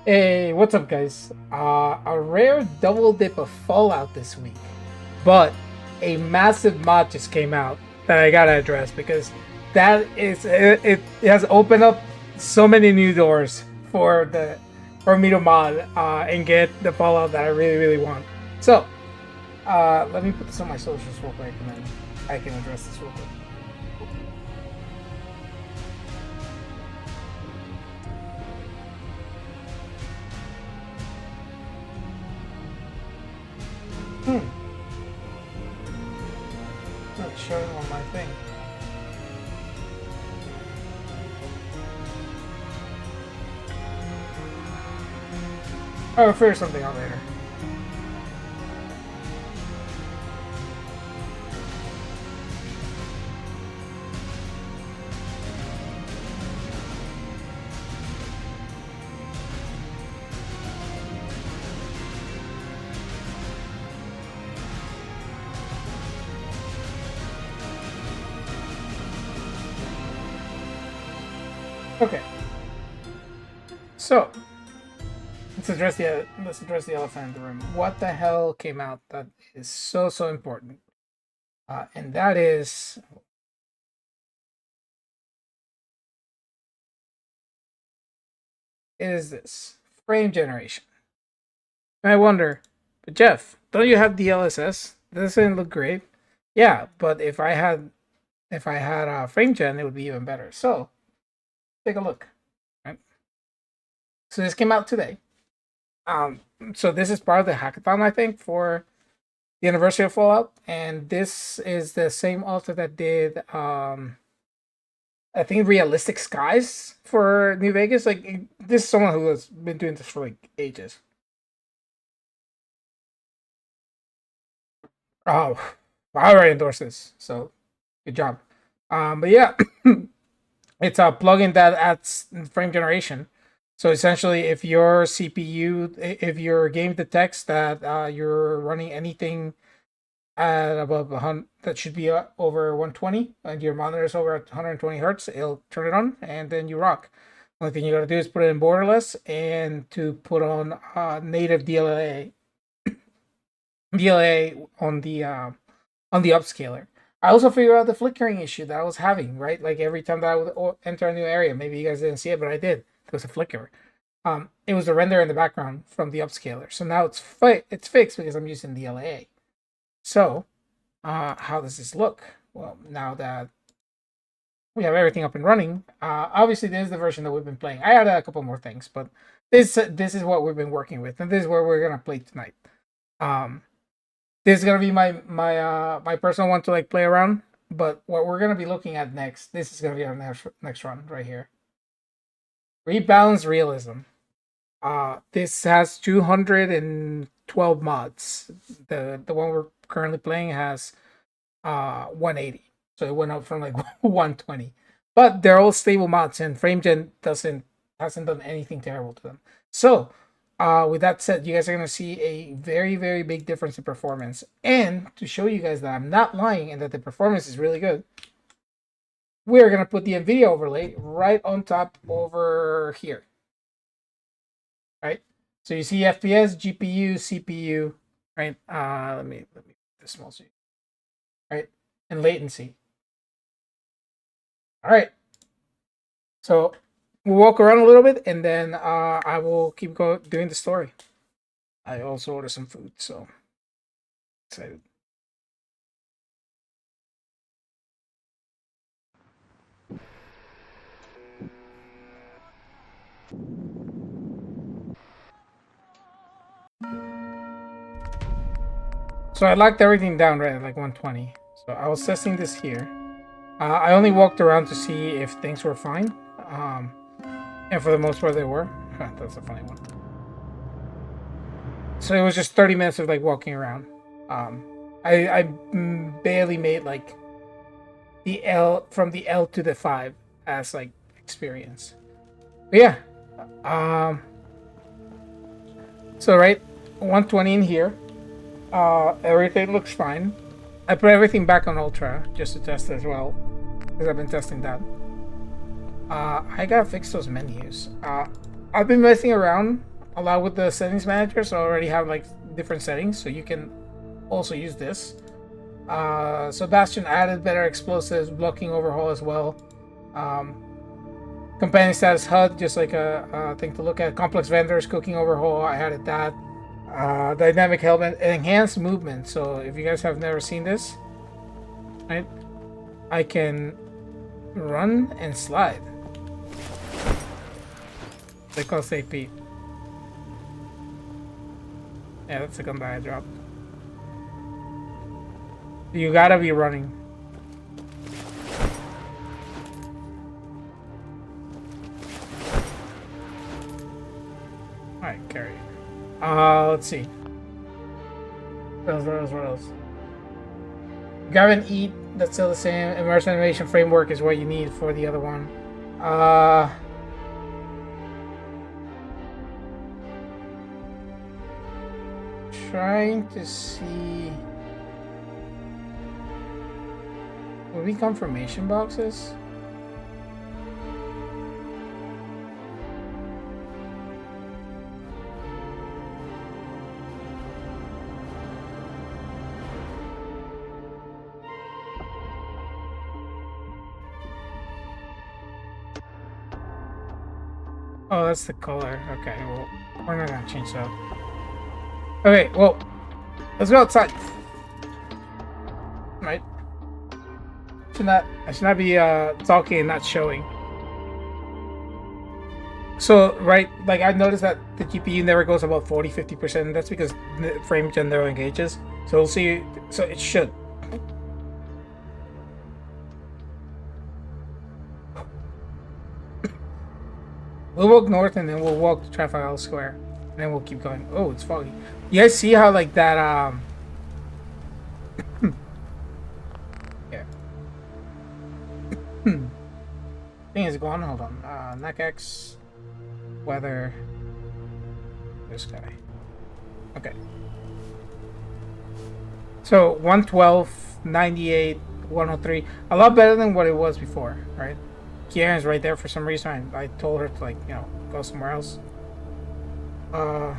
Hey, what's up, guys? A rare double dip of Fallout this week, but a massive mod just came out that I gotta address because it has opened up so many new doors for me to mod and get the Fallout that I really want. So, let me put this on my socials real quick, and then I can address this real quick. Hmm, not showing on my thing. I'll figure something out later. Okay, so let's address the elephant in the room. What the hell came out that is so important? And that is this frame generation. And I wonder, but Jeff, don't you have DLSS? Doesn't look great. Yeah, but if I had a frame gen, it would be even better. So take a look. Right. So this came out today. Um, so this is part of the hackathon, I think, for the anniversary of Fallout, and this is the same author that did I think realistic skies for New Vegas. Like this is someone who has been doing this for like ages. Oh, I already endorsed this, so good job. But yeah, it's a plugin that adds frame generation. So essentially, if your CPU, if your game detects that you're running anything at above 100, that should be over 120, and your monitor is over 120 hertz, it'll turn it on, and then you rock. Only thing you gotta do is put it in borderless and to put on native DLA on the upscaler. I also figured out the flickering issue that I was having, right? Like every time that I would enter a new area, maybe you guys didn't see it, but I did. There was a flicker. It was the render in the background from the upscaler. So now it's fixed because I'm using DLA. So, how does this look? Well, now that we have everything up and running, obviously this is the version that we've been playing. I added a couple more things, but this is what we've been working with, and this is where we're gonna play tonight. Um, this is gonna be my personal one to like play around. But what we're gonna be looking at next, this is gonna be our next run right here. Rebalance realism. This has 212 mods. The one we're currently playing has 180. So it went up from like 120. But they're all stable mods, and FrameGen hasn't done anything terrible to them. So with that said, you guys are gonna see a very big difference in performance. And to show you guys that I'm not lying and that the performance is really good, we're gonna put the NVIDIA overlay right on top over here. Right? So you see FPS, GPU, CPU, right? Let me this small so right? And latency. All right. So we'll walk around a little bit, and then I will keep doing the story. I also ordered some food, so excited. So I locked everything down right at like 120. So I was testing this here. I only walked around to see if things were fine. Um, and for the most part, they were. That's a funny one. So it was just 30 minutes of like walking around. Um, I barely made like the L from the L to the 5 as like experience. But yeah. Um, so right, 120 in here. Everything looks fine. I put everything back on ultra just to test as well, because I've been testing that. I gotta fix those menus. I've been messing around a lot with the settings manager, so I already have like different settings, so you can also use this. So Bastion added better explosives, blocking overhaul as well. Companion status HUD, just like a thing to look at. Complex vendors, cooking overhaul, I added that. Dynamic helmet, enhanced movement. So if you guys have never seen this, right, I can run and slide. They call AP. Yeah, that's a gun that I dropped. You gotta be running. Alright, carry. Let's see. What else? Grab and eat, that's still the same. Immersive animation framework is what you need for the other one. Trying to see. Will be confirmation boxes? Oh, that's the color. Okay, well, we're not gonna change that. Okay, well, let's go outside. Right? I should not be talking and not showing. So, right, like I noticed that the GPU never goes above 40-50%. That's because the frame gen never engages. So we'll see. So it should. We'll walk north and then we'll walk to Trafalgar Square. And then we'll keep going. Oh, it's foggy. You guys see how like that yeah. Thing is gone, hold on. NACX weather. This guy. Okay. So 112, 98, 103. A lot better than what it was before, right? Kieran's right there for some reason. I told her to, like, you know, go somewhere else. But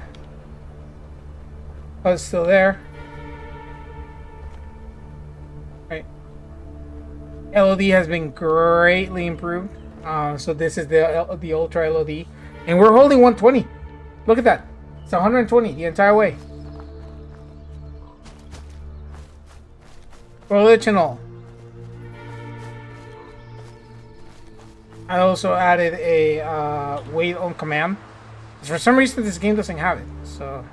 it's still there. Right. LOD has been greatly improved. So this is the Ultra LOD. And we're holding 120. Look at that. It's 120 the entire way. Original. I also added a wait on command. For some reason, this game doesn't have it. So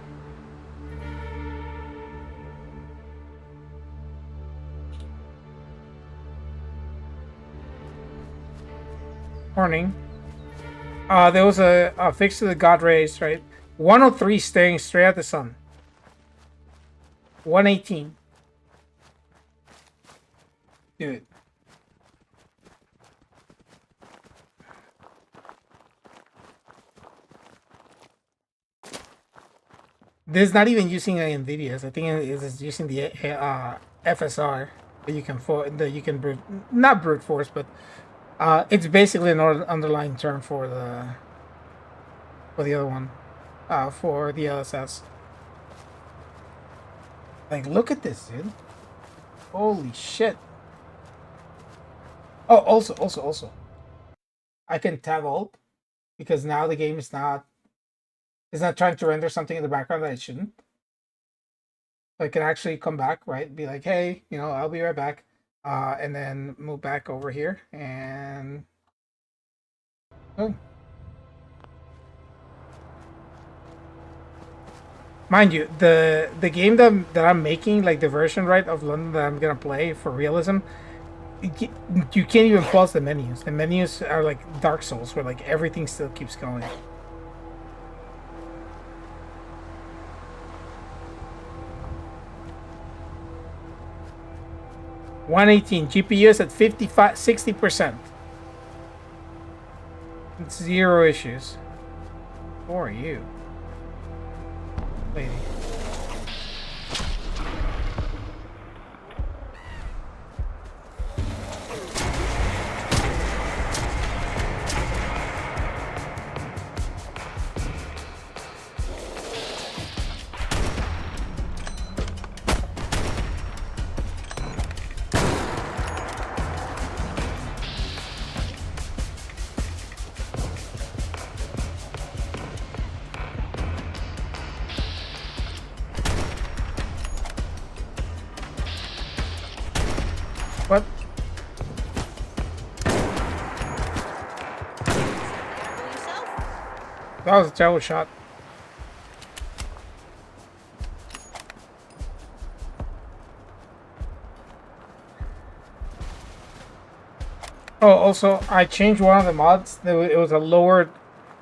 warning. There was a fix to the God rays, right? 103 staring straight at the sun. 118. Dude. This is not even using NVIDIA's. I think it is using the FSR that you can brute, not brute force, but it's basically an underlying term for the other one, for the LSS. Like, look at this, dude! Holy shit! Oh, also, I can tab alt because now the game is not. It's not trying to render something in the background that it shouldn't. So I can actually come back, right? Be like, hey, you know, I'll be right back. And then move back over here and oh. Mind you, the game that I'm making, like the version, right, of London that I'm gonna play for realism, you can't even pause the menus. The menus are like Dark Souls, where like everything still keeps going. $118 GPU is at 60%. Zero issues. Who are you, lady? That was a terrible shot. Oh, also, I changed one of the mods. It was a lower...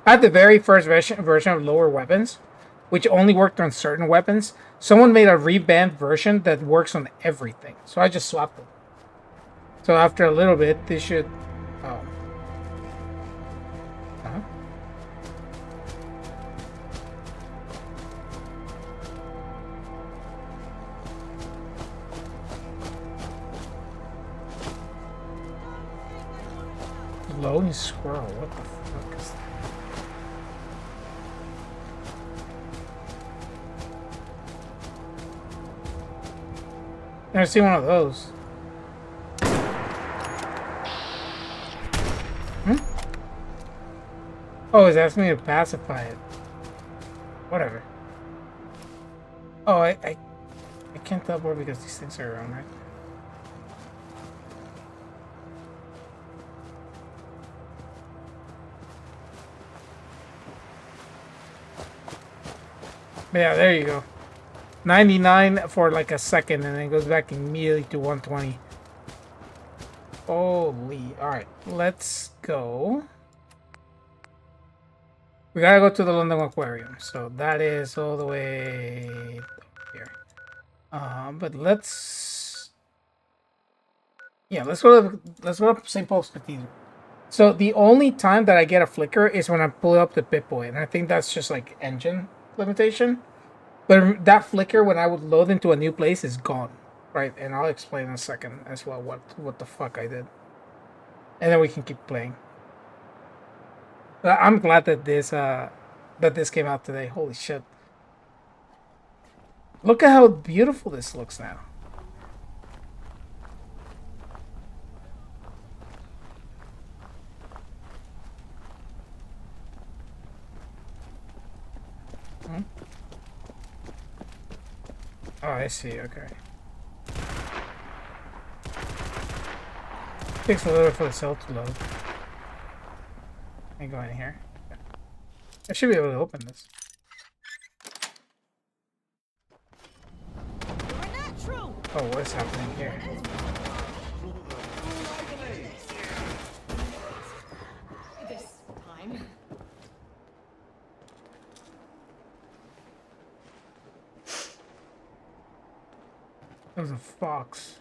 I had the very first version of lower weapons, which only worked on certain weapons. Someone made a revamped version that works on everything. So I just swapped them. So after a little bit, they should... Oh. Huh? Lone squirrel, what the fuck is that? Never seen one of those. Hmm? Oh, it's asking me to pacify it. Whatever. Oh, I can't teleport because these things are around, right? Yeah, there you go. 99 for like a second, and then it goes back immediately to 120. Holy. Alright, let's go. We gotta go to the London Aquarium. So that is all the way here. But let's... Yeah, let's go to St. Paul's Cathedral. So the only time that I get a flicker is when I pull up the Pip-Boy, and I think that's just like engine limitation. But that flicker when I would load into a new place is gone, right? And I'll explain in a second as well what the fuck I did, and then we can keep playing. I'm glad that this came out today. Holy shit! Look at how beautiful this looks now. Hmm? Oh, I see. Okay. Takes a little for the cell to load. Let me go in here. I should be able to open this. Oh, what's happening here? This time. That was a fox.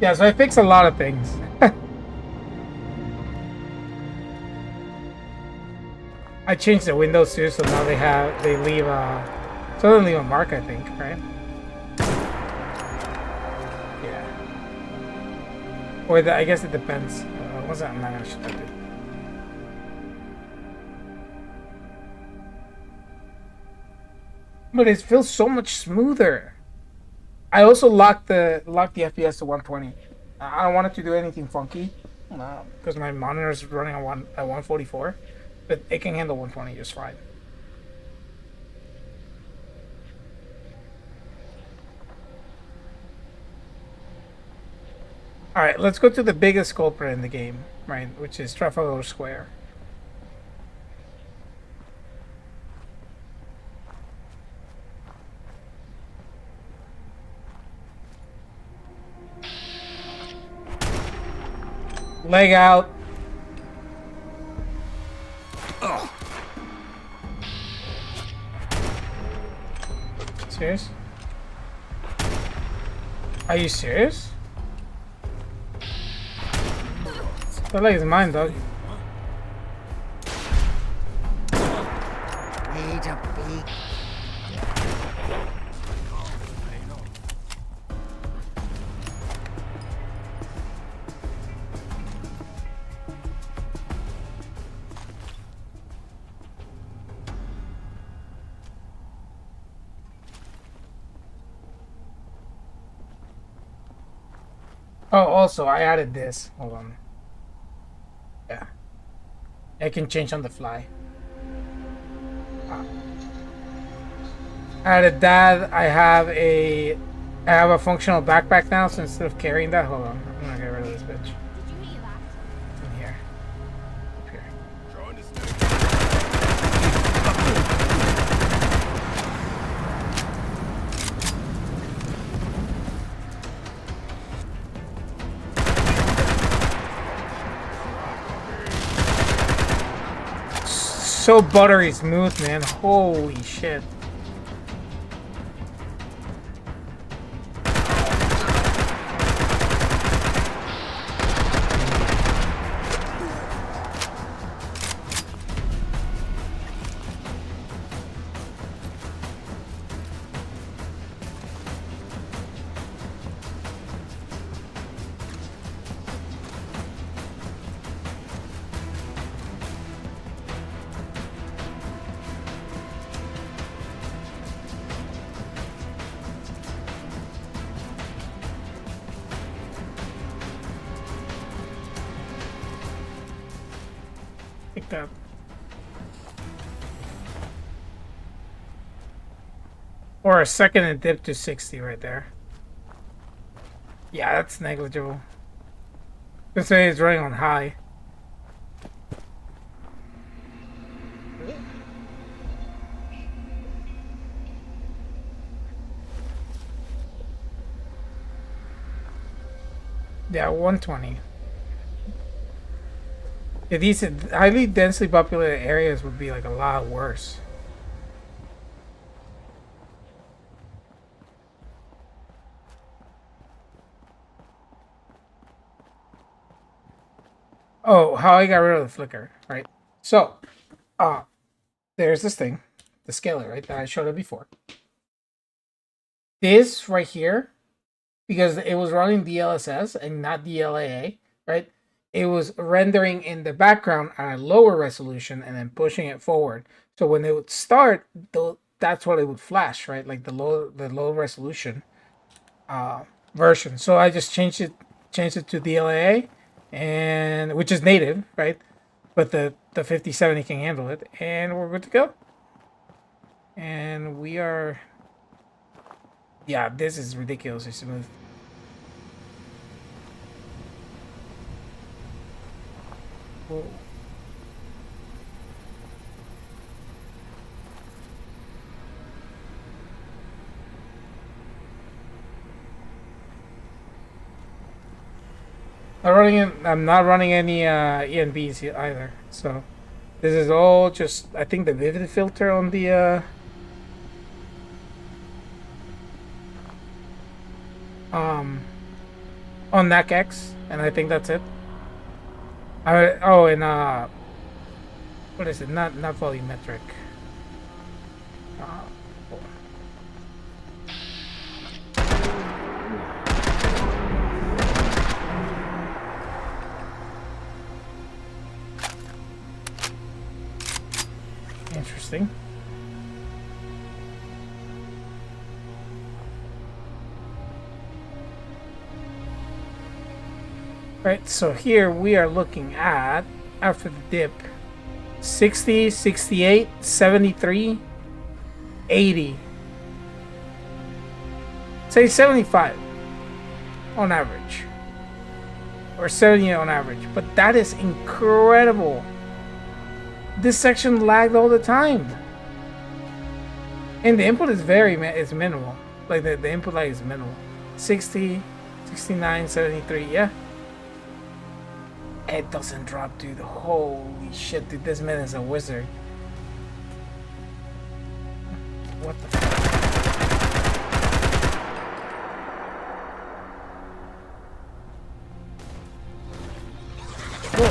Yeah, so I fixed a lot of things. I changed the windows too, so now they leave a mark, I think, right? Yeah. Or I guess it depends. What's that? I'm not sure. But it feels so much smoother. I also locked the FPS to 120. I don't want it to do anything funky, because my monitor is running at 144, but it can handle 120 just fine. All right, let's go to the biggest culprit in the game, right, which is Trafalgar Square. Leg out. Ugh. Serious? Are you serious? That leg is mine, dog. Need a beak. Oh, also, I added this. Hold on. Yeah. I can change on the fly. I added that. I have a I have a functional backpack now, so instead of carrying that, hold on. I'm gonna get rid of this bitch. Did you hear that? In here. Up here. So buttery smooth, man. Holy shit. Like that. Or a second and dip to 60 right there. Yeah, that's negligible. Let's say it's running on high. Yeah, 120. Yeah, these highly densely populated areas would be like a lot worse. Oh, how I got rid of the flicker, right? So, there's this thing, the scaler, right, that I showed it before. This right here, because it was running DLSS and not DLAA, right? It was rendering in the background at a lower resolution and then pushing it forward. So when it would start, that's what it would flash, right? Like the low resolution version. So I just changed it to DLAA, and which is native, right? But the 5070 can handle it, and we're good to go. And we are, yeah, this is ridiculously smooth. Whoa. I'm not running any ENBs either. So this is all just, I think, the vivid filter on the on NAC X, and I think that's it. Oh, and what is it? Not volumetric. Interesting. Right, so here we are looking at, after the dip, 60, 68, 73, 80. Say 75 on average. Or 70 on average. But that is incredible. This section lagged all the time. And the input is it's minimal. Like the input lag is minimal. 60, 69, 73, yeah. It doesn't drop, dude. Holy shit, dude. This man is a wizard. What the fuck? Whoa.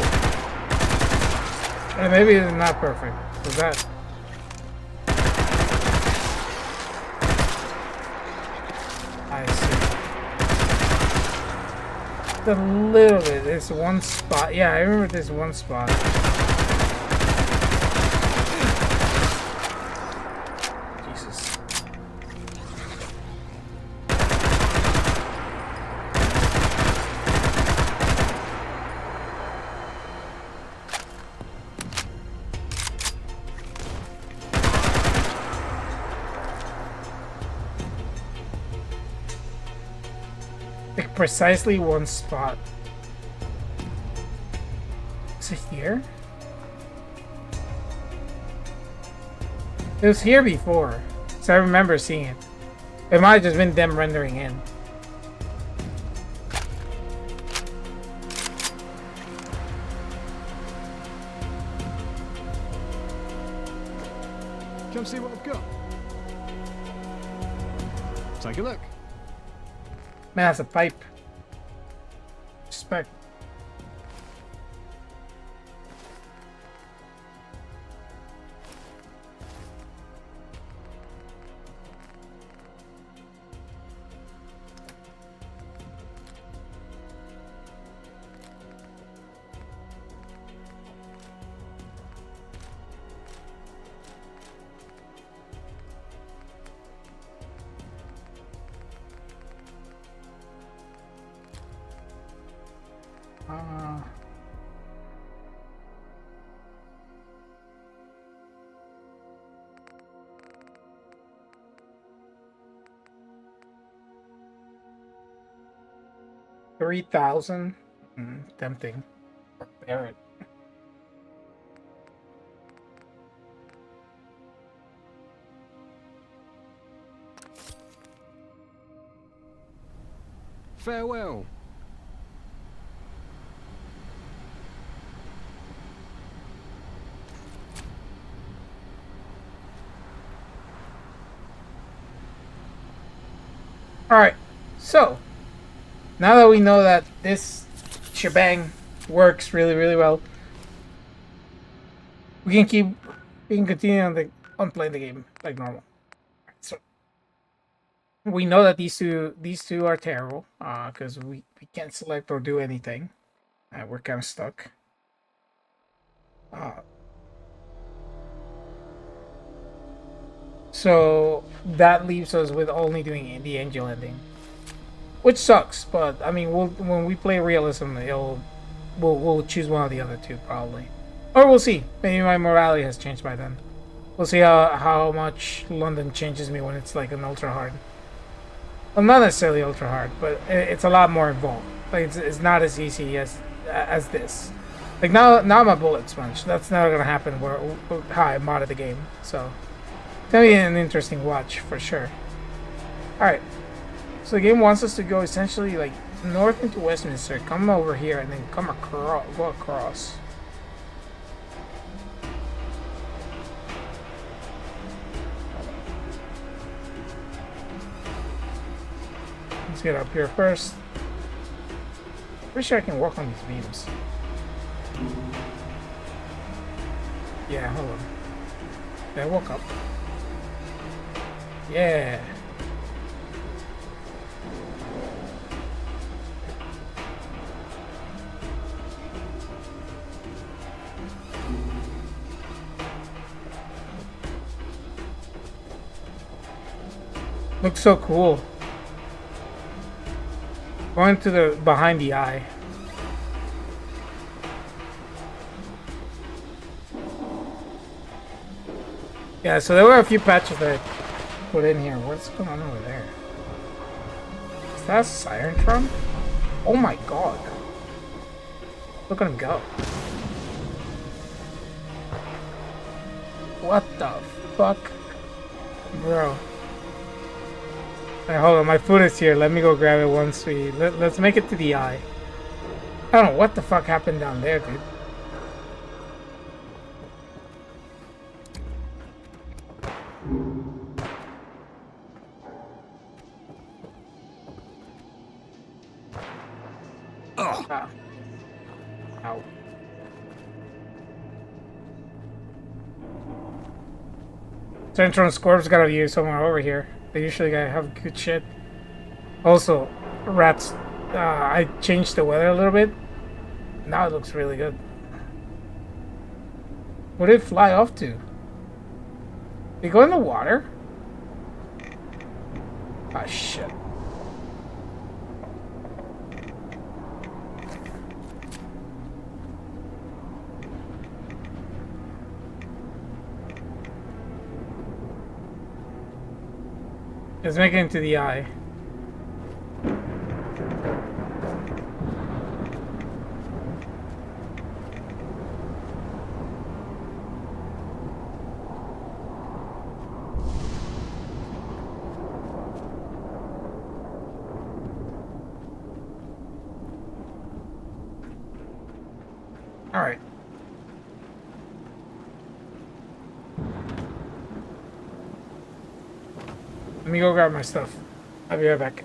And maybe it's not perfect. Was that? I see. A little bit. It's one spot. Yeah, I remember this one spot. Jesus. precisely one spot. Is it here? It was here before, so I remember seeing it. It might have just been them rendering in. Come see what I've got. Take a look. Man, that's a pipe. Respect. Uh, $3,000. Tempting. Barrett. Farewell. Alright, so now that we know that this shebang works really, really well, we can continue on playing the game like normal. So we know that these two are terrible, because we can't select or do anything. We're kind of stuck. So that leaves us with only doing the angel ending, which sucks. But I mean, when we play realism, we'll choose one of the other two probably, or we'll see. Maybe my morality has changed by then. We'll see how much London changes me when it's like an ultra hard. Well, not necessarily ultra hard, but it's a lot more involved. Like it's not as easy as this. Like now I'm a bullet sponge. That's never gonna happen where how I modded the game. So it's gonna be an interesting watch for sure. Alright. So the game wants us to go essentially like north into Westminster, come over here, and then go across. Let's get up here first. Pretty sure I can walk on these beams. Yeah, hold on. Did I walk up? Yeah. Looks so cool. Going to the behind the eye. Yeah, so there were a few patches that I put in here. What's going on over there? Is that a siren drum? Oh my god. Look at him go. What the fuck? Bro. Hey, hold on, my food is here. Let me go grab it once we... Let's make it to the eye. I don't know what the fuck happened down there, dude. Ah. Ow. Central Scorp's gotta be somewhere over here. They usually gotta have good shit. Also, rats. I changed the weather a little bit. Now it looks really good. Where did it fly off to? They go in the water? Ah, shit. Let's make it into the eye. All right. Let me go grab my stuff. I'll be right back.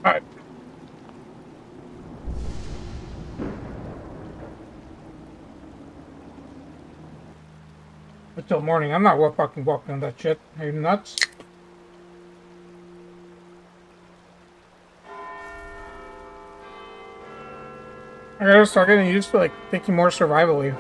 All right. Until morning. I'm not fucking walking on that shit. Are you nuts? I gotta start getting used to like thinking more survivally.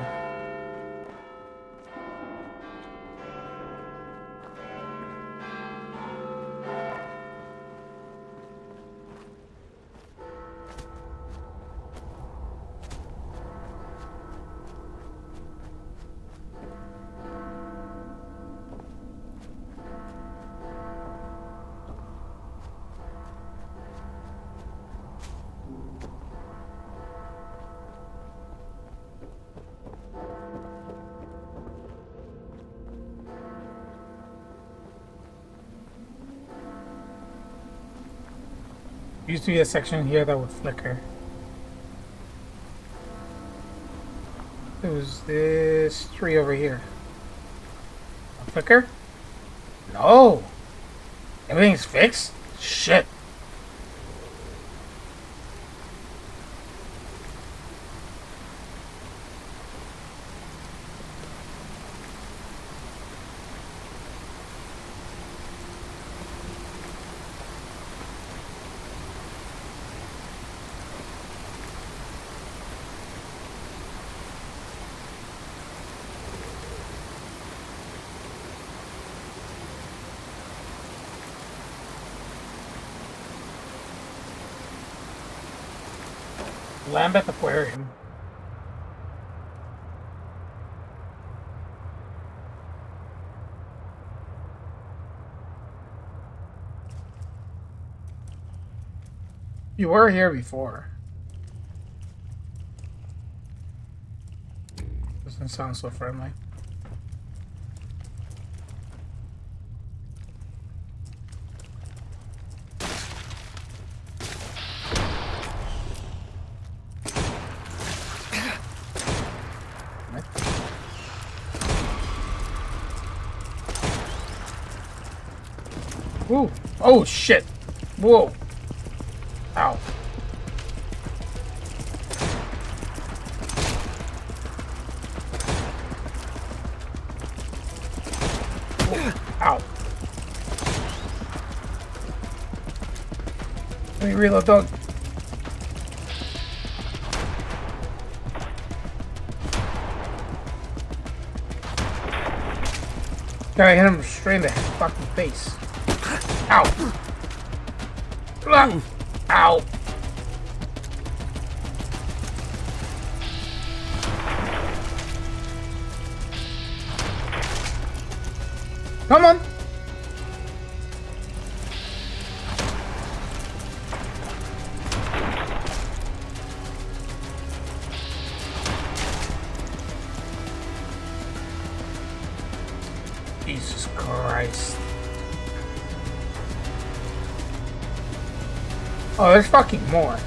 Used to be a section here that would flicker. It was this tree over here. A flicker? No! Everything's fixed? Shit. Lambeth Aquarium. You were here before. Doesn't sound so friendly. Ooh. Oh shit. Whoa. Ow. Ow. Let me reload, dog. Gotta hit him straight in the fucking face. Ow. Ow. Come on. Jesus Christ. Oh, there's fucking more.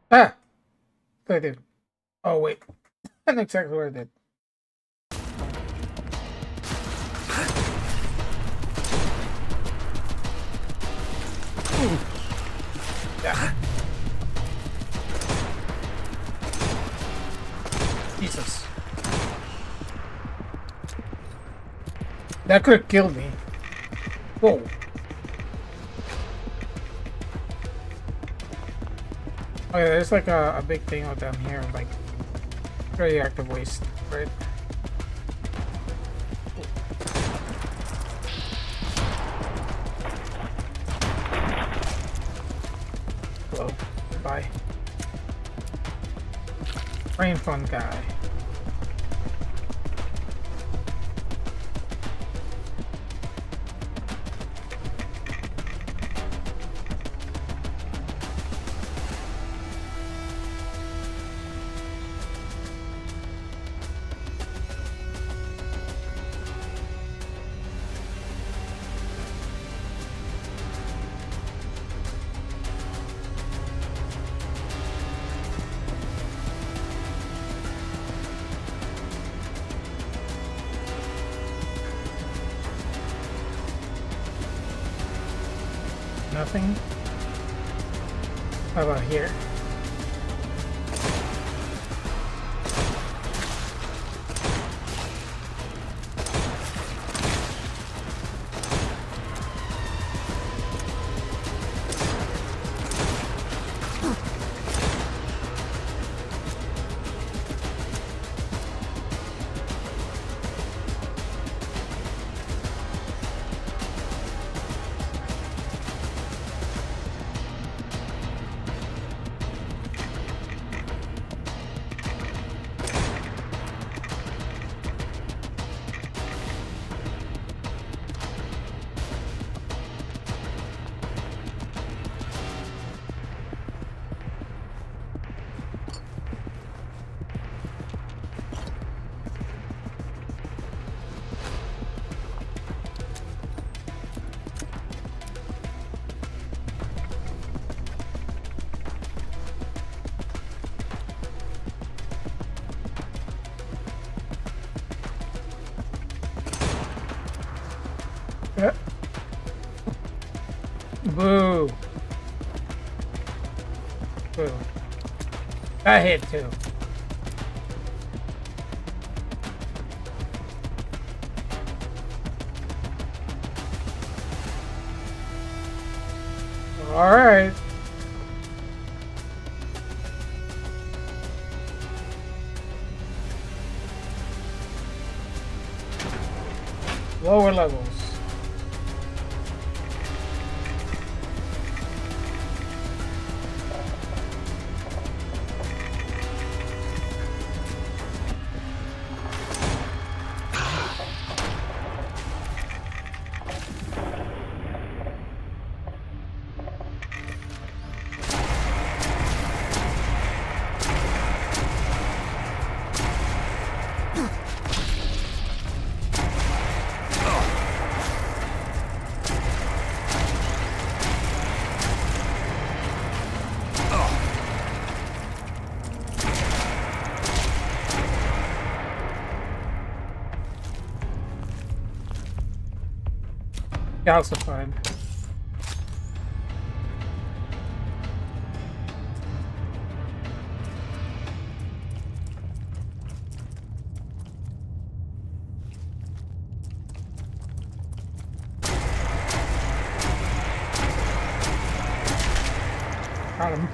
Ah! What I did. Oh, wait. I know exactly what I did. Yeah. Jesus. That could have killed me. Whoa. Oh yeah, there's like a big thing out down here, like radioactive waste, right? Hello. Bye. Brain fun guy. Nothing. How about here? Yeah. Boo. Boo. I hit too. All right. Lower levels. Calcified. Got him.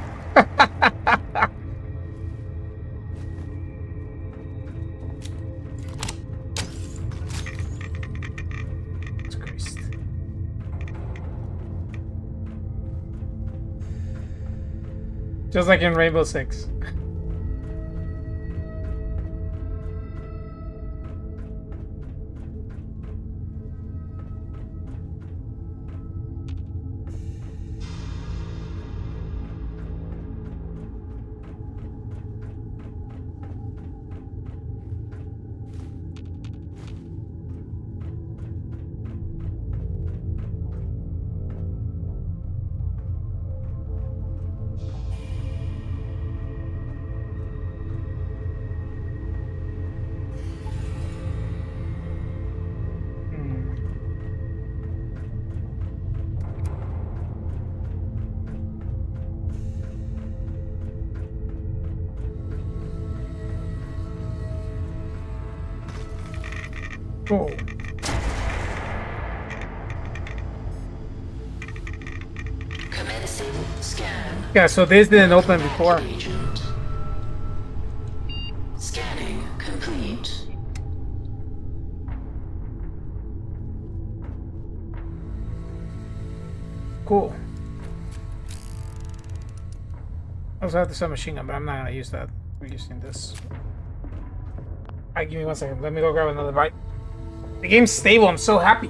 Jesus Christ. Just like in Rainbow Six. Cool. Commencing scan. Yeah, so this didn't open before. Agent. Scanning complete. Cool. I also have the submachine gun, but I'm not gonna use that. We're using this. Alright, give me 1 second. Let me go grab another bite. The game's stable. I'm so happy.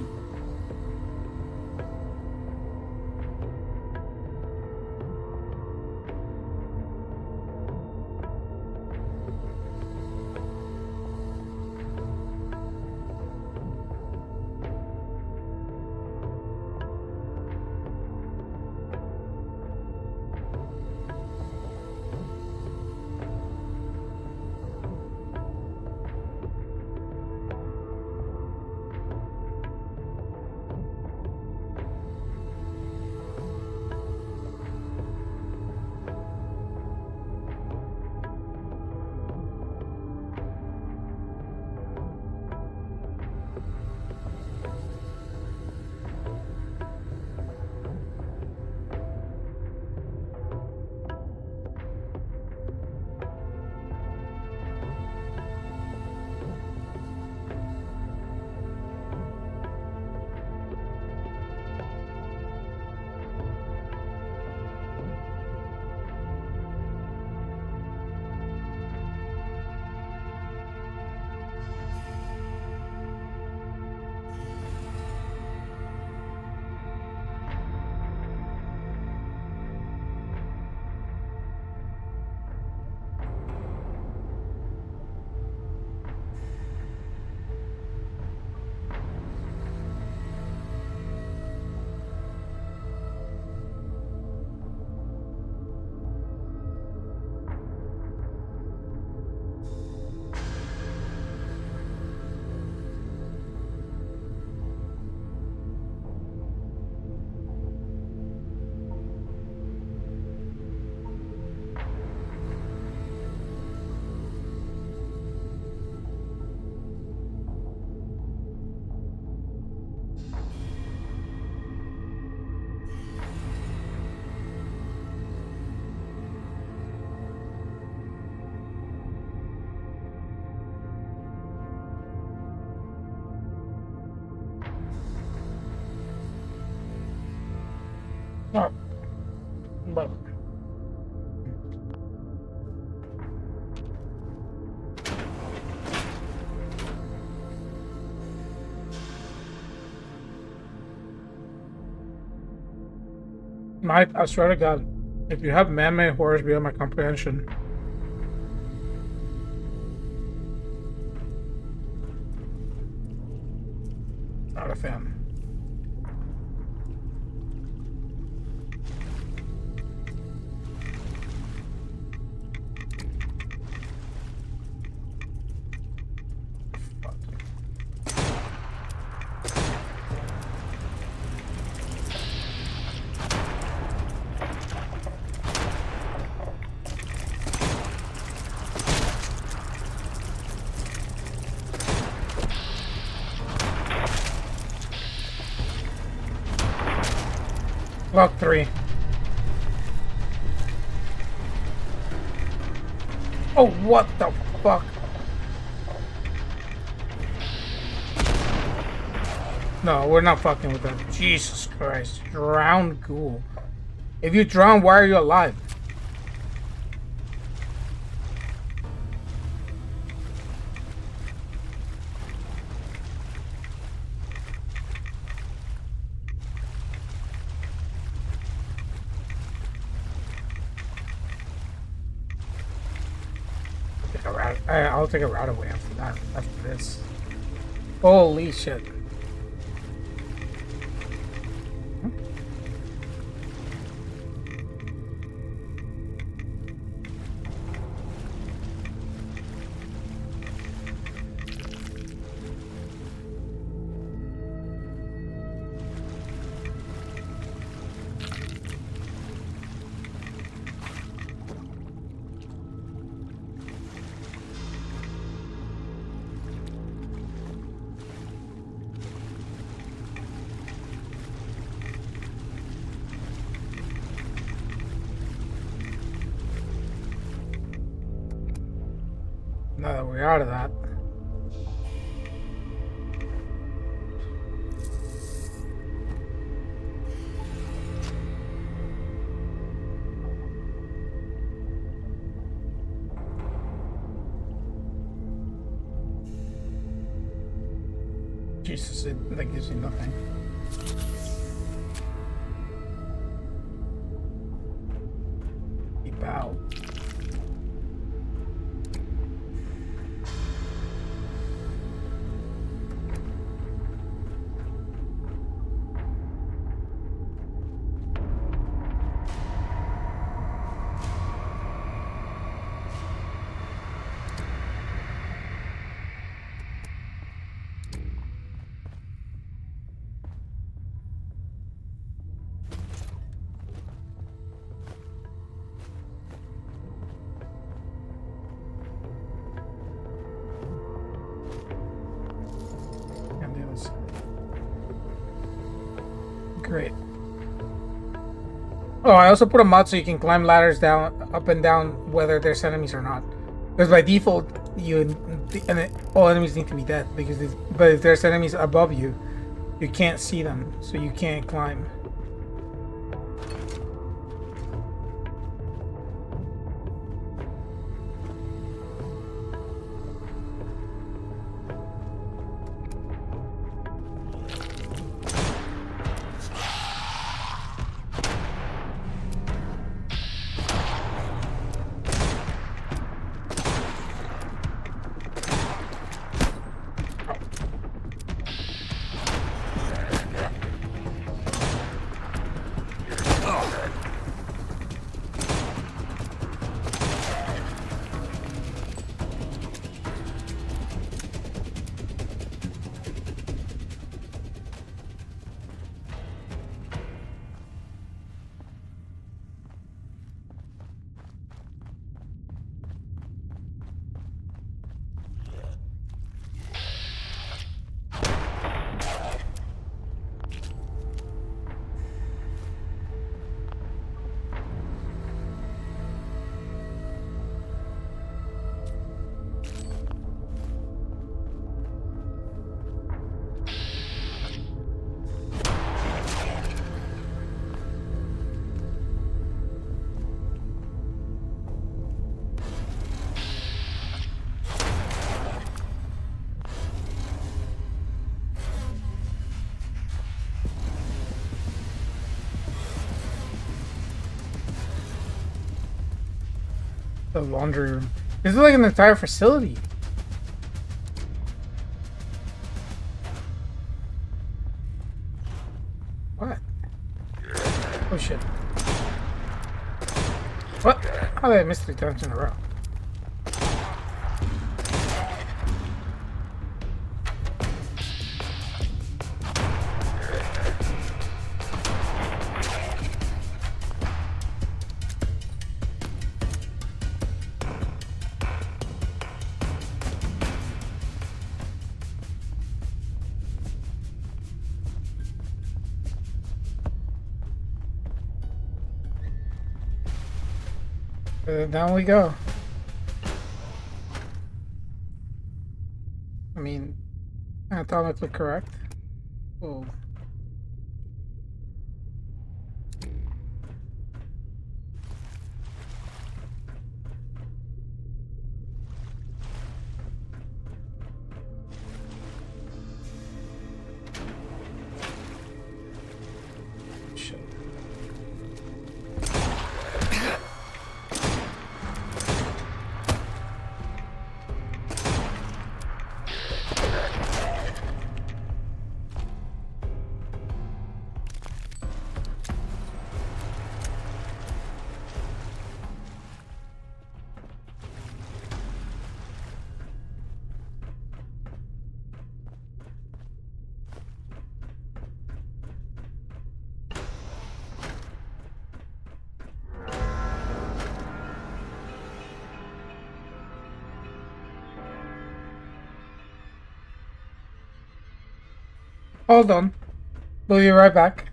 I swear to God, if you have man-made horrors beyond my comprehension, not a fan. Block 3. Oh, what the fuck? No, we're not fucking with that. Jesus Christ. Drowned ghoul. If you drown, why are you alive? I'll take a route away after that. After this. Holy shit. Now that we're out of that. Jesus, that gives me nothing. He bowed. Great. Oh, I also put a mod so you can climb ladders down, up and down, whether there's enemies or not. Because by default, all enemies need to be dead. But if there's enemies above you, you can't see them, so you can't climb. The laundry room. This is like an entire facility. What? Oh shit. What? How did I miss 3 times in a row? Down we go. I mean, anatomically correct. Oh. Shit. Hold on. We'll be right back.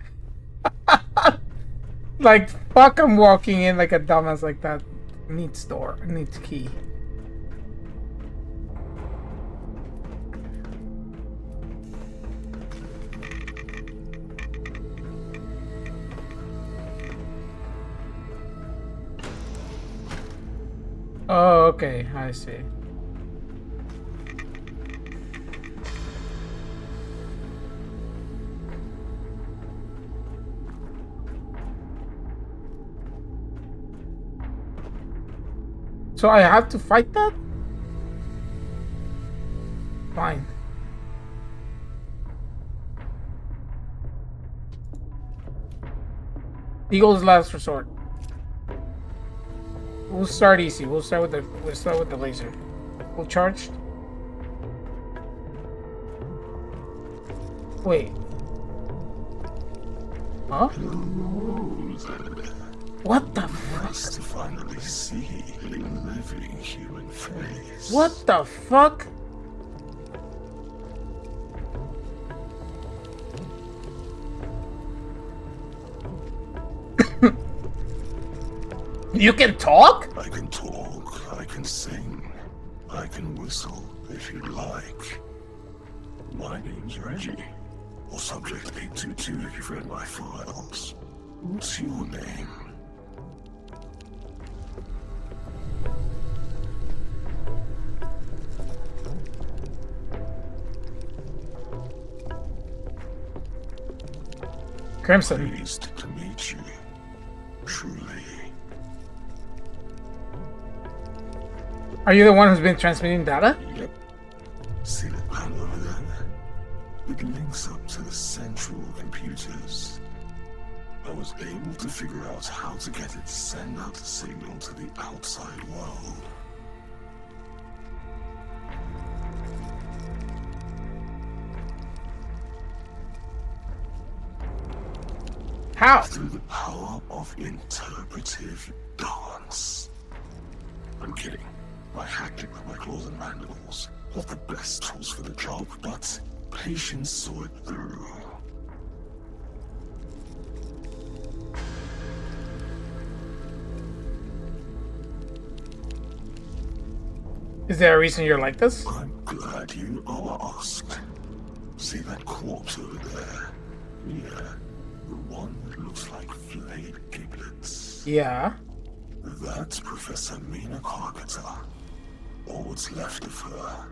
Like, fuck, I'm walking in like a dumbass like that. Needs door. Needs key. Oh, okay. I see. So I have to fight that? Fine. Eagle's last resort. We'll start easy. We'll start with the laser. Full charged. Wait. Huh? What the fuck? Nice to finally see a living human face. What the fuck? You can talk? I can talk, I can sing, I can whistle if you like. My name's Reggie, or Subject 822 if you've read my files. What's your name? Crimson. Pleased to meet you. Truly. Are you the one who's been transmitting data? Yep. See the panel over there? It links up to the central computers. I was able to figure out how to get it to send out a signal to the outside world. How? Through the power of interpretive dance. I'm kidding. I hacked it with my claws and mandibles. Not the best tools for the job, but patience saw it through. Is there a reason you're like this? I'm glad you asked. See that corpse over there? Yeah, the one that looks like flayed giblets. Yeah. That's Professor Mina Carpenter. Or what's left of her.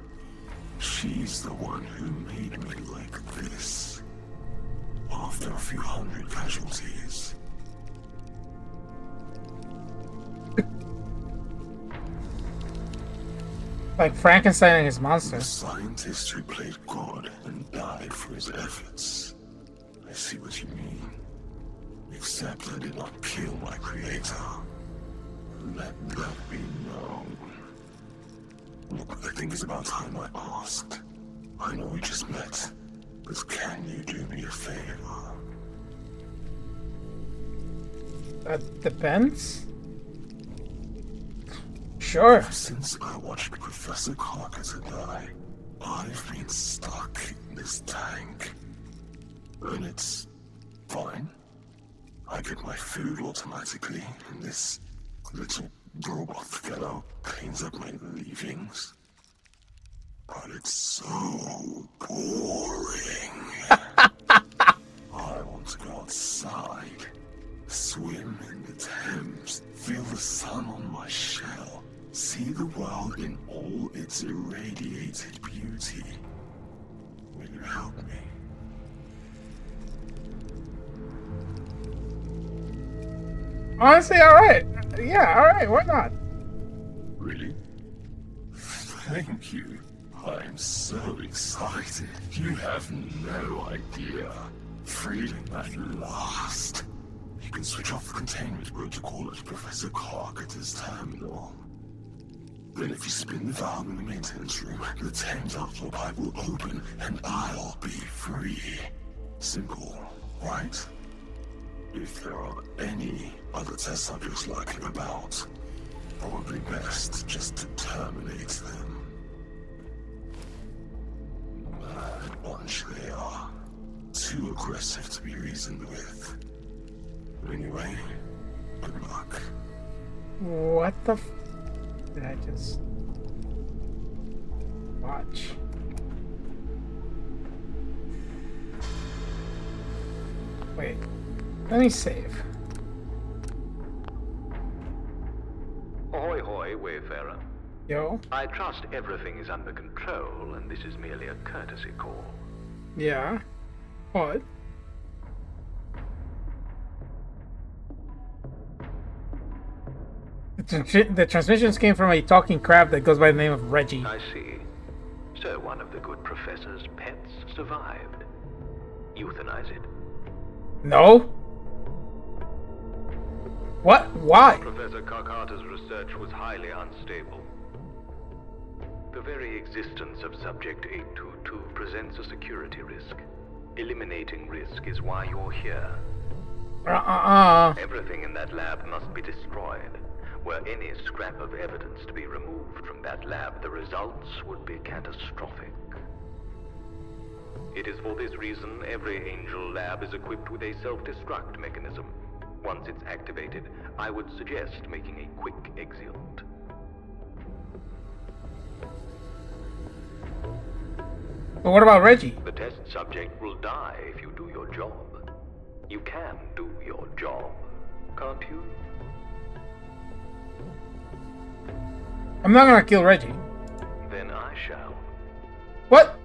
She's the one who made me like this. After a few hundred casualties. Like Frankenstein and his The monsters. scientist who played God and died for his efforts. I see what you mean. Except I did not kill my creator. Let that be known. Look, I think it's about time I asked. I know we just met, but can you do me a favor? That depends. Sure. Since I watched Professor Carpenter die, I've been stuck in this tank. And it's fine. I get my food automatically, and this little robot fellow cleans up my leavings. But it's so boring. I want to go outside, swim in the Thames, feel the sun on my shell, see the world in all its irradiated beauty. Will you help me? Honestly, alright. Yeah, alright, why not? Really? Thank you. I'm so excited. You have no idea. Freedom at last. You can switch off the containment protocol at Professor Carpenter's terminal. Then if you spin the valve in the maintenance room, the Thames outflow pipe will open and I'll be free. Simple, right? If there are any other test subjects lurking about, probably best just to terminate them. Mad bunch they are. Too aggressive to be reasoned with. Anyway, good luck. What the f... Did I just... watch? Wait. Let me save. Ahoy hoy, Wayfarer. Yo. I trust everything is under control and this is merely a courtesy call. Yeah. What? The transmissions came from a talking crab that goes by the name of Reggie. I see. So one of the good professor's pets survived. Euthanize it. No? What? Why? Professor Carpenter's research was highly unstable. The very existence of Subject 822 presents a security risk. Eliminating risk is why you're here. Everything in that lab must be destroyed. Were any scrap of evidence to be removed from that lab, the results would be catastrophic. It is for this reason every Angel lab is equipped with a self-destruct mechanism. Once it's activated, I would suggest making a quick exit. But what about Reggie? The test subject will die if you do your job. You can do your job, can't you? I'm not gonna kill Reggie. Then I shall. What?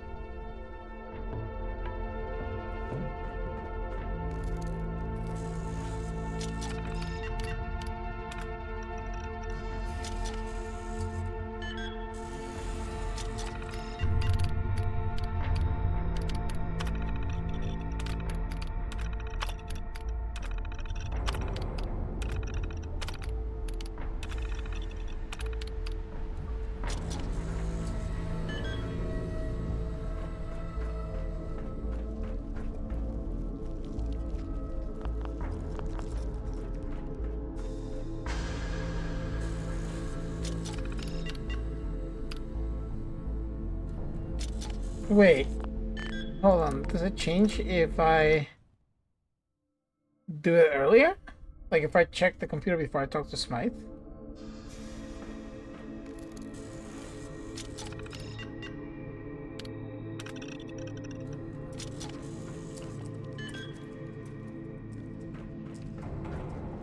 Wait. Hold on. Does it change if I do it earlier? Like if I check the computer before I talk to Smythe?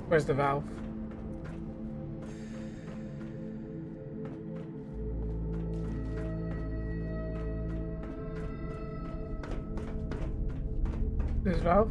Where's the valve? This valve?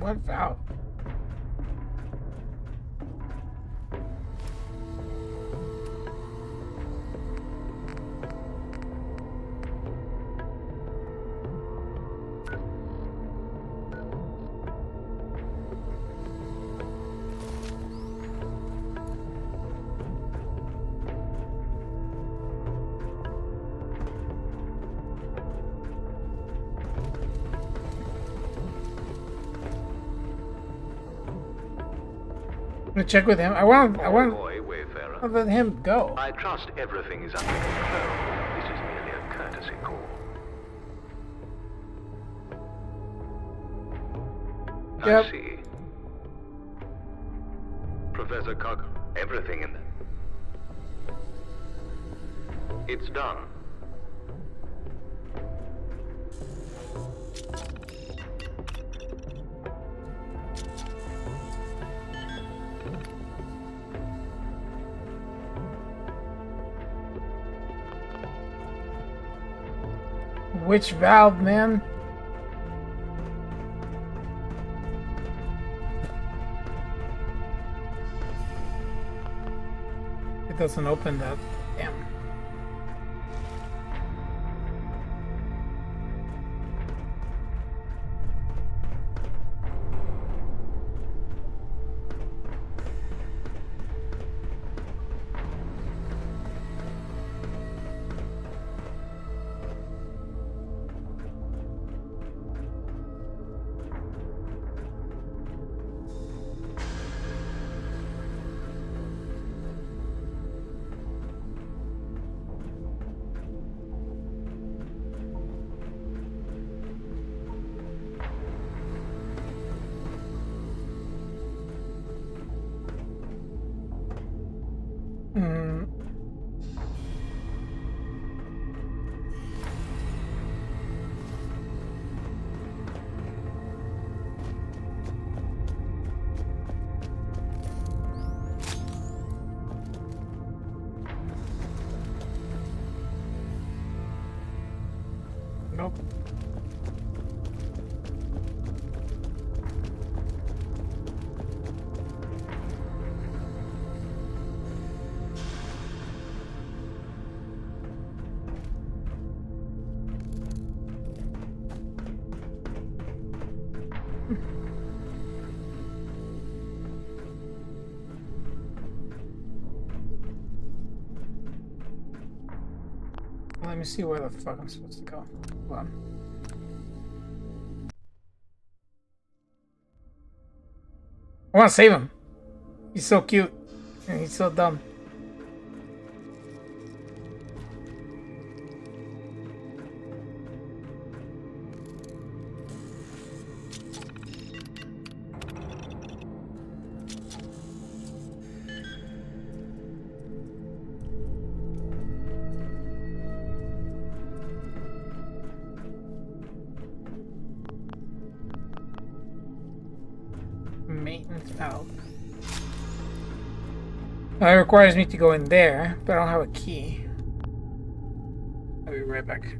What valve? I'm gonna check with him. I want Boy, Wayfarer. to let him go. I trust everything is under control. This is merely a courtesy call. Yep. I see. Professor Cock, everything in there. It's done. Which valve, man? It doesn't open that. Damn. Hmm. Nope. Let me see where the fuck I'm supposed to go. Hold on. I want to save him. He's so cute. And he's so dumb. Maintenance valve. It requires me to go in there, but I don't have a key. I'll be right back.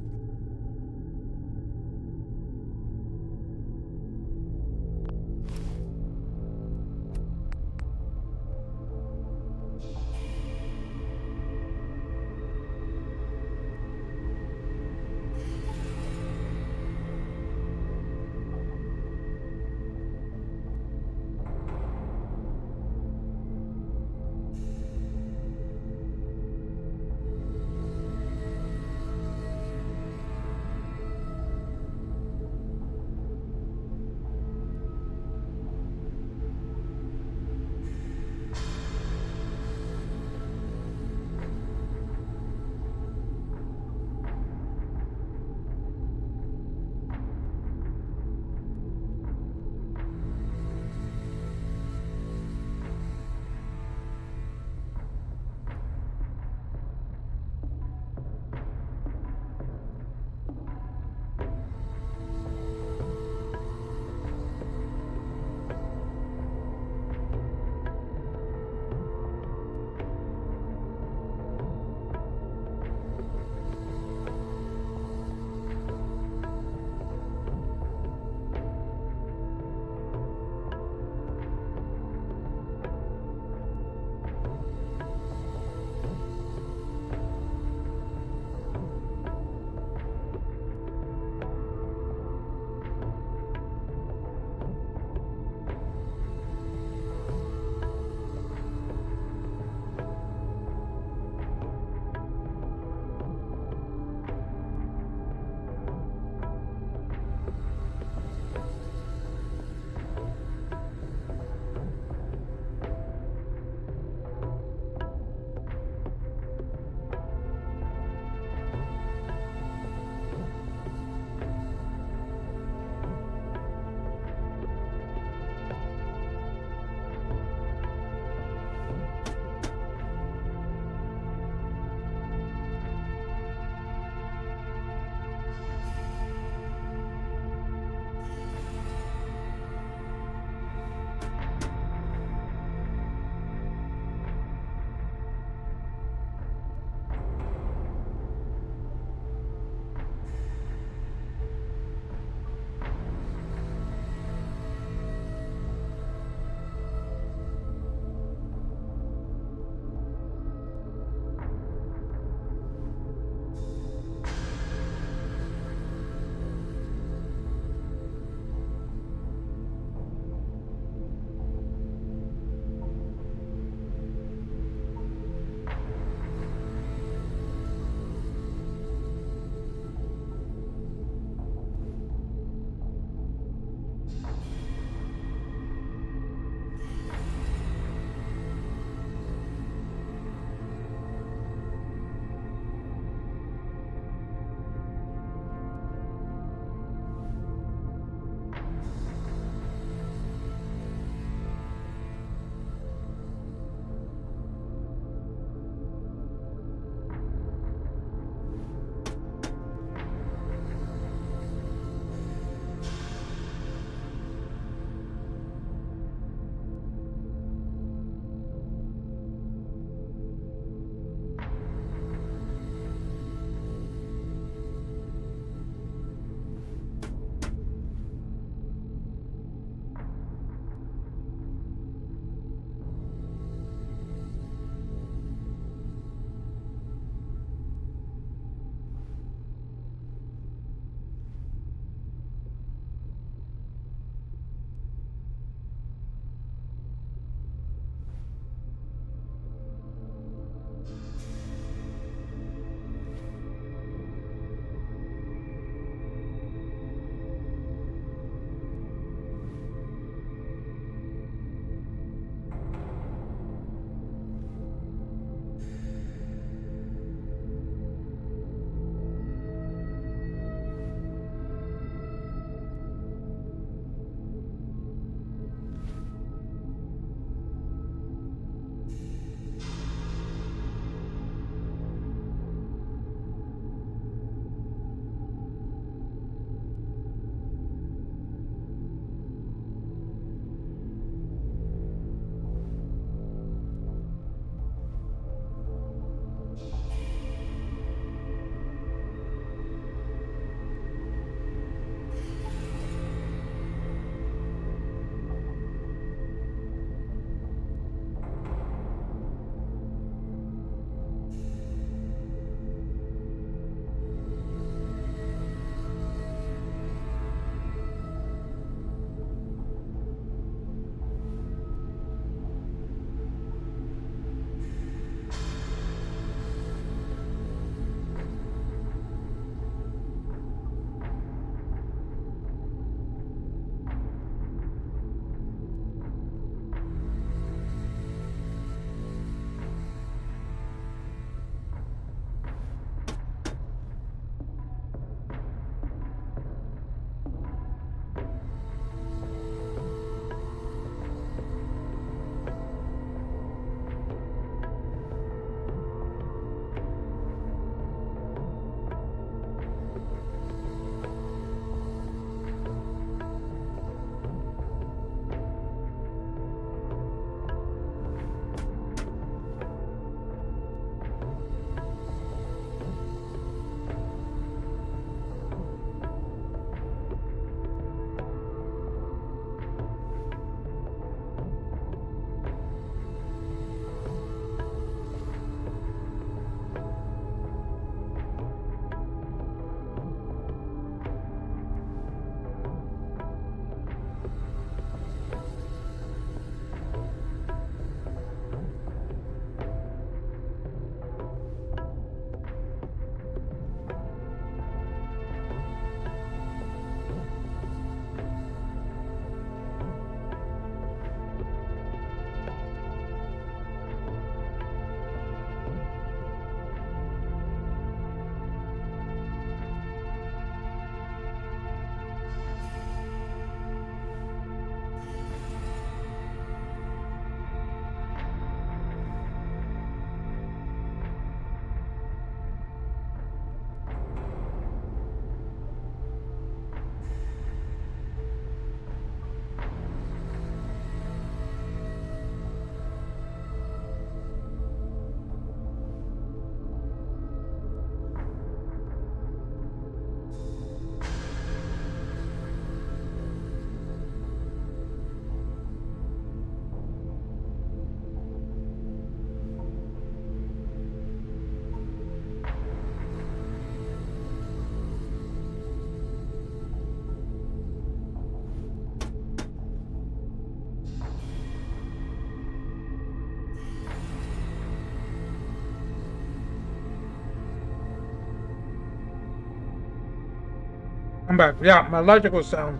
I'm back. Yeah, my logic was sound.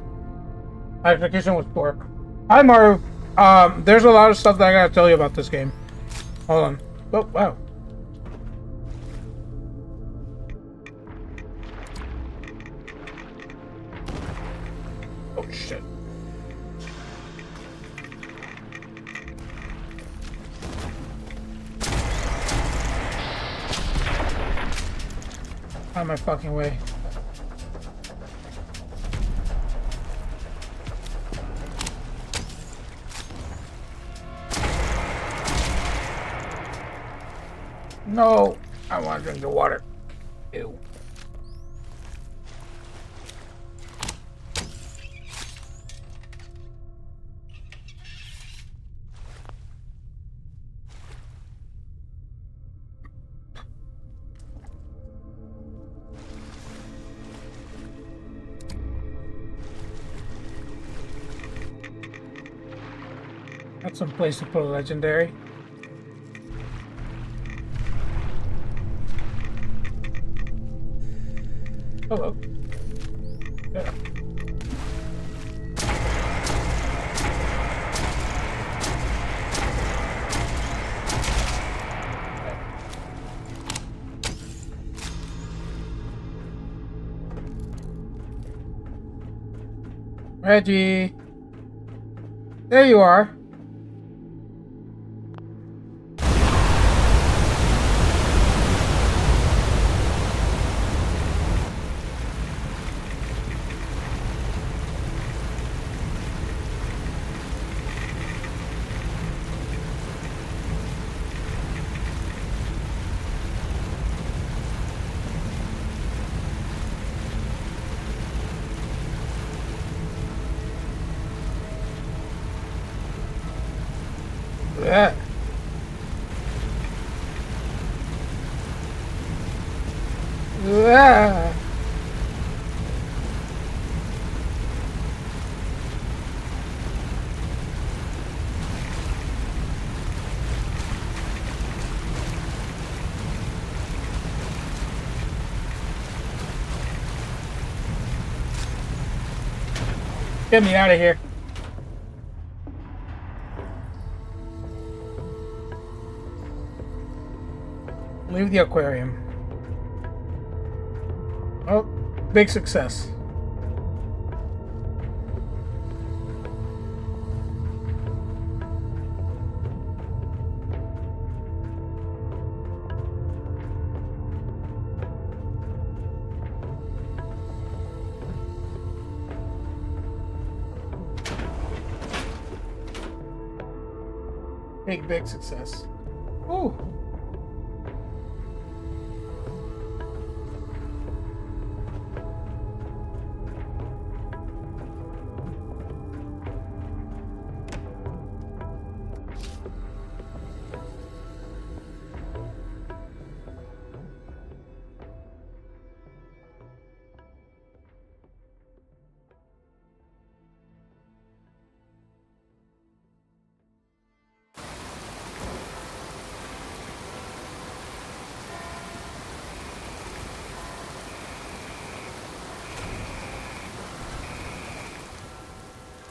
My execution was poor. Hi, Maru. There's a lot of stuff that I gotta tell you about this game. Hold on. Oh, wow. Oh, shit. Out of my fucking way. No, I want to drink the water. Ew. That's some place to put a legendary. Hello. Yeah. Reggie. There you are. Yeah. Yeah. Get me out of here. Leave the aquarium. Oh, big success. Big success. Ooh.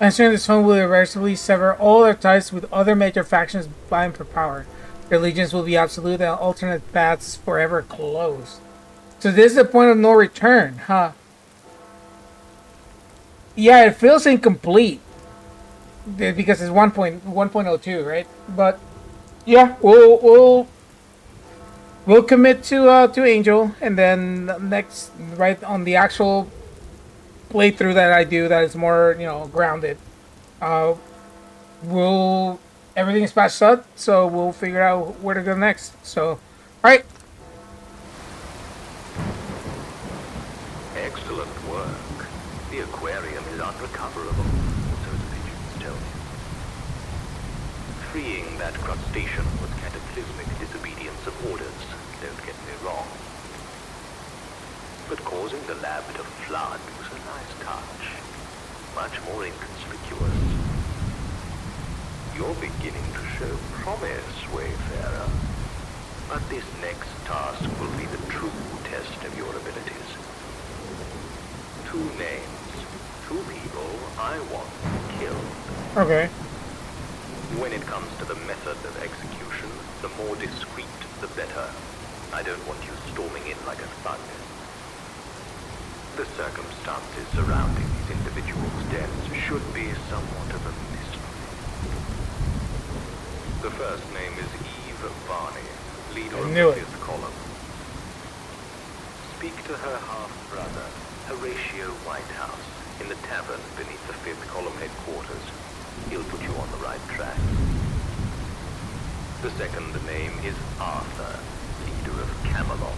Answering this phone will irreversibly sever all their ties with other major factions vying for power. Their legions will be absolute and alternate paths forever closed. So this is the point of no return, huh? Yeah, it feels incomplete because it's 1.02, right? But yeah, we'll commit to Angel, and then next, right on the actual playthrough that I do that is more, grounded. Everything is patched up, so we'll figure out where to go next. So, all right. Excellent work. The aquarium is unrecoverable, so the pigeons tell me. Freeing that crustacean was cataclysmic disobedience of orders, don't get me wrong. But causing the lab to flood was a nice touch. Much more inconspicuous. You're beginning to show promise, Wayfarer. But this next task will be the true test of your abilities. To two names. Two people I want killed. Okay. When it comes to the method of execution, the more discreet, the better. I don't want you storming in like a thug. The circumstances surrounding these individuals' deaths should be somewhat of a mystery. The first name is Eve Varney, leader of knew the it. 5th column. Speak to her half-brother, Horatio Whitehouse, in the tavern beneath the 5th column headquarters. He'll put you on the right track. The second name is Arthur, leader of Camelot.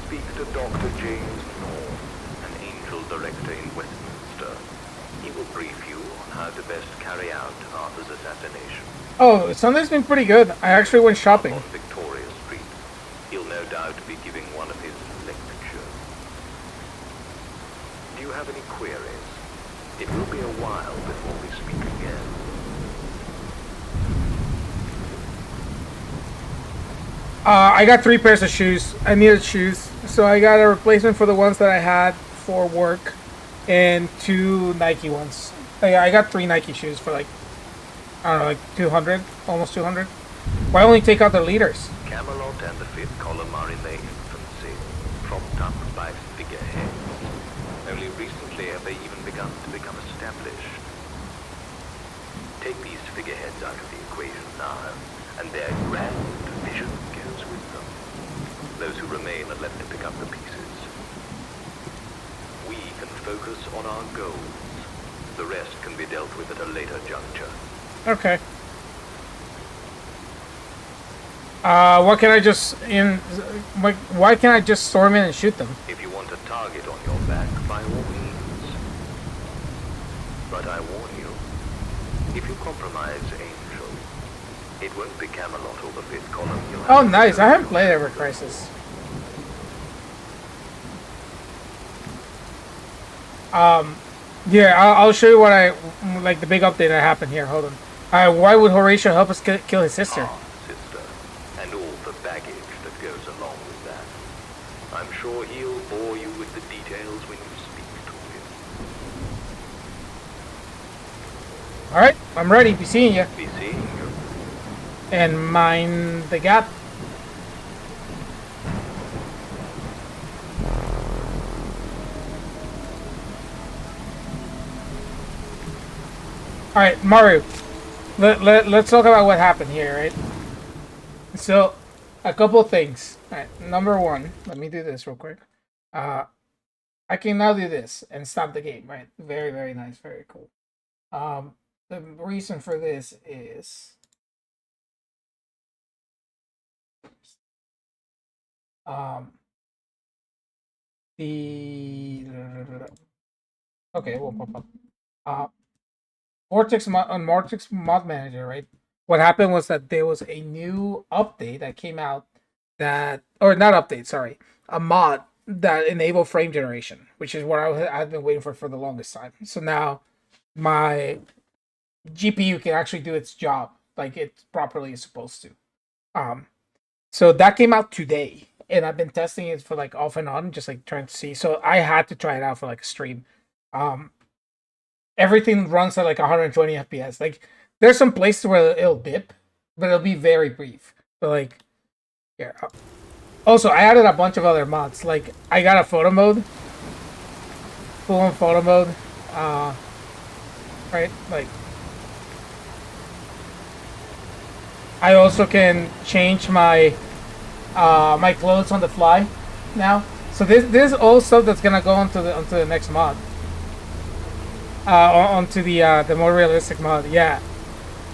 Speak to Dr. James North, an angel director in Westminster. He will brief you on how to best carry out Arthur's assassination. Oh, Sunday's been pretty good. I actually went shopping. On Victoria Street, he'll no doubt be giving one of his lectures. Do you have any queries? It will be a while before we speak again. I got 3 pairs of shoes. I needed shoes, so I got a replacement for the ones that I had for work, and 2 Nike ones. I got 3 Nike shoes for like, I don't know, like 200, almost 200. Why only take out the leaders? Camelot and the 5th column are in their infancy, propped up by figureheads. Only recently have they even begun to become established. Take these figureheads out of the equation now, and their grand vision goes with them. Those who remain are left to pick up the pieces. We can focus on our goals. The rest can be dealt with at a later juncture. Okay. What can I just why can't I just storm in and shoot them? If you want a target on your back, by all means. But I warn you, if you compromise Angel, it won't be Camelot or the 5th column you'll have Oh, to nice. go I haven't to. played Ever Crisis. Yeah, I'll show you what like the big update that happened here. Hold on. Why would Horatio help us kill his sister? Ah, sister, and all the baggage that goes along with that. I'm sure he'll bore you with the details when you speak to him. All right, I'm ready. Be seeing you. Be seeing you. And mind the gap. All right, Mario. Let's talk about what happened here, right? So, a couple of things. All right, number one, let me do this real quick. I can now do this and stop the game, right? Very, very nice, very cool. The reason for this is the okay, we'll pop up. Vortex Mod Manager, right? What happened was that there was a new update that came out that, or not update, sorry, a mod that enabled frame generation, which is what I've been waiting for the longest time. So now my GPU can actually do its job like it properly is supposed to. So that came out today, and I've been testing it for like off and on, just like trying to see. So I had to try it out for like a stream. Everything runs at like 120 FPS. Like there's some places where it'll dip, but it'll be very brief. But like, yeah. Also, I added a bunch of other mods. Like I got a photo mode, full-on photo mode. Right, like I also can change my my clothes on the fly now. So this is all stuff that's gonna go onto the next mod. Onto the more realistic mod, yeah.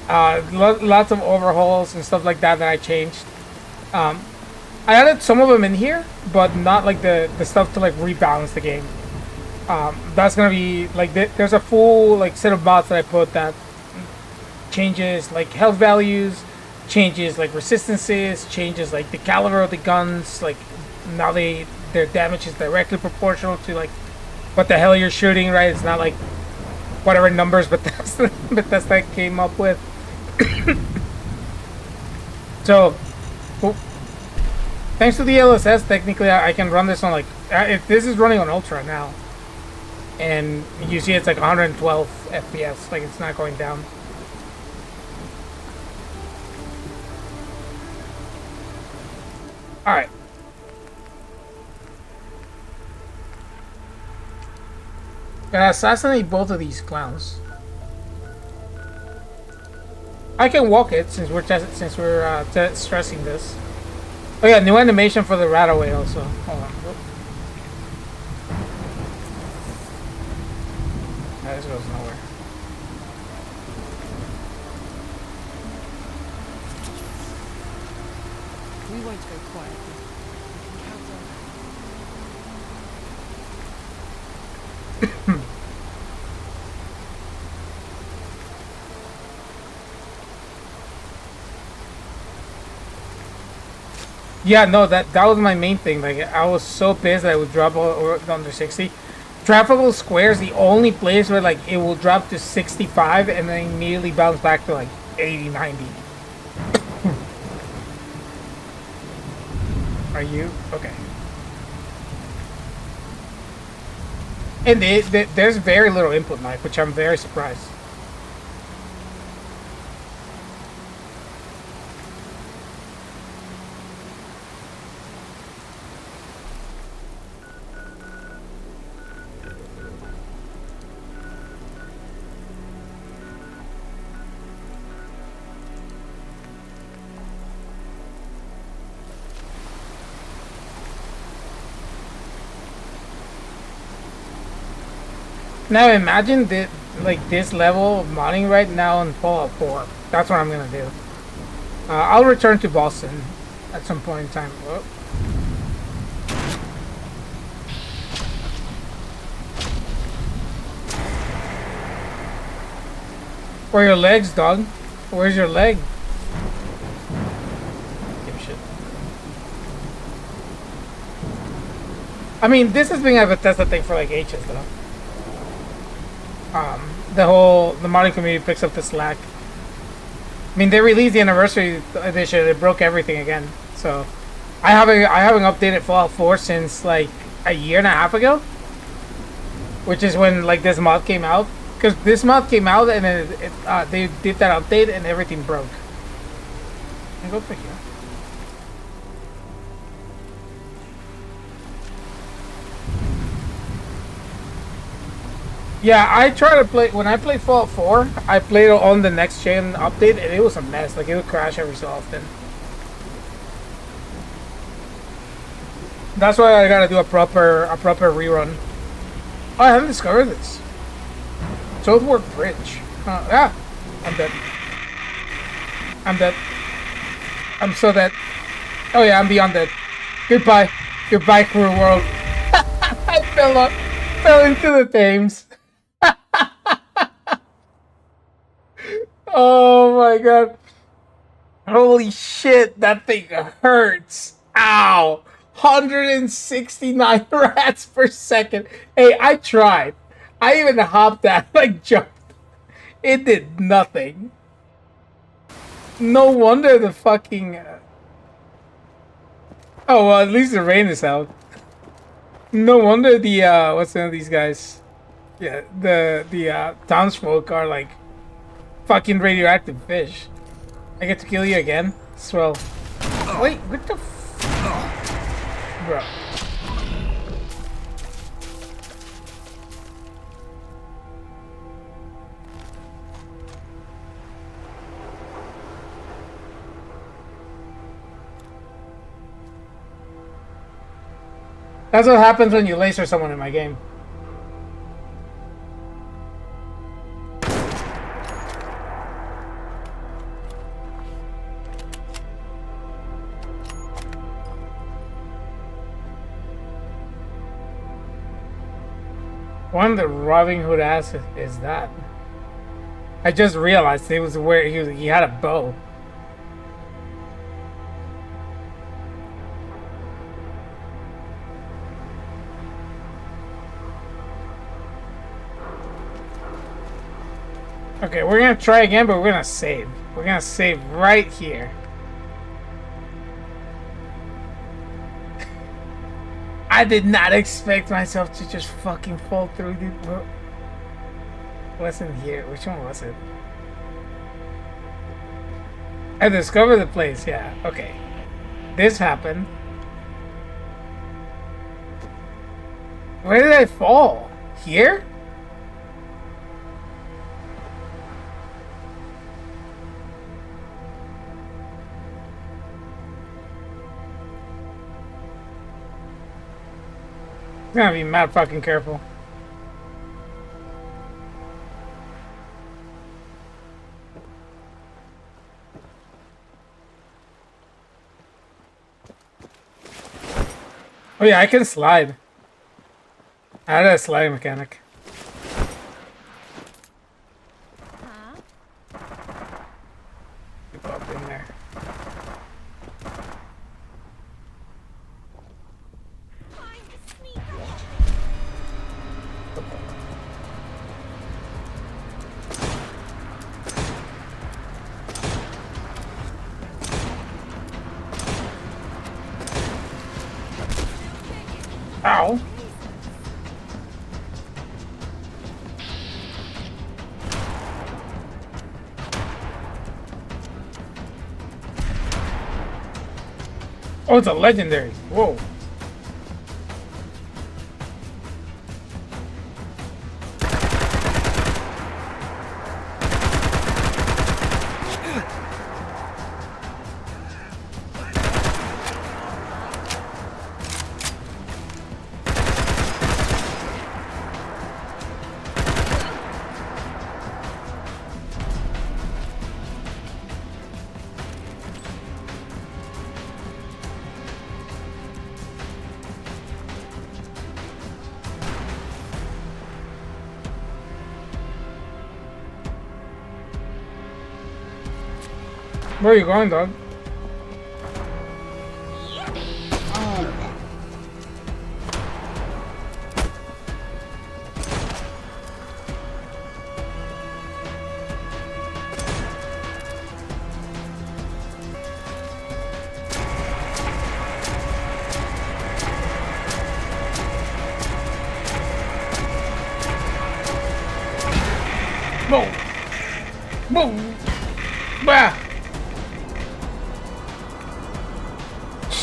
Lots of overhauls and stuff like that I changed. I added some of them in here, but not like the stuff to like rebalance the game. That's gonna be like there's a full like set of mods that I put that changes like health values, changes like resistances, changes like the caliber of the guns. Like now their damage is directly proportional to like what the hell you're shooting, right? It's not like whatever numbers Bethesda came up with. So Thanks to the LSS, technically I can run this on like if this is running on Ultra now, and you see it's like 112 FPS, like it's not going down. All right. Gotta assassinate both of these clowns. I can walk it since we're stressing this. Oh yeah, new animation for the Rataway also. Hold on. Whoop. Nah, this goes nowhere. We won't go quietly. We can count on Yeah, no, that was my main thing. Like, I was so pissed that I would drop under 60. Trappable squares, the only place where like it will drop to 65 and then immediately bounce back to like 80, 90. Are you okay? And there's very little input lag, which I'm very surprised. Now imagine this level of modding right now in Fallout 4. That's what I'm gonna do. I'll return to Boston at some point in time. Whoa. Where are your legs, dog? Where's your leg? Give a shit. I mean, this has been a Bethesda thing for like ages, though. The modding community picks up the slack. I mean, they released the anniversary edition. It broke everything again. So, I haven't updated Fallout 4 since like a year and a half ago, which is when like this mod came out. Because this mod came out and then they did that update and everything broke. And go for here. Yeah, I try to play, when I played Fallout 4, I played it on the next gen update and it was a mess. Like, it would crash every so often. That's why I gotta do a proper rerun. Oh, I haven't discovered this. Southwark Bridge. Yeah, I'm dead. I'm dead. I'm so dead. Oh yeah, I'm beyond dead. Goodbye. Goodbye, cruel world. I fell into the Thames. Oh my god. Holy shit, that thing hurts. Ow. 169 rats per second. Hey, I tried. I even hopped that, like jumped. It did nothing. No wonder the fucking... Oh, well, at least the rain is out. No wonder the, what's the name of these guys? Yeah, the townsfolk are like fucking radioactive fish. I get to kill you again? Swell. Wait, what the f... Bro. That's what happens when you laser someone in my game. One of the Robin Hood ass is that. I just realized it was where he had a bow. Okay, we're gonna try again, but we're gonna save. We're gonna save right here. I did not expect myself to just fucking fall through the... Wasn't here. Which one was it? I discovered the place, yeah. Okay. This happened. Where did I fall? Here? Gotta be mad fucking careful. Oh yeah, I can slide. I had a sliding mechanic. Go up in there. Ow. Oh, it's a legendary. Whoa. Where are you going, dog? Whoa! Whoa! Bah!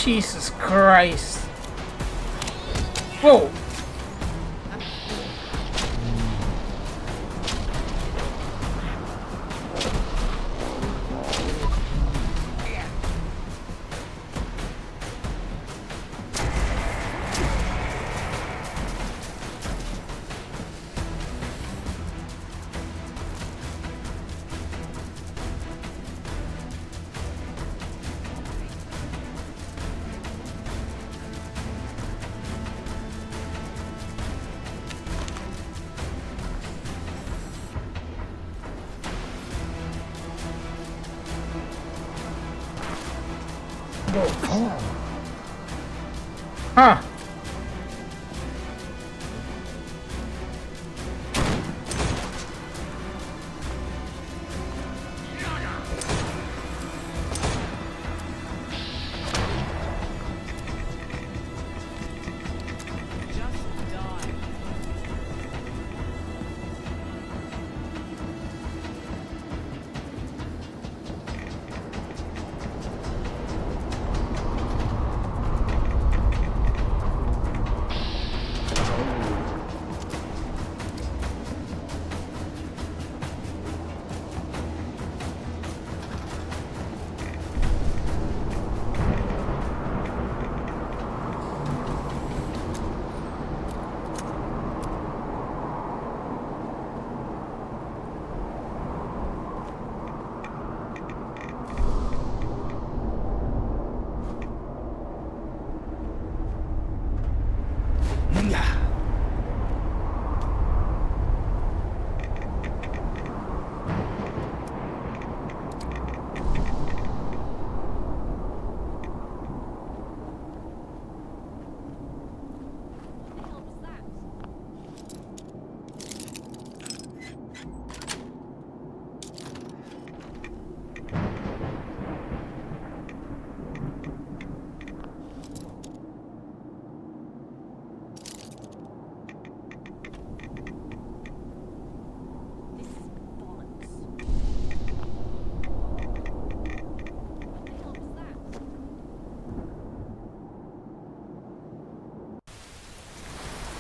Jesus Christ. Whoa. Huh.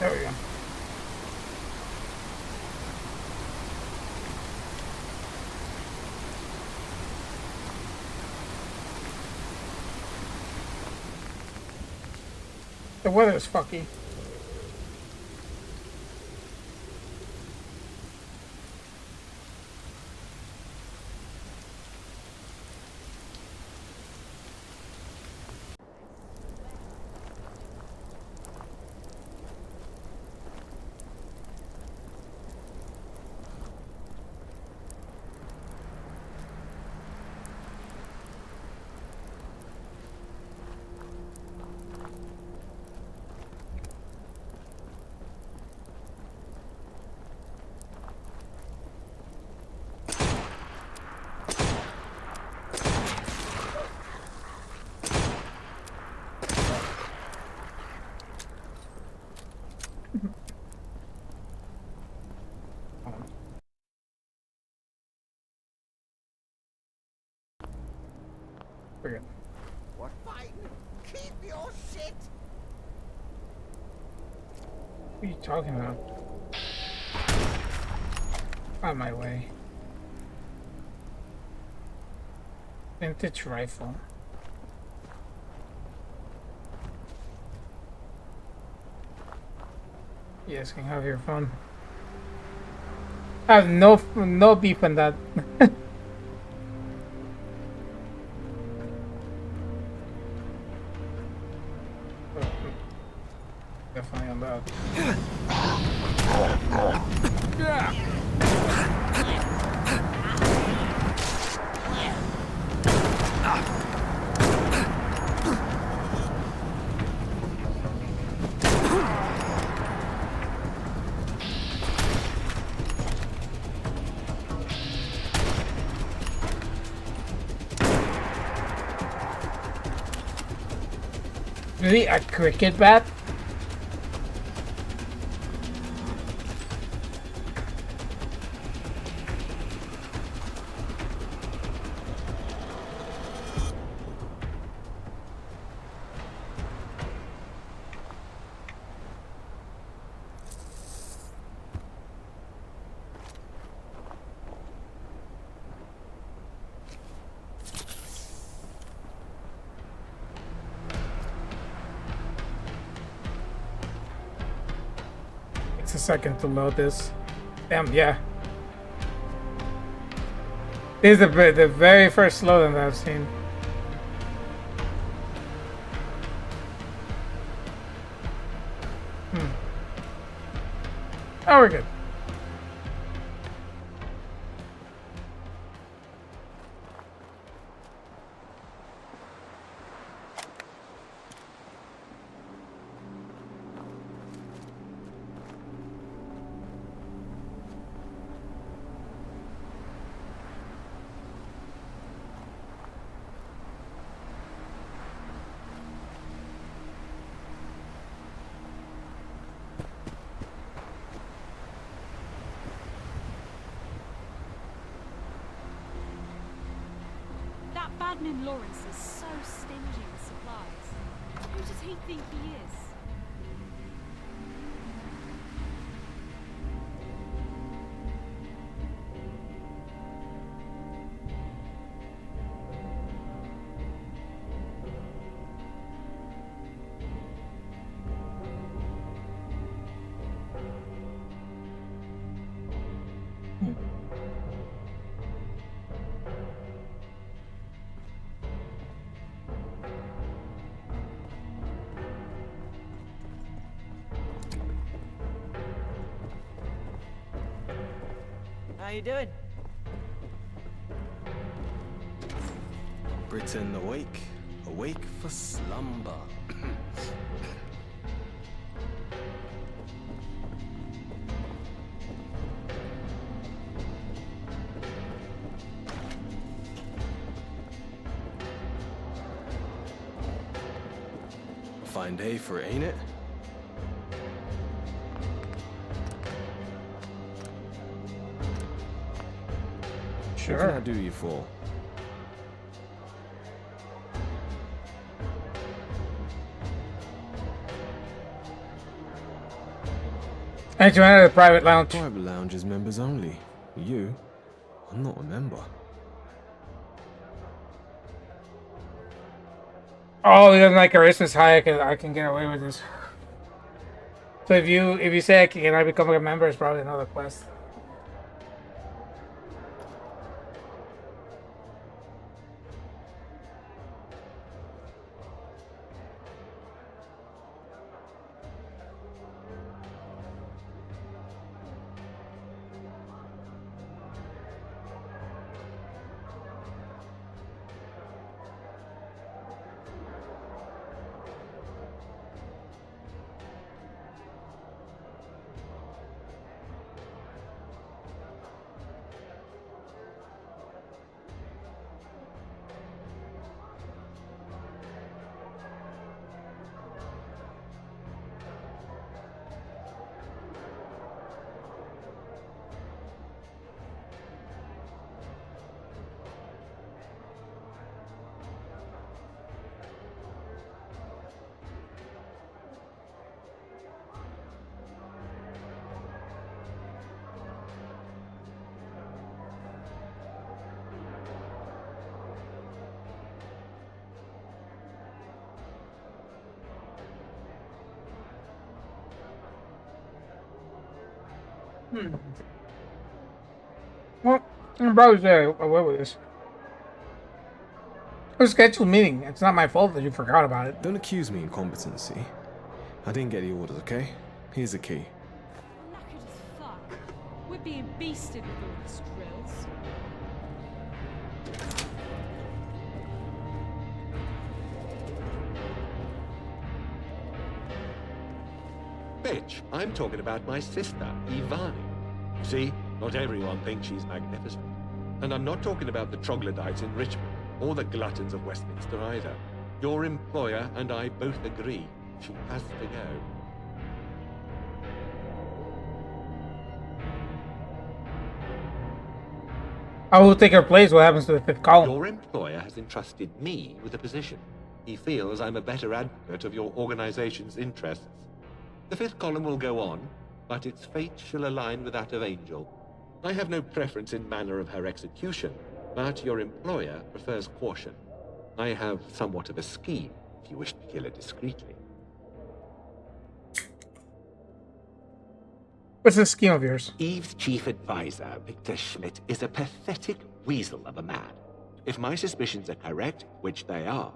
There we go. The weather's fucky. We're good. We're fighting. Keep your shit. What are you talking about? On my way. Vintage rifle. You guys can have your fun. I have no beef in that. Definitely on that. Really, a cricket bat? A second to load this. Damn, yeah. This is the very first loading that I've seen. Oh, we're good. That Badman Lawrence is so stingy with supplies. Who does he think he is? How you doing? Britain awake, awake for slumber. Fine day for it, ain't it? Sure. What can I do you for? And to enter the private lounge. Private lounge is members only. You? I'm not a member. Oh, because my charisma's high, I can get away with this. So if you say can I become a member, it's probably another quest. Well, I'm probably say away with this. It was a scheduled meeting. It's not my fault that you forgot about it. Don't accuse me of incompetency. I didn't get the orders, okay? Here's the key. Knackered as fuck. We're being beasted with all these drills. Bitch, I'm talking about my sister, Ivani. See, not everyone thinks she's magnificent. And I'm not talking about the troglodytes in Richmond, or the gluttons of Westminster either. Your employer and I both agree she has to go. I will take her place. What happens to the fifth column? Your employer has entrusted me with a position. He feels I'm a better advocate of your organization's interests. The fifth column will go on, but its fate shall align with that of Angel. I have no preference in manner of her execution, but your employer prefers caution. I have somewhat of a scheme, if you wish to kill her discreetly. What's the scheme of yours? Eve's chief advisor, Victor Schmidt, is a pathetic weasel of a man. If my suspicions are correct, which they are,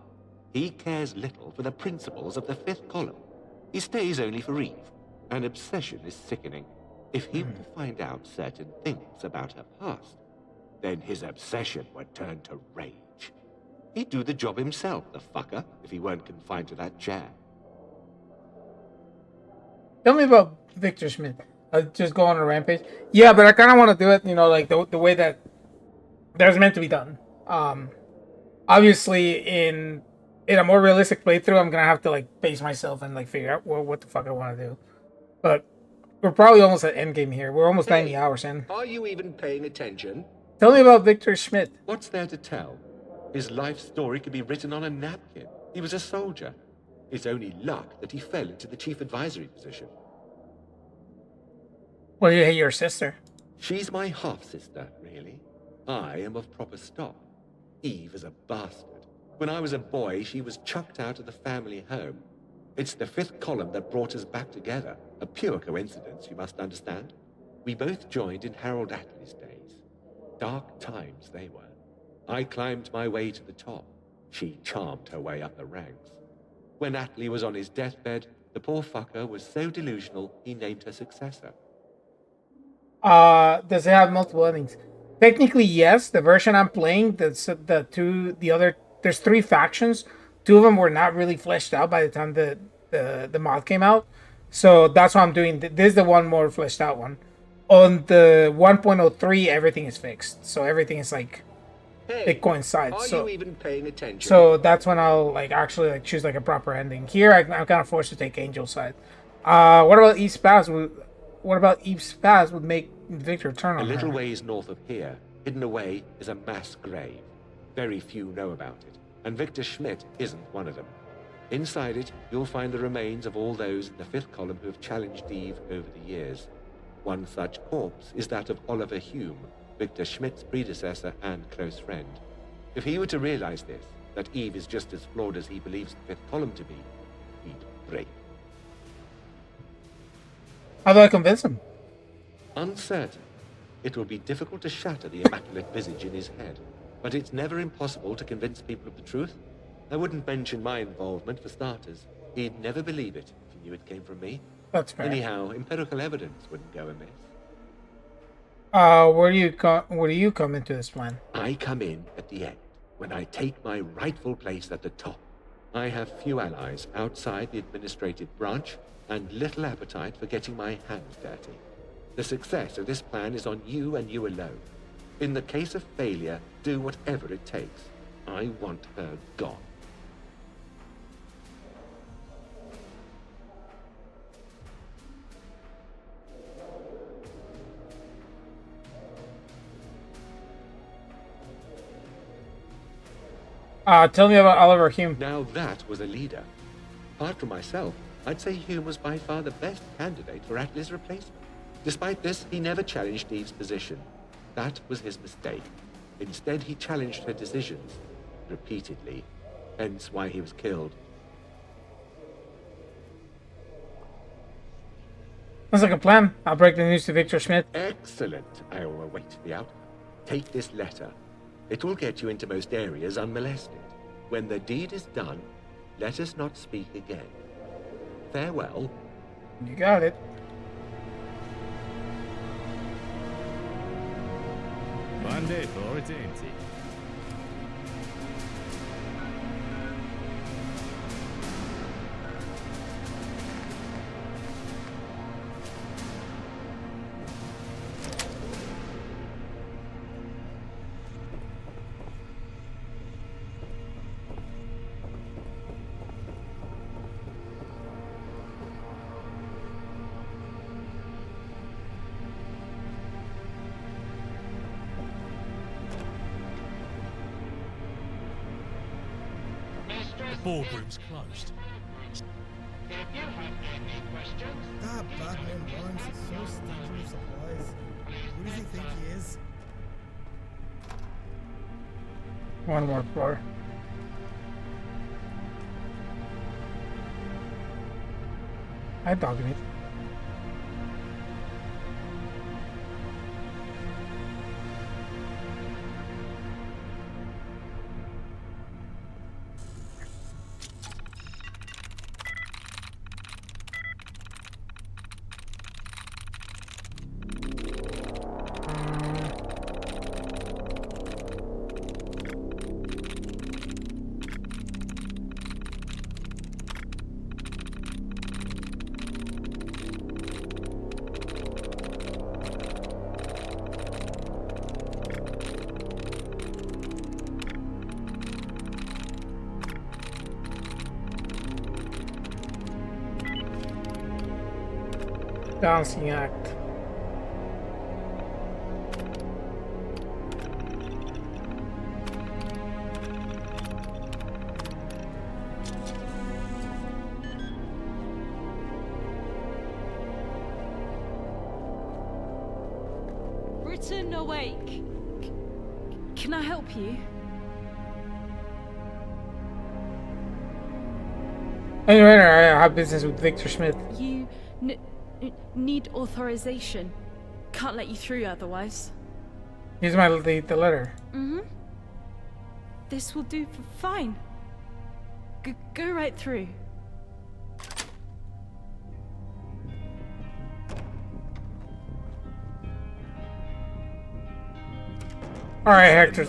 he cares little for the principles of the fifth column. He stays only for Eve. An obsession is sickening. If he were to find out certain things about her past, then his obsession would turn to rage. He'd do the job himself, the fucker, if he weren't confined to that chair. Tell me about Victor Schmidt. Just go on a rampage. Yeah, but I kind of want to do it, like the way that there's meant to be done. Obviously, in a more realistic playthrough, I'm gonna have to pace myself and figure out what the fuck I want to do. But we're probably almost at endgame here. We're almost 90 hours in. Are you even paying attention? Tell me about Victor Schmidt. What's there to tell? His life story could be written on a napkin. He was a soldier. It's only luck that he fell into the chief advisory position. Well, you hate your sister. She's my half-sister, really. I am of proper stock. Eve is a bastard. When I was a boy, she was chucked out of the family home. It's the fifth column that brought us back together. A pure coincidence, you must understand. We both joined in Harold Attlee's days. Dark times they were. I climbed my way to the top. She charmed her way up the ranks. When Attlee was on his deathbed, the poor fucker was so delusional, he named her successor. Does it have multiple endings? Technically, yes. The version I'm playing, there's three factions. Two of them were not really fleshed out by the time the mod came out. So that's why I'm doing. This is the one more fleshed out one. On the 1.03, everything is fixed. So everything is it coincides. Are you even paying attention? So that's when I'll actually choose a proper ending. Here, I'm kind of forced to take Angel's side. What about Eve's Pass? What about Eve's Pass would make Victor turn on her? A little ways north of here, hidden away, is a mass grave. Very few know about it, and Victor Schmidt isn't one of them. Inside it, you'll find the remains of all those in the fifth column who have challenged Eve over the years. One such corpse is that of Oliver Hume, Victor Schmidt's predecessor and close friend. If he were to realize this, that Eve is just as flawed as he believes the fifth column to be, he'd break. How do I convince him? Uncertain. It will be difficult to shatter the immaculate visage in his head, but it's never impossible to convince people of the truth. I wouldn't mention my involvement for starters. He'd never believe it if he knew it came from me. That's fair. Anyhow, empirical evidence wouldn't go amiss. Where do you come into this plan? I come in at the end, when I take my rightful place at the top. I have few allies outside the administrative branch, and little appetite for getting my hands dirty. The success of this plan is on you and you alone. In the case of failure, do whatever it takes. I want her gone. Tell me about Oliver Hume. Now that was a leader. Apart from myself, I'd say Hume was by far the best candidate for Atlas' replacement. Despite this, he never challenged Eve's position. That was his mistake. Instead, he challenged her decisions, repeatedly. Hence why he was killed. Sounds like a plan. I'll break the news to Victor Schmidt. Excellent. I will await the outcome. Take this letter. It will get you into most areas unmolested. When the deed is done, let us not speak again. Farewell. You got it. One day for eternity. Boardroom's closed. That Batman Barnes is so stingy with supplies. Who does he think he is? One more floor. I dog it. Balancing act. Britain awake. Can I help you? Anyway, I have business with Victor Schmidt. You need authorization. Can't let you through otherwise. Here's the letter. Mm-hmm. This will do fine. Go right through. Alright, Hector.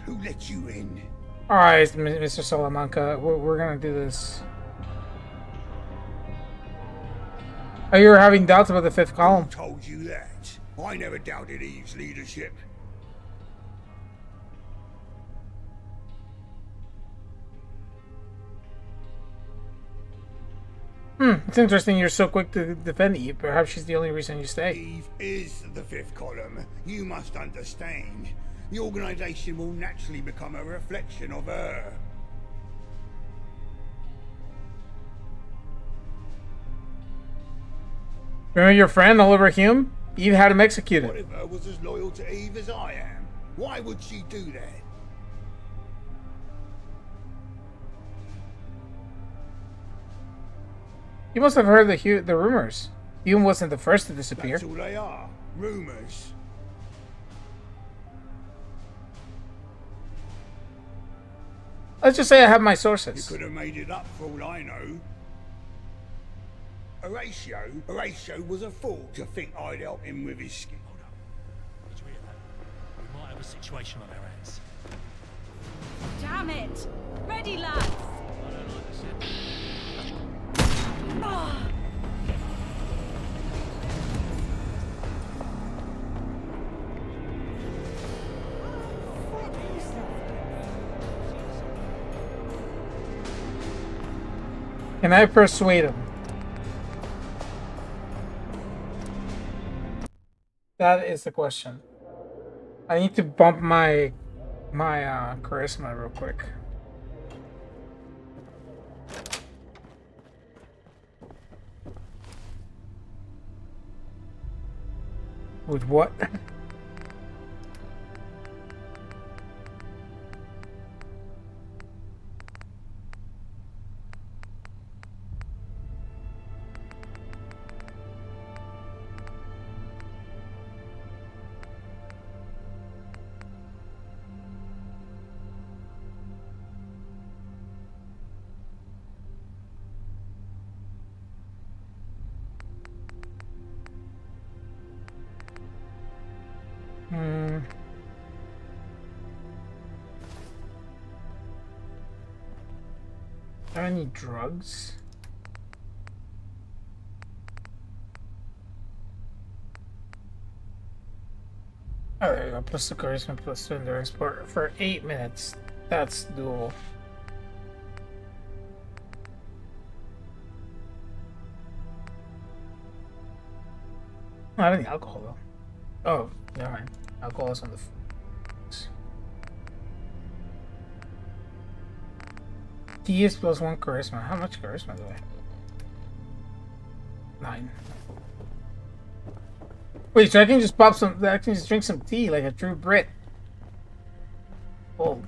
Who let you in? Alright, Mr. Salamanca. We're gonna do this. Oh, you were having doubts about the fifth column. Who told you that? I never doubted Eve's leadership. It's interesting you're so quick to defend Eve. Perhaps she's the only reason you stay. Eve is the fifth column. You must understand. The organization will naturally become a reflection of her. Remember your friend, Oliver Hume? Eve had him executed. What if her was as loyal to Eve as I am? Why would she do that? You must have heard the rumors. Hume wasn't the first to disappear. That's all they are. Rumors. Let's just say I have my You sources. could have made it up for all I know. Horatio was a fool to think I'd help him with his skin. Hold up. Did you hear that? We might have a situation on our hands. Damn it! Ready, lads! I don't like this yet. Ah! Can I persuade him? That is the question. I need to bump my charisma real quick. With what? Are any drugs? Oh, there you go. Plus the charisma, plus the endurance for 8 minutes. That's doable. I don't need alcohol though. Oh, never mind. Alcohol is on the. T is plus 1 charisma. How much charisma do I have? 9. Wait, so I can just pop some. I can just drink some tea like a true Brit. Oh.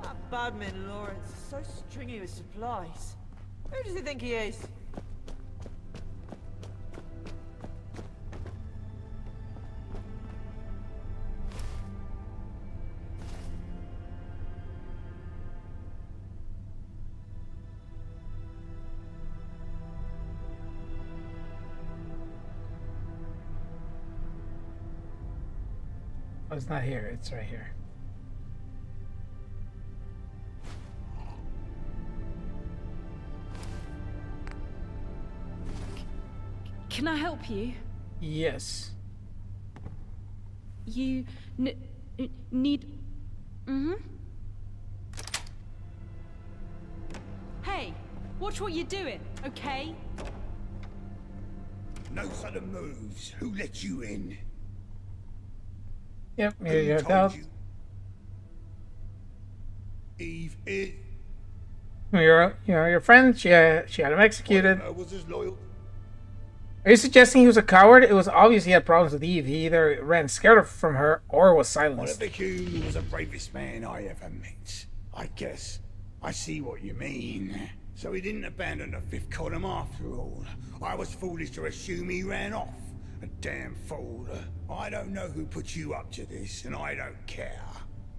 That badman Lawrence is so stringy with supplies. Who does he think he is? Oh, it's not here. It's right here. Can I help you? Yes. You need. Hey, watch what you're doing, okay? No sudden moves. Who let you in? Yep, Who here you go. told you? Eve is. Your friend. She had him executed. Whatever was as loyal. Are you suggesting he was a coward? It was obvious he had problems with Eve. He either ran scared from her or was silenced. Whatever Hume was the bravest man I ever met. I guess I see what you mean. So he didn't abandon the fifth column after all. I was foolish to assume he ran off. A damn fool. I don't know who put you up to this, and I don't care.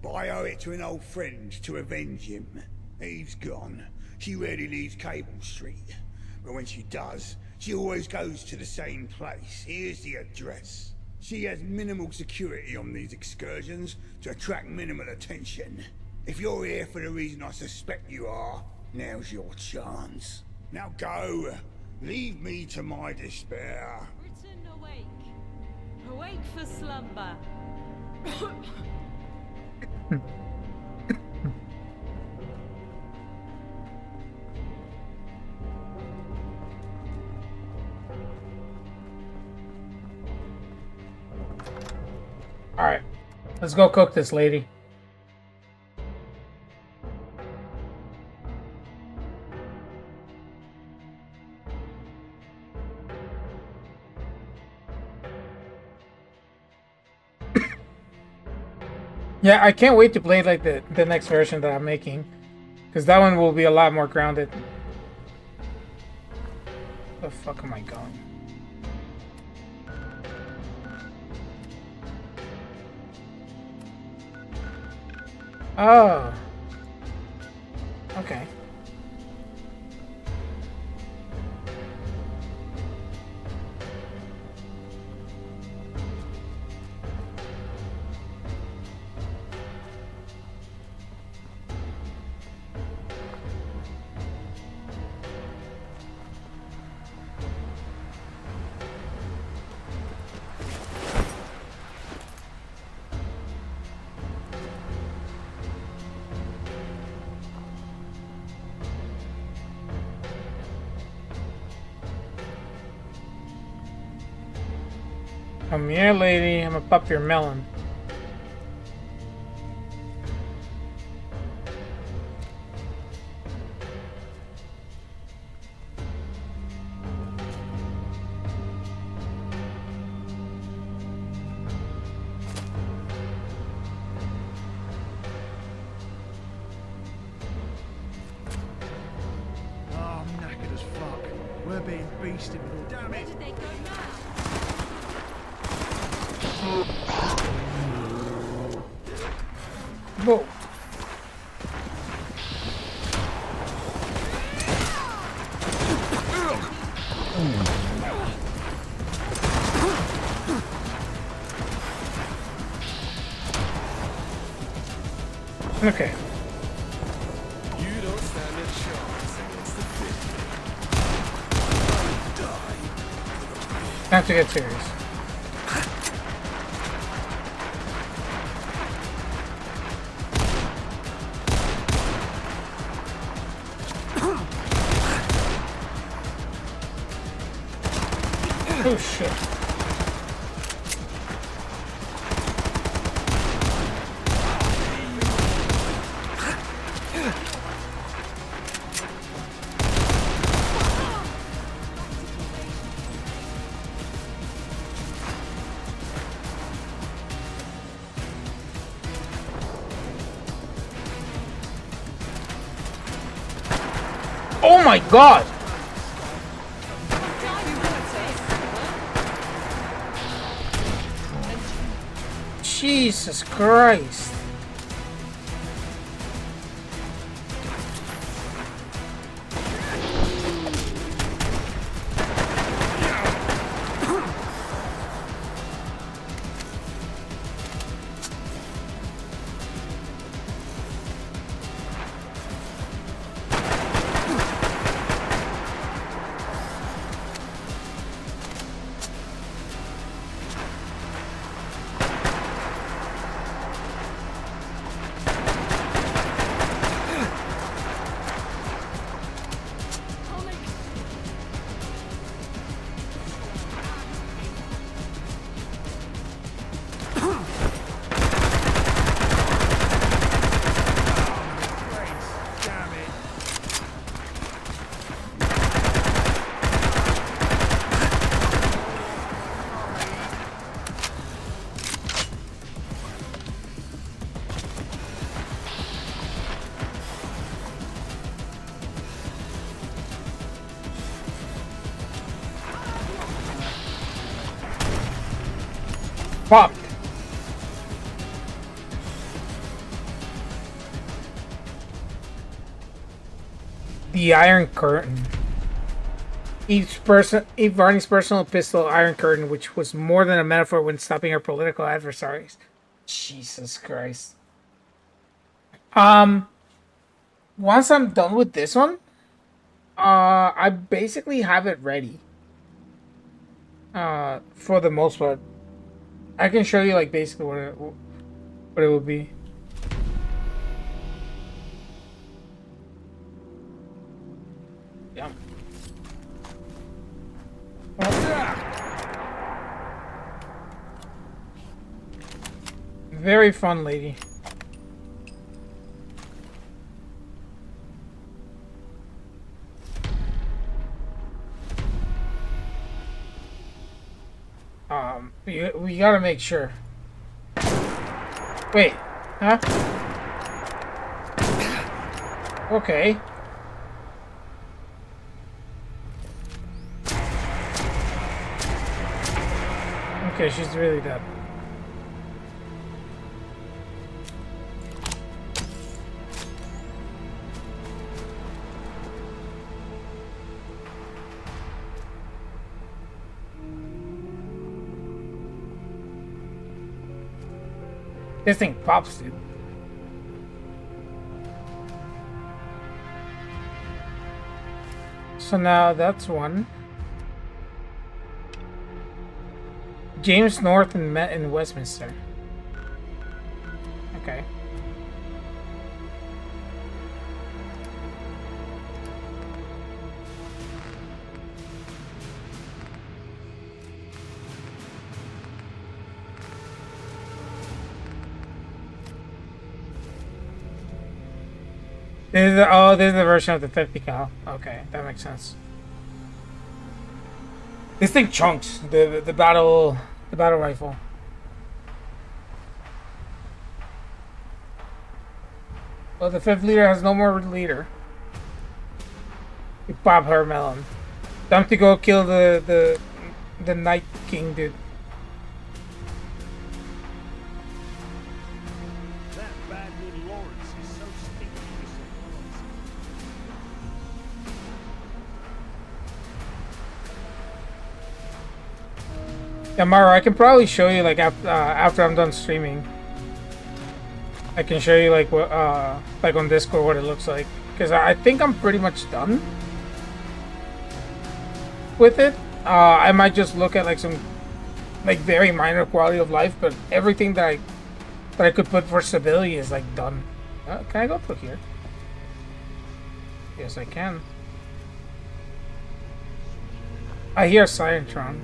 But I owe it to an old friend to avenge him. Eve's gone. She rarely leaves Cable Street. But when she does, she always goes to the same place. Here's the address. She has minimal security on these excursions to attract minimal attention. If you're here for the reason I suspect you are, now's your chance. Now go. Leave me to my despair. Britain awake. Awake for slumber. Alright. Let's go cook this lady. Yeah, I can't wait to play like the next version that I'm making, because that one will be a lot more grounded. The fuck am I going? Oh. Okay. Come here, lady. I'm gonna pop your melon. Oh, I'm knackered as fuck. We're being beasted with all. Damn it! Where did they go now? Whoa. Okay. You don't stand a chance against the Fifth. Time to get serious. Oh shit. Oh my god! Jesus Christ. Fuck. The Iron Curtain. Each Varney's personal pistol, Iron Curtain, which was more than a metaphor when stopping her political adversaries. Jesus Christ. Once I'm done with this one, I basically have it ready. For the most part. I can show you like basically what it would be. Yeah. Very fun lady. We gotta make sure. Wait, Huh? Okay. Okay, she's really dead. This thing pops, dude. So now that's one. James North and Met in Westminster. Okay. This is the version of the 50 cal. Okay, that makes sense. This thing chunks the battle rifle. Well, the 5th leader has no more leader. You pop her melon. Time to go kill the Night King dude. That badman Lawrence is so stinky with supplies. Yeah, Mara, I can probably show you like after I'm done streaming. I can show you like what like on Discord what it looks like, because I think I'm pretty much done with it. I might just look at like some like very minor quality of life, but everything that I could put for stability is like done. Can I go through here? Yes, I can. I hear Cyanotron.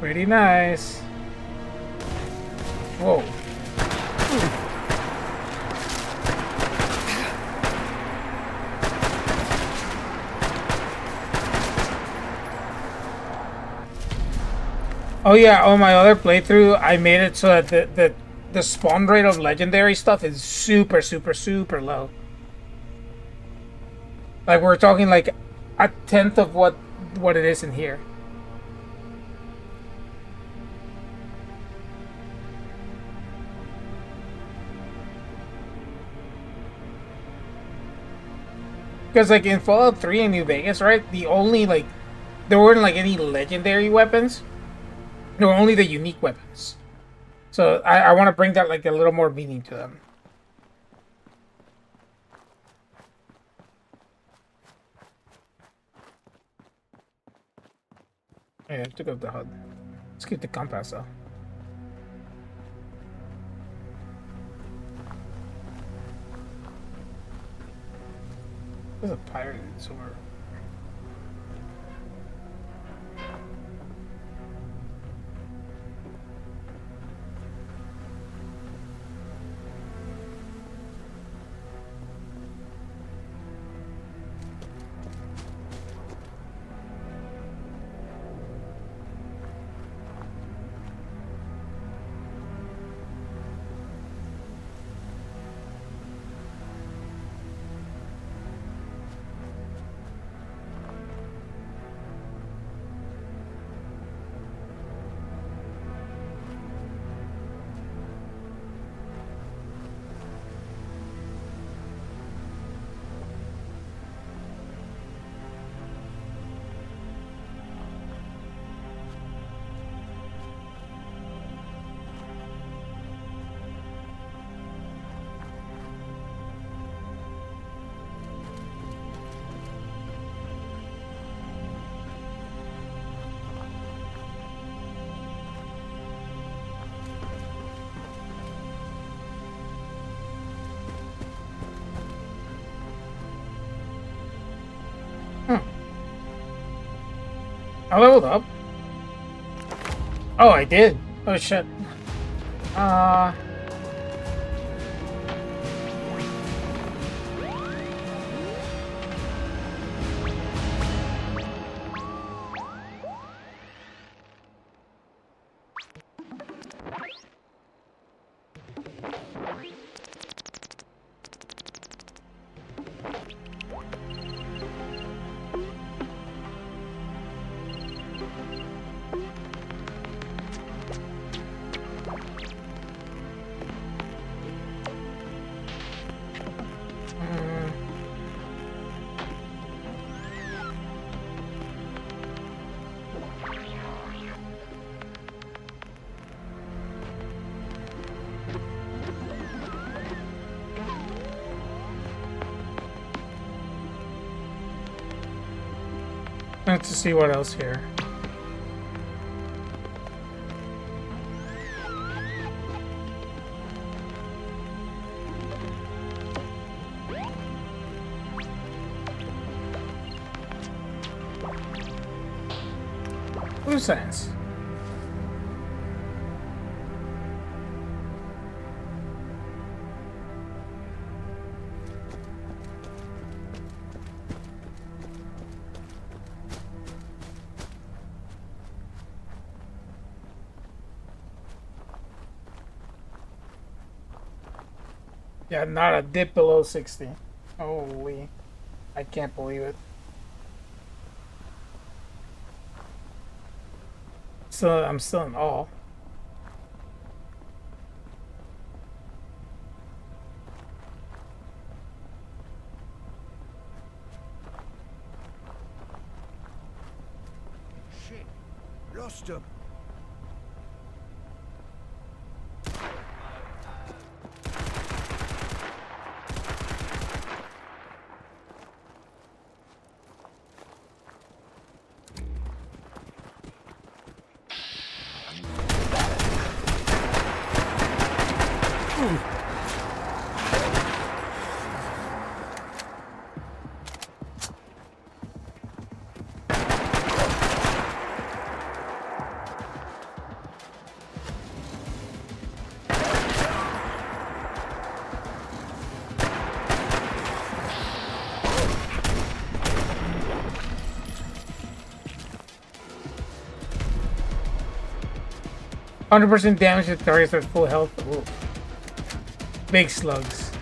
Pretty nice. Whoa. Oh yeah, on my other playthrough, I made it so that the spawn rate of legendary stuff is super low. Like we're talking like a tenth of what it is in here. Because like in Fallout 3 in New Vegas, right? The only like there weren't like any legendary weapons. There were only the unique weapons. So I want to bring that like a little more meaning to them. Yeah, I took up the HUD. Let's keep the compass though. There's a pirate somewhere. I leveled up. Oh, I did. Oh shit. Let's see what else here. Loose ends. Yeah, not a dip below 60. Holy. I can't believe it. So I'm still in awe. Shit. Lost him. Ooh. 100% damage to targets at full health. Ooh. Big slugs.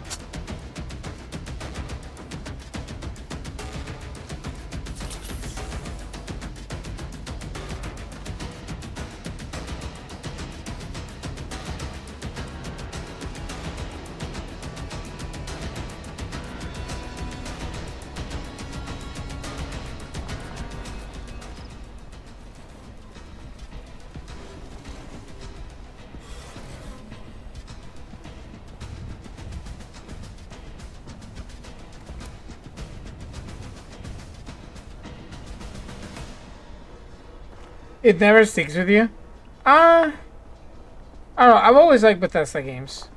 It never sticks with you? I don't know. I've always liked Bethesda games.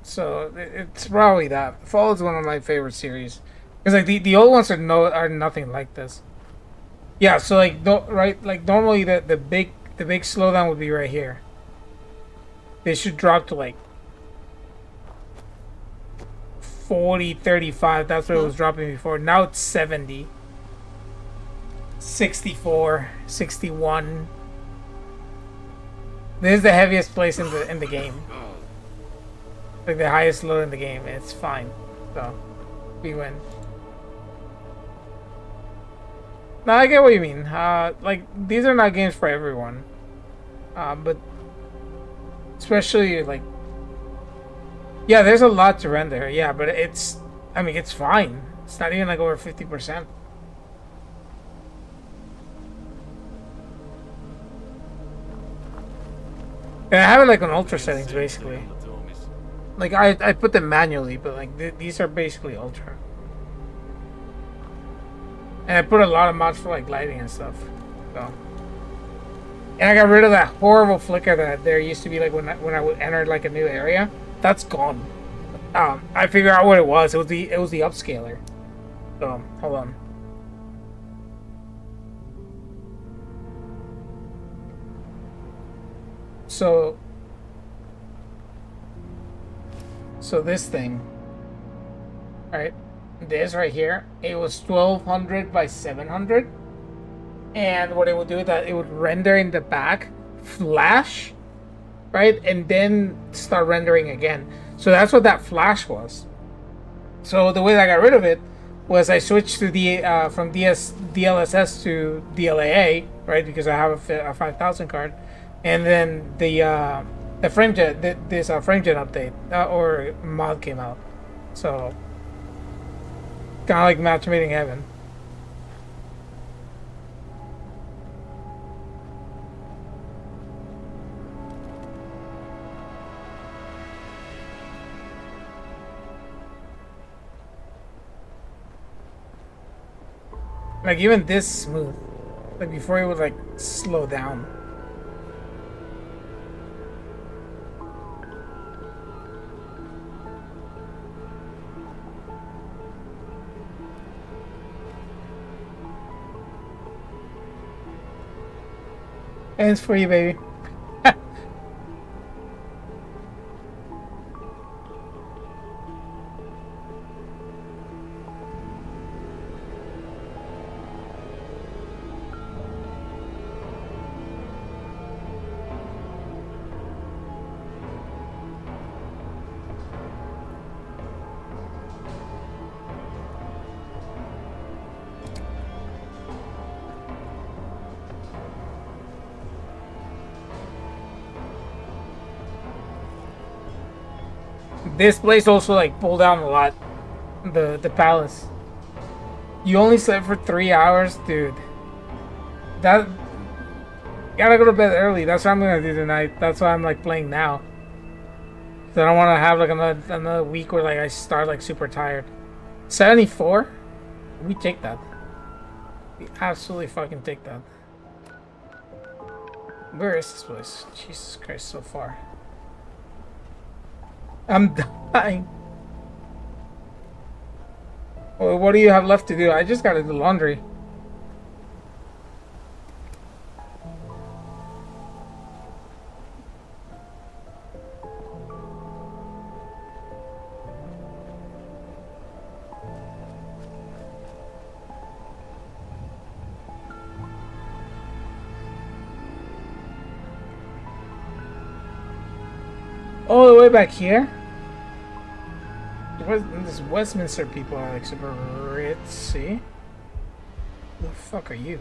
So it's probably that. Fall is one of my favorite series. Because like the old ones are nothing like this. Yeah, so like right, like normally the big slowdown would be right here. They should drop to like 40, 35. That's what it was dropping before. Now it's 70. 64, 61. This is the heaviest place in the game. Like the highest load in the game. It's fine. So we win. Now I get what you mean. Like these are not games for everyone. But especially like, yeah, there's a lot to render. Yeah, but I mean, it's fine. It's not even like over 50%. And I have it like on ultra settings basically. Like I put them manually, but like these are basically ultra. And I put a lot of mods for like lighting and stuff. So. And I got rid of that horrible flicker that there used to be like when I would enter like a new area. That's gone. I figured out what it was. It was the upscaler. So hold on. So this thing, right? This right here, it was 1200 by 700, and what it would do is that it would render in the back, flash, right, and then start rendering again. So that's what that flash was. So the way that I got rid of it was I switched to from DLSS to DLAA, right, because I have a 5000 card. And then the FrameJet, this FrameJet update or mod came out, so kind of like match made in heaven. Like even this smooth. Like before it would like slow down. And it's for you, baby. This place also like pulled down a lot. The palace. You only slept for 3 hours, dude. That gotta go to bed early. That's what I'm gonna do tonight. That's why I'm like playing now. So I don't want to have like another week where like I start like super tired. 74? We take that. We absolutely fucking take that. Where is this place? Jesus Christ, so far. I'm dying. Well, what do you have left to do? I just gotta do laundry. All the way back here? This Westminster people are like super ritzy. Who the fuck are you?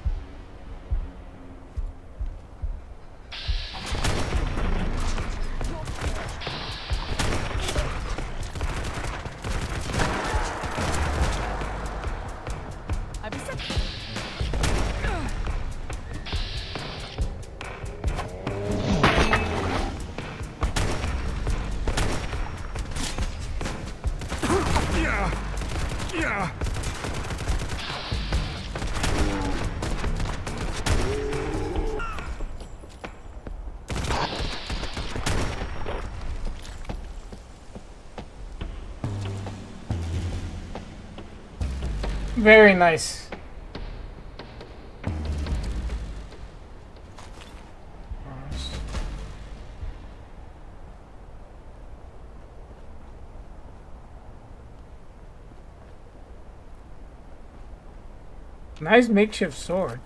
Very nice. Nice makeshift sword.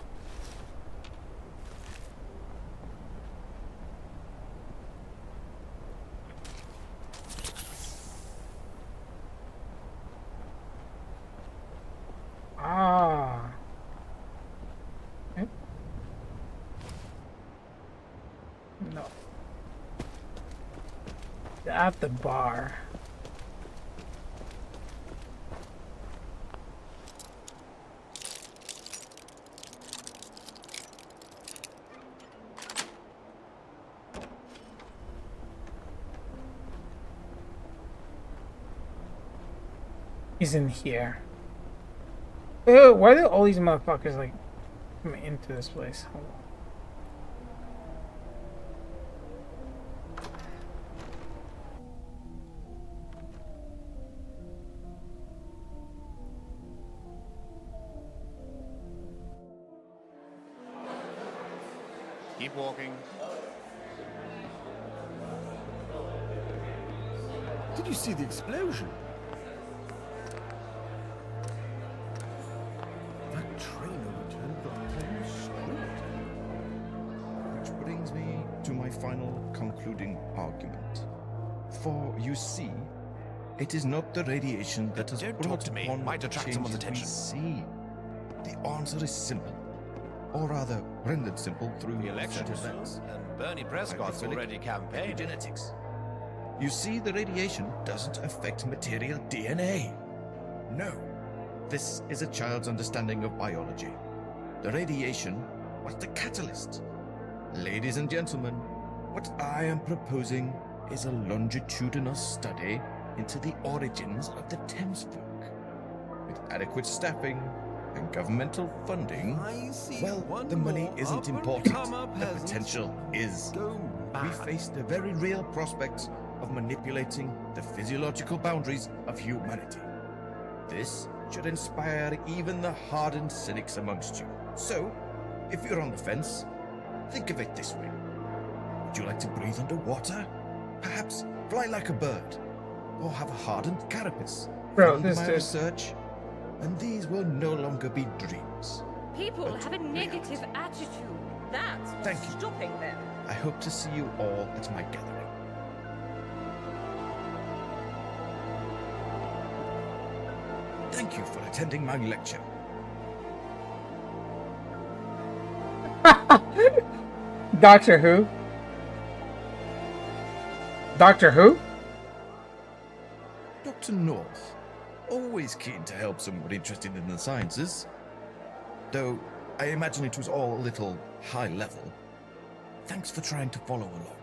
Ah. Okay. No. At the bar. He's in here. Why do all these motherfuckers like come into this place? Hold on. Keep walking. Did you see the explosion? That train overturned the whole street. Which brings me to my final concluding argument. For you see, it is not the radiation that has Don't brought talk to me. upon Might the attract someone's changes we attention. see. The answer is simple, or rather rendered simple through The election set is events. soon, and Bernie Prescott's Hypophilic already campaigned. epigenetics. You see, the radiation doesn't affect material DNA. No. This is a child's understanding of biology. The radiation was the catalyst. Ladies and gentlemen, what I am proposing is a longitudinal study into the origins of the Thames folk. With adequate staffing, and governmental funding, I see well, one the money more isn't up-and-comer important. The peasant potential is. go We mad. face the very real prospect of manipulating the physiological boundaries of humanity. This should inspire even the hardened cynics amongst you. So, if you're on the fence, think of it this way. Would you like to breathe underwater? Perhaps fly like a bird? Or have a hardened carapace? Bro, Fund this my dude. research, and these will no longer be dreams. People have a negative attitude. That's what's Thank you. stopping them. I hope to see you all at my gathering. Thank you for attending my lecture. Doctor Who? Doctor Who? Dr. North, always keen to help someone interested in the sciences. Though, I imagine it was all a little high level. Thanks for trying to follow along.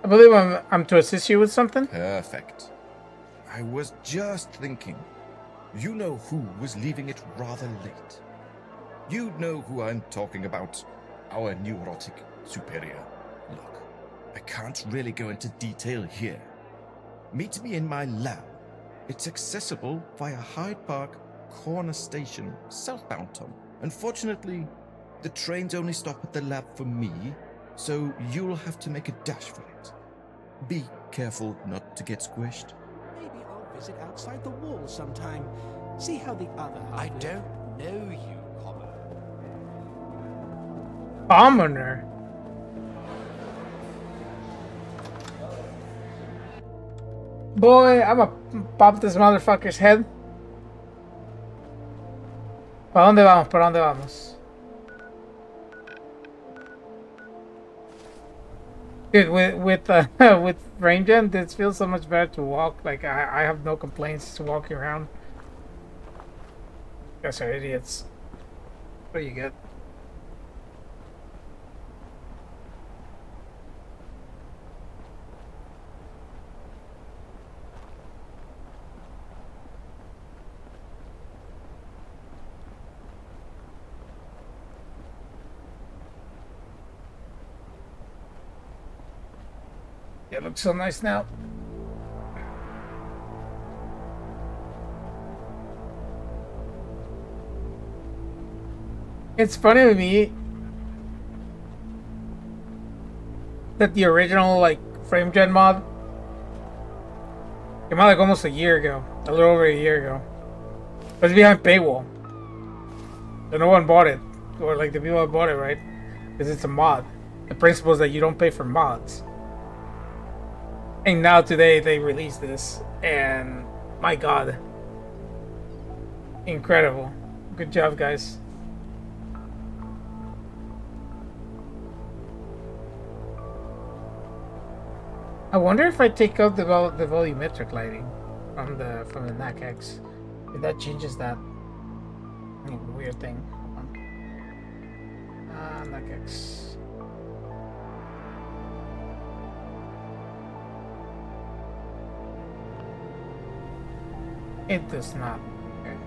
I believe I'm to assist you with something. Perfect. I was just thinking. You know who was leaving it rather late. You know who I'm talking about. Our neurotic superior. Look, I can't really go into detail here. Meet me in my lab. It's accessible via Hyde Park Corner Station, southbound, Tom. Unfortunately, the trains only stop at the lab for me, so you'll have to make a dash for it. Be careful not to get squished. Maybe I'll visit outside the walls sometime. See how the other half I live. don't know you, Commoner. Commoner. Boy, I'ma pop this motherfucker's head. ¿Para dónde vamos? ¿Para dónde vamos? Dude, with frame gen, this feels so much better to walk. Like I have no complaints to walking around. You guys are idiots. What do you get? It looks so nice now. It's funny to me that the original like frame gen mod came out like almost a year ago, a little over a year ago. It was behind paywall, so no one bought it, or like the people that bought it, right? Because it's a mod. The principle is that you don't pay for mods. And now today they released this, and my god, incredible! Good job, guys. I wonder if I take out the volumetric lighting from the NAC X, if that changes that weird thing. NAC X. It does not. Okay.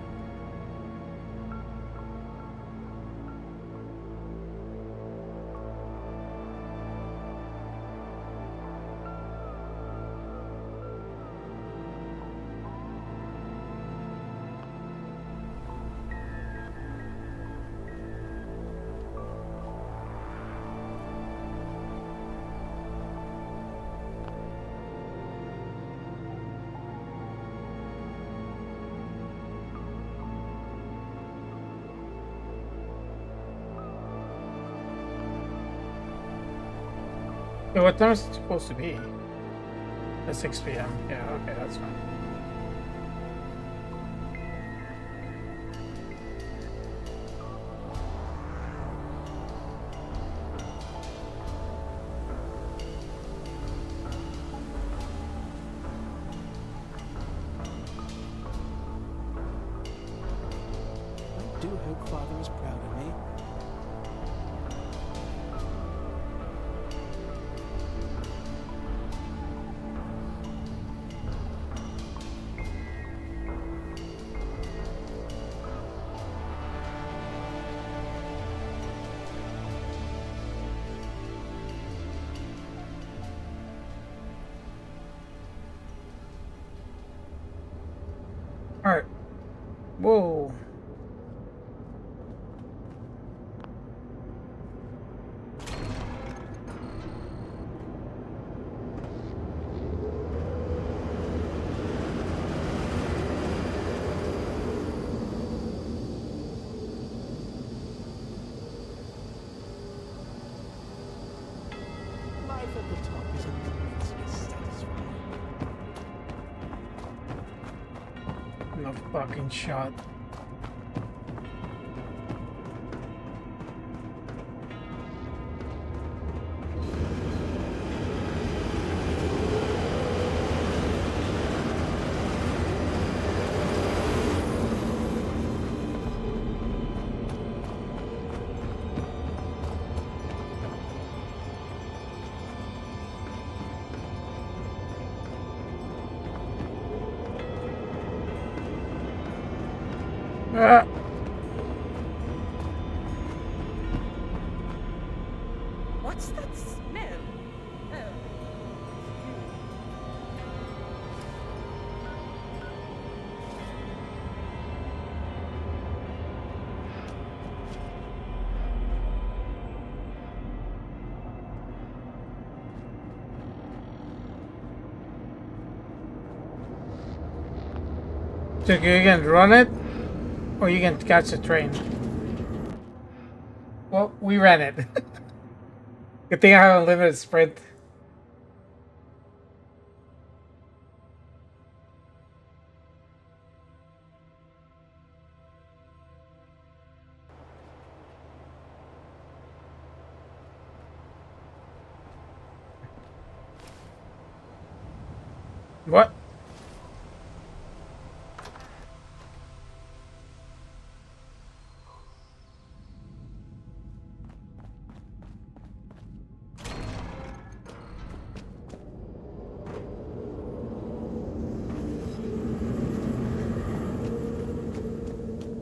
Yeah, what time is it supposed to be? At 6 p.m. Yeah, okay, that's fine. I do hope Father is proud of me. Whoa. Life at the top is immensely satisfying. No fucking shot. Ah. What's that smell? Oh. So you can run it, or you can catch the train. Well, we ran it. Good thing I have a limited sprint. What?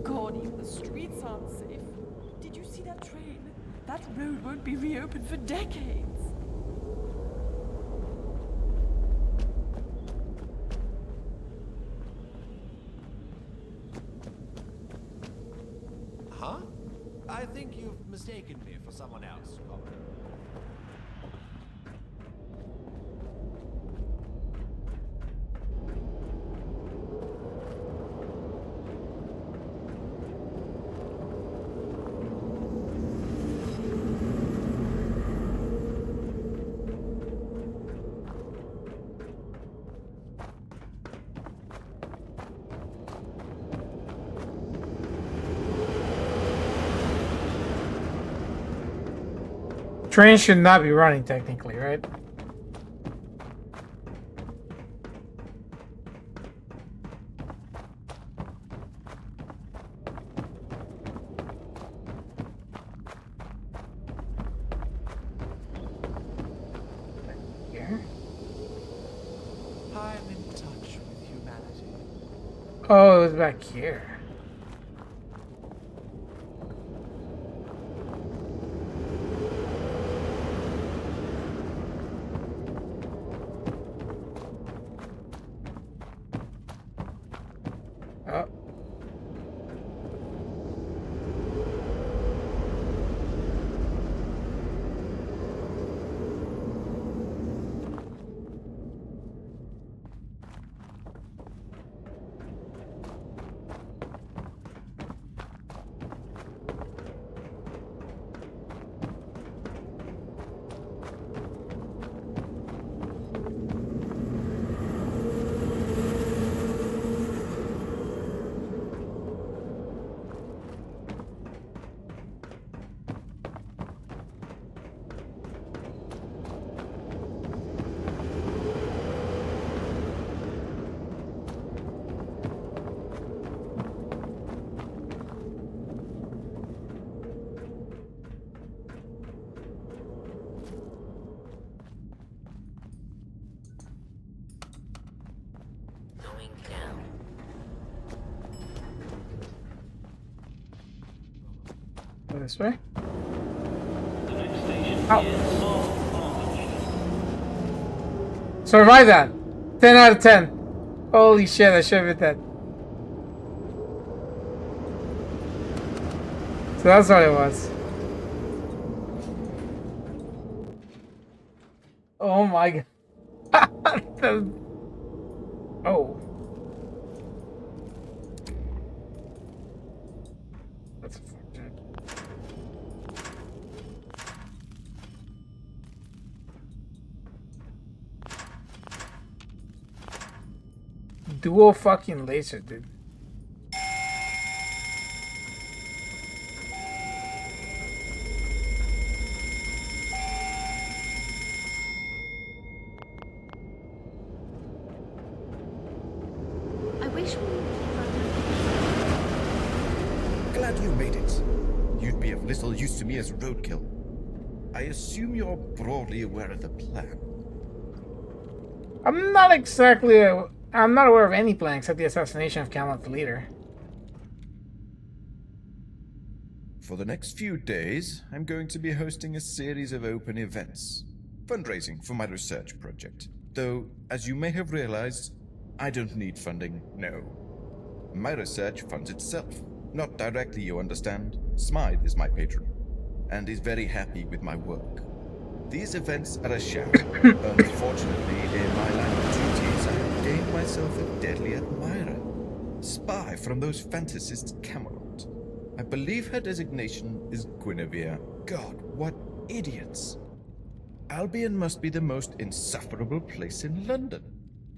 Gordy, the streets aren't safe. Did you see that train? That road won't be reopened for decades. Huh? I think you've mistaken me for someone else, Comrade. Train should not be running technically, right? Here. I'm in touch with humanity. Oh, it was back here. Oh. Go this way. Ow. Survive that. 10 out of 10. Holy shit, I should have hit that. So that's what it was. Oh my god. Oh. That's unfortunate. Dual fucking laser, dude. I wish we would Glad you made it. You'd be of little use to me as roadkill. I assume you're broadly aware of the plan. I'm not exactly. I'm not aware of any plan except the assassination of Camelot the leader. For the next few days, I'm going to be hosting a series of open events. Fundraising for my research project. Though, as you may have realized, I don't need funding, no. My research funds itself. Not directly, you understand. Smythe is my patron, and is very happy with my work. These events are a sham. Unfortunately, in my line of duties, I have gained myself a deadly admirer. Spy from those fantasists Camelot. I believe her designation is Guinevere. God, what idiots. Albion must be the most insufferable place in London,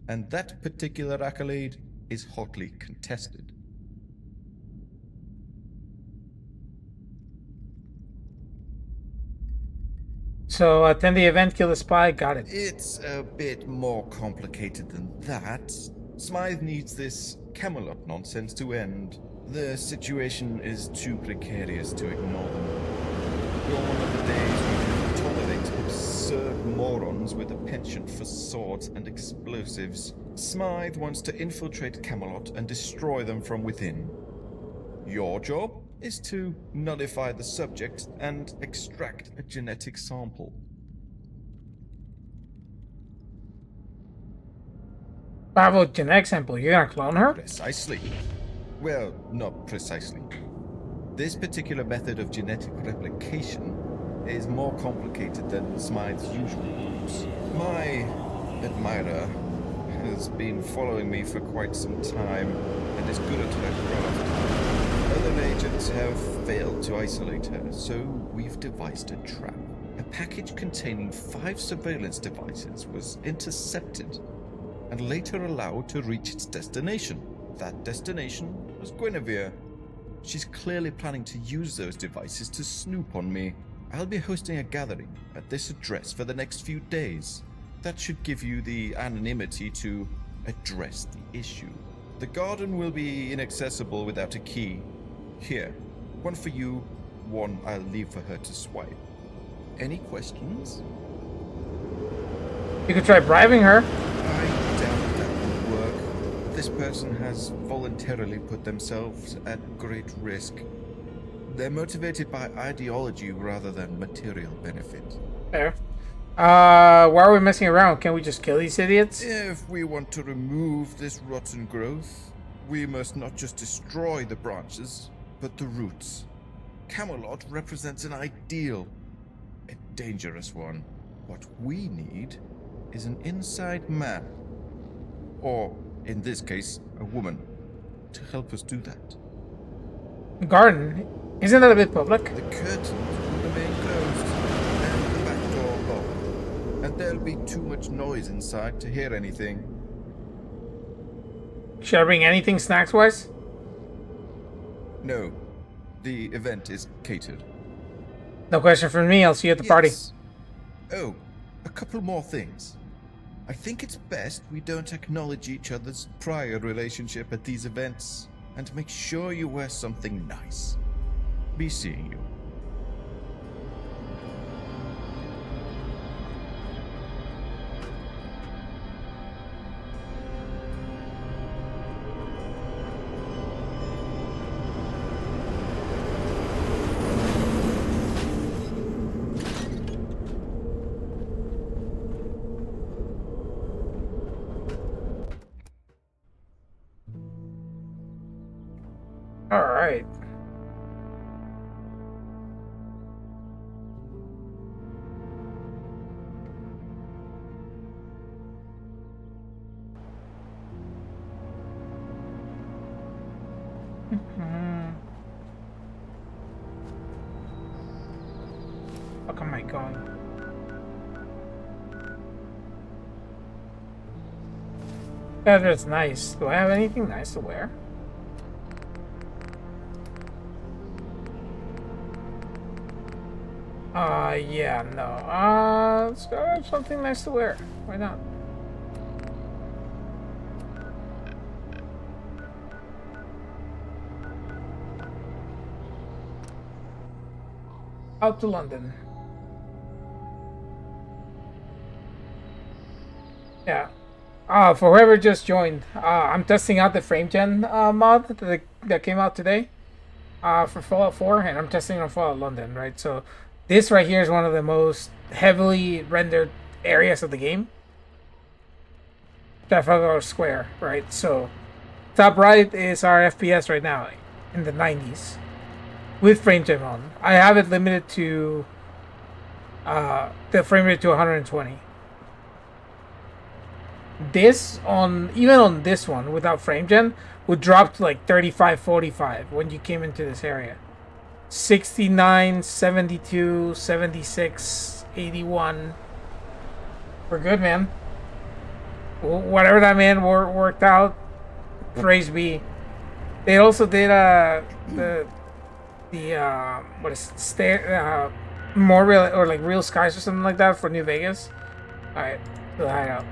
and that particular accolade is hotly contested. So attend the event, kill the spy. Got it. It's a bit more complicated than that. Smythe needs this Camelot nonsense to end. The situation is too precarious to ignore them. Gone are the days we can tolerate absurd morons with a penchant for swords and explosives. Smythe wants to infiltrate Camelot and destroy them from within. Your job is to nullify the subject and extract a genetic sample. Bravo, genetic sample. You're gonna clone her? Precisely. Well, not precisely. This particular method of genetic replication is more complicated than Smythe's usual routes. My admirer has been following me for quite some time and is good at her craft. Other agents have failed to isolate her, so we've devised a trap. A package containing 5 surveillance devices was intercepted and later allowed to reach its destination. That destination was Guinevere. She's clearly planning to use those devices to snoop on me. I'll be hosting a gathering at this address for the next few days. That should give you the anonymity to address the issue. The garden will be inaccessible without a key. Here, one for you, one I'll leave for her to swipe. Any questions? You could try bribing her. I doubt that will work. This person has voluntarily put themselves at great risk. They're motivated by ideology rather than material benefit. Fair. Why are we messing around? Can't we just kill these idiots? If we want to remove this rotten growth, we must not just destroy the branches, but the roots. Camelot represents an ideal, a dangerous one. What we need is an inside man, or in this case, a woman, to help us do that. Garden? Isn't that a bit public? The curtains will remain closed, and the back door locked, and there'll be too much noise inside to hear anything. Should I bring anything snacks-wise? No, the event is catered. No question from me. I'll see you at the party. Oh, a couple more things. I think it's best we don't acknowledge each other's prior relationship at these events, and make sure you wear something nice. Be seeing you. Alright. Fuck am I going? That's nice. Do I have anything nice to wear? Yeah, no. Let's go have something nice to wear. Why not? Out to London. Yeah. For whoever just joined, I'm testing out the FrameGen mod that came out today for Fallout 4, and I'm testing it on Fallout London, right? So this right here is one of the most heavily rendered areas of the game. Trafalgar Square, right? So top right is our FPS right now in the 90s with FrameGen on. I have it limited to the frame rate to 120. This even on this one without FrameGen would drop to like 35, 45 when you came into this area. 69, 72, 76, 81. We're good, man. Whatever that man worked out, praise be. They also did what is it, more real or like real skies or something like that for New Vegas. All right, to the hideout.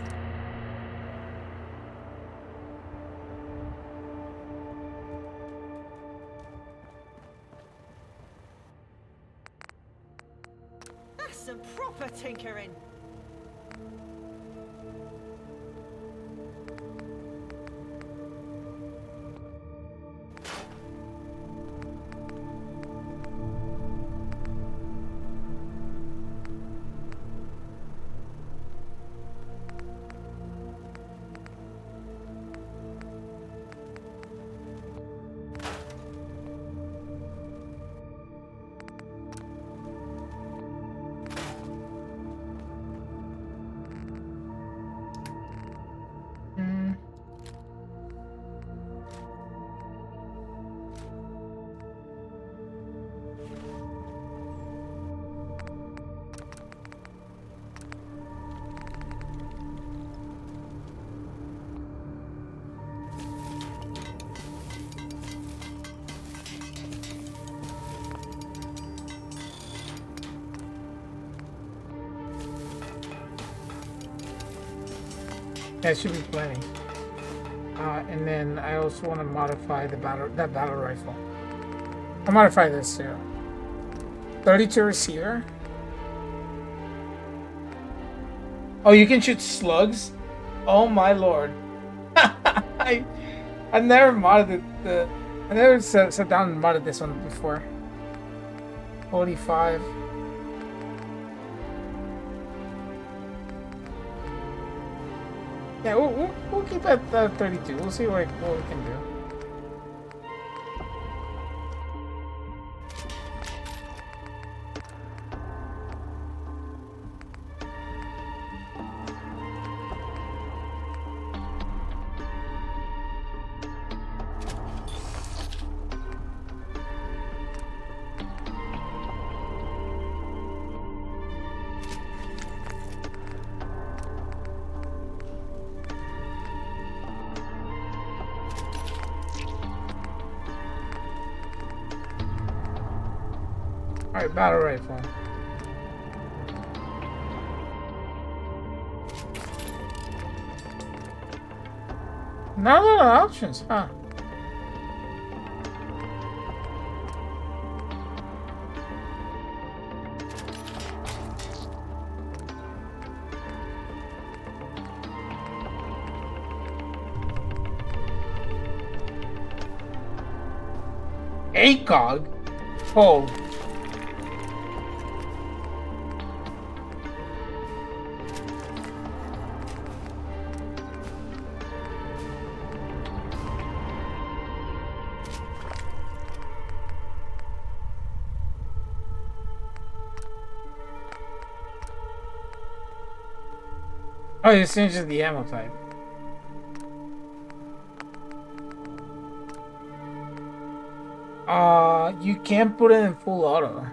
That's some proper tinkering. That should be plenty. And then I also want to modify that battle rifle. I'll modify this too. 32 receiver. Oh, you can shoot slugs? Oh my lord. I never modded I never sat down and modded this one before. 45. Yeah, we'll keep at 32. We'll see what we can do. Alright, battle rifle. Not a lot of options, huh? ACOG? Oh. Oh, it changes the ammo type. You can't put it in full auto.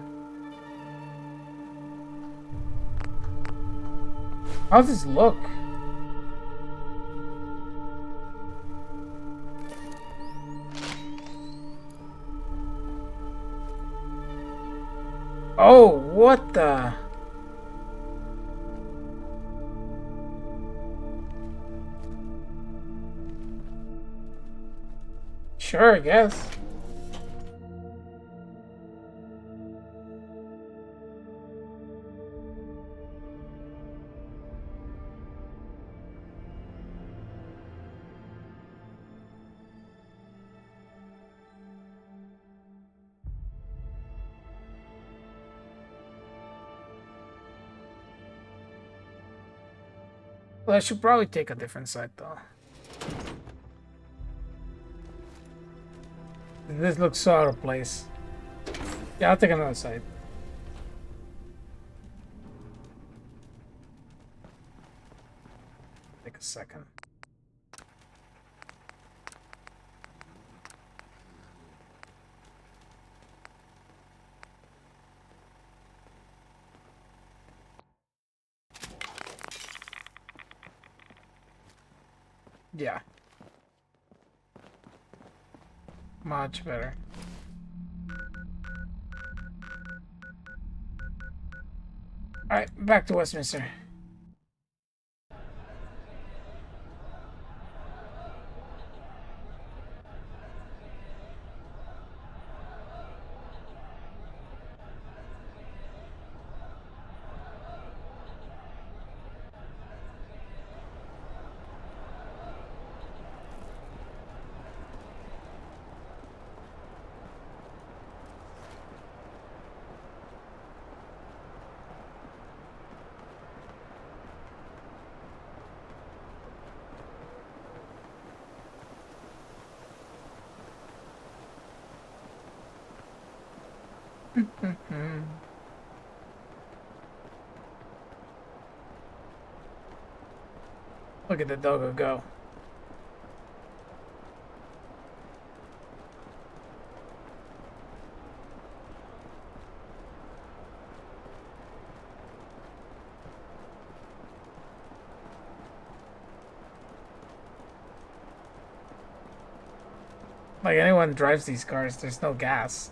How does this look? Oh, what the? Sure, I guess. Well, I should probably take a different side though. This looks so out of place. Yeah, I'll take another side. Take a second. Yeah. Much better. Alright, back to Westminster. Look at the doggo go. Like anyone drives these cars, there's no gas.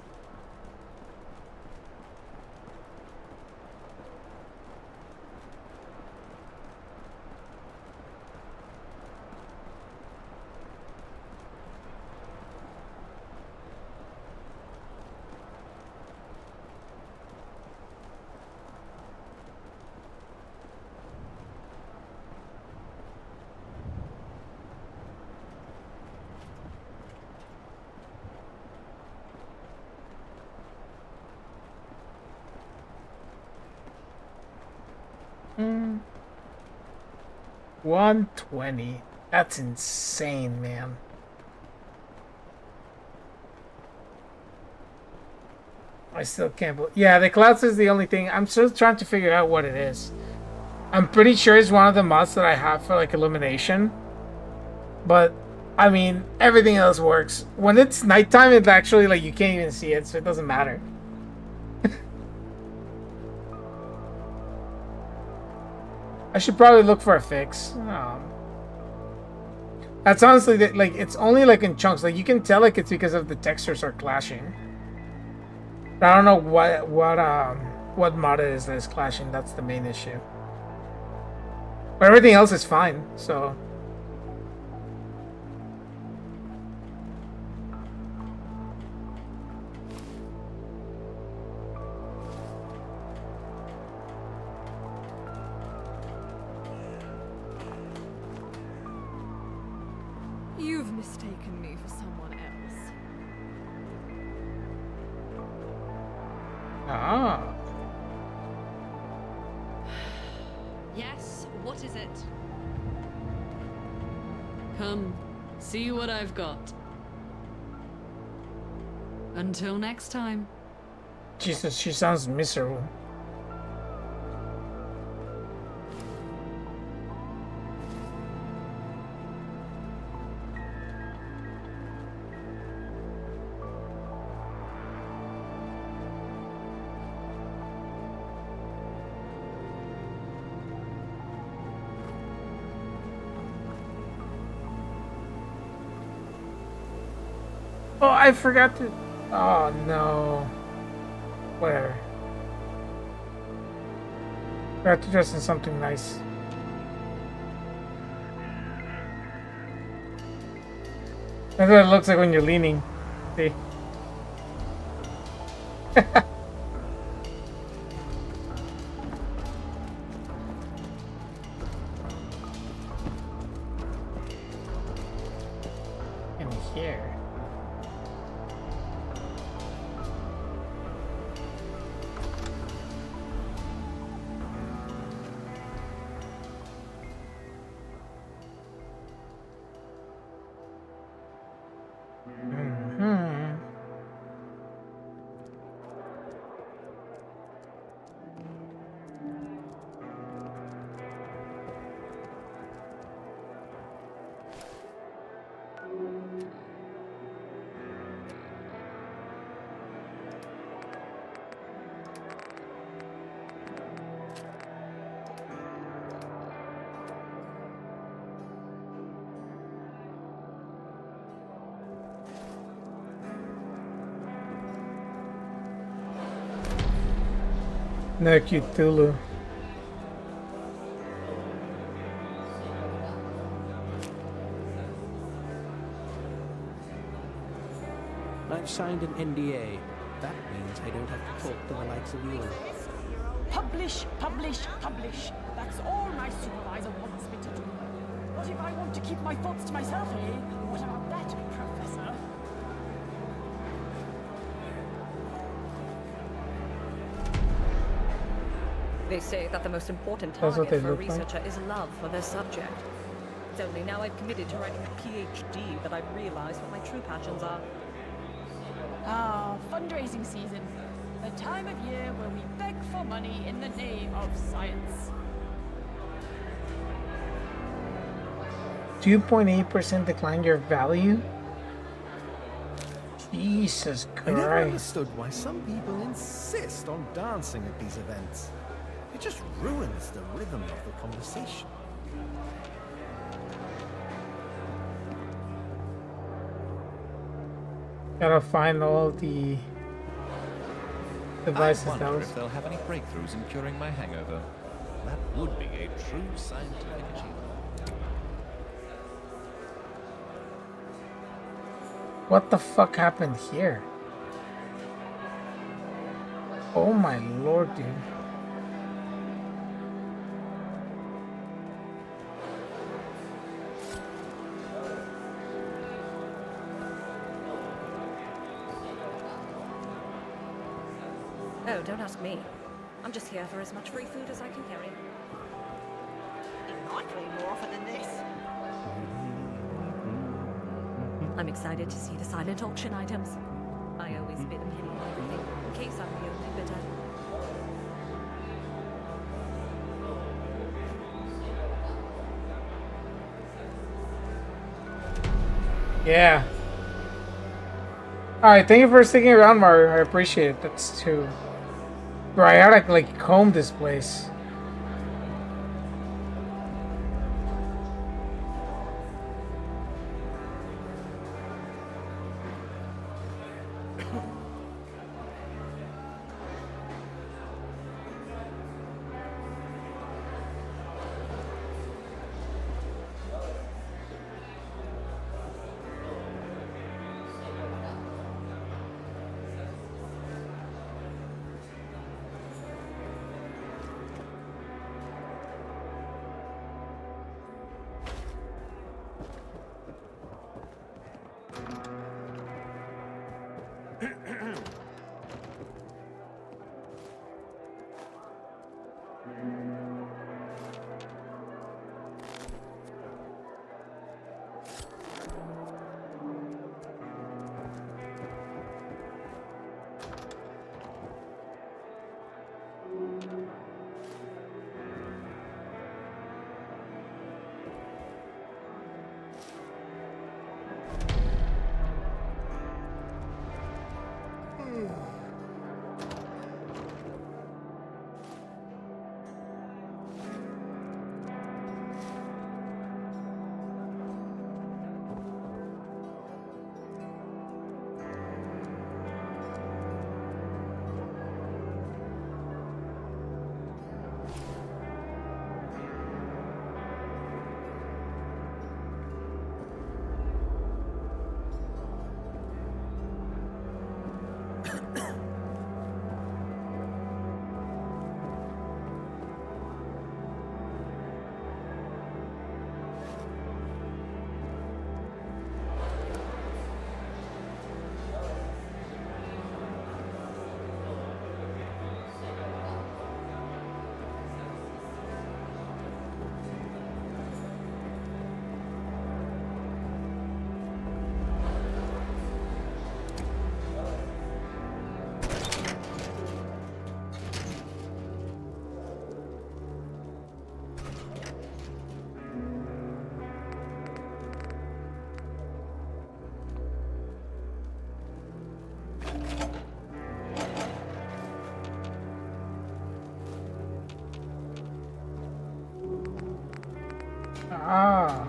Mm. 120. That's insane, man. I still can't believe. Yeah, the clouds is the only thing. I'm still trying to figure out what it is. I'm pretty sure it's one of the mods that I have for like illumination. But I mean, everything else works. When it's nighttime, it's actually like you can't even see it, so it doesn't matter. I should probably look for a fix. That's honestly like it's only like in chunks. Like you can tell like it's because of the textures are clashing. But I don't know what mod it is that is clashing. That's the main issue. But everything else is fine. So. You've mistaken me for someone else. Ah. Yes, what is it? Come, see what I've got. Until next time. Jesus, she sounds miserable. Oh, I forgot to. Oh no. Whatever. Forgot to dress in something nice. That's what it looks like when you're leaning. See? In here. No Cthulhu. I've signed an NDA. That means I don't have to talk to the likes of you. Publish, publish, publish. That's all my supervisor wants me to do. What if I want to keep my thoughts to myself, eh? What about that, Professor? They say that the most important That's what target they for a look like. researcher is love for their subject. It's only now I've committed to writing a PhD that I've realized what my true passions are. Ah, fundraising season. The time of year where we beg for money in the name of science. 2.8% decline your value? Jesus I never Christ. understood why some people insist on dancing at these events. It just ruins the rhythm of the conversation. Gotta find all the devices I that wonder was. if they'll have any breakthroughs in curing my hangover. That would be a true scientific achievement. What the fuck happened here? Oh my lord, dude. Oh, don't ask me. I'm just here for as much free food as I can carry. It might rain more often than this. I'm excited to see the silent auction items. I always bid a penny on everything, in case I'm the only bidder. Yeah. Alright, thank you for sticking around, Mario. I appreciate it. That's too. Bro, I gotta like comb this place. Ah.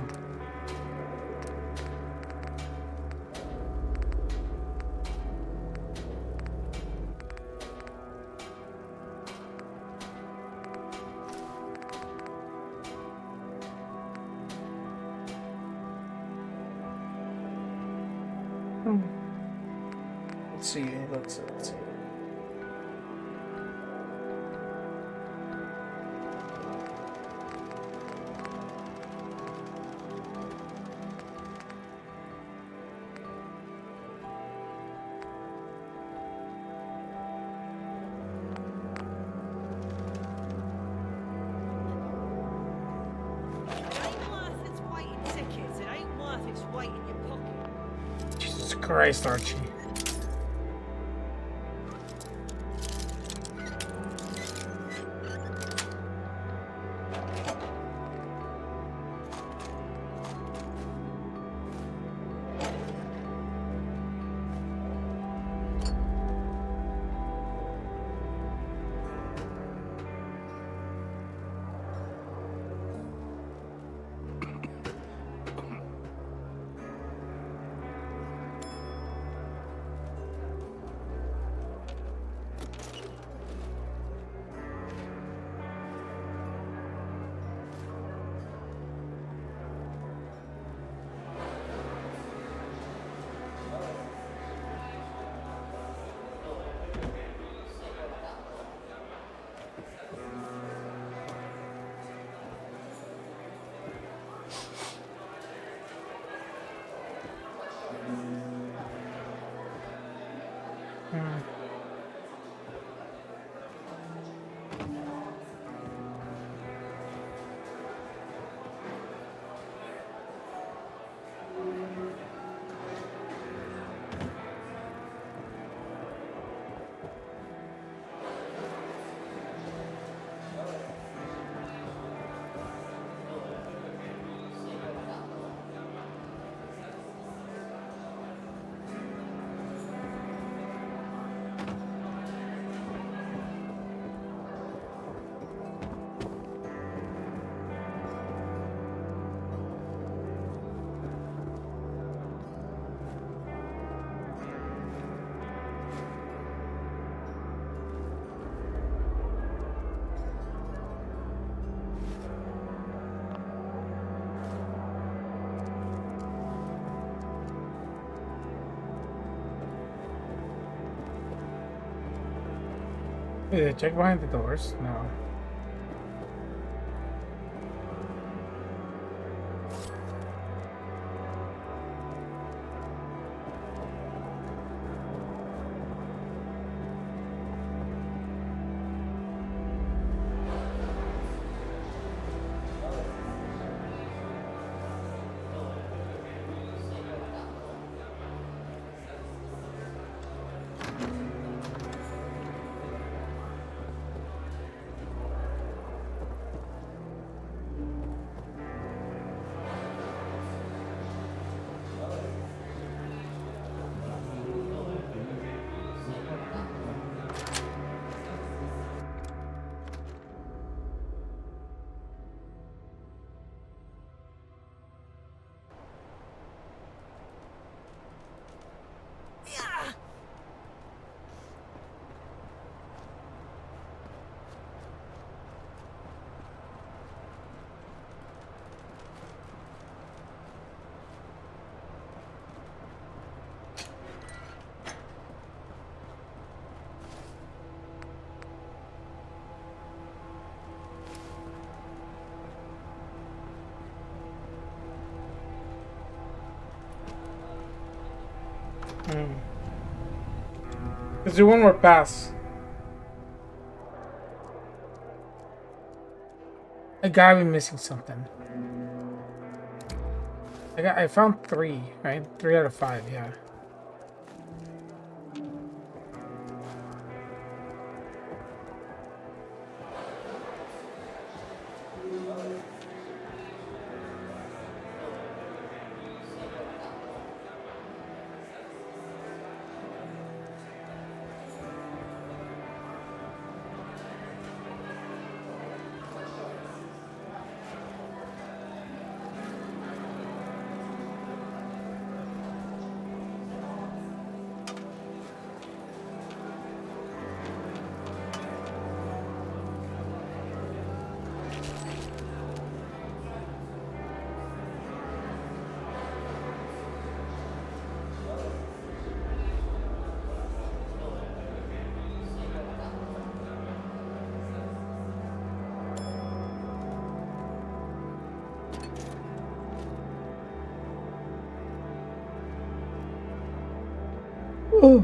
Let's see. Let's see. Jesus Christ, Archie. Did they check behind the doors? No. Let's do one more pass. I gotta be missing something. I found 3, right? 3 out of 5, yeah. Oh.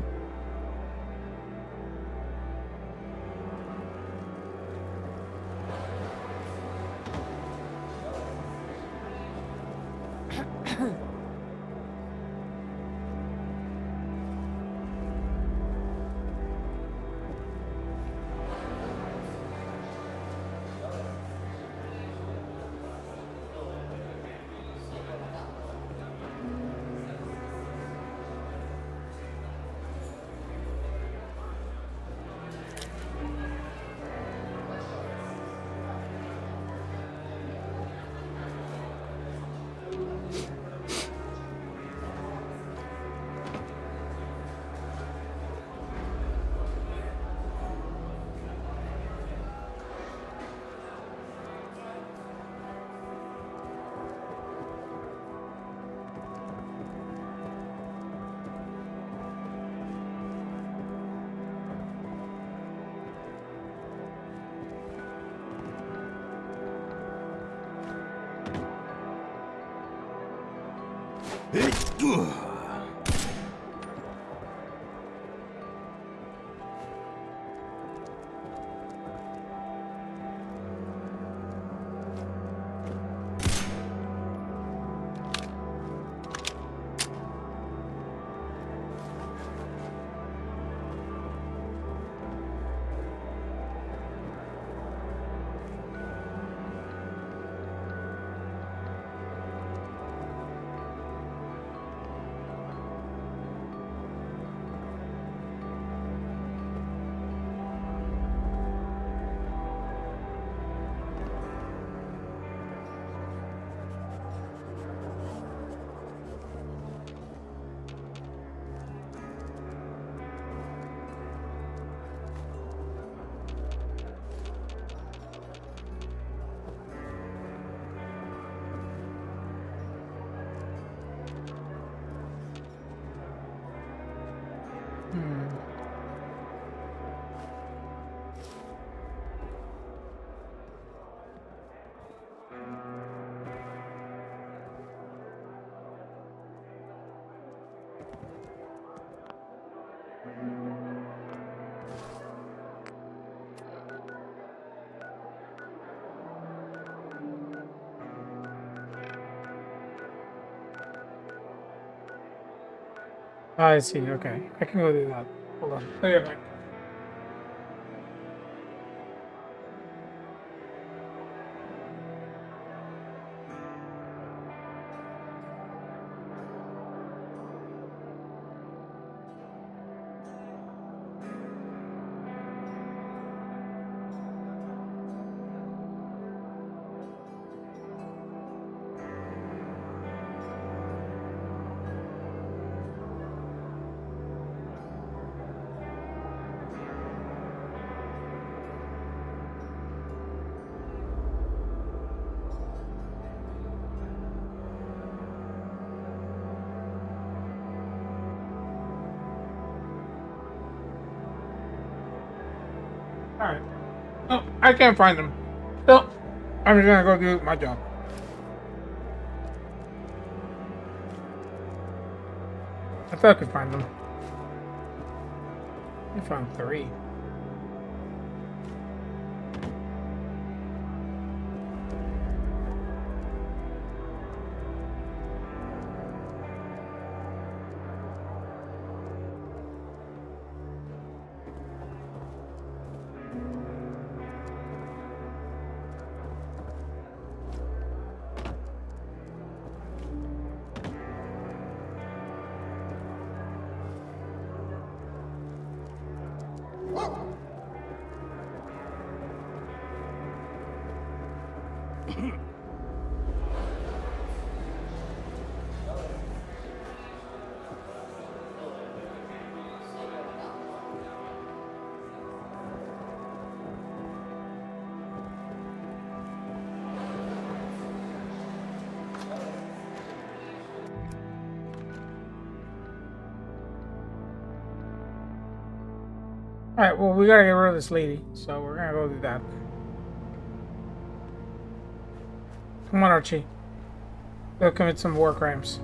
I see. Okay, I can go do that. Hold on. I'll be right back. Alright. Oh, I can't find them. So, I'm just gonna go do my job. I thought I could find them. I found 3. Alright, well, we gotta get rid of this lady, so we're gonna go do that. Come on, Archie. Go commit some war crimes.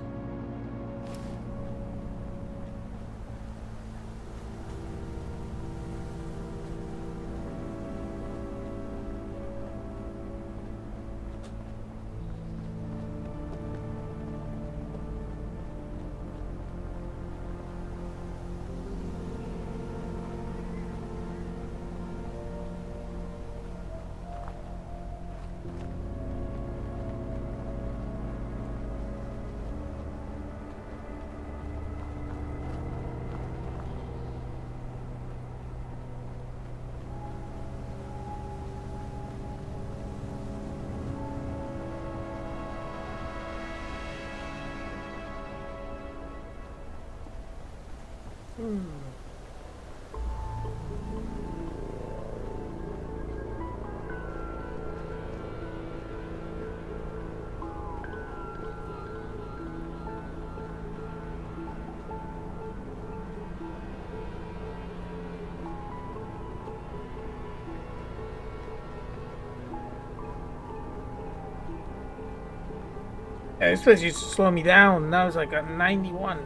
Yeah, this place used to slow me down. Now it's like a 91.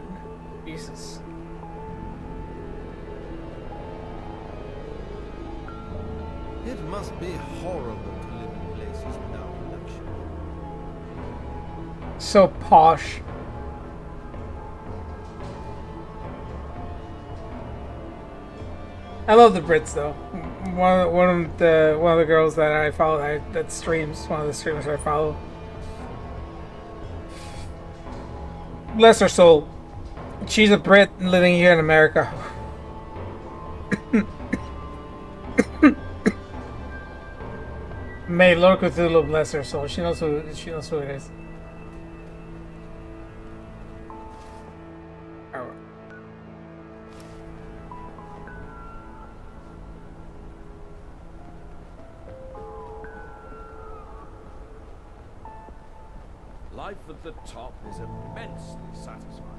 Jesus. It must be horrible to live in places without luxury. So posh. I love the Brits though. One of the girls that I follow that streams, one of the streamers I follow. Bless her soul. She's a Brit living here in America. May Lord Cthulhu bless her soul. She knows who it is. Life at the top is immensely satisfying.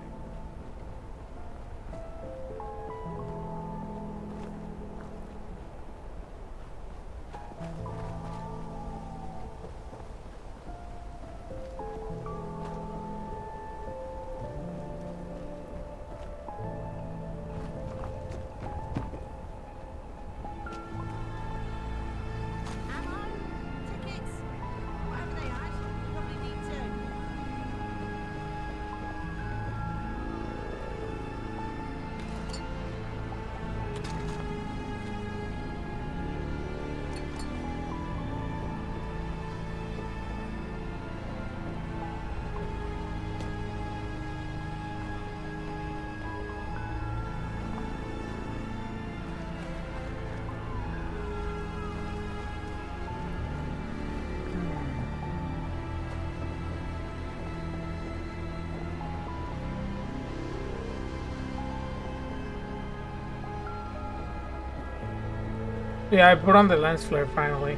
Yeah, I put on the lens flare finally.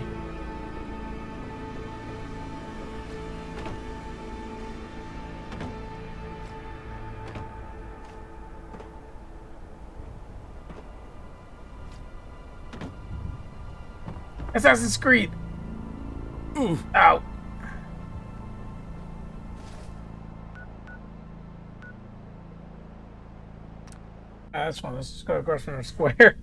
Assassin's Creed. Ooh, ow. That's one. Let's just go across from the square.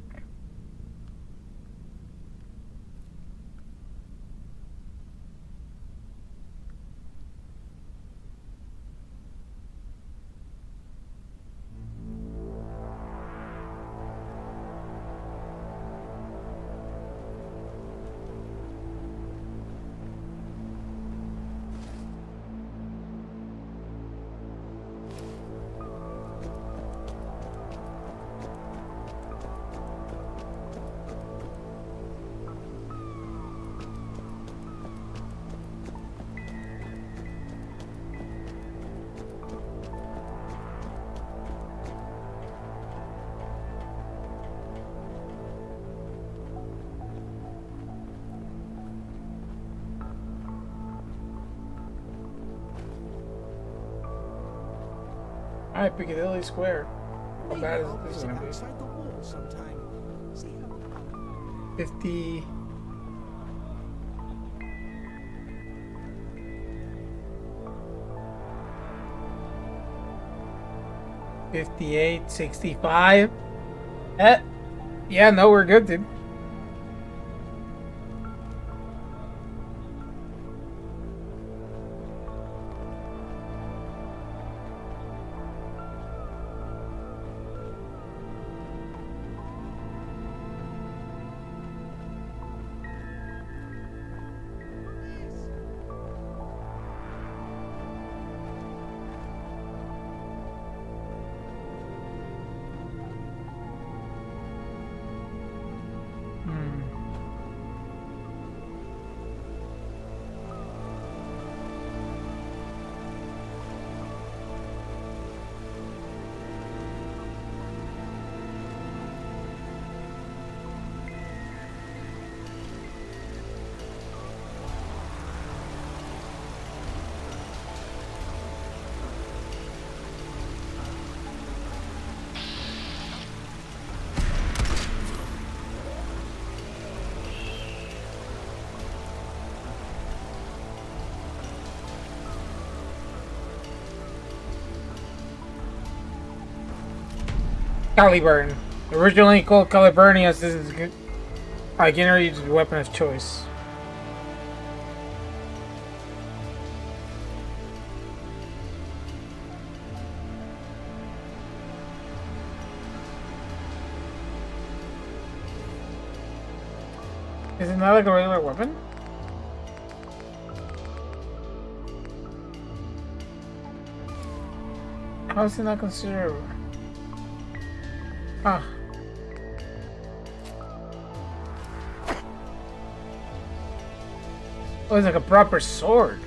Alright, Piccadilly Square. How bad is this gonna be? Outside the wall sometime. See how 50. 58, 65. Yeah, no, we're good, dude. Caliburn. Originally called Caliburnius, this is Generator's weapon of choice. Is it not like a regular weapon? How is it not considered? Ah. Oh, it's like a proper sword.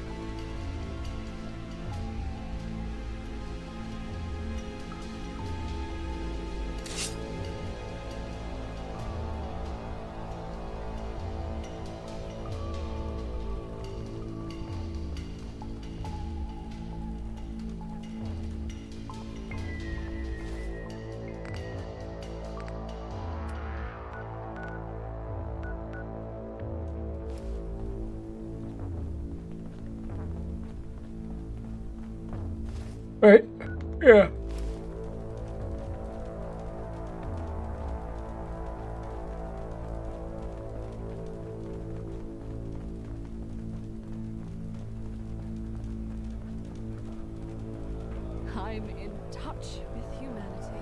Right? Yeah. I'm in touch with humanity.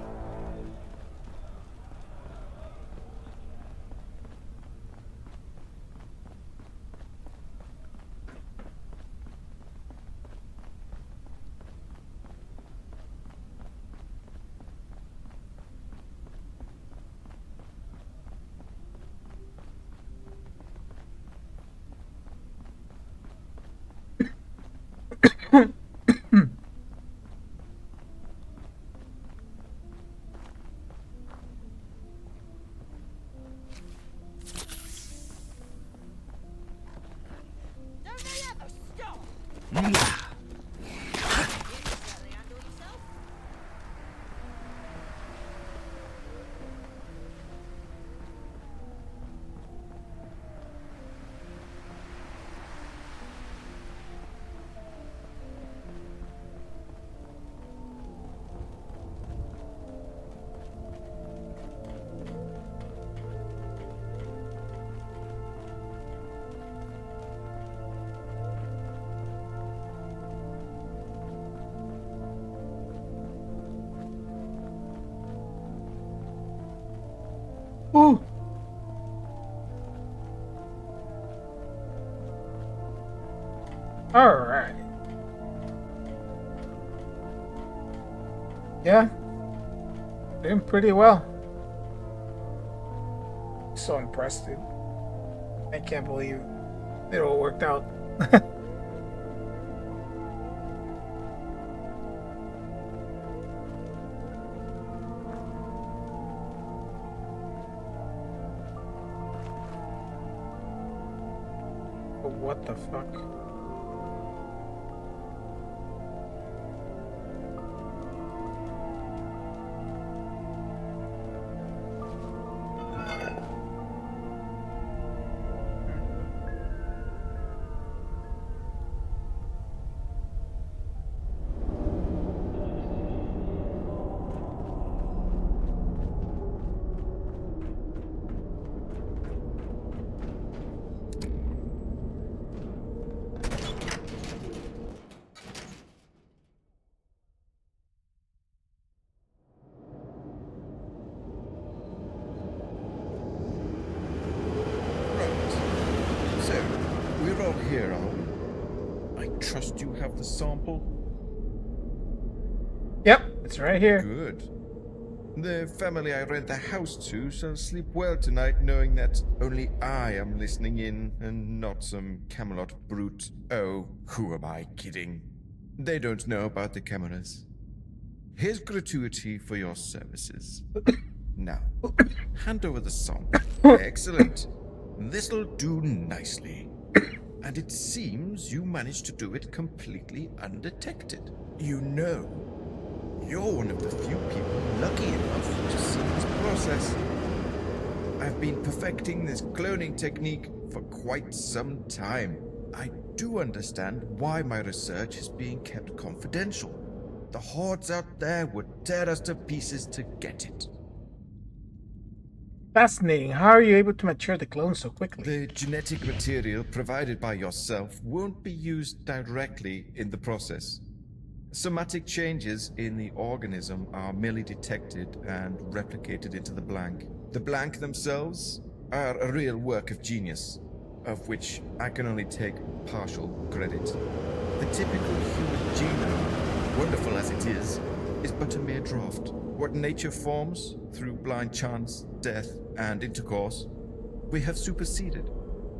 Ooh. All right. Yeah. Doing pretty well. So impressed, dude. I can't believe it all worked out. What the fuck? Here, are we? I trust you have the sample? Yep, it's right here. Good. The family I rent the house to shall sleep well tonight knowing that only I am listening in and not some Camelot brute. Oh, who am I kidding? They don't know about the cameras. Here's gratuity for your services. Now, hand over the sample. Excellent. This'll do nicely. And it seems you managed to do it completely undetected. You know, you're one of the few people lucky enough to see this process. I've been perfecting this cloning technique for quite some time. I do understand why my research is being kept confidential. The hordes out there would tear us to pieces to get it. Fascinating. How are you able to mature the clone so quickly? The genetic material provided by yourself won't be used directly in the process. Somatic changes in the organism are merely detected and replicated into the blank. The blank themselves are a real work of genius, of which I can only take partial credit. The typical human genome, wonderful as it is but a mere draft. What nature forms through blind chance, death, and intercourse, we have superseded.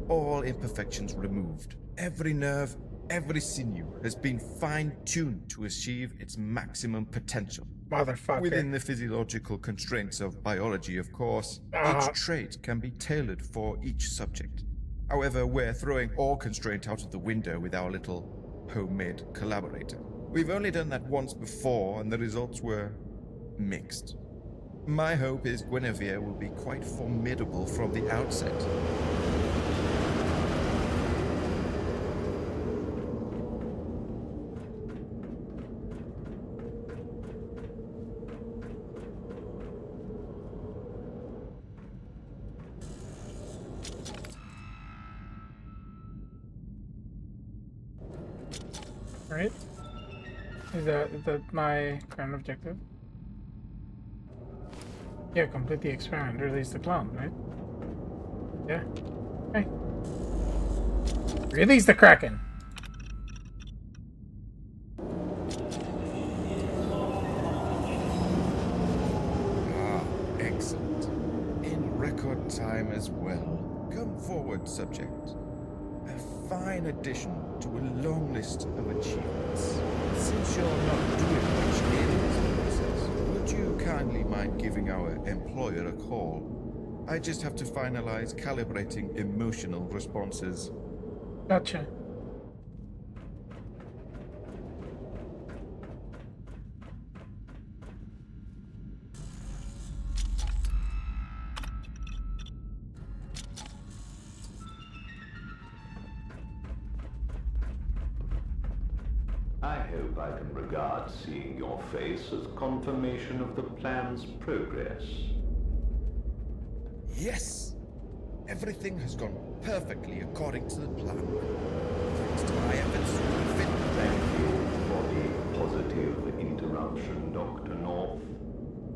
All imperfections removed. Every nerve, every sinew has been fine-tuned to achieve its maximum potential. Motherfucker. Within the physiological constraints of biology, of course, each trait can be tailored for each subject. However, we're throwing all constraint out of the window with our little homemade collaborator. We've only done that once before, and the results were mixed. My hope is Guinevere will be quite formidable from the outset. Right? Is that my current objective? Yeah, complete the experiment, release the clone, right? Yeah. Okay. Release the Kraken! Ah, excellent. In record time as well. Come forward, subject. A fine addition to a long list of achievements. Since you're not doing much in this process, would you kindly mind giving our employer a call? I just have to finalize calibrating emotional responses. Gotcha. I hope I can regard seeing your face as confirmation of the plan's progress. Yes! Everything has gone perfectly according to the plan. Thanks to my efforts, we fit. Thank you for the positive interruption, Dr. North.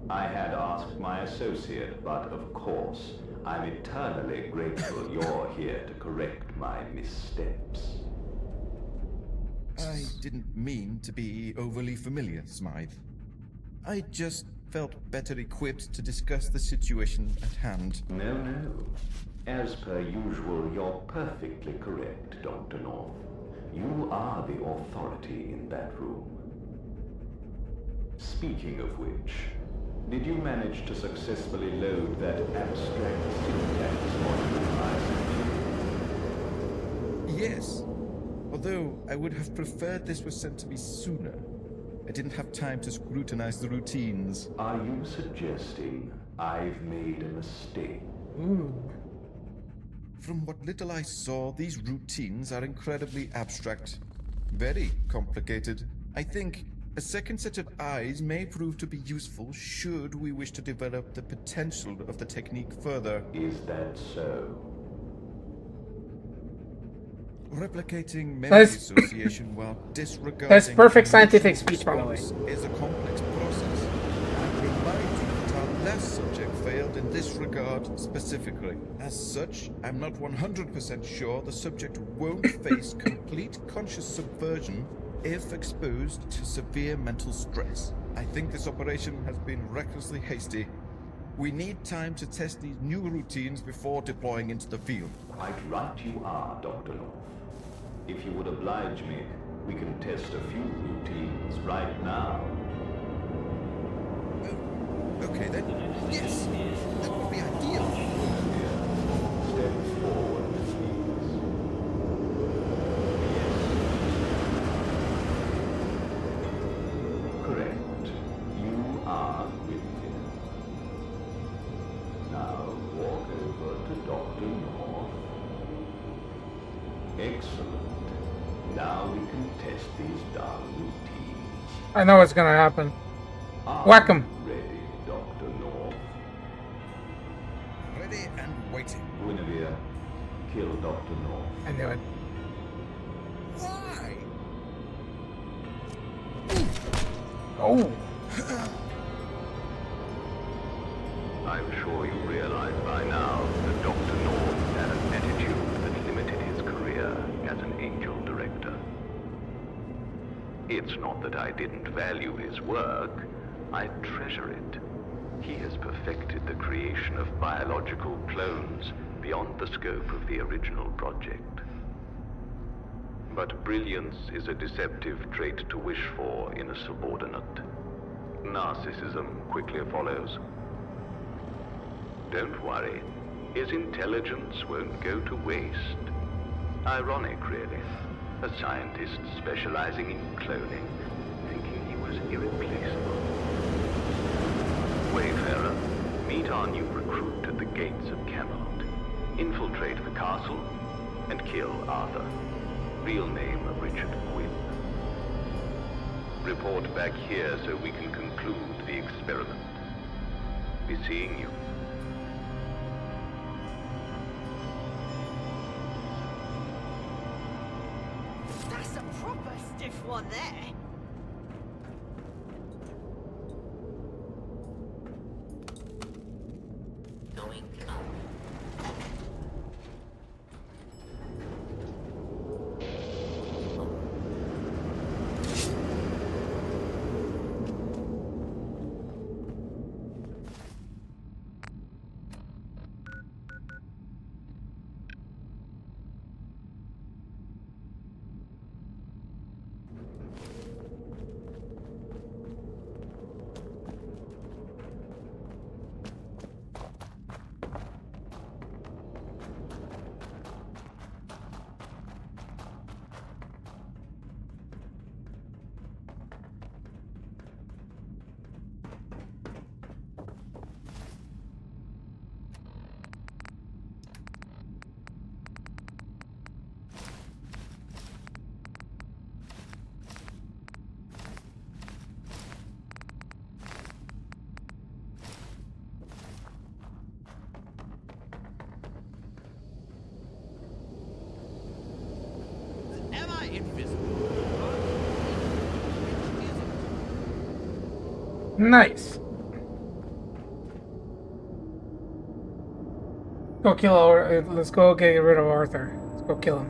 I had asked my associate, but of course, I'm eternally grateful you're here to correct my missteps. I didn't mean to be overly familiar, Smythe. I just felt better equipped to discuss the situation at hand. No. As per usual, you're perfectly correct, Dr. North. You are the authority in that room. Speaking of which, did you manage to successfully load that abstract syntax module I sent you? Yes. Although I would have preferred this was sent to me sooner. I didn't have time to scrutinize the routines. Are you suggesting I've made a mistake? From what little I saw, these routines are incredibly abstract. Very complicated. I think a second set of eyes may prove to be useful should we wish to develop the potential of the technique further. Is that so? Replicating memory association while disregarding... That's perfect scientific speech, by the way. ...is a complex process. I remind you that our last subject failed in this regard specifically. As such, I'm not 100% sure the subject won't face complete conscious subversion if exposed to severe mental stress. I think this operation has been recklessly hasty. We need time to test these new routines before deploying into the field. Quite right you are, Dr. North. If you would oblige me, we can test a few routines right now. Okay then. Yes, that would be ideal. Step forward, please. Correct. You are Gwyneth. Now walk over to Dr. North. Excellent. Now we can test these darn routines. I know what's gonna happen. Whack him. Ready, Dr. North? Guinevere, kill Dr. North. I knew it. Why? Oh. I'm sure you realize by now that Dr. North had an attitude that limited his career as an angel director. It's not that I didn't value his work. I treasure it. He has perfected the creation of biological clones beyond the scope of the original project. But brilliance is a deceptive trait to wish for in a subordinate. Narcissism quickly follows. Don't worry, his intelligence won't go to waste. Ironic, really. A scientist specializing in cloning, thinking he was irreplaceable. Wayfarer, meet our new recruit at the gates of Camelot. Infiltrate the castle and kill Arthur. Real name of Richard Quinn. Report back here so we can conclude the experiment. Be seeing you. That's a proper stiff one there. Going up. Am I invisible? Nice. Go kill let's go get rid of Arthur. Let's go kill him.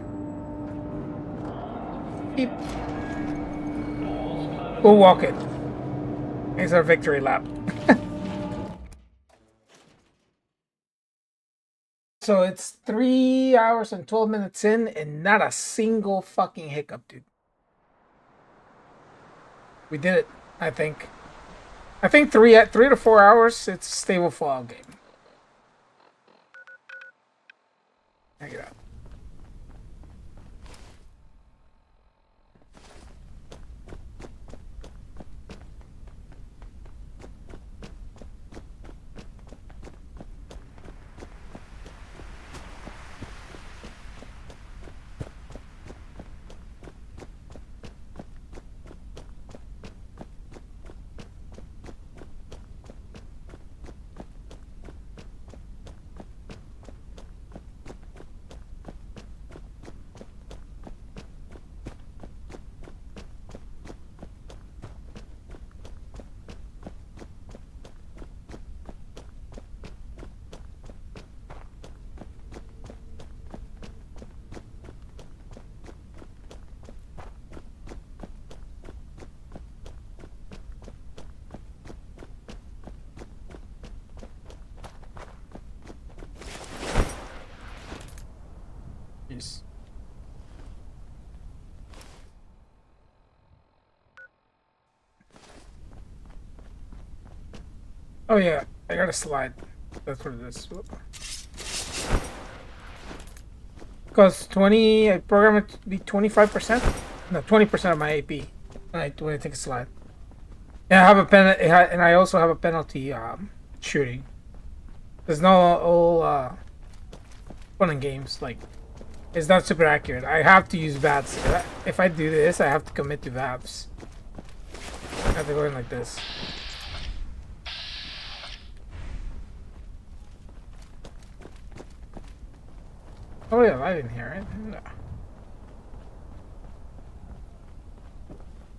Beep. Go walk it. It's our victory lap. So it's 3 hours and 12 minutes in and not a single fucking hiccup, dude. We did it, I think. I think 3 to 4 hours, it's a stable Fallout game. Check it out. Jeez. Oh yeah, I got a slide. That's what it is. Because 20, I programmed it to be 25%. No, 20% of my AP when I take a slide. Yeah, I have a pen, and I also have a penalty shooting. There's no all fun and games. Like, it's not super accurate. I have to use VAPs. If I do this, I have to commit to VAPs. I have to go in like this. Nobody alive in here, right? No.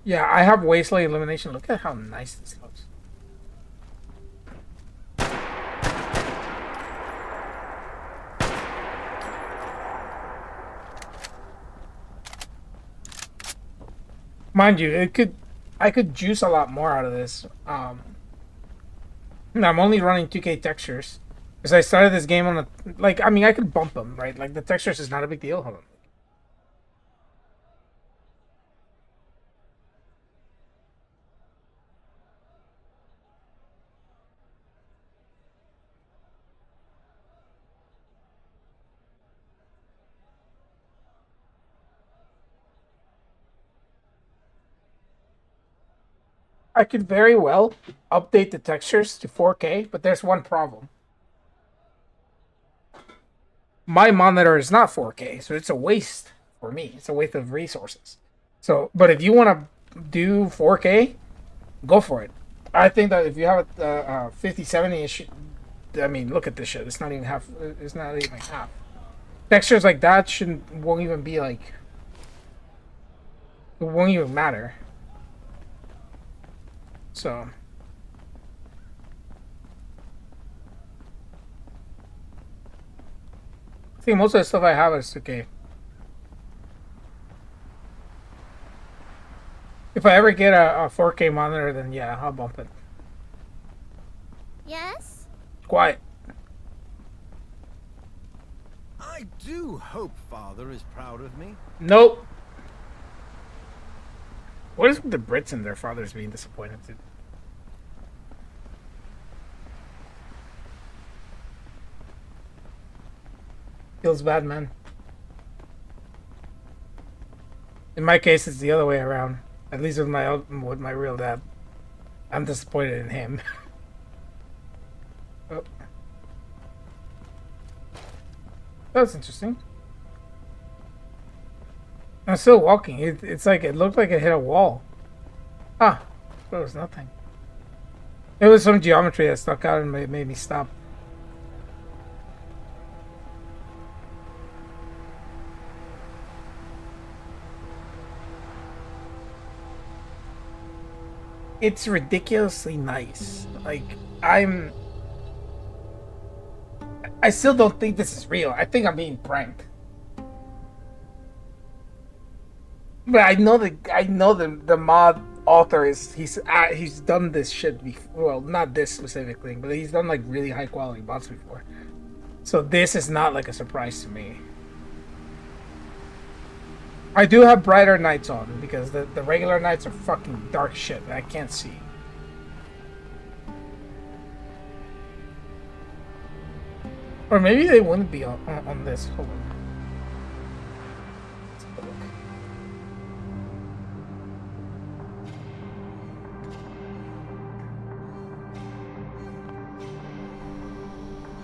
Yeah, I have wasteland elimination. Look at how nice this looks. Mind you, I could juice a lot more out of this. I'm only running 2K textures because I started this game on a I mean, I could bump them, right? Like the textures is not a big deal. Hold on. I could very well update the textures to 4K, but there's one problem. My monitor is not 4K, so it's a waste for me. It's a waste of resources. So, but if you want to do 4K, go for it. I think that if you have a 5070 issue, I mean, look at this shit. It's not even half. It's not even half. Textures like that won't even be like. It won't even matter. So. I think most of the stuff I have is okay. If I ever get a 4K monitor, then yeah, I'll bump it. Yes? Quiet. I do hope Father is proud of me. Nope. What is with the Brits and their fathers being disappointed? Feels bad, man. In my case, it's the other way around. At least with my real dad, I'm disappointed in him. Oh. That's interesting. I'm still walking. It's like it looked like it hit a wall. Ah, there was nothing. It was some geometry that stuck out and made me stop. It's ridiculously nice. Like, I still don't think this is real. I think I'm being pranked. But I know the mod author he's done this shit before. Well, not this specific thing, but he's done like really high quality bots before. So this is not like a surprise to me. I do have brighter nights on because the regular nights are fucking dark shit that I can't see. Or maybe they wouldn't be on this. Hold on. Let's have a look.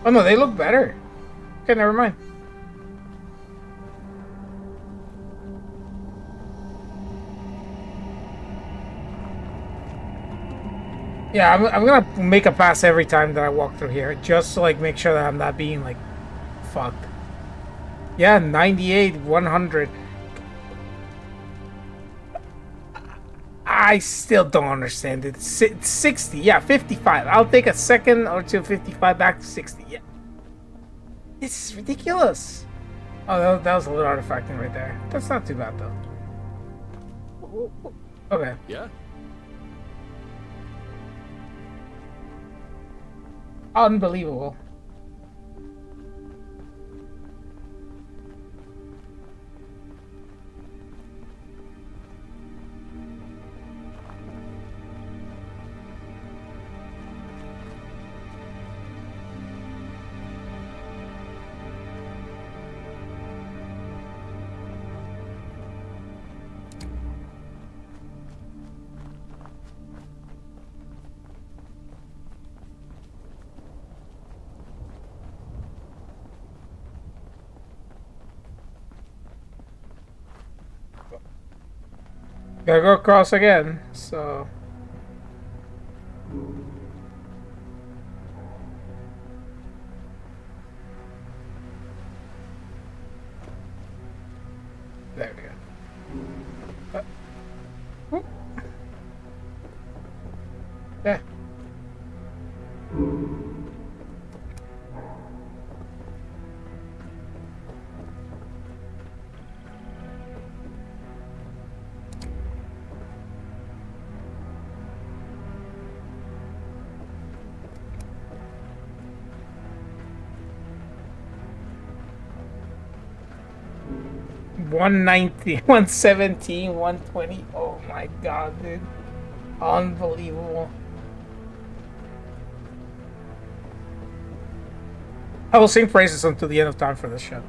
Oh no, they look better. Okay, never mind. Yeah, I'm gonna make a pass every time that I walk through here, just to like make sure that I'm not being like fucked. Yeah, 98, 100. I still don't understand it. It's 60, yeah, 55. I'll take a second or two, 55 back to 60. Yeah, this is ridiculous. Oh, that was a little artifacting right there. That's not too bad though. Okay. Yeah. Unbelievable. Gotta go across again, so... 190, 117, 120. Oh my god, dude. Unbelievable. I will sing praises until the end of time for this show.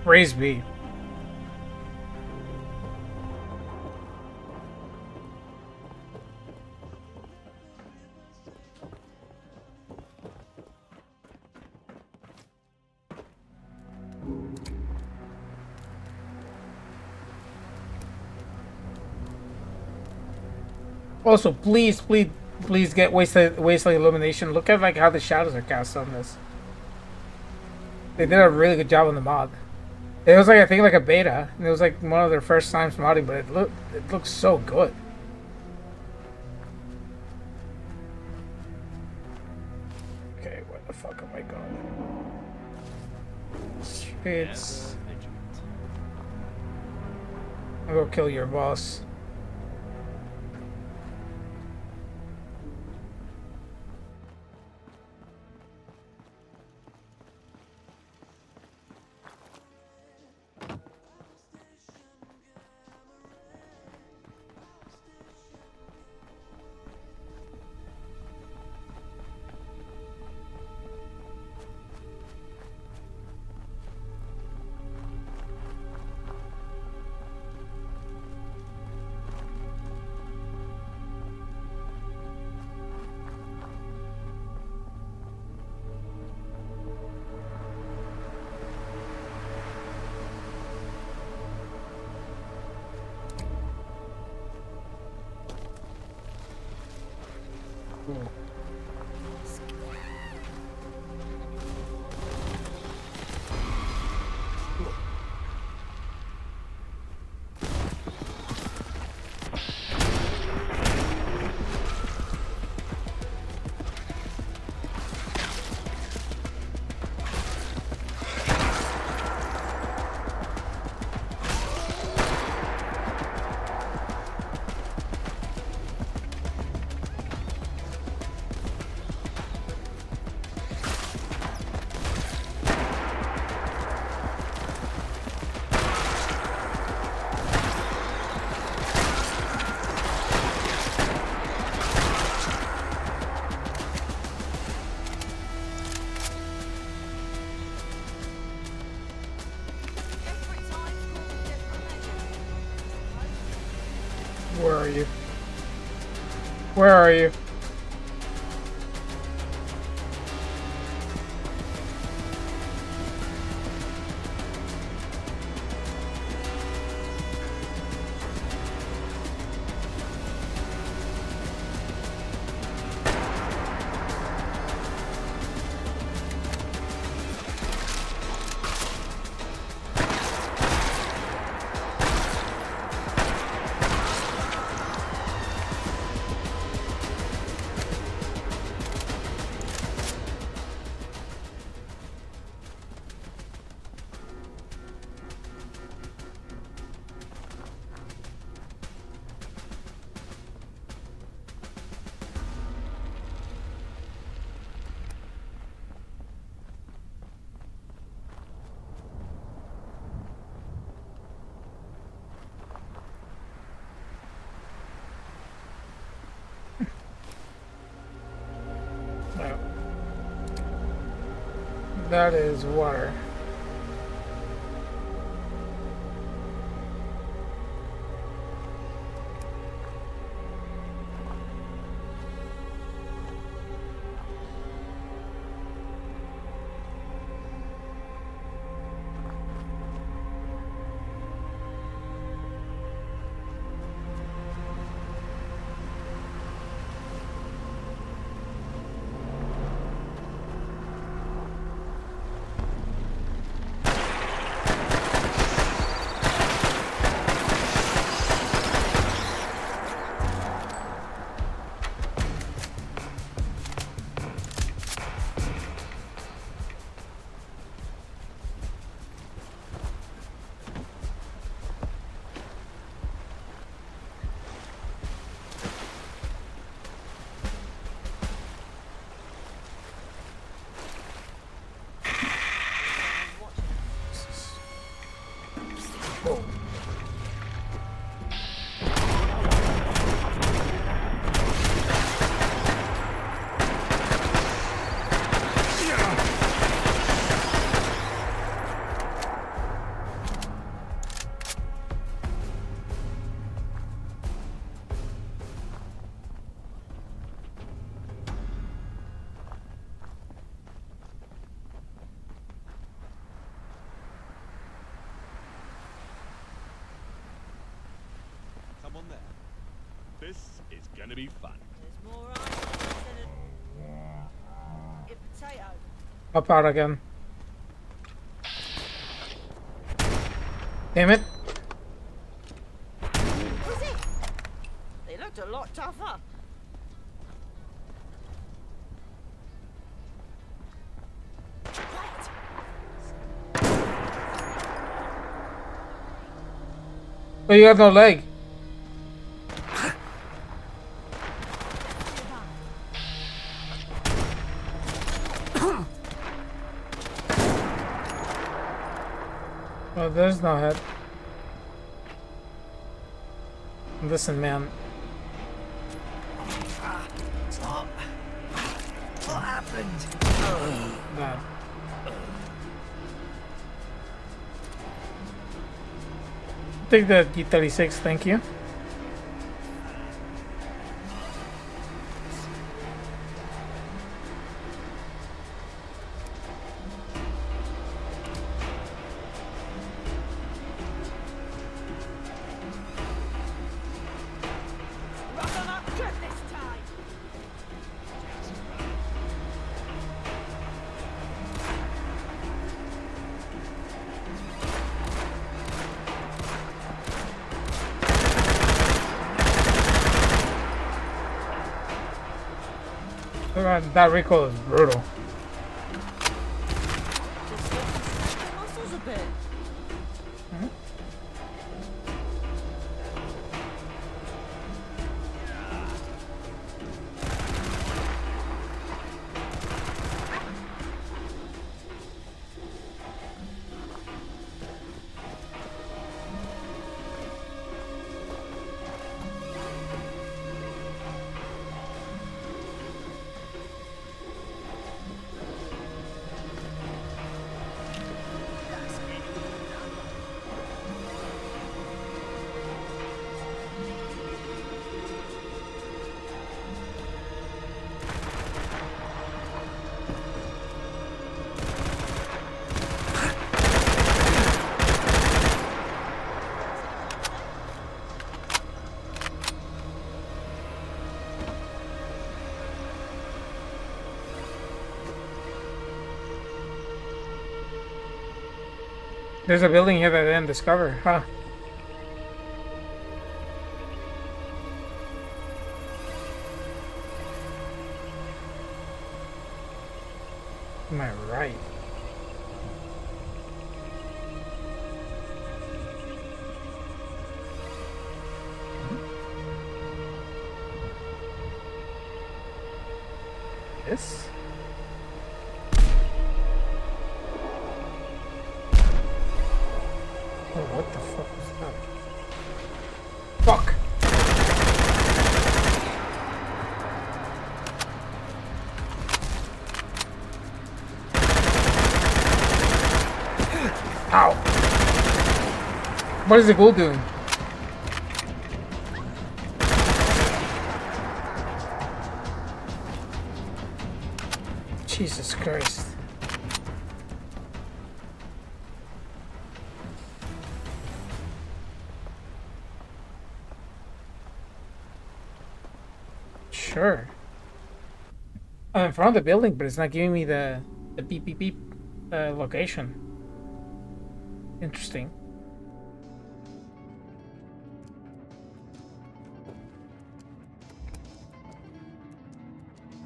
Praise be. Also, please get wasteland illumination. Look at like how the shadows are cast on this. They did a really good job on the mod. It was like, I think, like a beta, and it was like one of their first times modding, but it looks so good. Okay, where the fuck am I going? It's. I'll go kill your boss. Where are you? Where are you? That is water. someone there. This is gonna be fun. There's more items than a potato. Up out again. Damn it. Was it? They looked a lot tougher. Oh, you have no leg. Oh, there's no head. Listen, man. Stop. What happened? Bad. Take the D36, thank you. That recoil is brutal. Muscles a bit. There's a building here that I didn't discover, huh? Am I right? This? Oh, what the fuck was that? Fuck! Ow! What is the ghoul doing? Jesus Christ. Sure. I'm in front of the building, but it's not giving me the beep beep beep location. Interesting.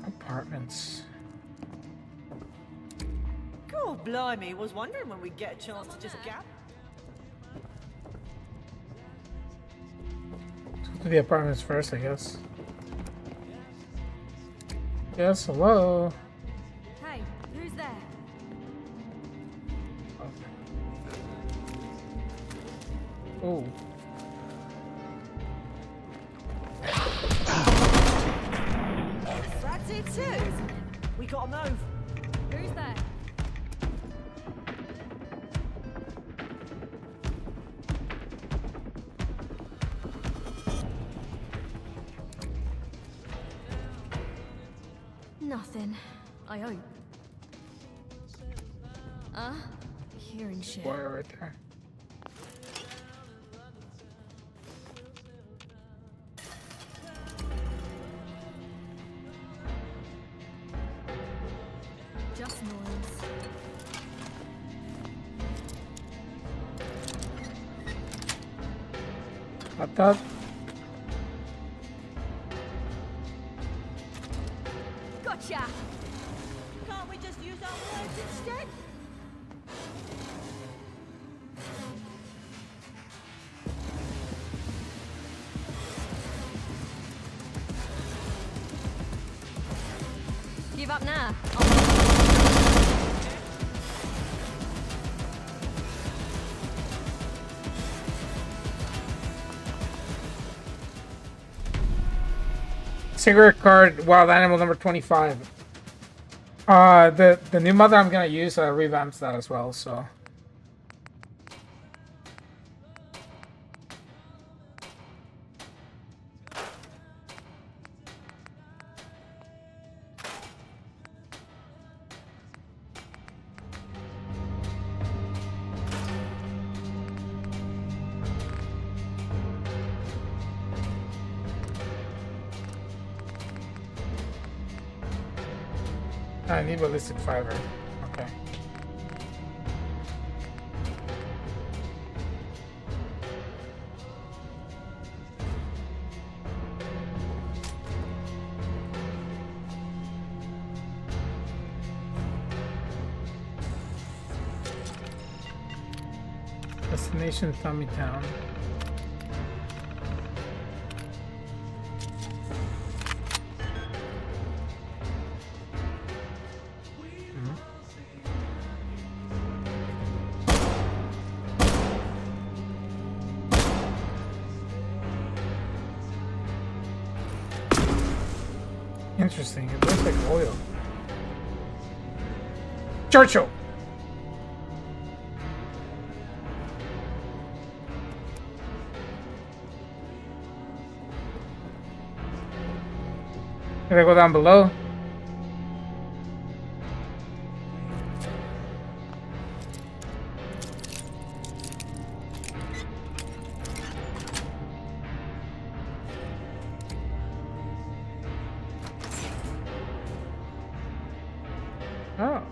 Apartments. God blimey, was wondering when we'd get a chance to just gap. Let's go to the apartments first, I guess. Yes, hello. Hey, who's there? Oh. That's it too. We gotta move. Who's there? Nothing. I hope. Hearing shit. Wire right there. just noise. I thought. Gotcha! Can't we just use our words instead? Give up now. Cigarette card, wild animal number 25. The new mother I'm gonna use revamps that as well, so. I need ballistic fiber. Okay. Destination Tommy Town. Interesting, it looks like oil. Churchill! Can I go down below? Oh.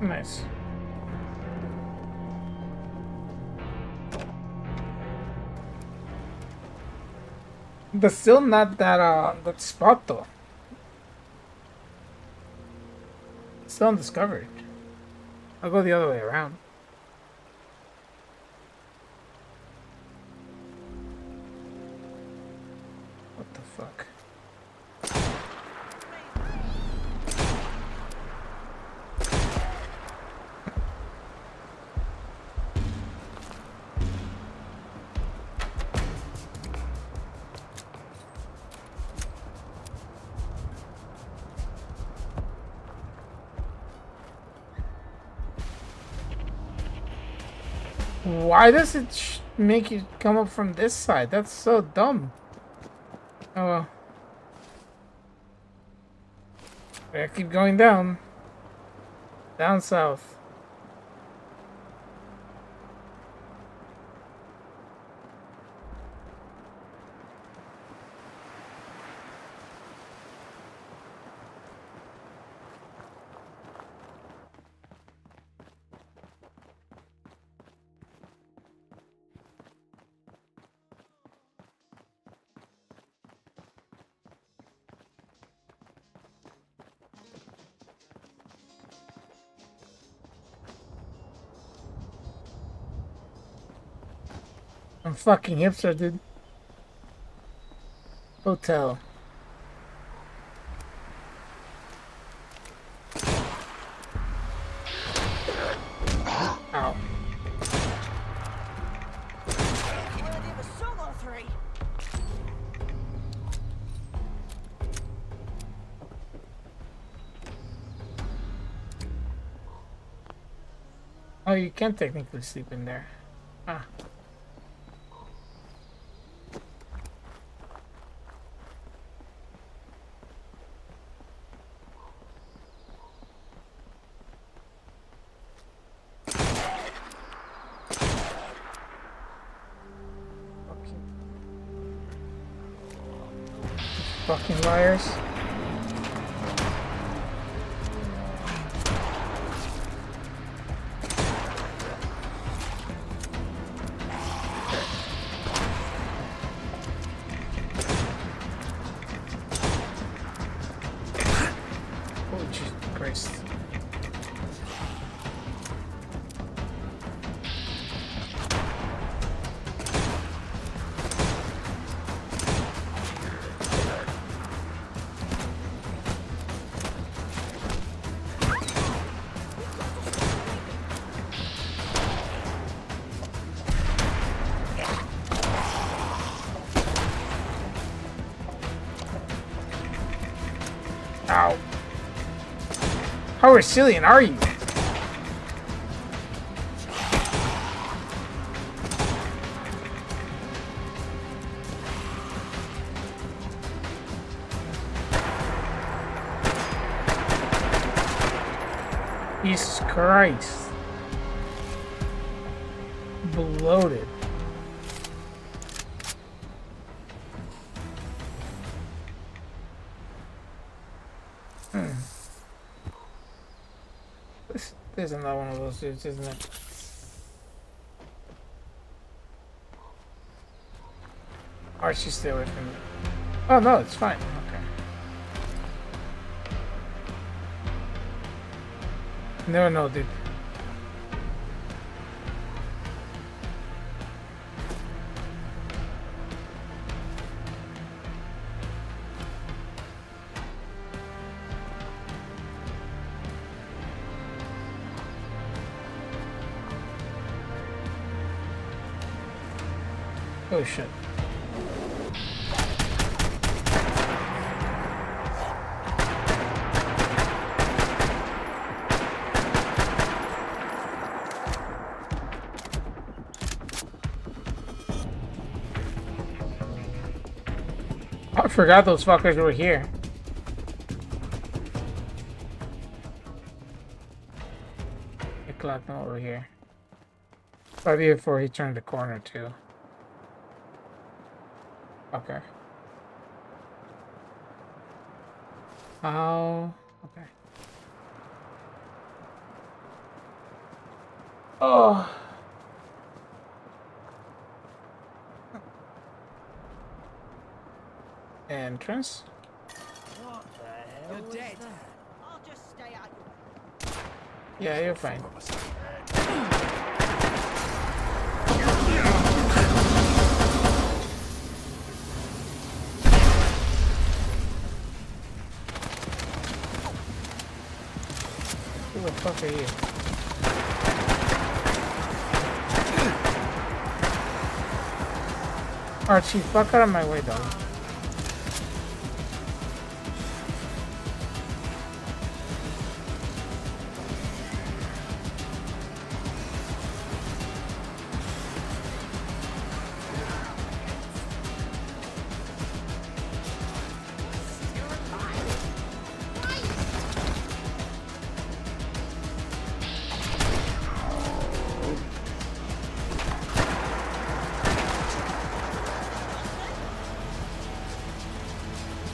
Nice. But still not that spot though. Still undiscovered. I'll go the other way around. What the fuck? Why does it make you come up from this side? That's so dumb. Oh well. I keep going down. Down south. I'm fucking hipster, dude. Hotel. Ow. Worthy of a song or three. Oh, you can technically sleep in there. Ah. Fucking liars. Oh, Jesus Christ. Ow. How resilient are you? Jesus Christ. Bloated. This is another one of those dudes, isn't it? Archie, stay away from me. Oh no, it's fine. Okay. No, dude. Oh shit. I forgot those fuckers were here. I clocked them over here. Probably before he turned the corner too. Okay. Oh, okay. Oh. Entrance? What the hell? You're dead. I'll just stay out your way. Yeah, you're fine. Who the fuck are you? Archie, fuck out of my way, dog.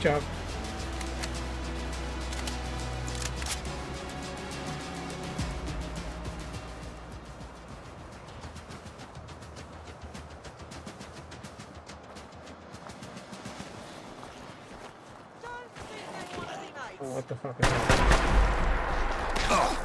Job. Oh, what the fuck is that? Oh.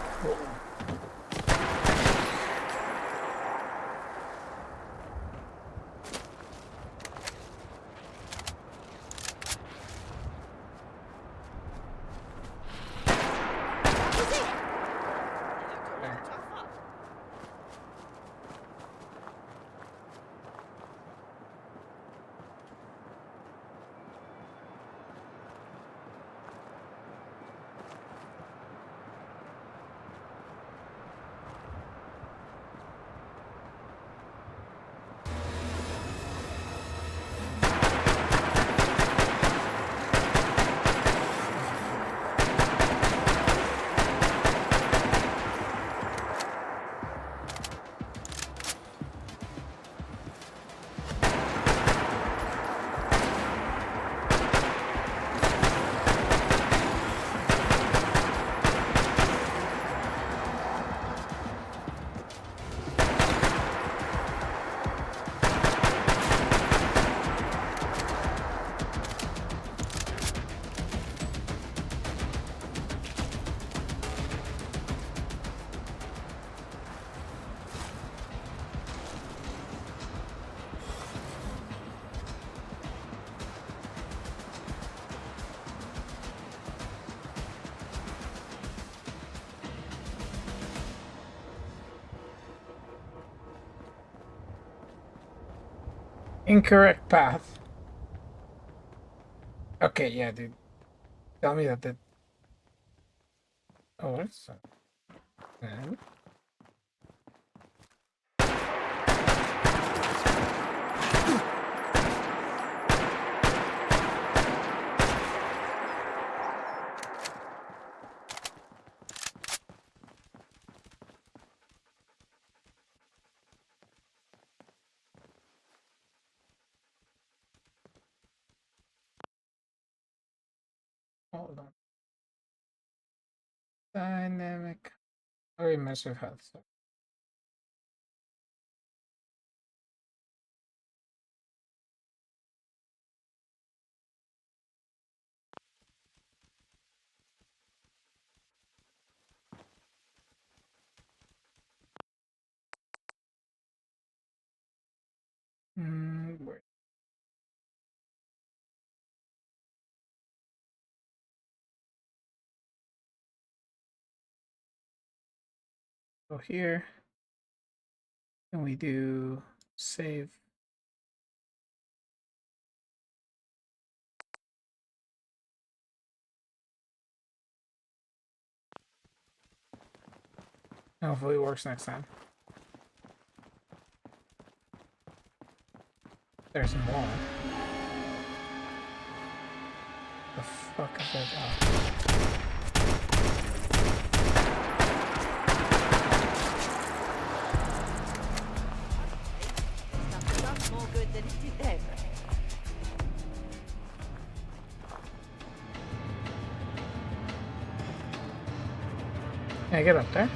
Incorrect path. Okay, yeah, dude. Tell me that the... Oh, what's that? Man. Hold on. Dynamic or immersive health. Where? Go here. And we do save. Hopefully it works next time. There's more. The fuck is that? Oh. That's more good than it did then. Can I get up there?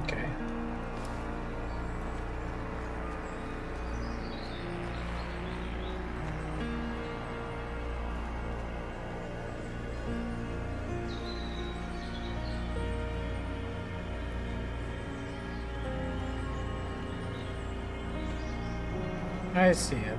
Okay. I see it.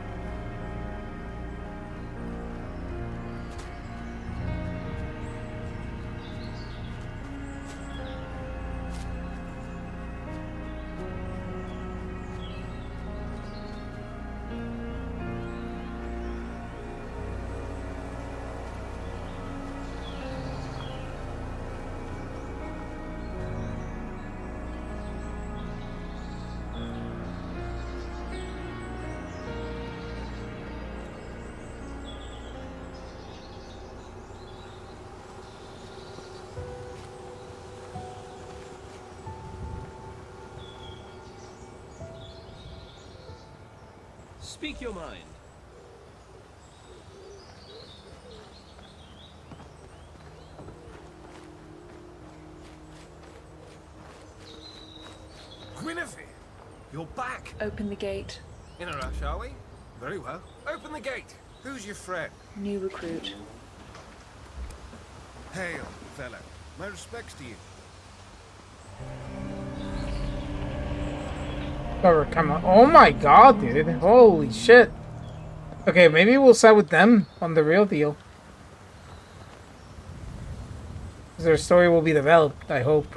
Speak your mind. Guinevere, you're back. Open the gate. In a rush, are we? Very well. Open the gate. Who's your friend? New recruit. Hail, fellow. My respects to you. Or Camelot. Oh my god, dude. Holy shit. Okay, maybe we'll side with them on the real deal. Their story will be developed, I hope.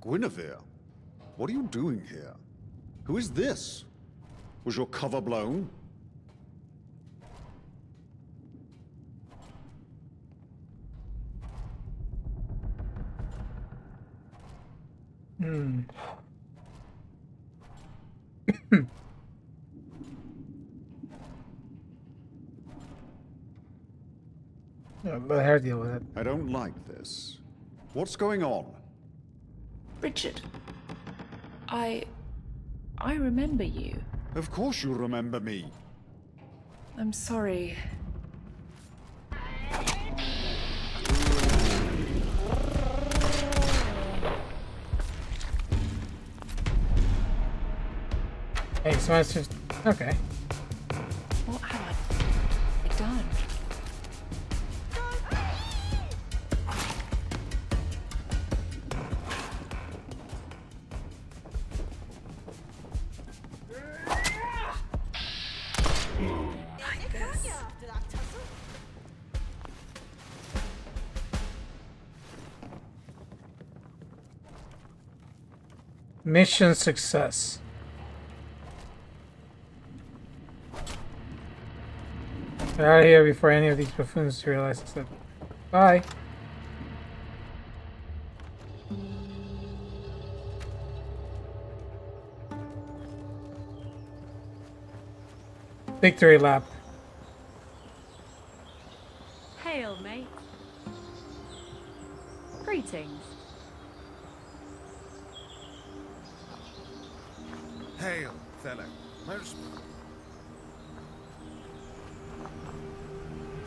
Guinevere, what are you doing here? Who is this? Was your cover blown? Hmm. Yeah, let her deal with it. I don't like this. What's going on? Richard, I remember you. Of course you remember me. I'm sorry. Hey, so it's just... Okay. What have I done? Mission success. Get out of here before any of these buffoons realize that. Bye. Victory lap. Hail, mate. Greetings. Hail, fellow.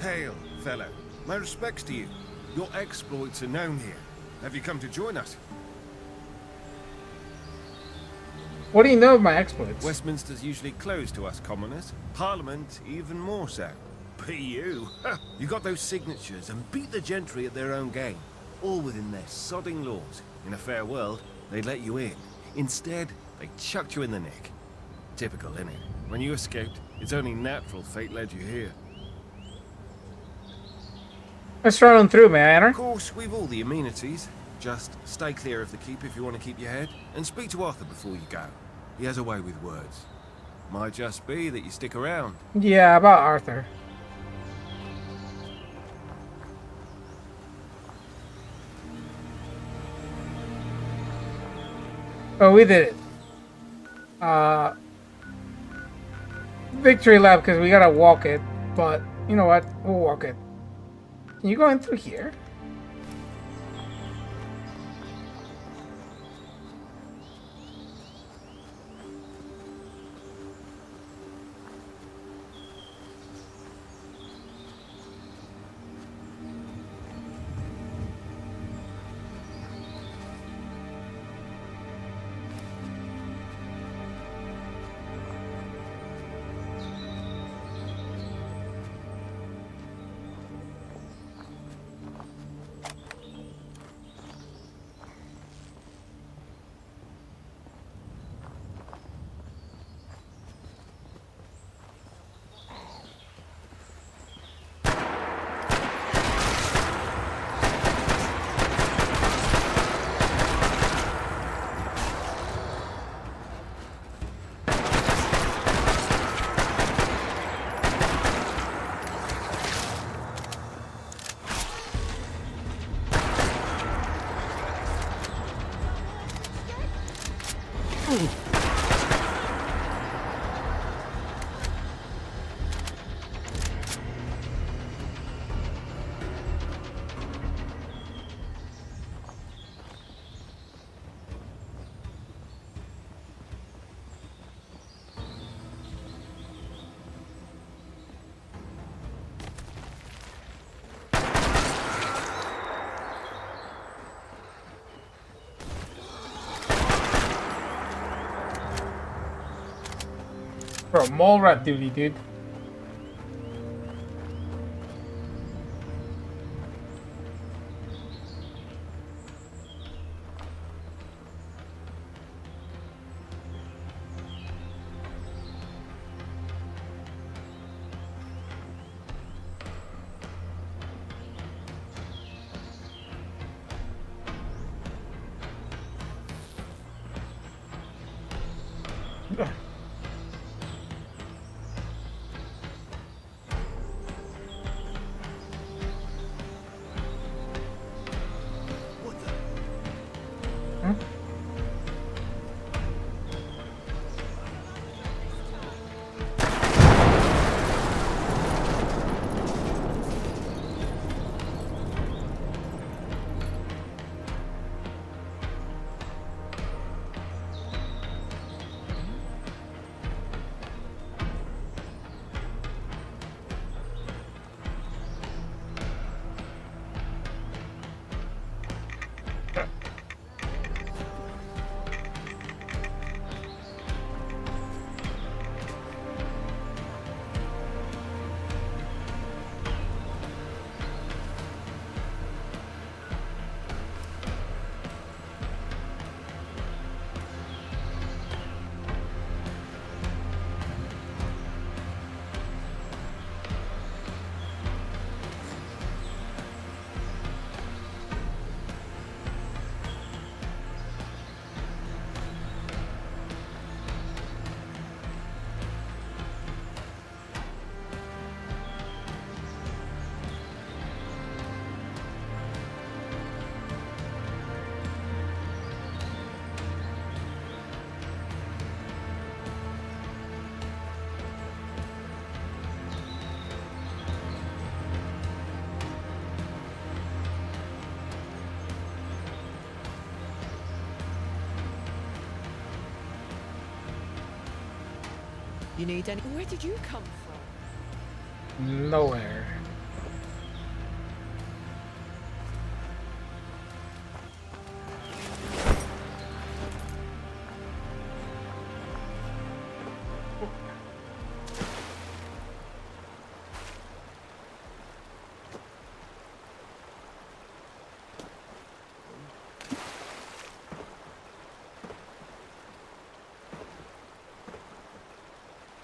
Hail, fellow. My respects to you. Your exploits are known here. Have you come to join us? What do you know of my exploits? Westminster's usually closed to us commoners. Parliament even more so. But you, you got those signatures and beat the gentry at their own game. All within their sodding laws. In a fair world, they'd let you in. Instead, they chucked you in the nick. Typical, innit? When you escaped, it's only natural fate led you here. Let's run on through, may I enter? Of course, we've all the amenities. Just stay clear of the keep if you want to keep your head, and speak to Arthur before you go. He has a way with words. Might just be that you stick around. Yeah, about Arthur. Oh, we did it. Victory lap because we gotta walk it, but you know what? We'll walk it. Can you go in through here? bro. Mole rat duty, dude. You need any? Where did you come from? Nowhere.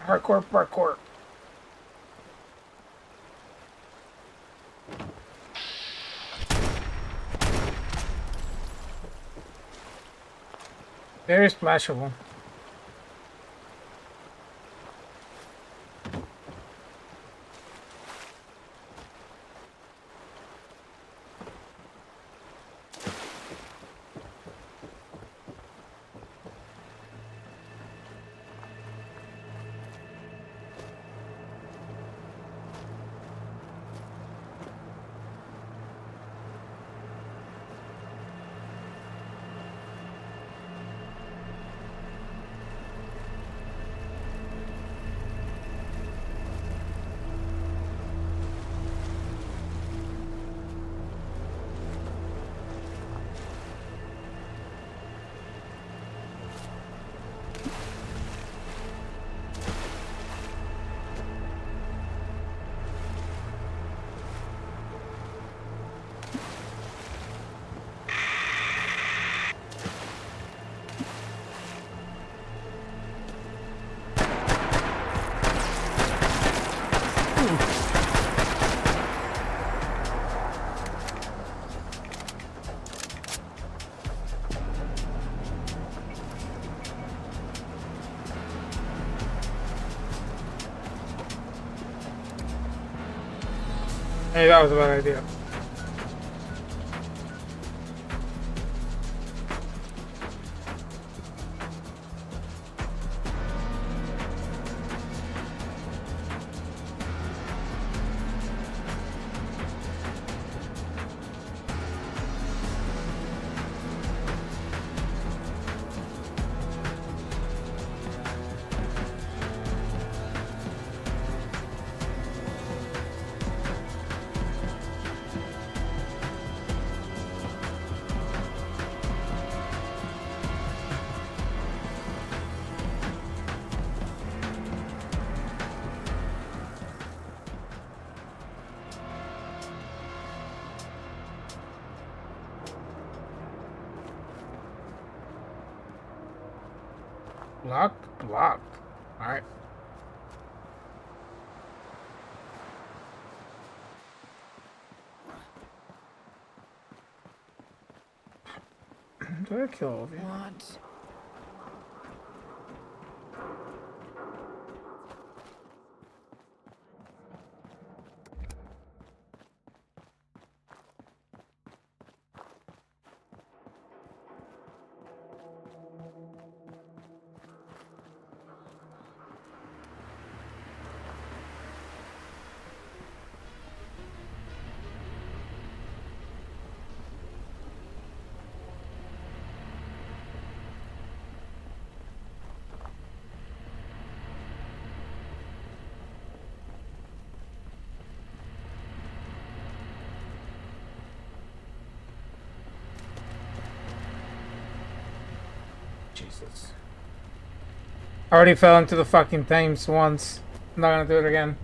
Hardcore parkour. Very splashable. Hey, that was a bad idea. Blocked? Blocked. Alright. Did I kill all of you? What? Jesus. I already fell into the fucking Thames once. I'm not gonna do it again.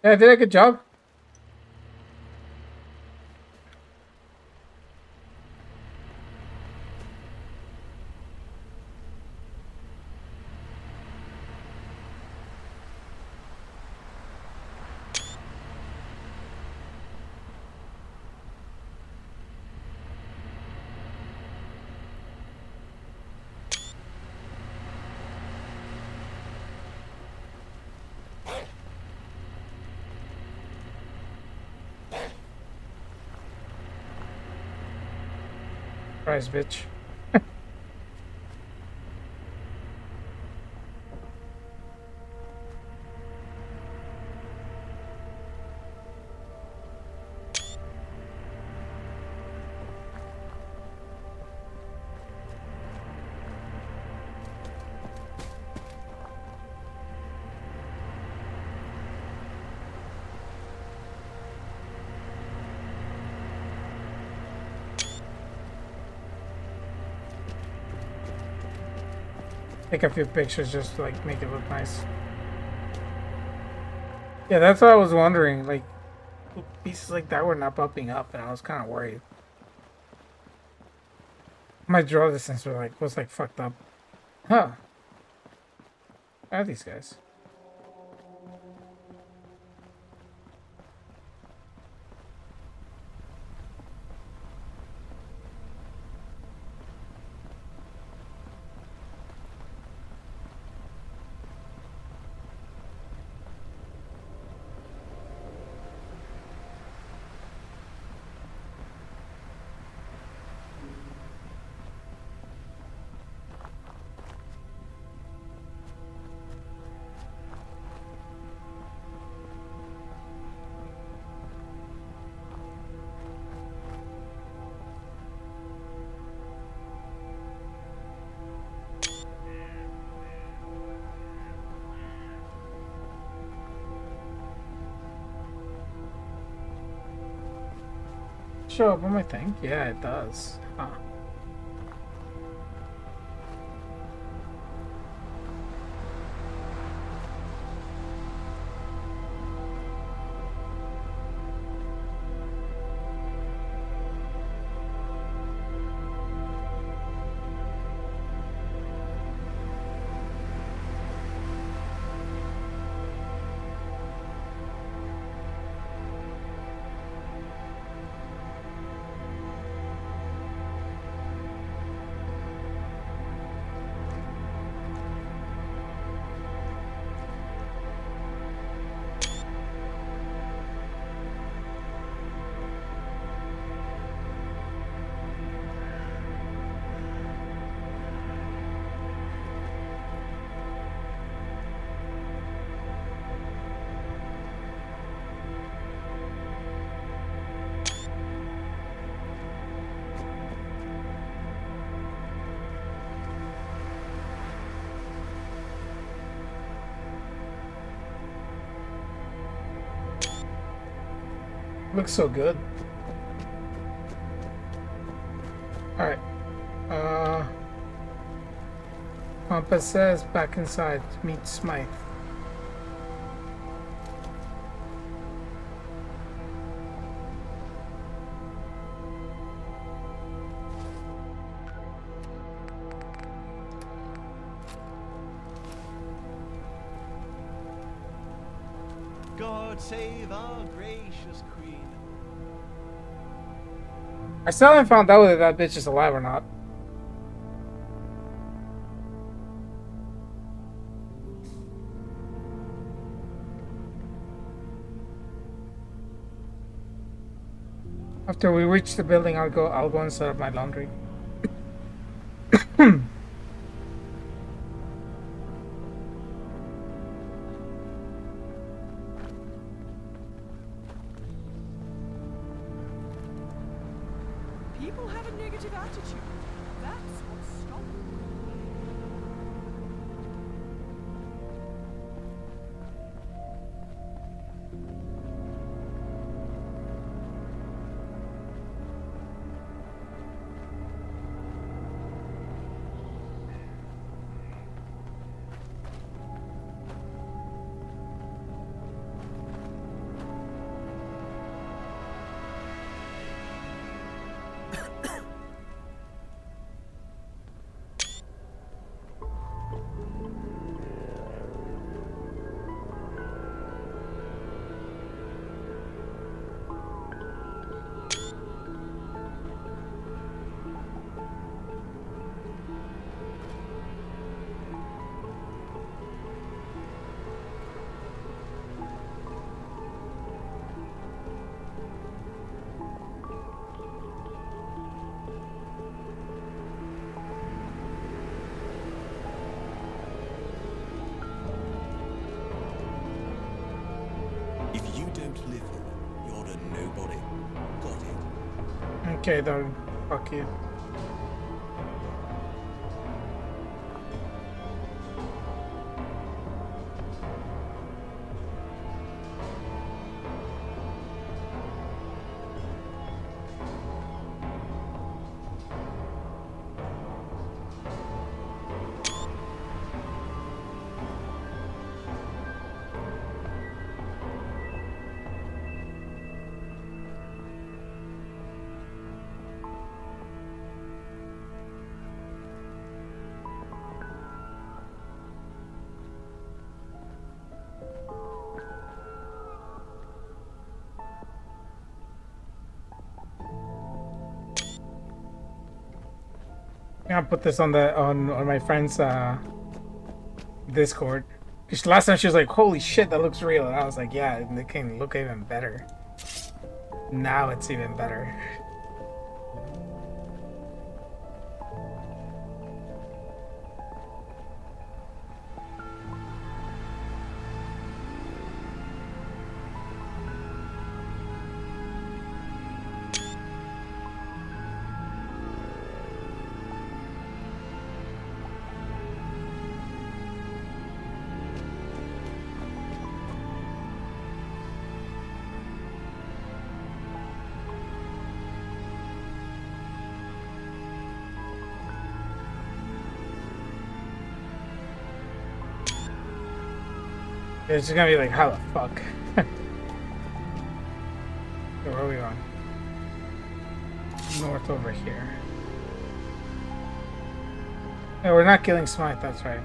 Yeah, I did a good job. Surprise, bitch. Take a few pictures just to like make it look nice. Yeah, that's what I was wondering. Like pieces like that were not popping up, and I was kind of worried. My draw distance was like fucked up. Huh? Are these guys? Show up on my thing? Yeah, it does. Huh. Looks so good. Alright. Compass says back inside to meet Smythe. God save our gracious queen. I still haven't found out whether that bitch is alive or not. After we reach the building, I'll go and set up my laundry. People have a negative attitude. That's what's stopping If you don't live here, you're a nobody. Got it? Okay, dog. Fuck you. I'll put this on the on my friend's Discord. Because last time she was like, "Holy shit, that looks real," and I was like, "Yeah, it can look even better." Now it's even better. It's just gonna be like, how the fuck? So where are we on? North over here. Yeah, we're not killing Smythe, that's right.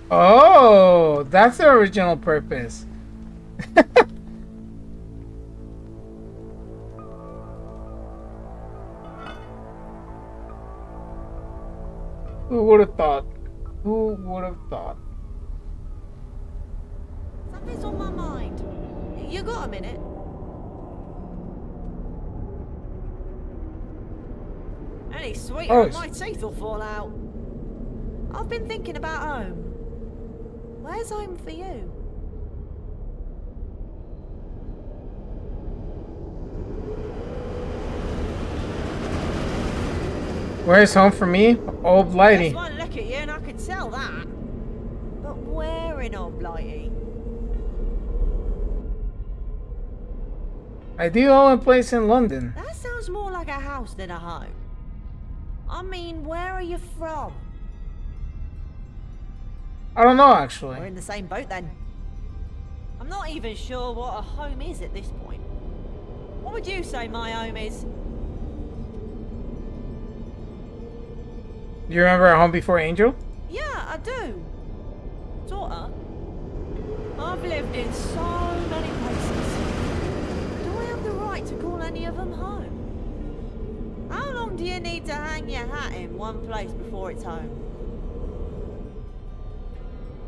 Oh, that's the original purpose. Who would have thought? Who would have thought? Something's on my mind. You got a minute? Any sweeter and my teeth will fall out. I've been thinking about home. Where's home for you? Where's home for me? Old Blighty. Just one look at you and I can tell that. But where in Old Blighty? I do own a place in London. That sounds more like a house than a home. I mean, where are you from? I don't know, actually. We're in the same boat then. I'm not even sure what a home is at this point. What would you say my home is? Do you remember Home Before Angel? Yeah, I do. Daughter, I've lived in so many places. Do I have the right to call any of them home? How long do you need to hang your hat in one place before it's home?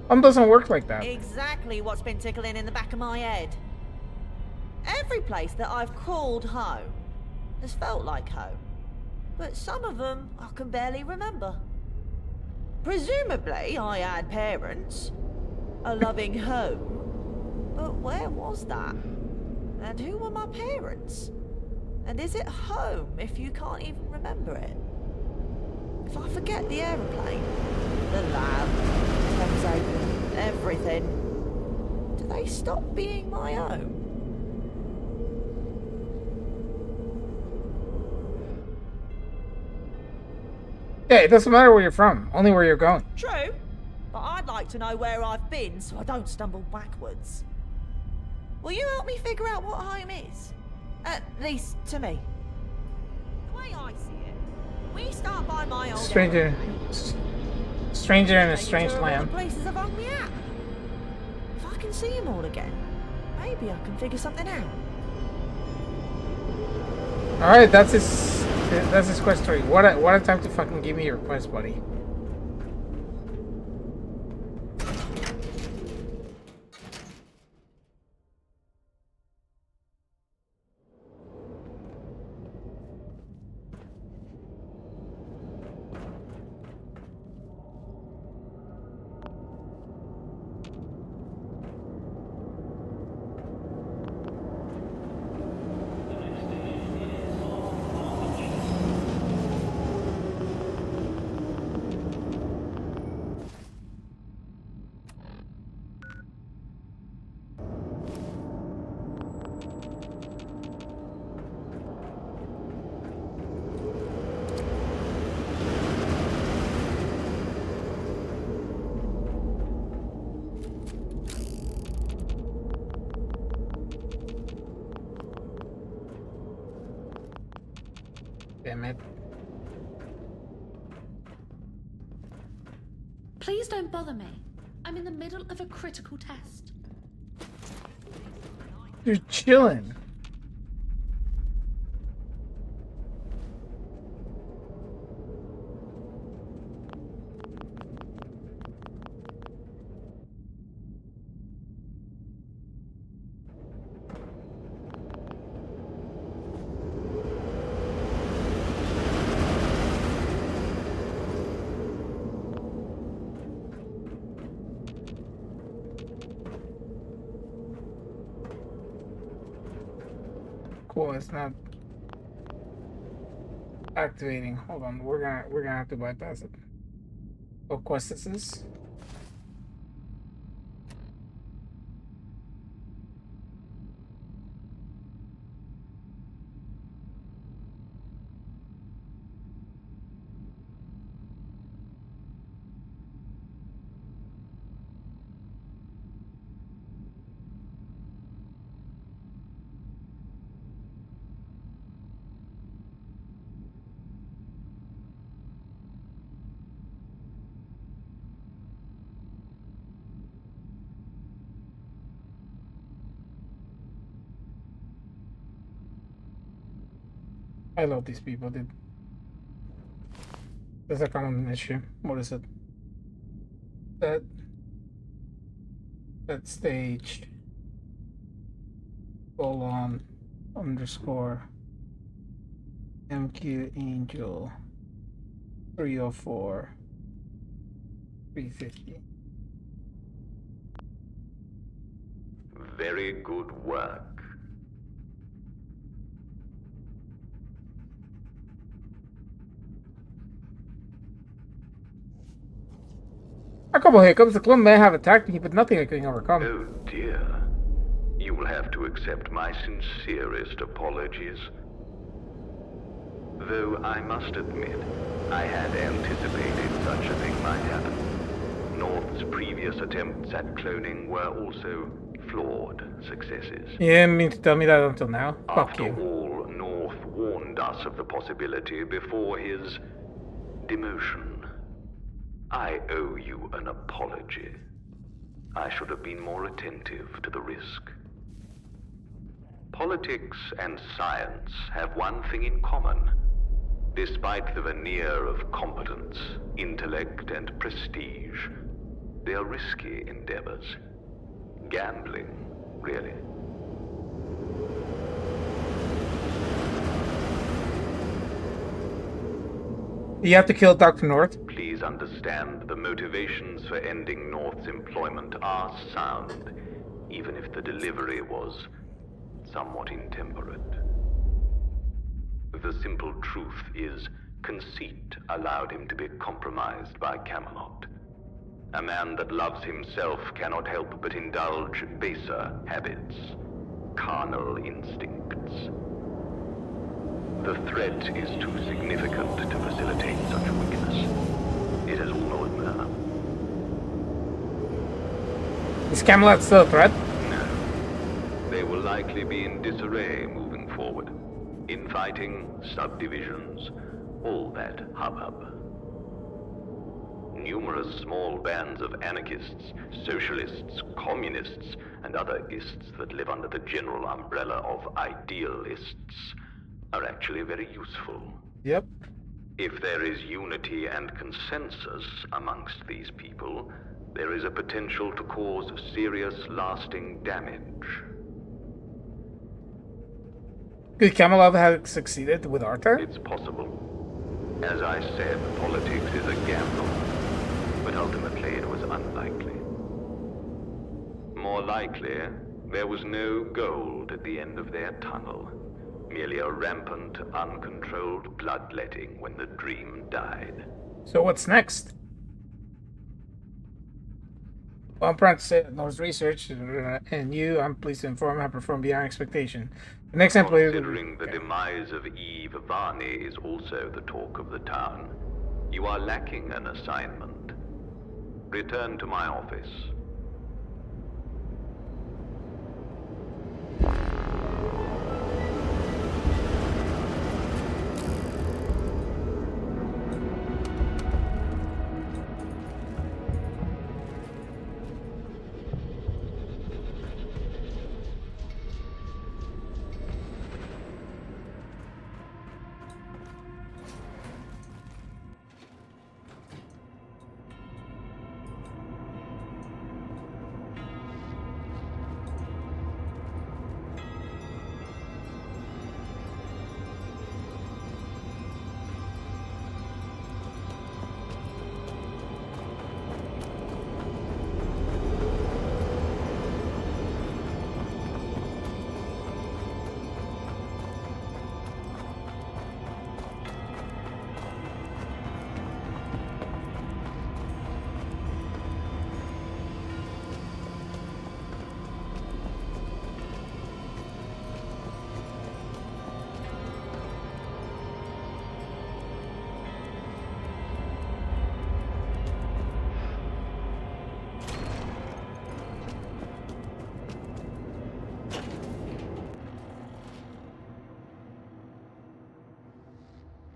Home doesn't work like that. Exactly what's been tickling in the back of my head. Every place that I've called home has felt like home. But some of them I can barely remember. Presumably I had parents, a loving home, but where was that? And who were my parents? And is it home if you can't even remember it? If I forget the aeroplane, the lab, Thames Open, everything, do they stop being my own? Yeah, it doesn't matter where you're from, only where you're going. True, but I'd like to know where I've been so I don't stumble backwards. Will you help me figure out what home is? At least to me. The way I see it, we start by my old Stranger in a strange land. Places have hung me out. If I can see them all again, maybe I can figure something out. All right, that's his quest story. What a time to fucking give me your quest, buddy. Damn it. Please don't bother me. I'm in the middle of a critical test. You're chilling. Cool, it's not activating. Hold on, we're gonna have to bypass it. What quest is this? I love these people, dude. There's a common issue. What is it? That stage colon underscore MQ Angel 304 350. Very good work. A couple hiccups. The club may have attacked me, but nothing I couldn't overcome. Oh dear. You will have to accept my sincerest apologies. Though I must admit, I had anticipated such a thing might happen. North's previous attempts at cloning were also flawed successes. You didn't mean to tell me that until now. Fuck After you. all, North warned us of the possibility before his demotion. I owe you an apology. I should have been more attentive to the risk. Politics and science have one thing in common. Despite the veneer of competence, intellect, and prestige, they are risky endeavors. Gambling, really. You have to kill Dr. North. Please understand the motivations for ending North's employment are sound, even if the delivery was somewhat intemperate. The simple truth is, conceit allowed him to be compromised by Camelot. A man that loves himself cannot help but indulge baser habits, carnal instincts. The threat is too significant to facilitate such weakness. It is almost Is Camelot still a threat? No. They will likely be in disarray moving forward. Infighting, subdivisions, all that hubbub. Numerous small bands of anarchists, socialists, communists, and other ists that live under the general umbrella of idealists are actually very useful. Yep. If there is unity and consensus amongst these people, there is a potential to cause serious, lasting damage. Could Camelot have succeeded with Arthur? It's possible. As I said, politics is a gamble, but ultimately it was unlikely. More likely, there was no gold at the end of their tunnel. Merely a rampant, uncontrolled bloodletting when the dream died. So what's next? Well, I'm proud to say that North's research and you, I'm pleased to inform, have performed beyond expectation. The next employee... Considering the demise of Eve Varney is also the talk of the town, you are lacking an assignment. Return to my office.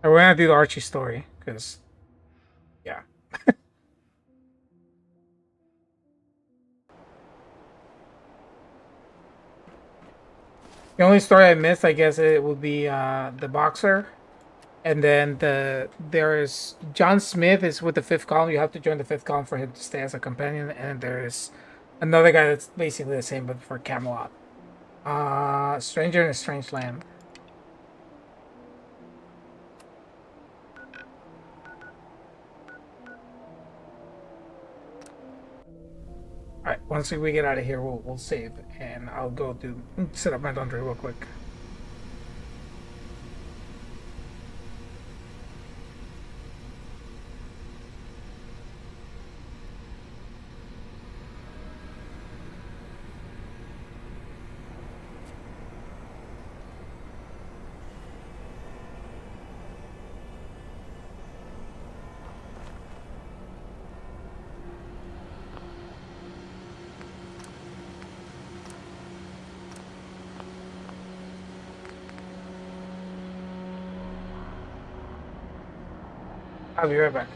We're gonna do the Archie story, because, yeah. The only story I missed, I guess, it would be the boxer And then there's John Smith is with the fifth column. You have to join the fifth column for him to stay as a companion. And there's another guy that's basically the same but for Camelot. Stranger in a Strange Land. Alright, once we get out of here, we'll save, and I'll go set up my laundry real quick. I'll be right back.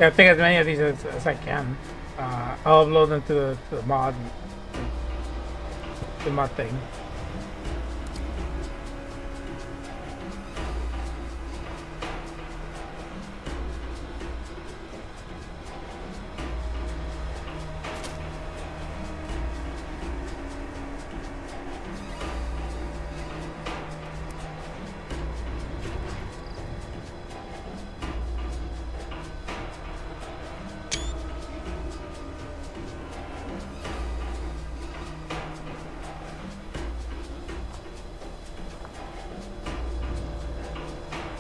Yeah, take as many of these as I can. I'll upload them to the mod thing.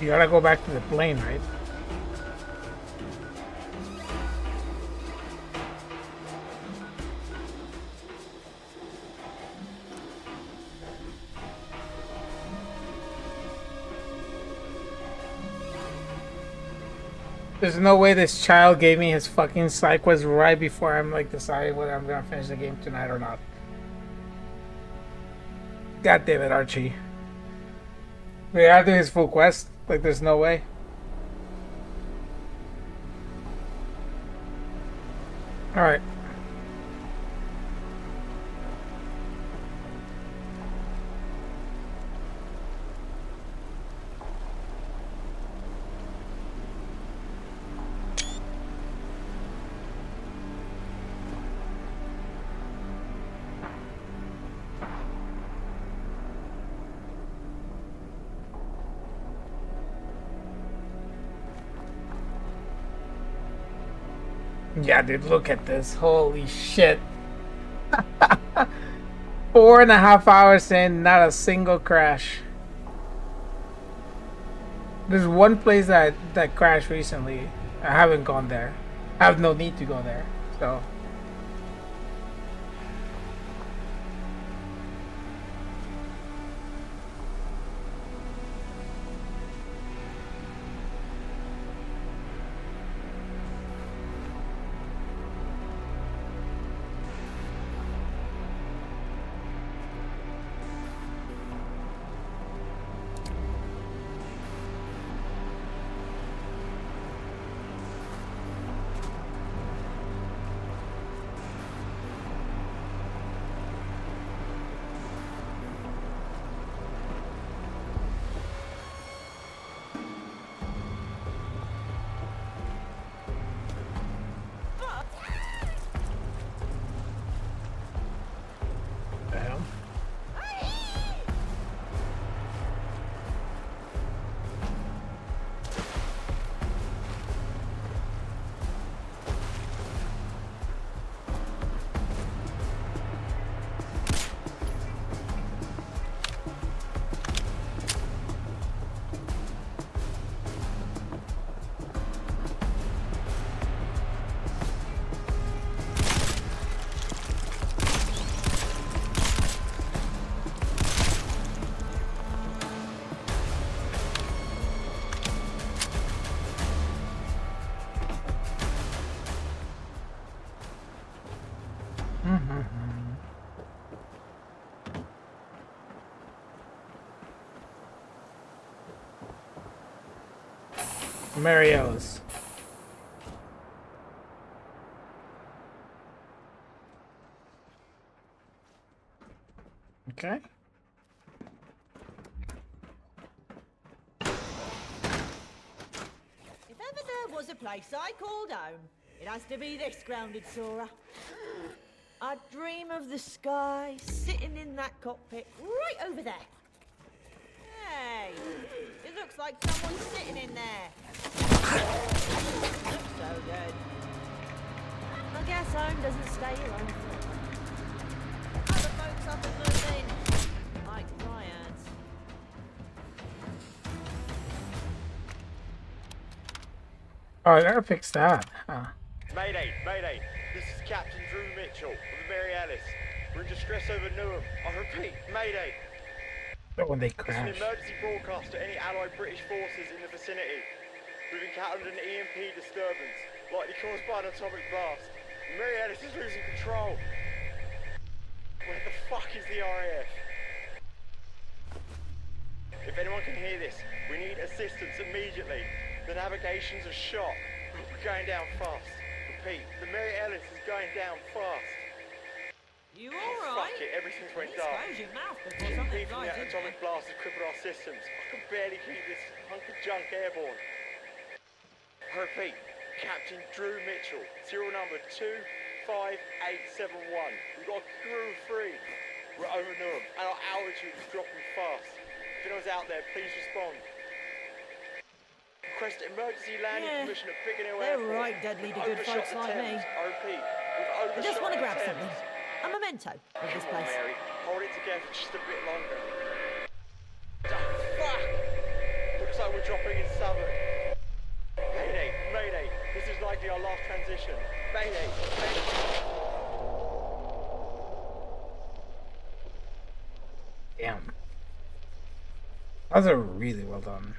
You gotta go back to the plane, right? There's no way this child gave me his fucking side quest right before I'm like deciding whether I'm gonna finish the game tonight or not. God damn it, Archie. We gotta do his full quest. Like, there's no way. Alright. Yeah, dude, look at this. Holy shit. 4.5 hours in, not a single crash. There's one place that crashed recently. I haven't gone there. I have no need to go there. So Mario's. Okay. If ever there was a place I called home, it has to be this grounded Sora. I dream of the sky sitting in that cockpit right over there. Hey, it looks like someone's sitting in there. Looks so good. I guess home doesn't stay alone. Other folks up in Berlin, like dryads. Oh, I gotta fix that. Huh. Mayday, Mayday. This is Captain Drew Mitchell of the Mary Alice. We're in distress over Newham. I repeat, Mayday. But when they It's an crash. emergency broadcast to any Allied British forces in the vicinity. We've encountered an EMP disturbance, likely caused by an atomic blast. The Mary Alice is losing control. Where the fuck is the RAF? If anyone can hear this, we need assistance immediately. The navigations are shot. We're going down fast. Repeat, the Mary Ellis is going down fast. You alright? Fuck it, everything's went dark. Close your mouth before EMP something from flies that in atomic there. blast has crippled our systems. I can barely keep this hunk of junk airborne. I repeat, Captain Drew Mitchell, serial number 25871. We've got a crew of 3. We're over Newham, and our altitude is dropping fast. If anyone's out there, please respond. Request emergency landing permission at Biggin Hill They're Airport. right deadly to We've good overshot folks the like me. Thames. I repeat, we've I overshot just want to the grab Thames. something. A memento of this Come on, place. Mary. Hold it together just a bit longer. Fuck! Looks like we're dropping in Southwark. Mayday, mayday. This is likely our last transition. Mayday, mayday. Damn. Those are really well done.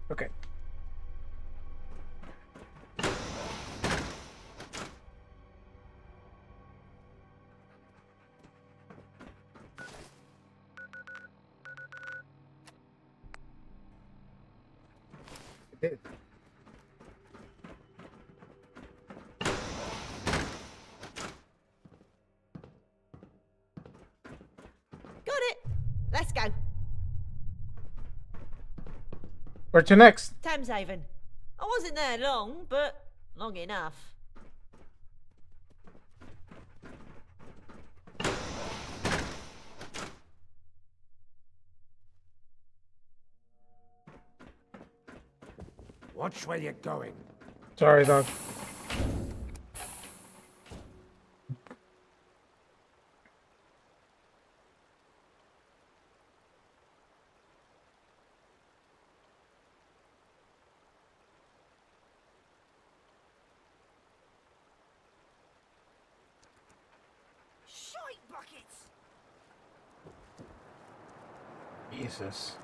Okay. It did. Got it. Let's go. Where to next? Thameshaven. I wasn't there long, but long enough. Watch where you're going. Sorry, dog. Shite buckets! Jesus.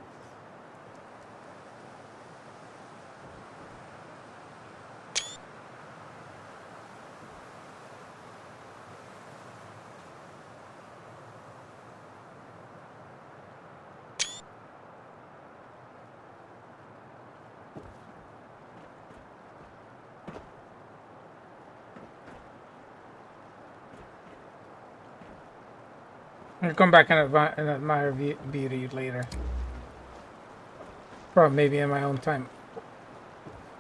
I'll come back and admire beauty later. Probably maybe in my own time.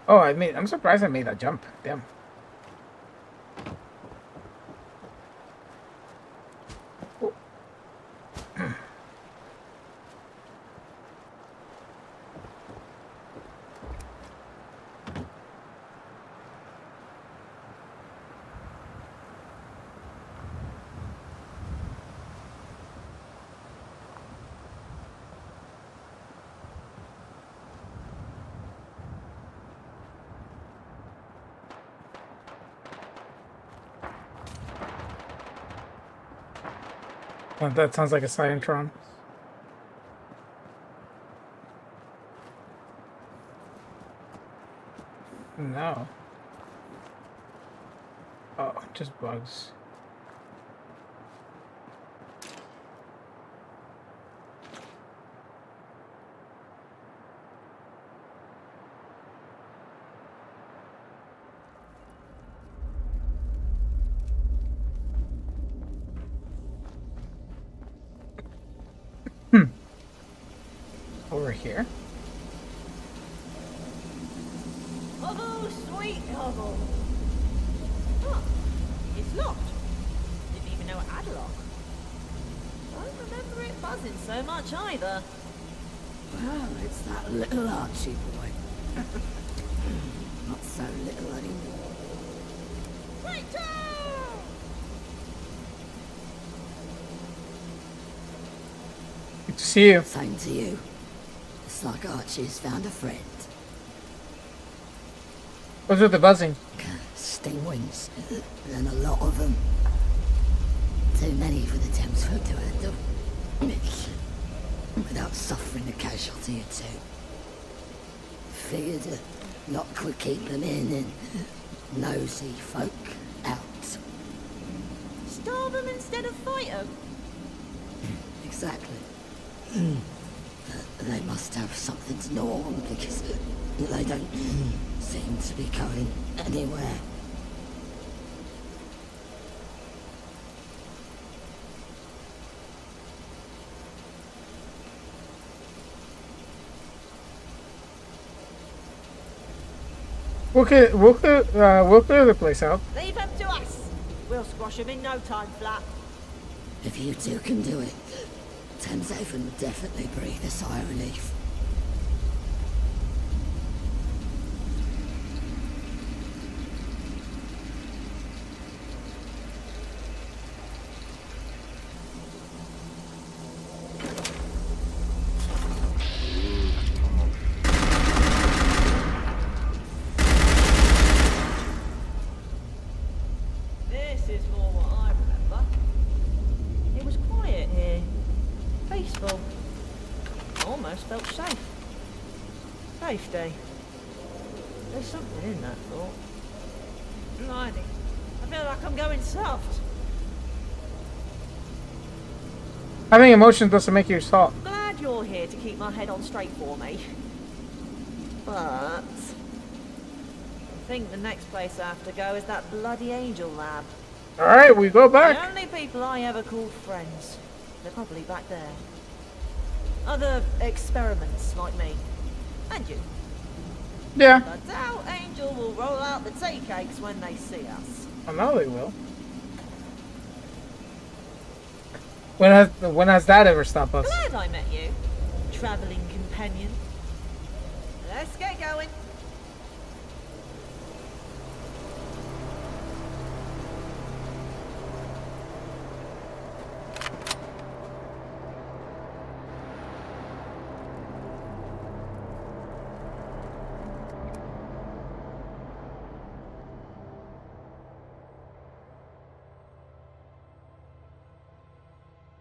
Oh, I'm surprised I made that jump. Damn. Oh, that sounds like a Scientron. No. Oh, just bugs. Over here. Oh, sweet hovel. Oh, it's locked. Didn't even know it had a lock. Don't remember it buzzing so much either. Well, it's that little Archie boy. Not so little anymore. Good to see you. Same to you. It's like Archie's found a friend. What's with the buzzing? Stingwings. And a lot of them. Too many for the Thames folk to handle. Without suffering a casualty or two. Figured a lot could keep them in and nosy folk out. Starve them instead of fight them? Exactly. They must have something to gnaw on because they don't seem to be going anywhere. We'll clear the place out. Leave them to us. We'll squash them in no time flat. If you two can do it, Thameshaven would definitely breathe a sigh of relief. This is more what I remember. It was quiet here. Peaceful. Almost felt safe. Safety. There's something in that thought. Blimey. I feel like I'm going soft. Having emotions doesn't make you soft. Glad you're here to keep my head on straight for me. But I think the next place I have to go is that bloody angel lab. Alright, we go back. The only people I ever called friends. They're probably back there. Other experiments like me. And you. Yeah. I doubt Angel will roll out the tea cakes when they see us. I know they will. When has that ever stopped us? Glad I met you, travelling companion. Let's get going.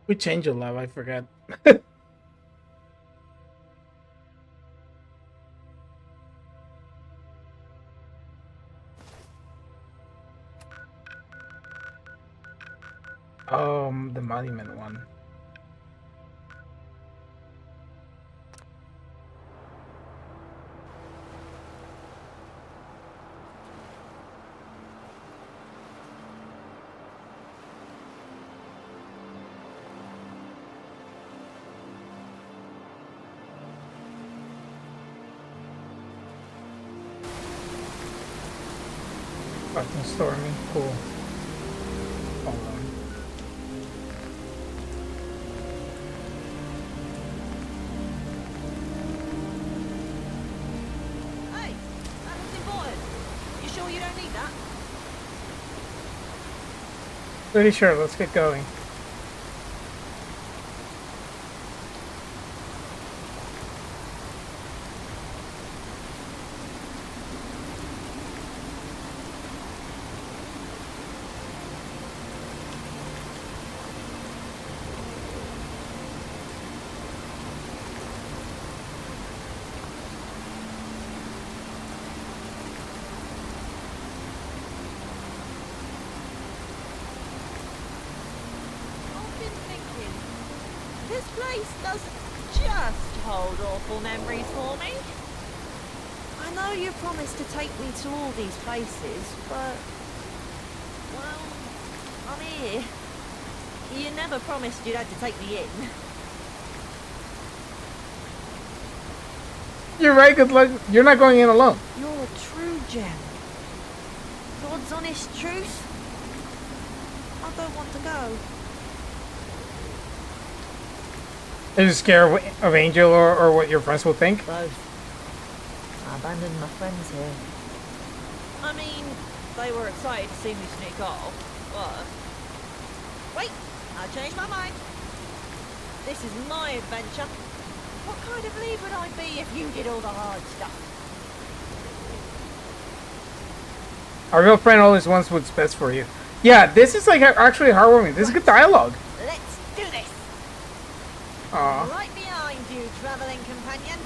We changed a lot, I forgot. The monument one. Fucking stormy, cool. Hold on. Hey, that looks important. You sure you don't need that? Pretty sure, let's get going. This place doesn't just hold awful memories for me. I know you promised to take me to all these places, but... well, I'm here. You never promised you'd have to take me in. You're right, good luck. You're not going in alone. You're a true gem. God's honest truth. I don't want to go. Are you scared of Angel or what your friends will think? Both. I abandoned my friends here. I mean, they were excited to see me sneak off, but... wait! I changed my mind. This is my adventure. What kind of lead would I be if you did all the hard stuff? Our real friend always wants what's best for you. Yeah, this is like actually heartwarming. This is good dialogue. Let's do this! Aww. Right behind you, travelling companion.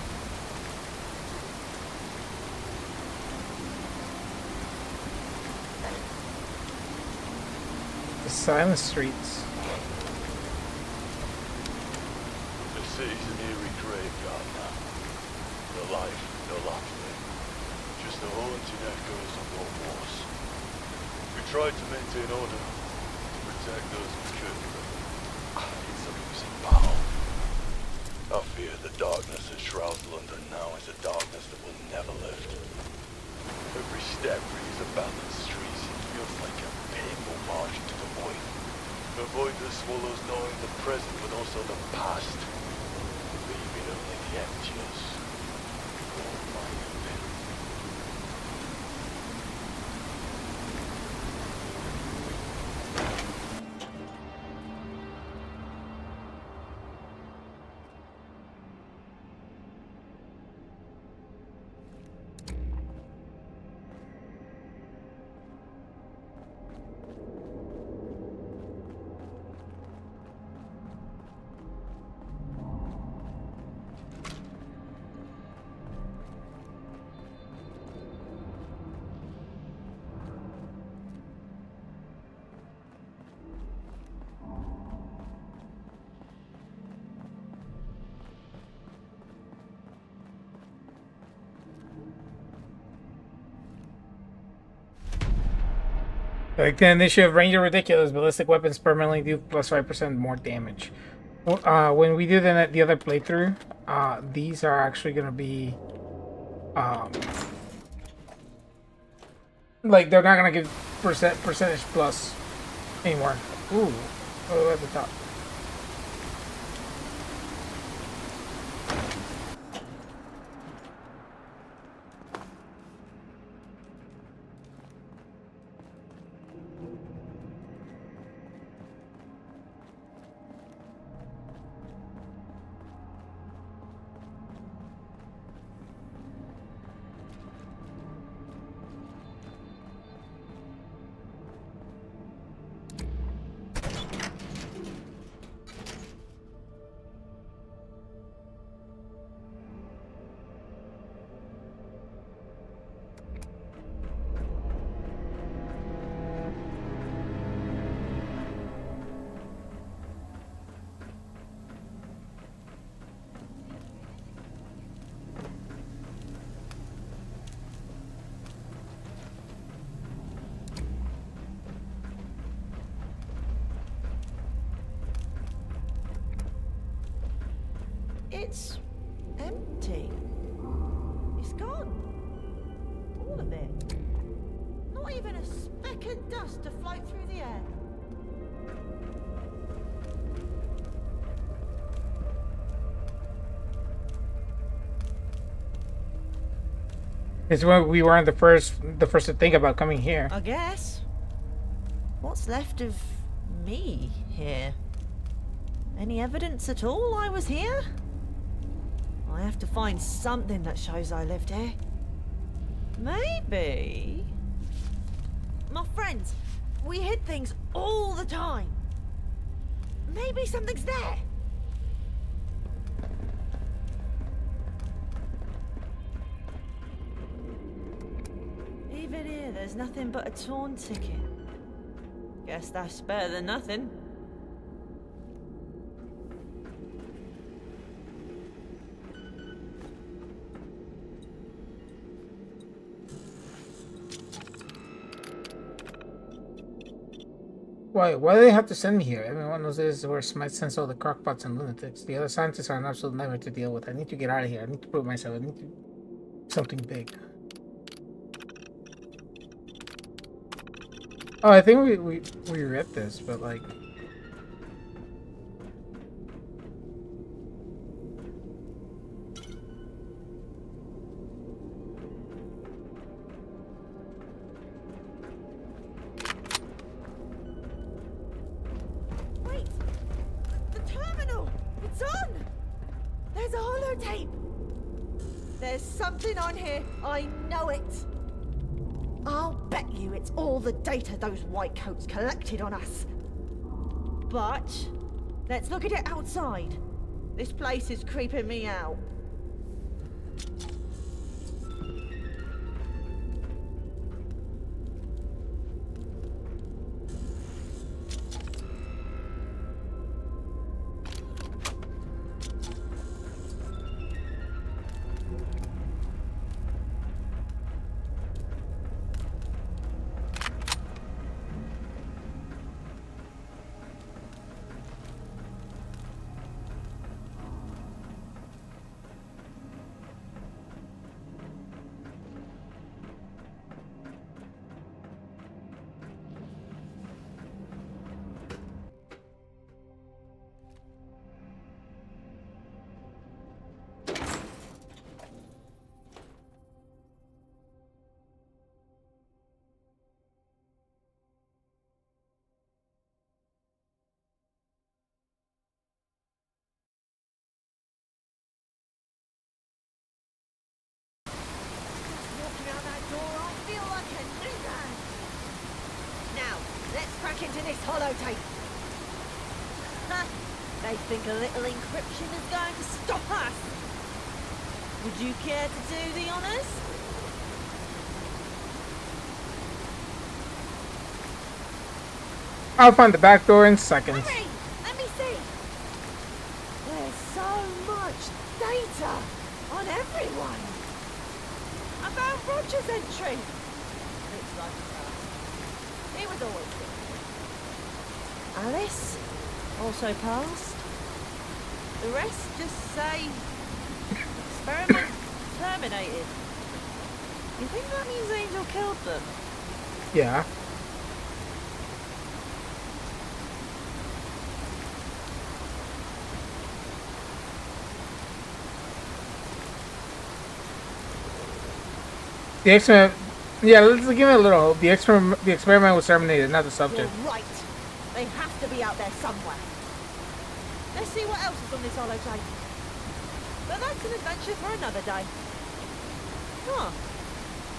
The silent streets. The city's an eerie graveyard now. No life, no laughter. Just the haunted echoes of what was. We tried to maintain order, to protect those we could, but it's a losing battle. I fear the darkness that shrouds London now is a darkness that will never lift. Every step through these abandoned streets feels like a painful march into the void. The void that swallows not only the present but also the past, leaving only the emptiness before my open. Like the initiative range are ridiculous. Ballistic weapons permanently do plus 5% more damage. When we do the other playthrough, these are actually gonna be, like they're not gonna give percentage plus anymore. Ooh, oh, at the top. It's empty. It's gone. All of it. Not even a speck of dust to float through the air. It's when we weren't the first to think about coming here. I guess. What's left of me here? Any evidence at all I was here? I have to find something that shows I lived here. Maybe... My friends, we hid things all the time. Maybe something's there. Even here, there's nothing but a torn ticket. Guess that's better than nothing. Why do they have to send me here? Everyone knows this is where Smite sends all the crockpots and lunatics. The other scientists are an absolute nightmare to deal with. I need to get out of here. I need to prove myself. I need to do something big. Oh, I think we read this, but like... There's something on here. I know it. I'll bet you it's all the data those white coats collected on us. But let's look at it outside. This place is creeping me out. holotape. Ha! They think a little encryption is going to stop us. Would you care to do the honours? I'll find the back door in seconds. Hurry! Let me see. There's so much data on everyone. About Roger's entry. Looks like a pass. He was always good. Alice also passed. The rest just say experiment terminated. You think that means Angel killed them? Yeah. The experiment. Yeah, let's give it a little hope. The experiment was terminated, not the subject. You're right. They have to be out there somewhere. Let's see what else is on this holotape. But that's an adventure for another day. Huh.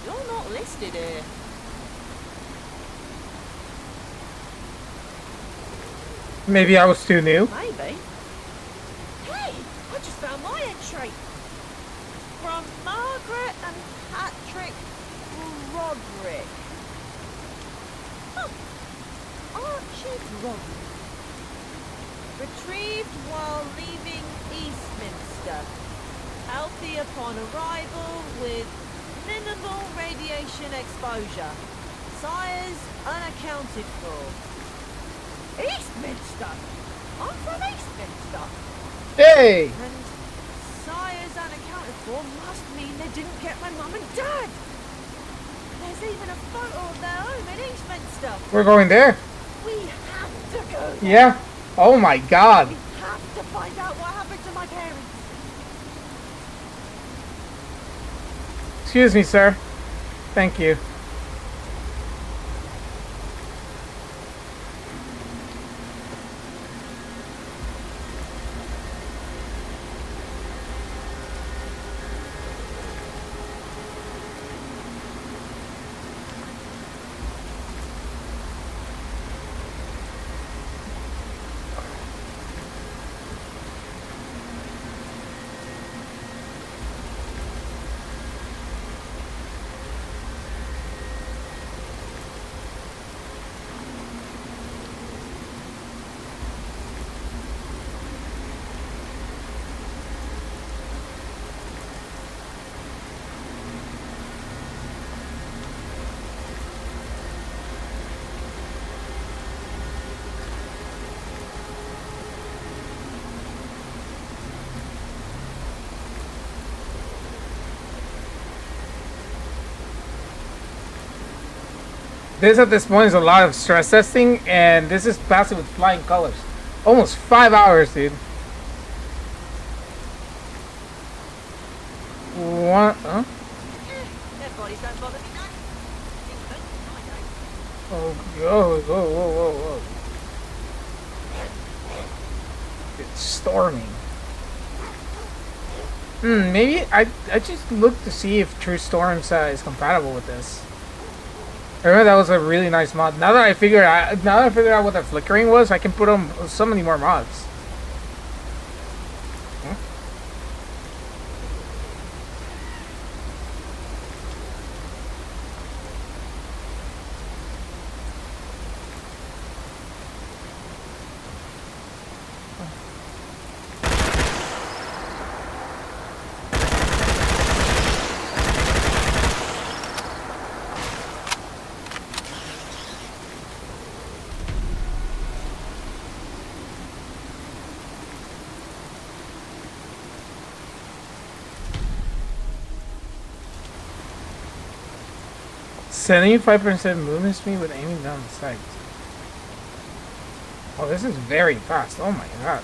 You're not listed here. Maybe I was too new. Maybe. Hey! I just found my entry. From Margaret and Patrick Roderick. Huh. Archie Roderick. Retrieved while leaving Eastminster. Healthy upon arrival with minimal radiation exposure. Sires unaccounted for. Eastminster? I'm from Eastminster. Hey! And sires unaccounted for must mean they didn't get my mum and dad. There's even a photo of their home in Eastminster. We're going there. We have to go there. Yeah. Oh my God. We have to find out what happened to my parents. Excuse me, sir. Thank you. This at this point is a lot of stress testing, and this is passing with flying colors. Almost 5 hours, dude. What? Huh? Their bodies don't bother me now. Oh, whoa, whoa, whoa, whoa, whoa. It's storming. Maybe I just looked to see if True Storms is compatible with this. I remember that was a really nice mod. Now that I figured out what the flickering was, I can put on so many more mods. Huh? Setting 5% movement speed with aiming down the sight. Oh, this is very fast. Oh my god.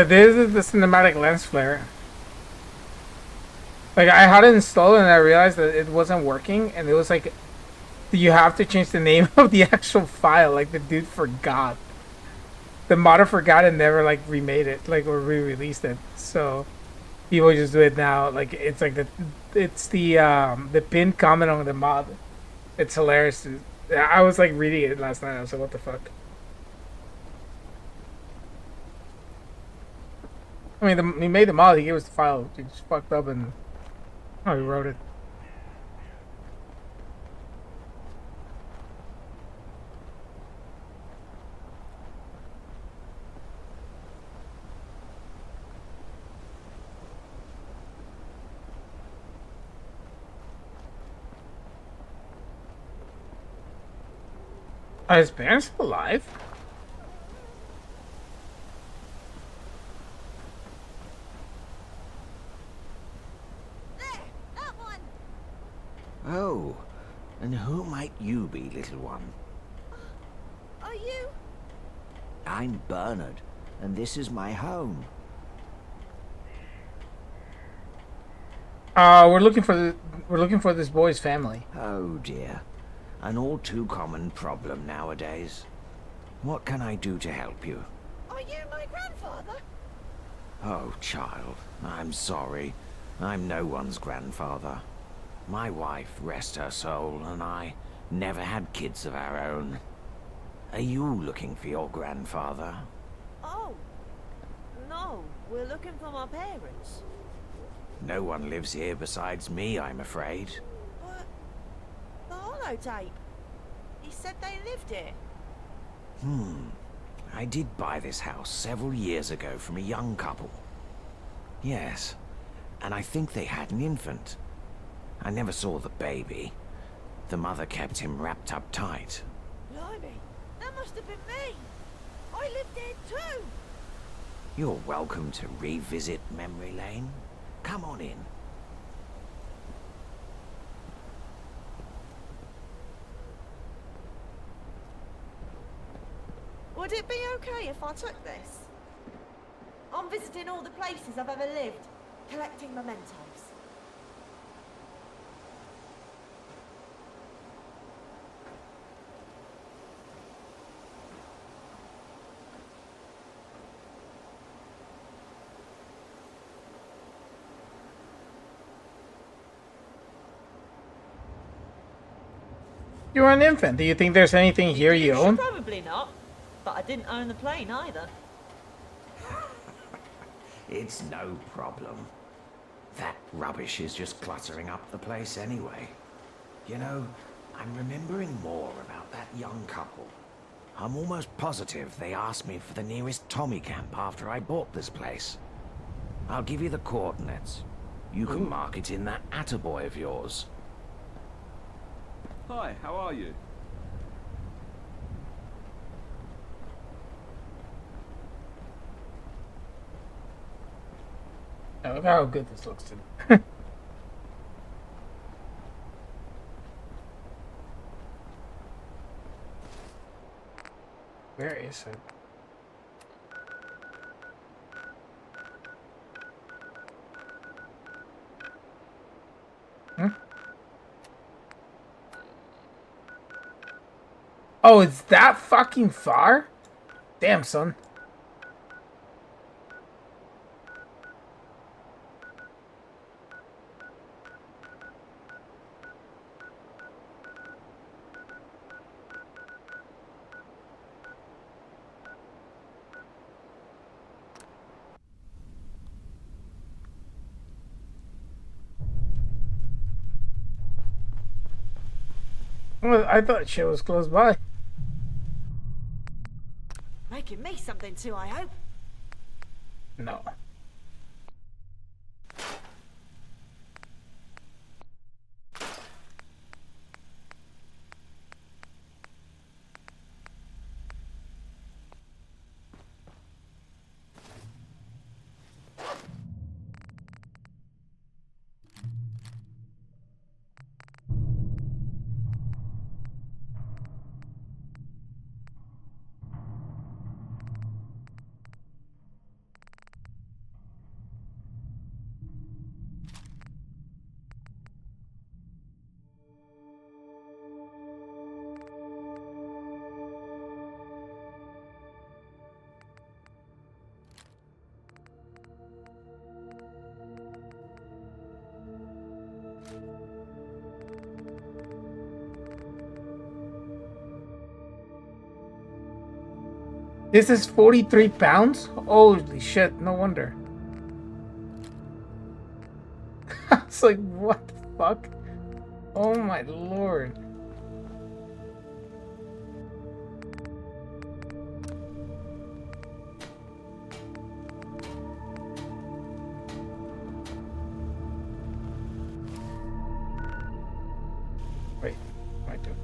This is the cinematic lens flare. Like I had it installed and I realized that it wasn't working, and it was like, you have to change the name of the actual file. Like the dude forgot. The modder forgot and never like remade it, like or re-released it. So people just do it now. Like it's like the pinned comment on the mod. It's hilarious. I was like reading it last night. I was like, what the fuck? I mean, he made the mod. He gave us the file. He just fucked up and he wrote it. Are his parents alive? Oh, and who might you be, little one? Are you? I'm Bernard, and this is my home. We're looking for this boy's family. Oh dear, an all too common problem nowadays. What can I do to help you? Are you my grandfather? Oh, child, I'm sorry. I'm no one's grandfather. My wife, rest her soul, and I never had kids of our own. Are you looking for your grandfather? Oh, no, we're looking for my parents. No one lives here besides me, I'm afraid. But the holotape, he said they lived here. I did buy this house several years ago from a young couple. Yes, and I think they had an infant. I never saw the baby. The mother kept him wrapped up tight. Blimey, that must have been me. I lived there too. You're welcome to revisit memory lane. Come on in. Would it be okay if I took this? I'm visiting all the places I've ever lived, collecting mementos. You're an infant. Do you think there's anything here you own? Probably not, but I didn't own the plane either. It's no problem. That rubbish is just cluttering up the place anyway. You know, I'm remembering more about that young couple. I'm almost positive they asked me for the nearest Tommy camp after I bought this place. I'll give you the coordinates. You can mark it in that attaboy of yours. Hi, how are you? Oh, look how good this looks today. Where is it? Hmm? Oh, it's that fucking far? Damn, son. Well, I thought shit was close by. Making me something too, I hope. No. This is 43 pounds? Holy shit, no wonder. It's like, what the fuck? Oh my lord. Wait, what am I doing?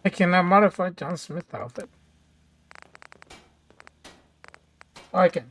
I cannot modify John Smith outfit. Oh, I can.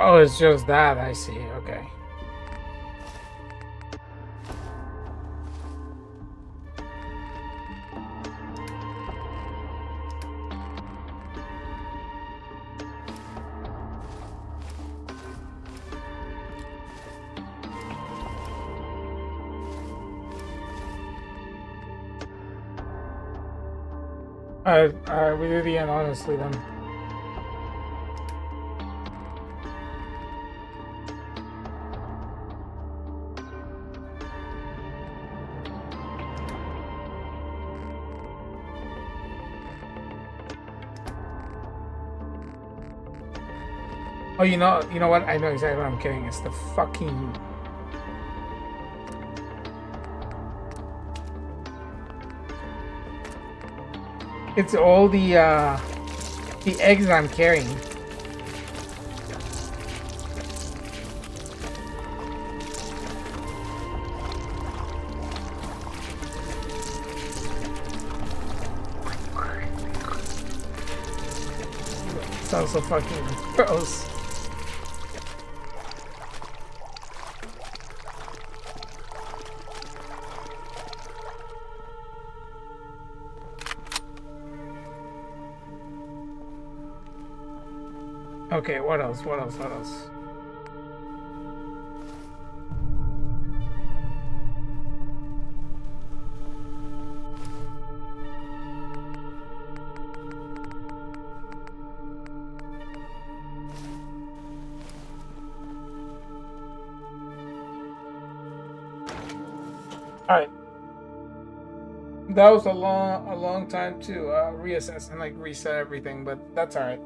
Oh, it's just that. I see. Okay. We do the end honestly then. Oh, you know what? I know exactly what I'm kidding. It's the fucking. It's all the eggs that I'm carrying. Sounds so fucking gross. Okay, what else? What else? What else? All right. That was a long time to reassess and like reset everything, but that's all right.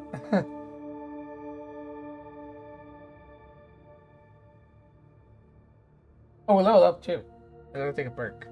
Oh, we leveled up too. I gotta take a perk.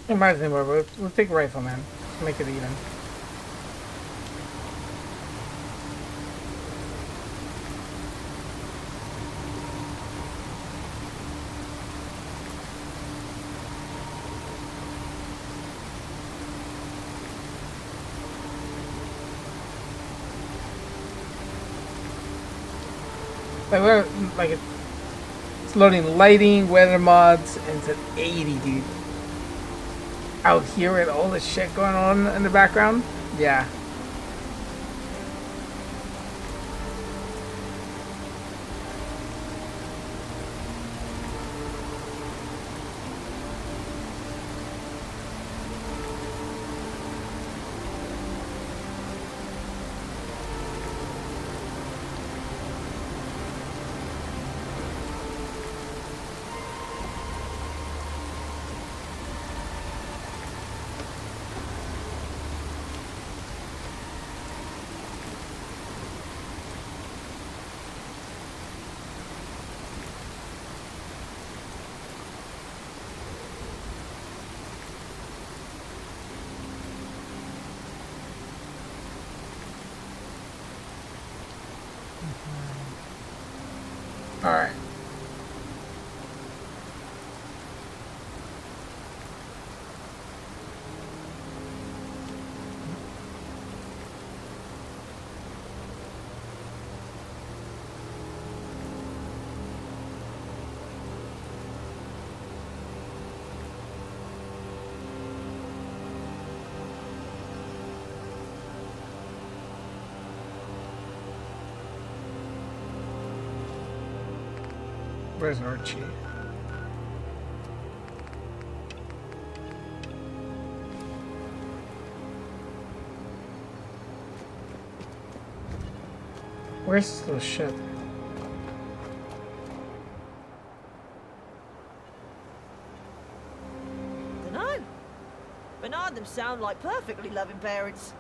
Reminds me, but we'll take rifleman. Make it even. Like we're like it's loading lighting, weather mods, and it's at 80, dude. Out here with all the shit going on in the background, yeah. All right. Where's Archie? Where's the shit? but none of them sound like perfectly loving parents.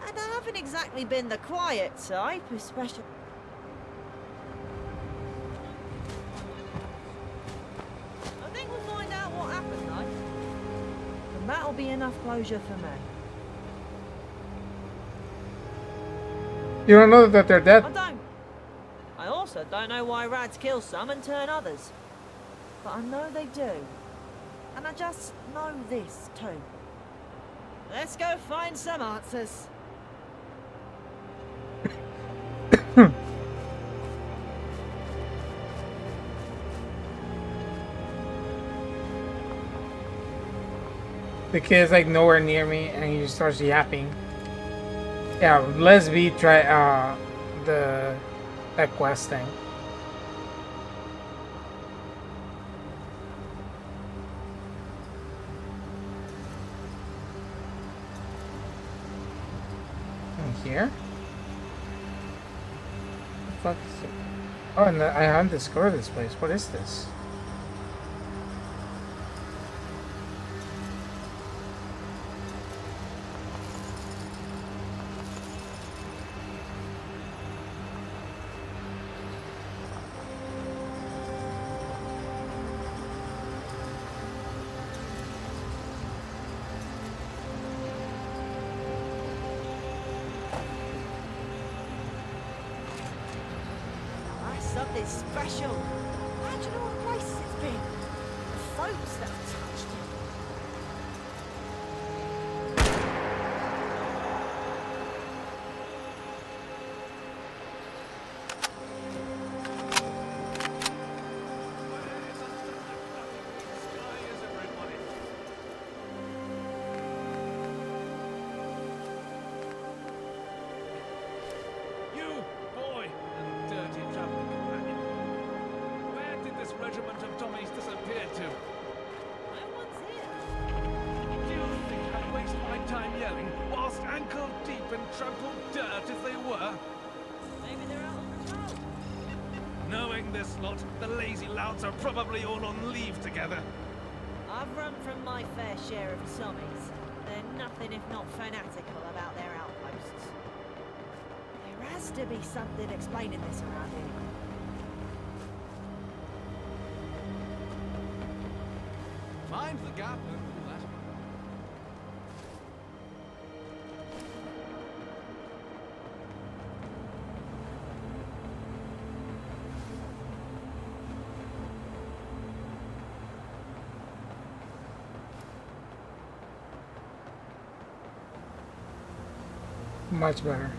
And I haven't exactly been the quiet type, especially... I think we'll find out what happened, though. And that'll be enough closure for me. You don't know that they're dead? I don't. I also don't know why rads kill some and turn others. But I know they do. And I just know this, too. Let's go find some answers. The kid's like nowhere near me and he just starts yapping. Yeah, let's try that quest thing. In here? What the fuck is it? Oh, and I haven't discovered this place. What is this? Something special. Imagine all the places it's been. The folks that have touched it. You, boy, and dirty traveling companion. Where did this regiment of Tommies disappear to? No one's here. Do you think I'd waste my time yelling whilst ankle deep in trampled dirt as they were? Maybe they're out on patrol. Knowing this lot, the lazy louts are probably all on leave together. I've run from my fair share of zombies. They're nothing if not fanatical about their outposts. There has to be something explaining this around here. Mind the gap and all that. Much better.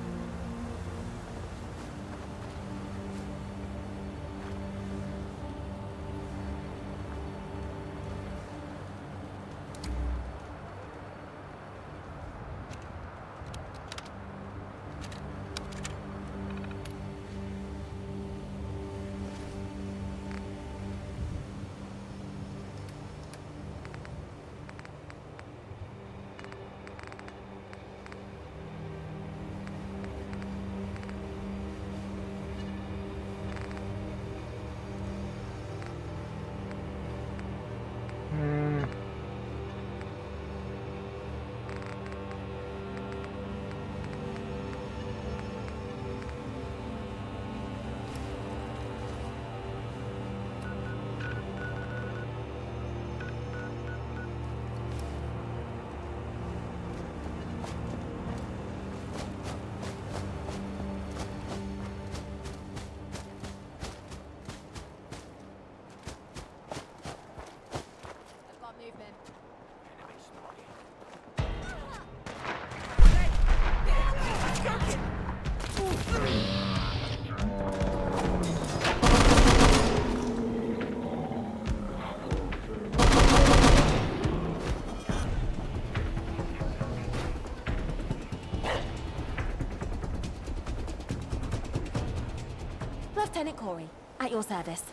Lieutenant Corey, at your service.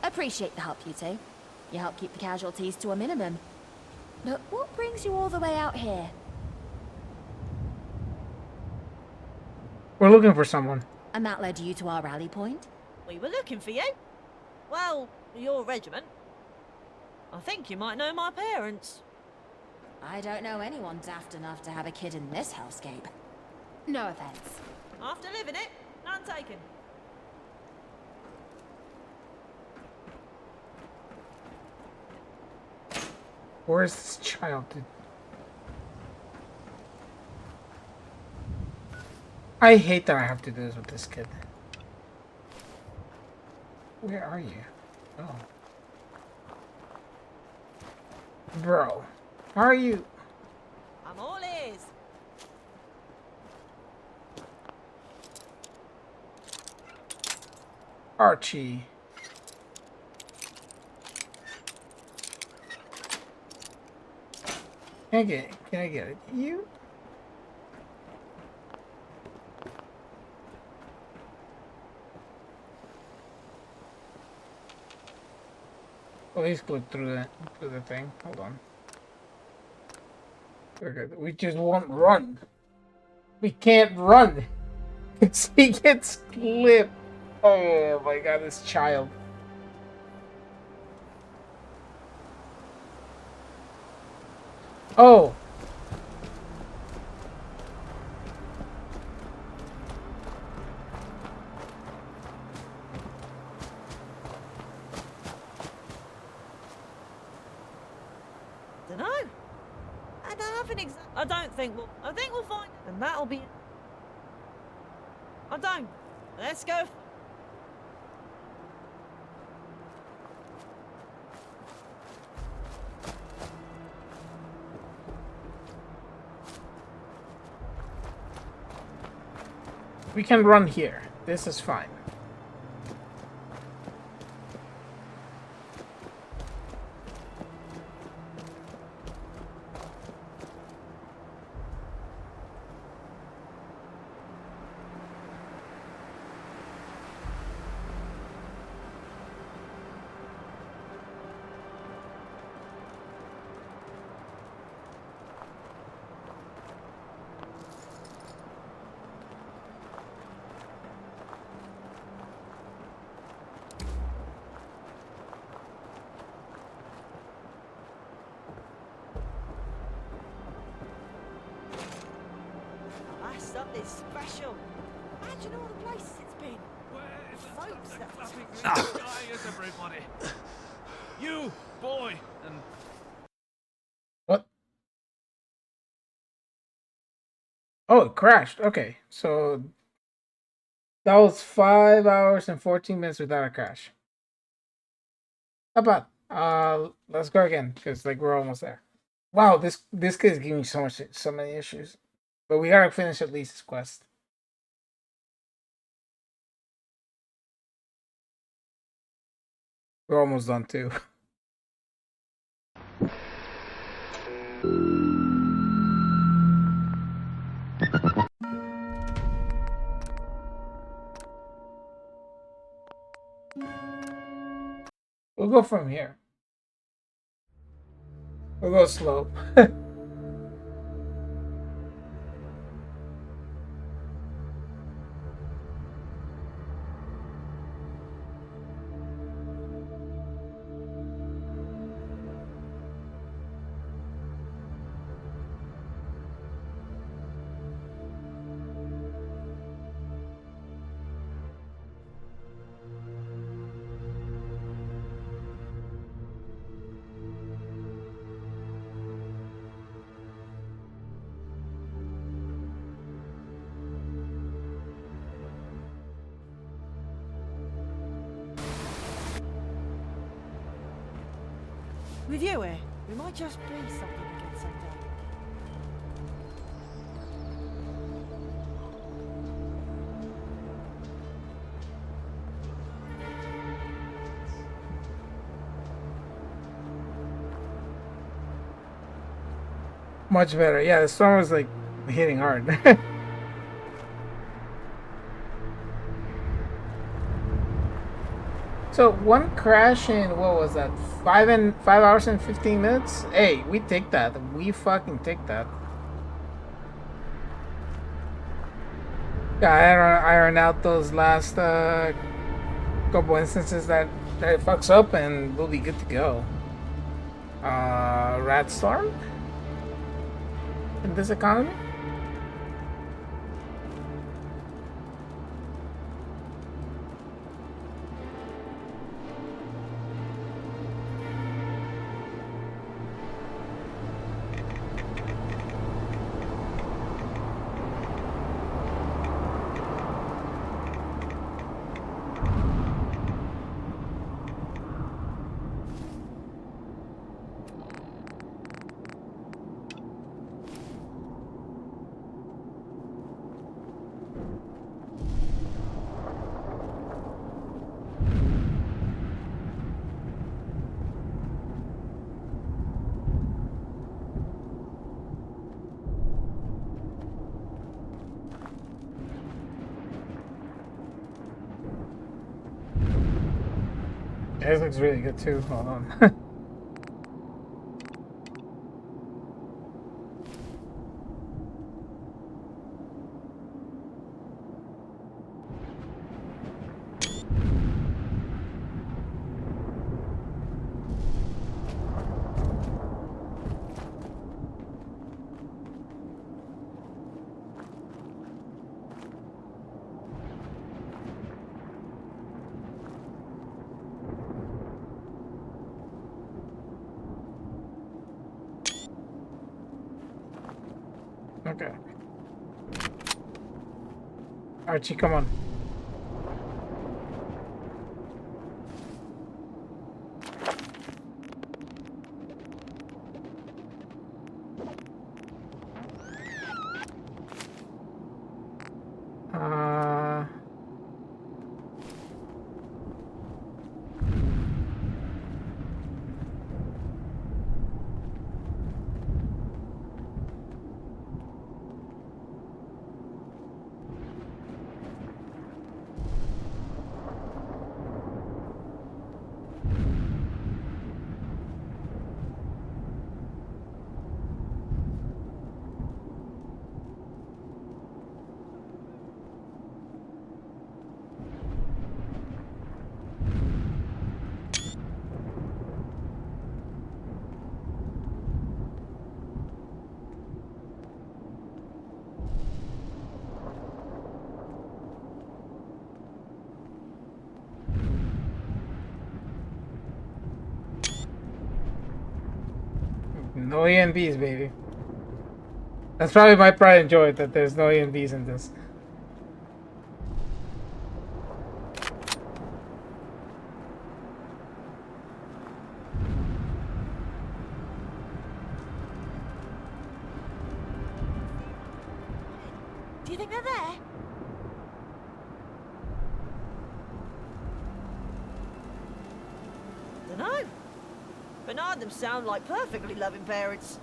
Appreciate the help, you two. You help keep the casualties to a minimum. But what brings you all the way out here? We're looking for someone. And that led you to our rally point? We were looking for you. Well, your regiment. I think you might know my parents. I don't know anyone daft enough to have a kid in this hellscape. No offense. After living it, none taken. Where is this child? I hate that I have to do this with this kid. Where are you? Oh. Bro, how are you? I'm all ears. Archie. Can I get it? You? Please click through the thing. Hold on. Okay, we just won't run. We can't run. He gets clipped. Oh my god, this child. Oh. Dunno. I don't think we'll find it, and that'll be. I don't. Let's go. We can run here. This is fine. Something special. Imagine all the places it's been. Where is the Folks that clapping green sky is everybody? You, boy, and... What? Oh, it crashed. Okay, so that was 5 hours and 14 minutes without a crash. How about let's go again, because like we're almost there. Wow, this kid is giving me so many issues. But we gotta finish at least this quest. We're almost done too. We'll go from here. We'll go slow. With you here, we might just be something again someday. Much better. Yeah, the storm was like hitting hard. So one crash in what was that? 5 hours and 15 minutes? Hey, we take that. We fucking take that. Yeah, iron out those last couple instances that it fucks up, and we'll be good to go. Rat storm? in this economy? This looks really good too. Hold on. Okay. Archie, come on. No ENBs, baby. That's probably my pride and joy that there's no ENBs in this. Do you think they're there? Dunno. But none of them sound like perfectly loving parents.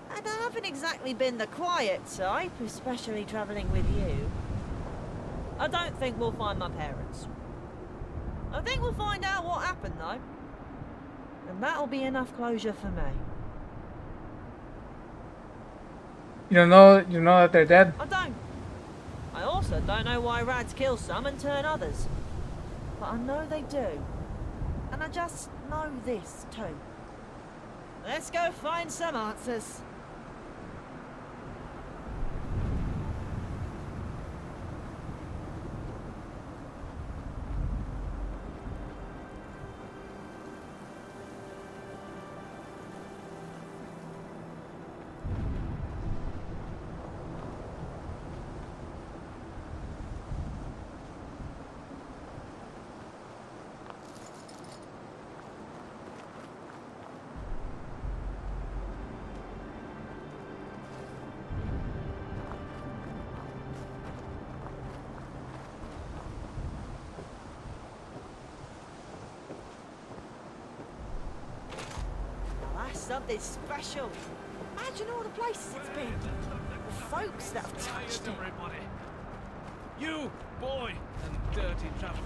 And I haven't exactly been the quiet type, especially travelling with you. I don't think we'll find my parents. I think we'll find out what happened, though. And that'll be enough closure for me. You know that they're dead? I don't. I also don't know why rads kill some and turn others. But I know they do. And I just know this, too. Let's go find some answers. Something special. Imagine all the places it's been. The folks that have touched it. Everybody. You, boy, and dirty travel.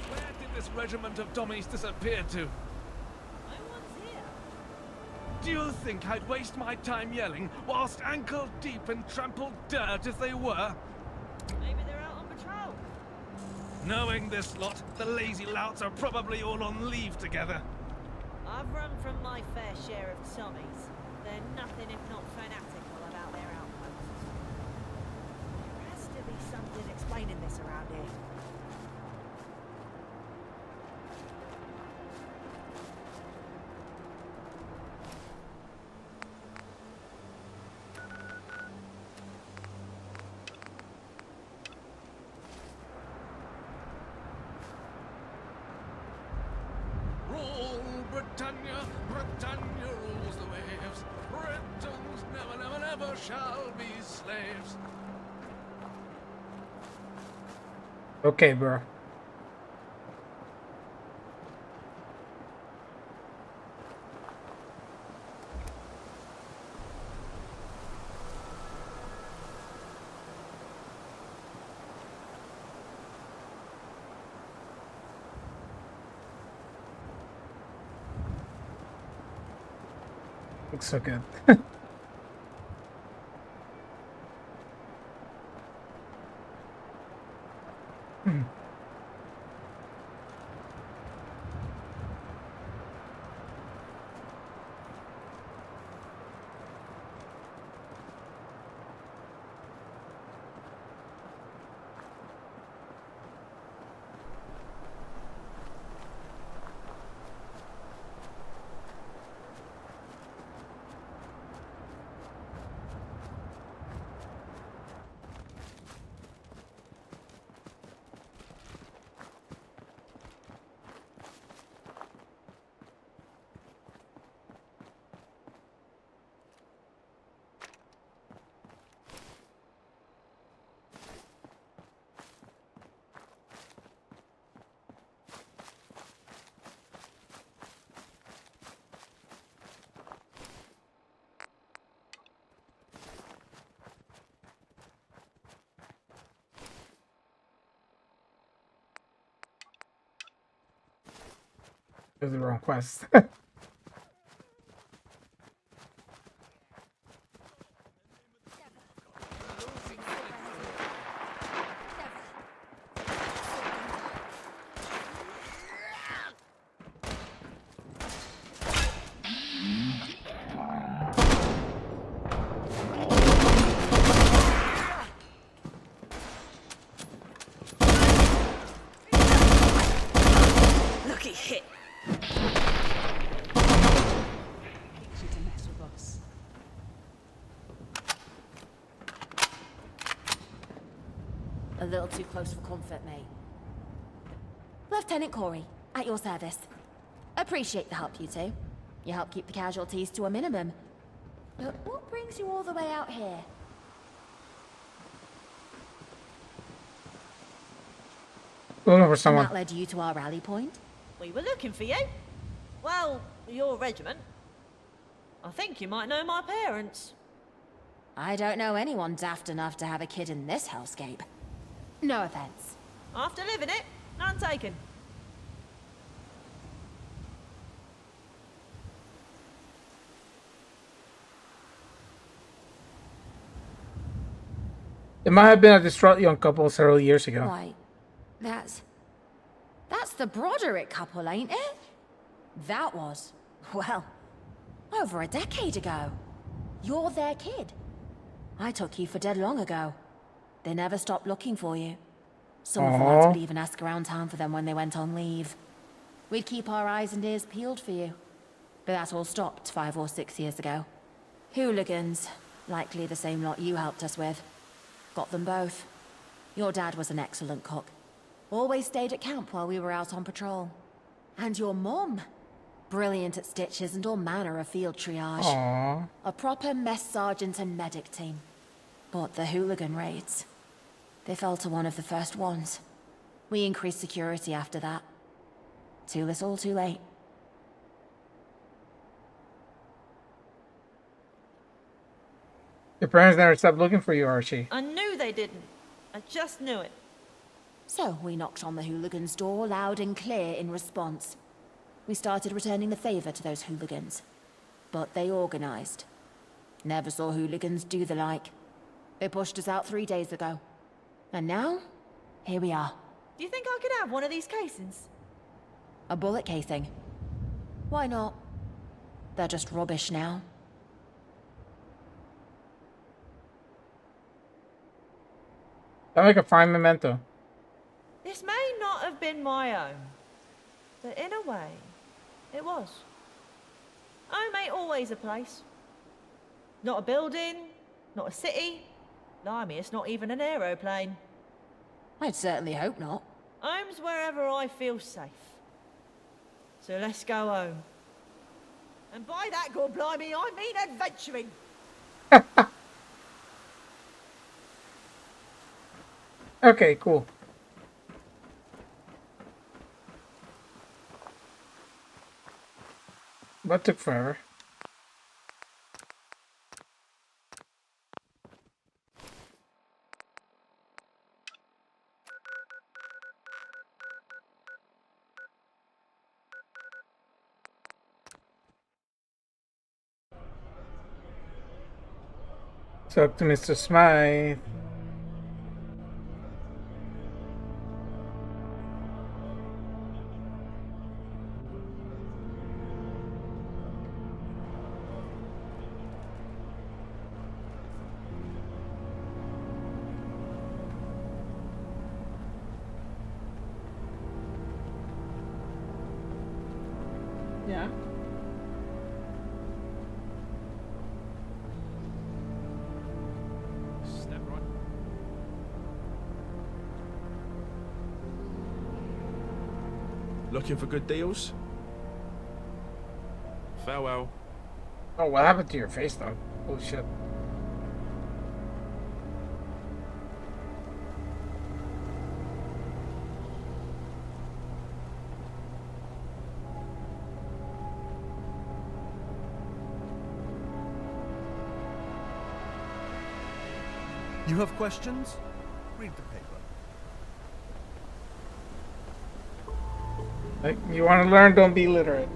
Where did this regiment of dummies disappear to? No one's here. Do you think I'd waste my time yelling whilst ankle deep in trampled dirt as they were? Maybe they're out on patrol. Knowing this lot, the lazy louts are probably all on leave together. I've run from my fair share of Tommies. They're nothing if not fanatical about their outposts. There has to be something explaining this around here. Rule Britannia, Britannia rules the waves. Britons never, never, never shall be slaves. Okay, bro. Looks so good. It was the wrong quest. Lucky hit. You to mess with us. A little too close for comfort, mate. Lieutenant Corey, at your service. Appreciate the help, you two. You help keep the casualties to a minimum. But what brings you all the way out here? Looking for someone. And that led you to our rally point? We were looking for you. Well, your regiment. I think you might know my parents. I don't know anyone daft enough to have a kid in this hellscape. No offense. After living it, none taken. It might have been a distraught young couple several years ago. Right. That's the Broderick couple, ain't it? That was, well, over a decade ago. You're their kid. I took you for dead long ago. They never stopped looking for you. Some of the lads would even ask around town for them when they went on leave. We'd keep our eyes and ears peeled for you. But that all stopped 5 or 6 years ago. Hooligans, likely the same lot you helped us with. Got them both. Your dad was an excellent cook. Always stayed at camp while we were out on patrol. And your mum, brilliant at stitches and all manner of field triage. Aww. A proper mess sergeant and medic team. But the hooligan raids, they fell to one of the first ones. We increased security after that. Too little, too late. Your parents never stopped looking for you, Archie. I knew they didn't. I just knew it. So we knocked on the hooligans' door loud and clear in response. We started returning the favor to those hooligans. But they organized. Never saw hooligans do the like. They pushed us out 3 days ago. And now, here we are. Do you think I could have one of these casings? A bullet casing. Why not? They're just rubbish now. Sound like a fine memento. This may not have been my home, but in a way, it was. Home ain't always a place. Not a building, not a city. Blimey, it's not even an aeroplane. I'd certainly hope not. Home's wherever I feel safe. So let's go home. And by that, God blimey, I mean adventuring. Okay, cool. That took forever. Talk to Mr. Smythe. Yeah. Step right. Looking for good deals? Farewell. Oh, what happened to your face, though? Oh, shit. You have questions? Read the paper. Like, you want to learn, don't be literate.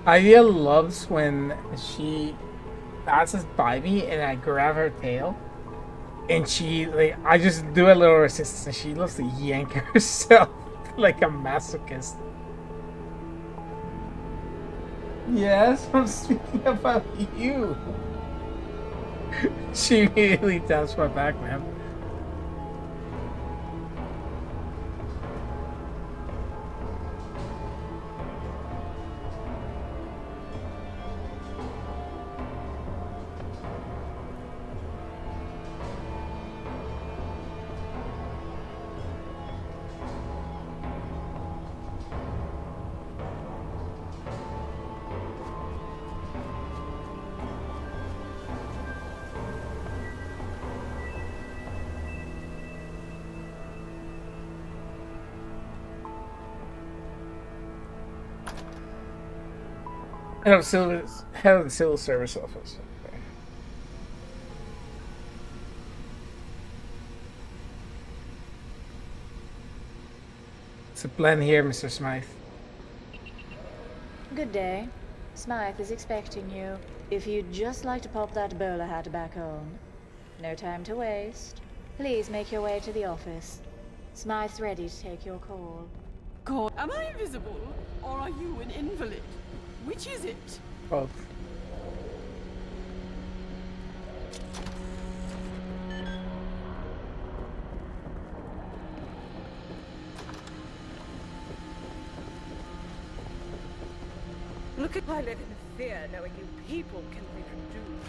Idea loves when she passes by me and I grab her tail. And she, like, I just do a little resistance and she loves to yank herself like a masochist. Yes, I'm speaking about you. She immediately taps my back, man. Head of the civil service office. Okay. It's a plan here, Mr. Smythe. Good day. Smythe is expecting you. If you'd just like to pop that bowler hat back on. No time to waste. Please make your way to the office. Smythe's ready to take your call. God, am I invisible? Or are you an invalid? Which is it? Both. Look at I live in fear knowing you people can reproduce.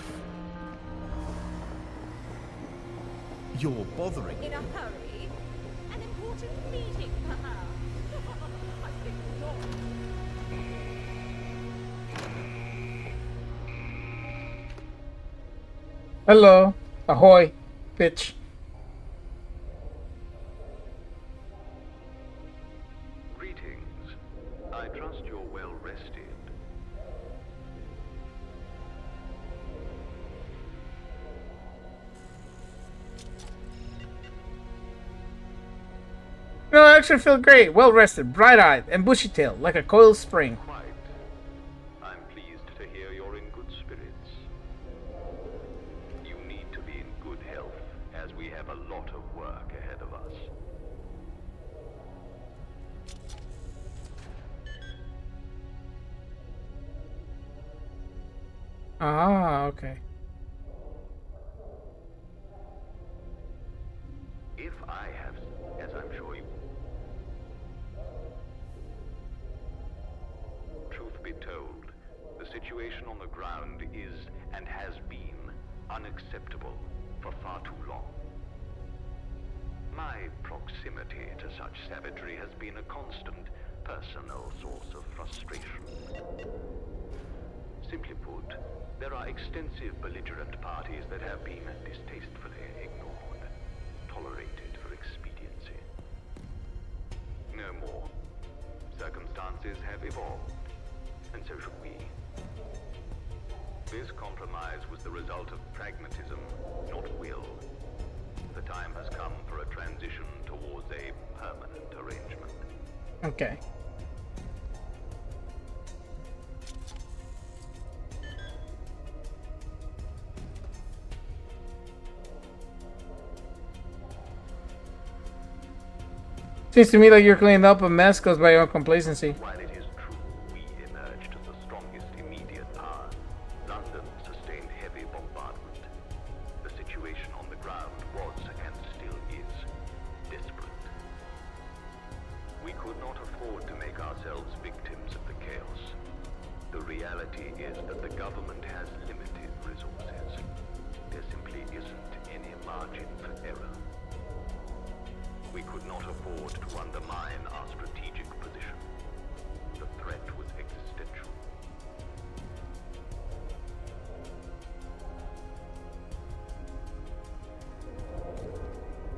You're bothering. In a hurry? An important meeting, perhaps? I think not. Hello. Ahoy, bitch. Greetings. I trust you're well rested. No, I actually feel great. Well rested, bright eyed, and bushy tailed, like a coiled spring. Quite. I'm pleased to hear you're in good spirits. You need to be in good health, as we have a lot of work ahead of us. Ah, okay. If I have, as I'm sure you... Truth be told, the situation on the ground is, and has been, unacceptable for far too long. My proximity to such savagery has been a constant, personal source of frustration. Simply put, there are extensive belligerent parties that have been distastefully ignored, tolerated for expediency. No more. Circumstances have evolved, and so should we. This compromise was the result of pragmatism, not will. The time has come for a transition towards a permanent arrangement. Okay. Seems to me like you're cleaning up a mess caused by your own complacency. While it is true we emerged as the strongest immediate power, London sustained heavy bombardment. The situation on the ground was, and still is, desperate. We could not afford to make ourselves victims of the chaos. The reality is that the government has limited resources. There simply isn't any margin for error. We could not afford to undermine our strategic position. The threat was existential.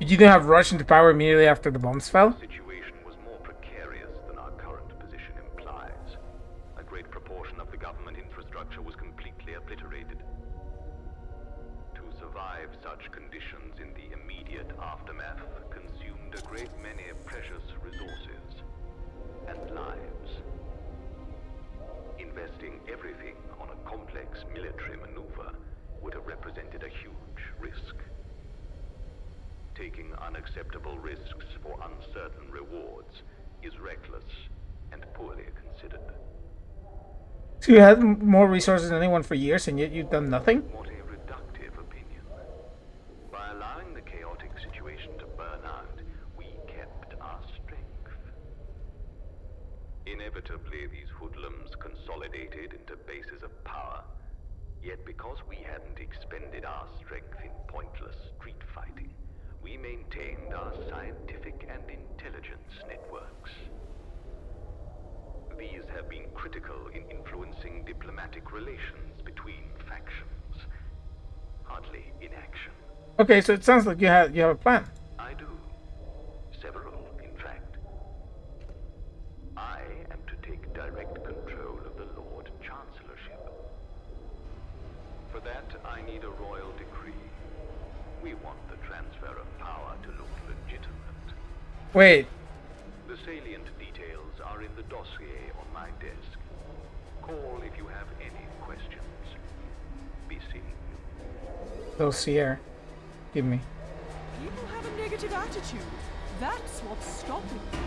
You didn't have rushed into power immediately after the bombs fell? The situation was more precarious than our current position implies. A great proportion of the government infrastructure was completely obliterated. To survive such conditions in the immediate aftermath consumed a great many precious resources and lives. Investing everything on a complex military maneuver would have represented a huge risk. Taking unacceptable risks for uncertain rewards is reckless and poorly considered. So you had more resources than anyone for years, and yet you've done nothing? What a reductive opinion. By allowing the chaotic situation to burn out, we kept our strength. Inevitably, these hoodlums consolidated into bases of power. Yet because we hadn't expended our strength in pointless street fighting, we maintained our scientific and intelligence networks. These have been critical in influencing diplomatic relations between factions. Hardly in action. Okay, so it sounds like you have a plan. I do. Several, in fact. I am to take direct control of the Lord Chancellorship. For that, I need a royal decree. We want the transfer of power to look legitimate. Wait. The salient details are in the dossier on my desk. Call if you have any questions. Be seeing you. Dossier. Give me. People have a negative attitude. That's what's stopping them.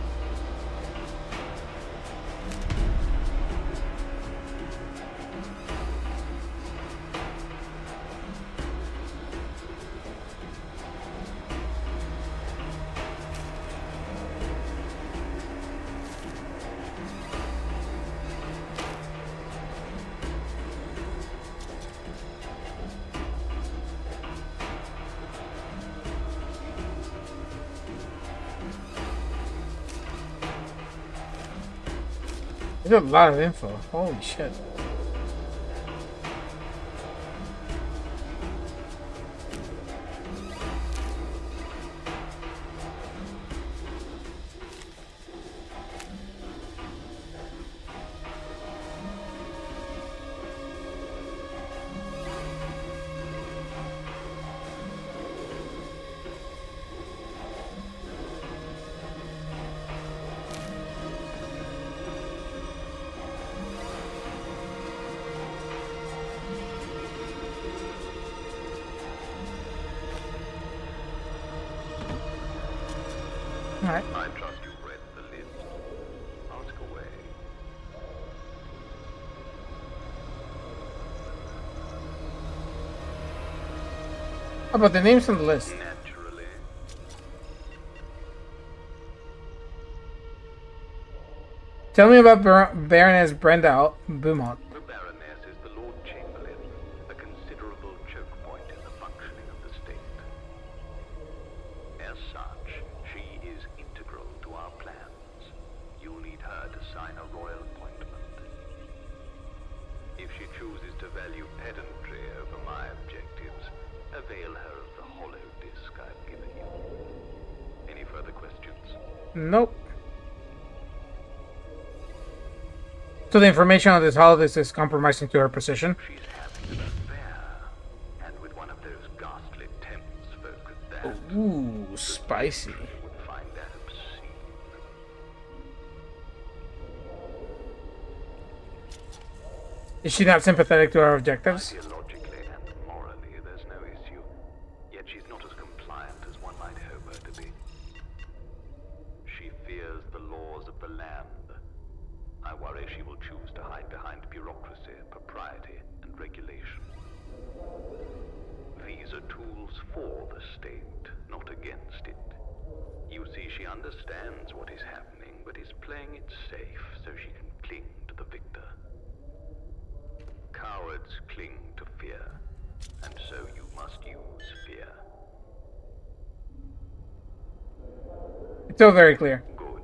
There's a lot of info. Holy shit. Alright. I trust you've read the list. Ask away. How about the names on the list? Naturally. Tell me about Baroness Brenda Beaumont. The Baroness is the Lord Chamberlain, a considerable choke point in the functioning of the state. As such, she is integral to our plans. You'll need her to sign a royal appointment. If she chooses to value pedantry over my objectives, avail her of the hollow disc I've given you. Any further questions? Nope. So the information on this holodeck is compromising to her position. She's having an affair, and with one of those ghastly Thames folk at that. Ooh, spicy. Would find that obscene. Is she not sympathetic to our objectives? Ideologically and morally, there's no issue. Yet she's not as compliant as one might hope her to be. She fears the laws of the land. I worry she will choose to hide behind bureaucracy, propriety, and regulation. These are tools for the state, not against it. You see, she understands what is happening, but is playing it safe so she can cling to the victor. Cowards cling to fear, and so you must use fear. It's all very clear. Good.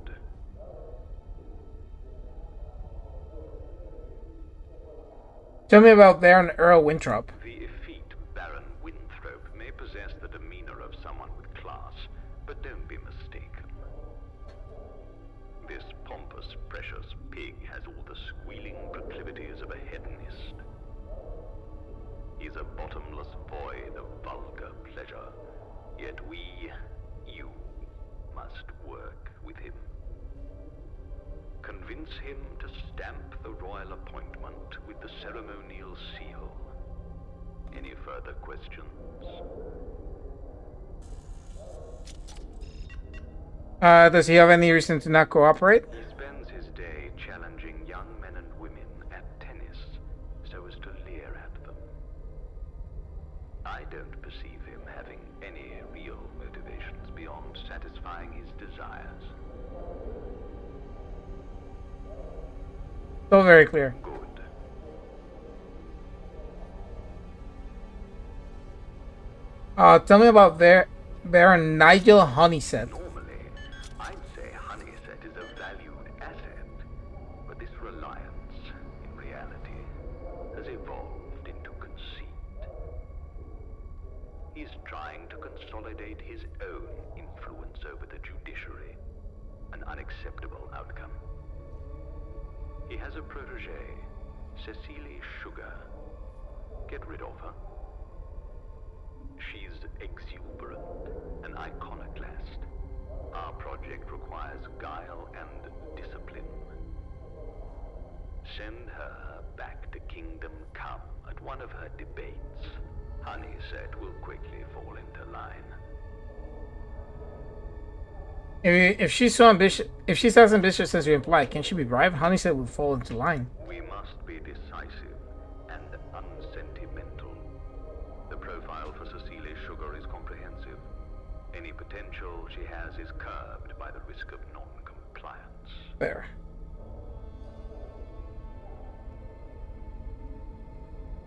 Tell me about Baron Earl Winthrop. The effete Baron Winthrop may possess the demeanor of someone with class, but don't be mistaken. This pompous, precious pig has all the squealing proclivities of a hedonist. He's a bottomless void of vulgar pleasure, yet you, must work with him. Convince him to stamp the royal appointment with the ceremonial seal. Any further questions? Does he have any reason to not cooperate? He spends his day challenging young men and women at tennis so as to leer at them. I don't perceive him having any real motivations beyond satisfying his desires. All very clear. Good. Tell me about Baron Nigel Honeysett. Normally, I'd say Honeysett is a valued asset, but this reliance, in reality, has evolved into conceit. He's trying to consolidate his own influence over the judiciary, an unacceptable outcome. He has a protégée, Cecily Sugar. Get rid of her. She's exuberant, an iconoclast. Our project requires guile and discipline. Send her back to Kingdom Come at one of her debates. Honeysett will quickly fall into line. If she's so ambitious, if she's as ambitious as you imply, can she be bribed? Honeysett would fall into line. We must be decisive and unsentimental. The profile for Cecilia Sugar is comprehensive. Any potential she has is curbed by the risk of non-compliance. There.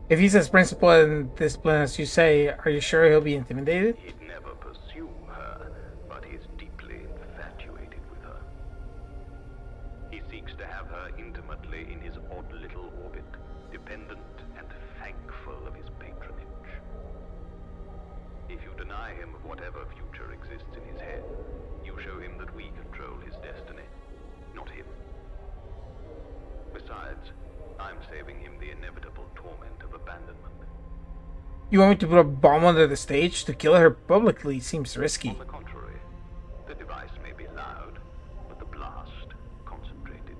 If he's as principled and disciplined as you say, are you sure he'll be intimidated? He'd never pursue her, but he's deeply infatuated with her. He seeks to have her intimately in his odd little orbit, dependent and thankful of his patronage. If you deny him of whatever future exists in his head, you show him that we control his destiny, not him. Besides, I'm saving him the inevitable torment of abandonment. You want me to put a bomb under the stage to kill her publicly? Seems risky. On the contrary, the device may be loud, but the blast concentrated.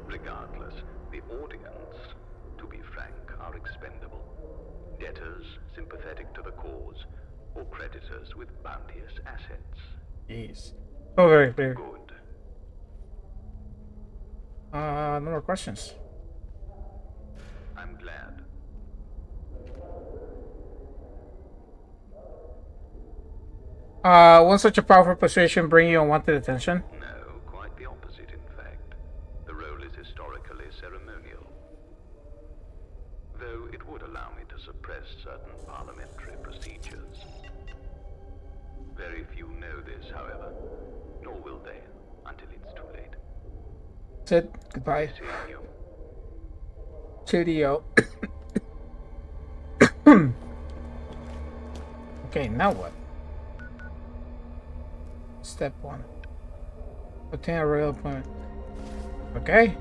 Regardless, the audience, to be frank, are expendable. Debtors sympathetic to the cause, or creditors with bounteous assets. Jeez. Oh, very clear. Good. No more questions. I'm glad. Won't such a powerful persuasion bring you unwanted attention? No, quite the opposite, in fact. The role is historically ceremonial. Though it would allow me to suppress certain parliamentary procedures. Very few know this, however, nor will they until it's too late. That's it. Goodbye. Cheerio. Okay, now what? Step 1. Obtain a royal appointment. Okay.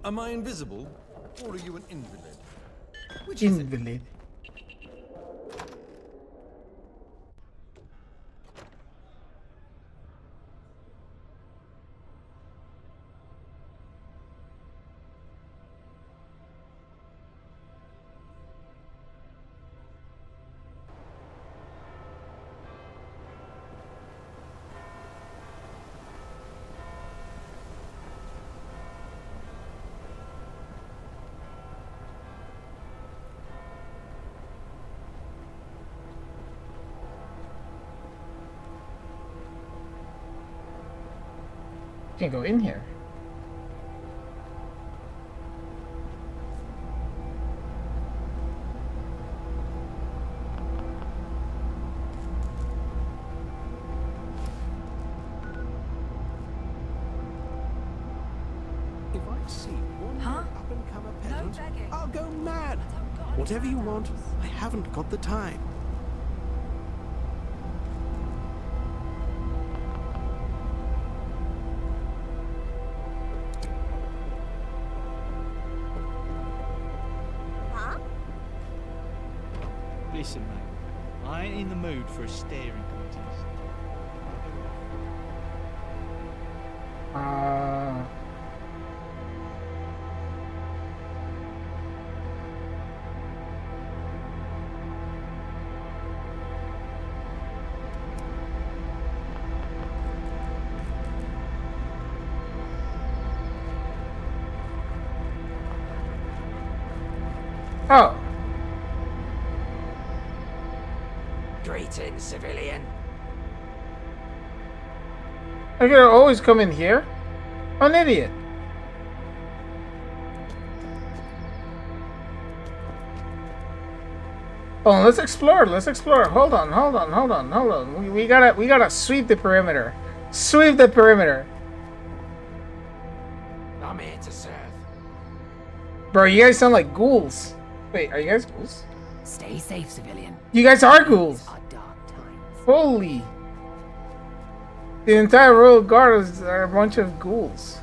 Am I invisible? Or are you an invalid? Which Invalid. Can't go in here. If I see one more up-and-comer peasant, I'll go mad. Whatever you want, I haven't got the time. Listen, mate, I ain't in the mood for a staring contest. Oh. Greetings, civilian. I gotta always come in here? I'm an idiot. Oh, let's explore. Let's explore. Hold on. We gotta sweep the perimeter. Sweep the perimeter. I'm here to serve. Bro, you guys sound like ghouls. Wait, are you guys ghouls? Stay safe, civilian. You guys are ghouls. Holy. The entire Royal Guard are a bunch of ghouls.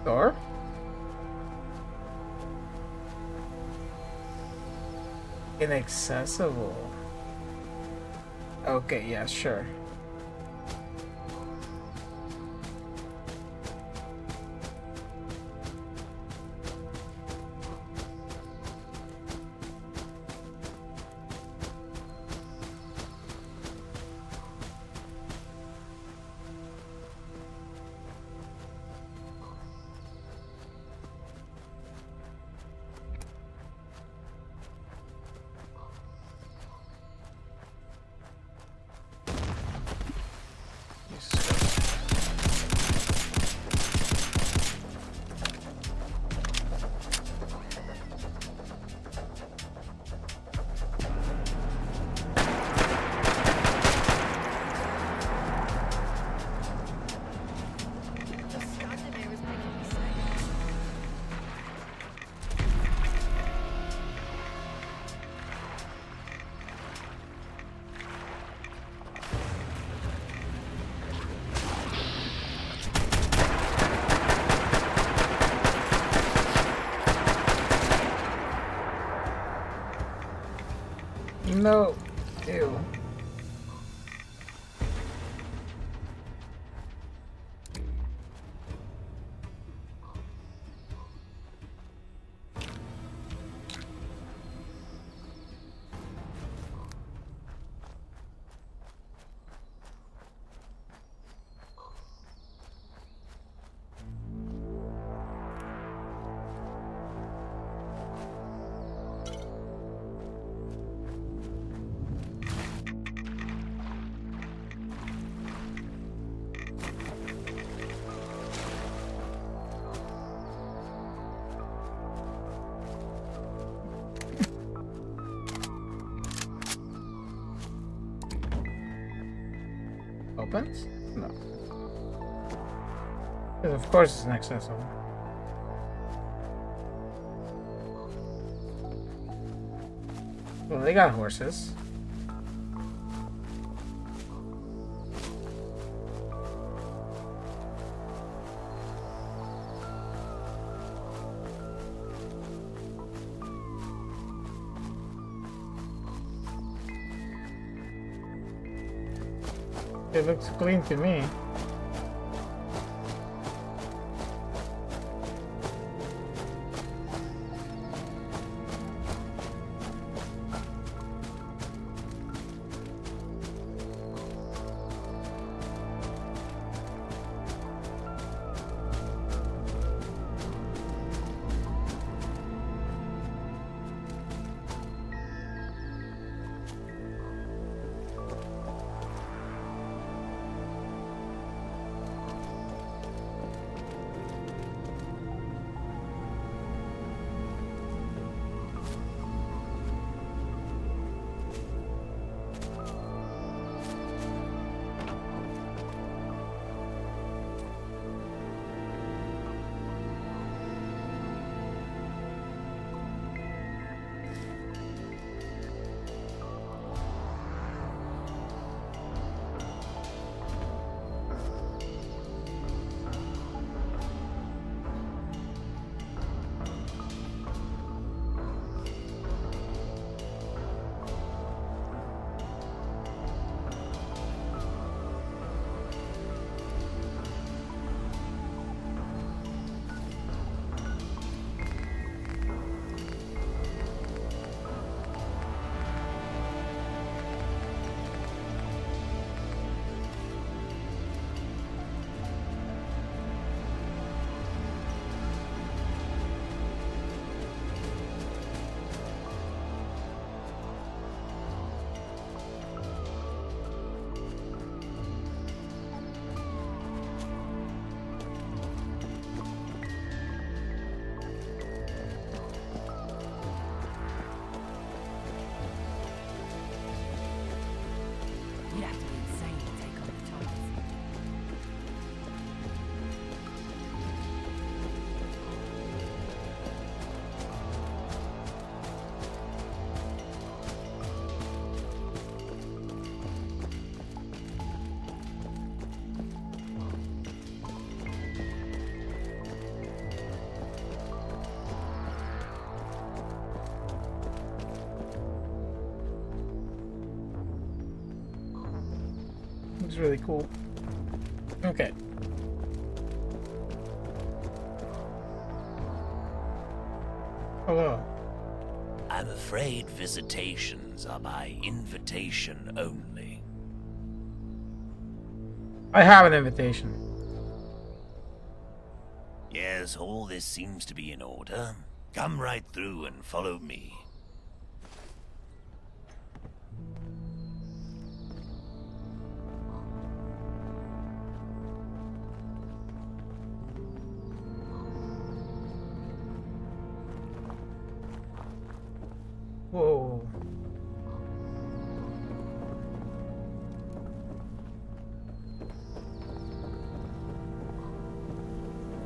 Door? Inaccessible. Okay, yeah, sure. No. Ew. opens? No. Of course it's inaccessible. Well, they got horses. It looks clean to me. You'd have to be insane to take on the Thomas. It's really cool. Okay. Hello. I'm afraid visitations are by invitation only. I have an invitation. Yes, all this seems to be in order. Come right through and follow me. Whoa.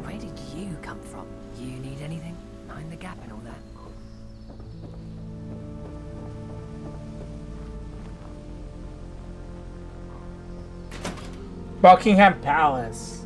Where did you come from? You need anything? Mind the gap and all that? Buckingham Palace.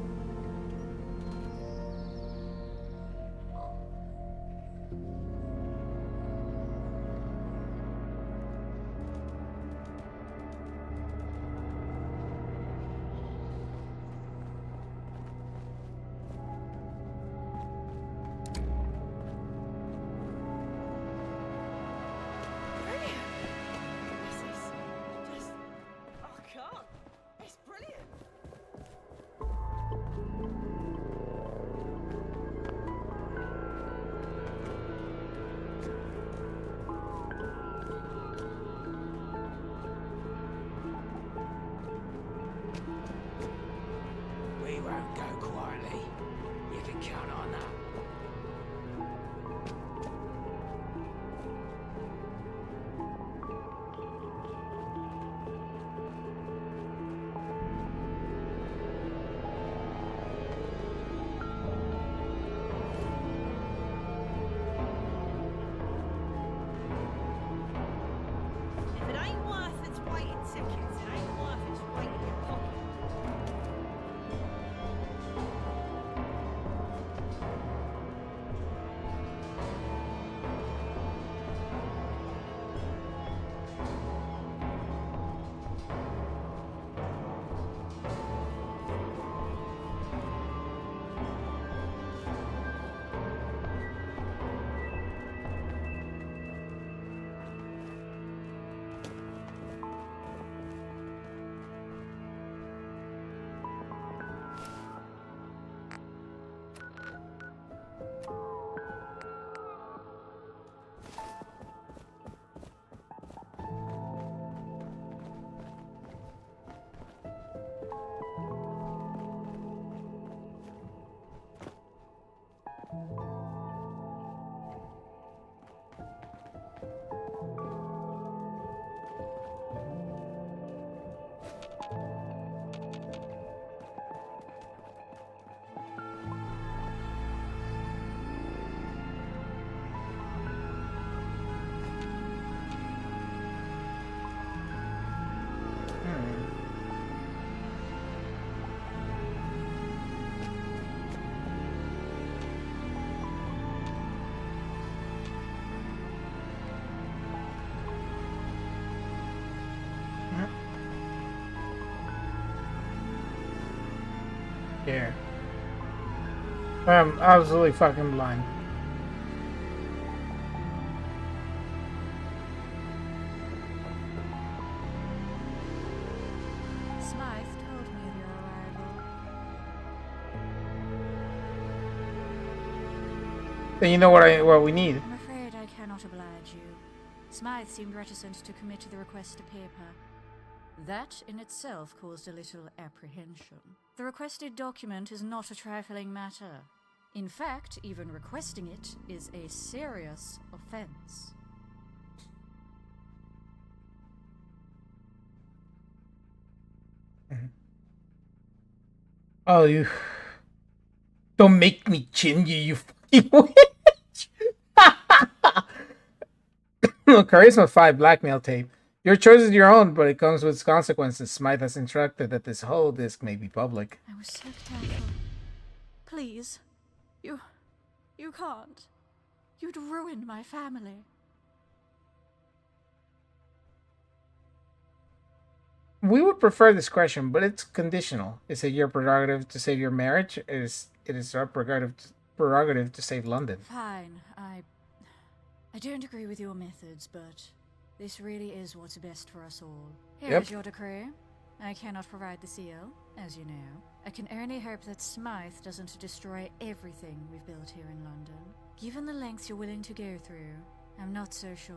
worth its weight in tickets. It ain't worth its weight in your pocket. Here. I'm absolutely fucking blind. Smythe told me of your arrival. Then you know what we need. I'm afraid I cannot oblige you. Smythe seemed reticent to commit to the requested paper. That in itself caused a little apprehension. The requested document is not a trifling matter. In fact, even requesting it is a serious offense. Oh, you don't make me chin you, you fucking witch. Charisma 5 blackmail tape. Your choice is your own, but it comes with consequences. Smythe has instructed that this whole disc may be public. I was so careful. Please. You can't. You'd ruin my family. We would prefer discretion, but it's conditional. Is it your prerogative to save your marriage? It is our prerogative to save London. Fine. I don't agree with your methods, but this really is what's best for us all. Here is your decree. I cannot provide the seal, as you know. I can only hope that Smythe doesn't destroy everything we've built here in London. Given the lengths you're willing to go through, I'm not so sure.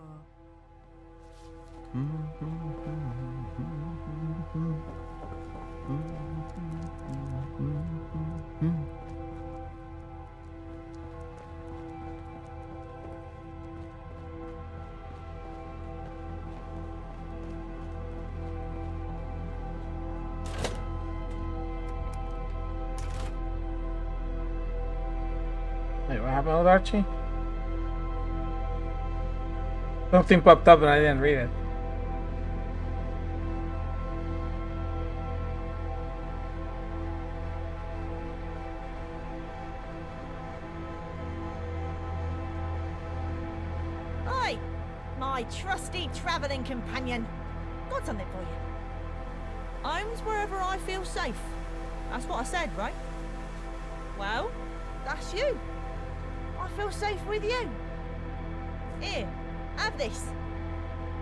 Wait, what happened with Archie? Something popped up and I didn't read it. Oi! My trusty travelling companion. Got something for you. Home's wherever I feel safe. That's what I said, right? Well, that's you. I feel safe with you. Here, have this.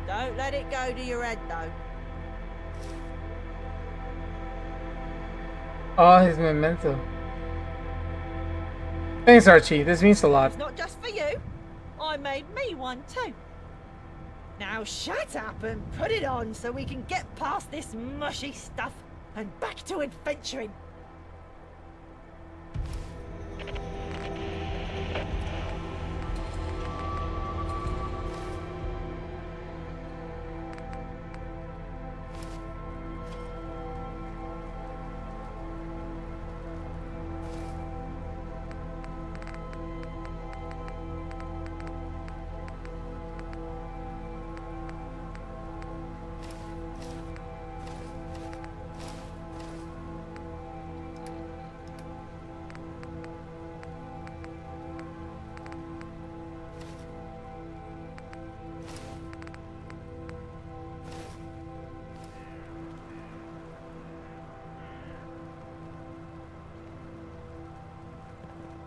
Don't let it go to your head, though. Oh, his memento. Thanks, Archie. This means a lot. It's not just for you. I made me one too. Now shut up and put it on so we can get past this mushy stuff and back to adventuring.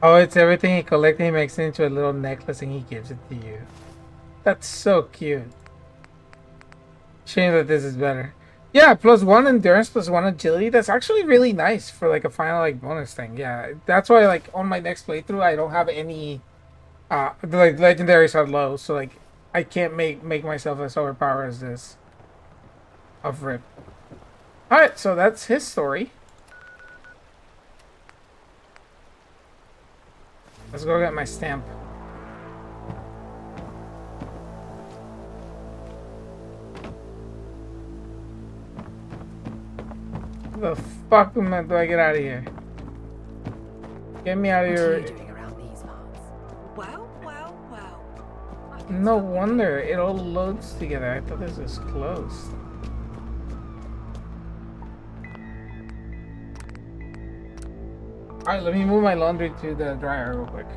Oh, it's everything he collects. He makes it into a little necklace and he gives it to you. That's so cute. Shame that this is better. Yeah, +1 endurance, +1 agility. That's actually really nice for like a final like bonus thing. Yeah, that's why like on my next playthrough I don't have any like legendaries are low, so like I can't make myself as overpowered as this. Of rip. All right, so that's his story. Let's go get my stamp. The fuck do I get out of here? Get me out of here. What are you doing around these parts? Well, well, well. No wonder it all loads together. I thought this was closed. Alright, let me move my laundry to the dryer real quick.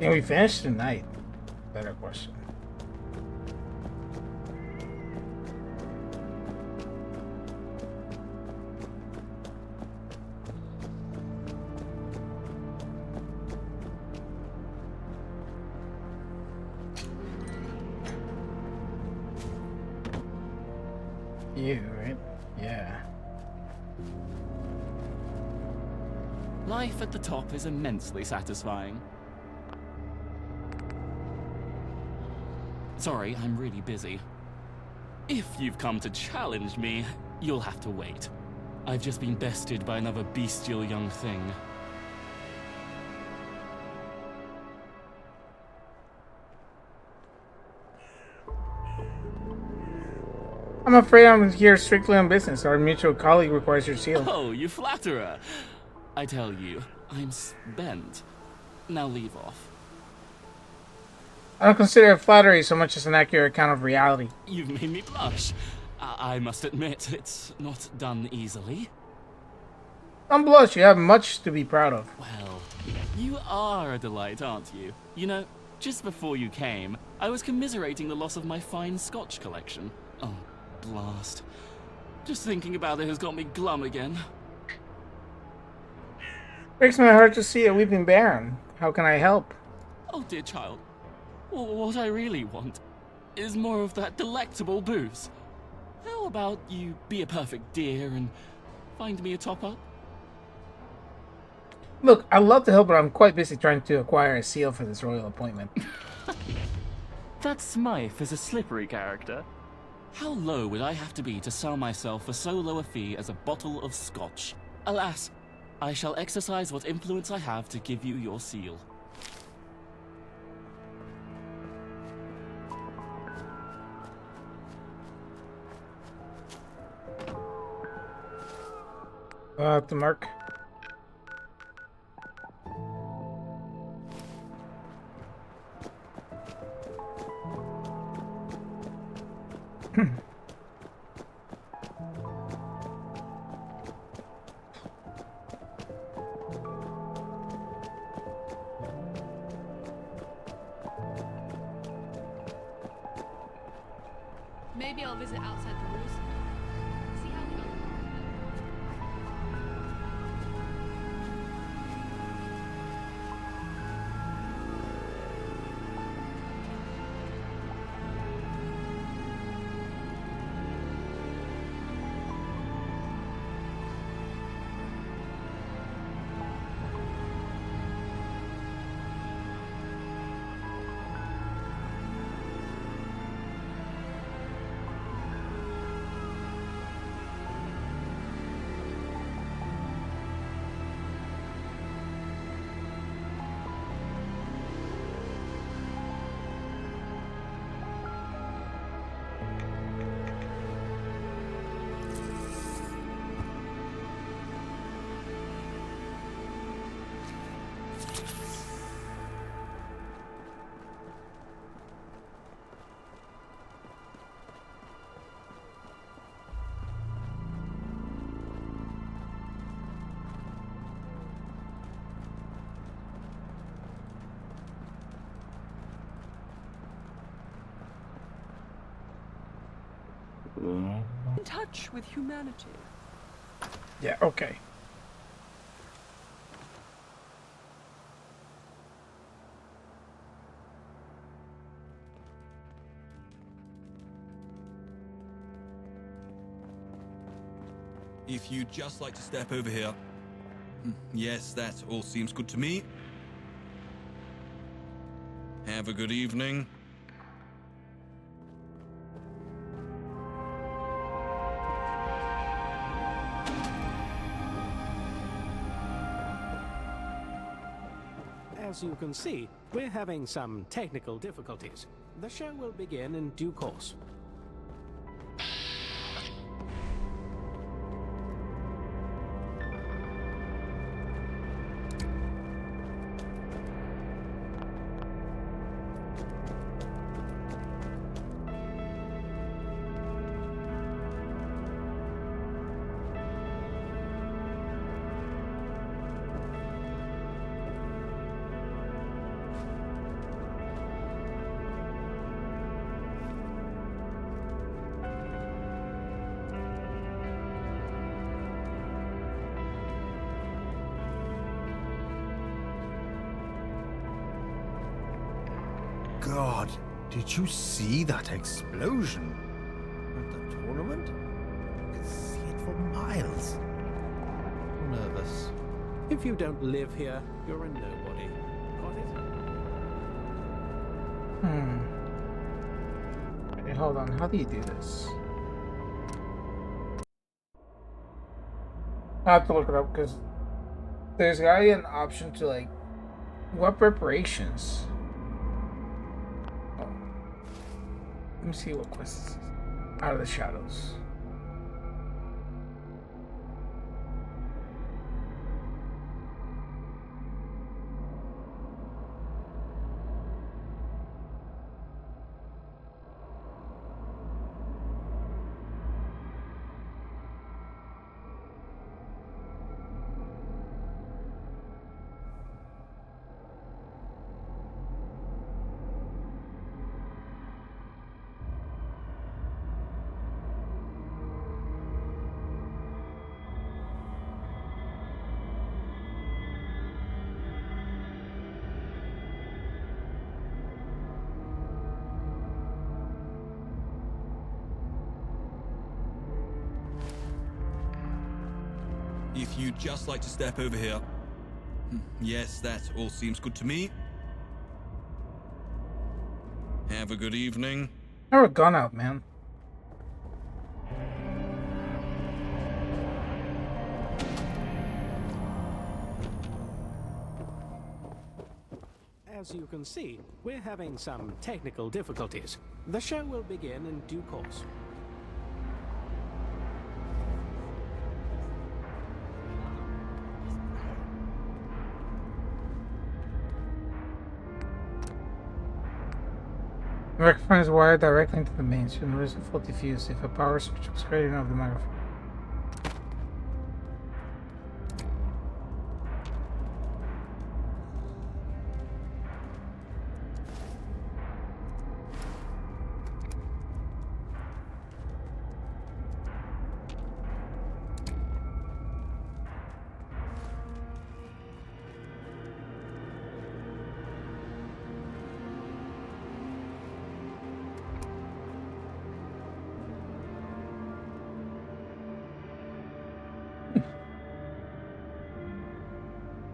Can we finish tonight? Better question. you, right? Yeah. Life at the top is immensely satisfying. Sorry, I'm really busy. If you've come to challenge me, you'll have to wait. I've just been bested by another bestial young thing. I'm afraid I'm here strictly on business. Our mutual colleague requires your seal. Oh, you flatterer! I tell you, I'm spent. Now leave off. I don't consider it flattery so much as an accurate account of reality. You've made me blush. I must admit, it's not done easily. Don't blush, you have much to be proud of. Well, you are a delight, aren't you? You know, just before you came, I was commiserating the loss of my fine Scotch collection. Oh, blast. Just thinking about it has got me glum again. Breaks my heart to see a weeping baron. How can I help? Oh, dear child. What I really want is more of that delectable booze. How about you be a perfect dear and find me a top-up? Look, I'd love to help, but I'm quite busy trying to acquire a seal for this royal appointment. That Smythe is a slippery character. How low would I have to be to sell myself for so low a fee as a bottle of Scotch? Alas, I shall exercise what influence I have to give you your seal. To mark. Maybe I'll visit outside the walls. See how we go. In touch with humanity. Yeah, okay. If you'd just like to step over here. Yes, that all seems good to me. Have a good evening. As you can see, we're having some technical difficulties. The show will begin in due course. God, did you see that explosion at the tournament? If you don't live here, you're a nobody. Got it? Wait, hold on. How do you do this? I have to look it up because there's gotta be an option to like what preparations. Oh. Let me see what quest this is. Out of the shadows. If you'd just like to step over here. Yes, that all seems good to me. Have a good evening. Have a gun out, man. As you can see, we're having some technical difficulties. The show will begin in due course. The microphone is wired directly into the mains. You'll notice a faulty fuse if a power switch was created of the microphone.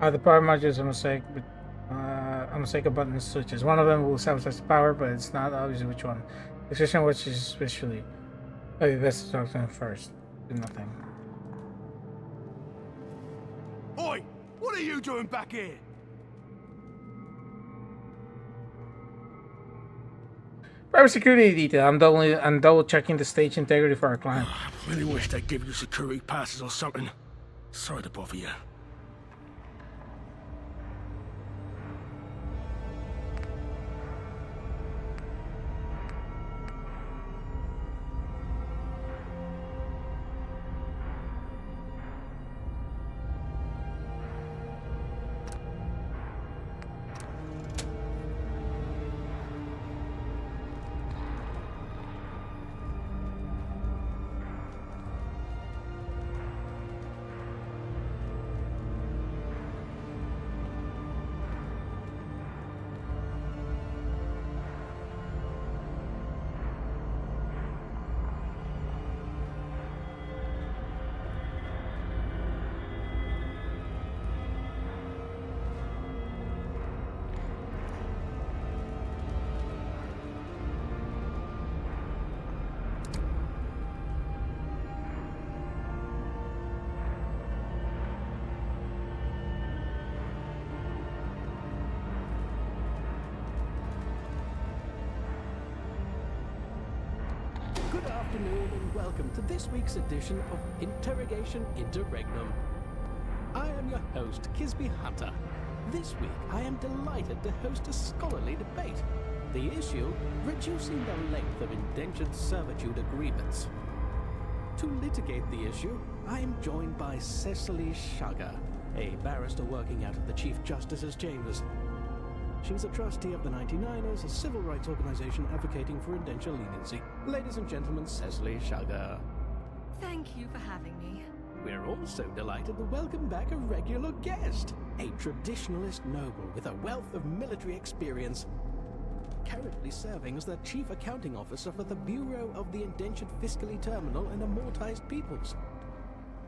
The power module is a mistake of button switches. One of them will sabotage the power, but it's not obvious which one. The decision which is especially. Maybe best to talk to him first. Do nothing. Oi! What are you doing back here? Private security detail. I'm double checking the stage integrity for our client. I really wish they'd give you security passes or something. Sorry to bother you. Good afternoon and welcome to this week's edition of Interrogation Interregnum. I am your host, Kisby Hunter. This week I am delighted to host a scholarly debate. The issue, reducing the length of indentured servitude agreements. To litigate the issue, I am joined by Cecily Sugar, a barrister working out of the Chief Justice's chambers. She's a trustee of the 99ers, a civil rights organization advocating for indenture leniency. Ladies and gentlemen, Cecily Sugar. Thank you for having me. We're also delighted to welcome back a regular guest, a traditionalist noble with a wealth of military experience, currently serving as the Chief Accounting Officer for the Bureau of the Indentured Fiscally Terminal and Amortized Peoples.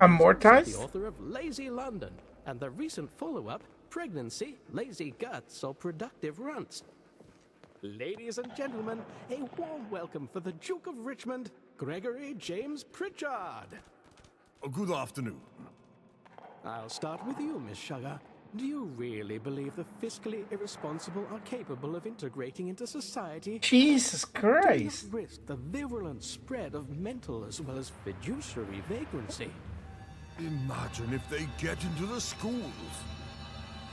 Amortized? The author of Lazy London, and the recent follow-up, pregnancy, lazy guts, or productive runts. Ladies and gentlemen, a warm welcome for the Duke of Richmond, Gregory James Pritchard. Good afternoon. I'll start with you, Miss Sugar. Do you really believe the fiscally irresponsible are capable of integrating into society? Jesus Christ! Do not risk the virulent spread of mental as well as fiduciary vagrancy. Imagine if they get into the schools.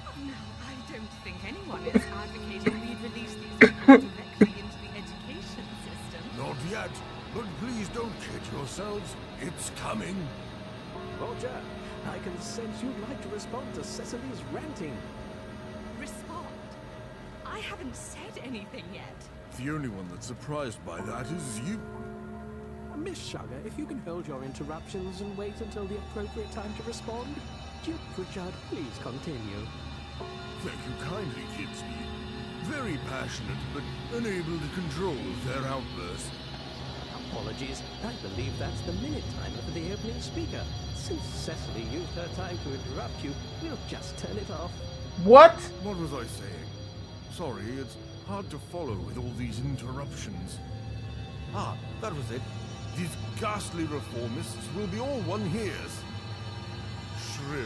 Oh, no, I don't think anyone is advocating we release these people directly into the education system. Not yet, but please don't kid yourselves. It's coming. Roger, I can sense you'd like to respond to Cecily's ranting. Respond? I haven't said anything yet. The only one that's surprised by that is you. Miss Sugar, if you can hold your interruptions and wait until the appropriate time to respond. Duke Pritchard, please continue. Thank you kindly, Kidsby. Very passionate, but unable to control their outbursts. Apologies, I believe that's the minute timer for the opening speaker. Since Cecily used her time to interrupt you, we'll just turn it off. What? What was I saying? Sorry, it's hard to follow with all these interruptions. Ah, that was it. These ghastly reformists will be all one hears. Shrill,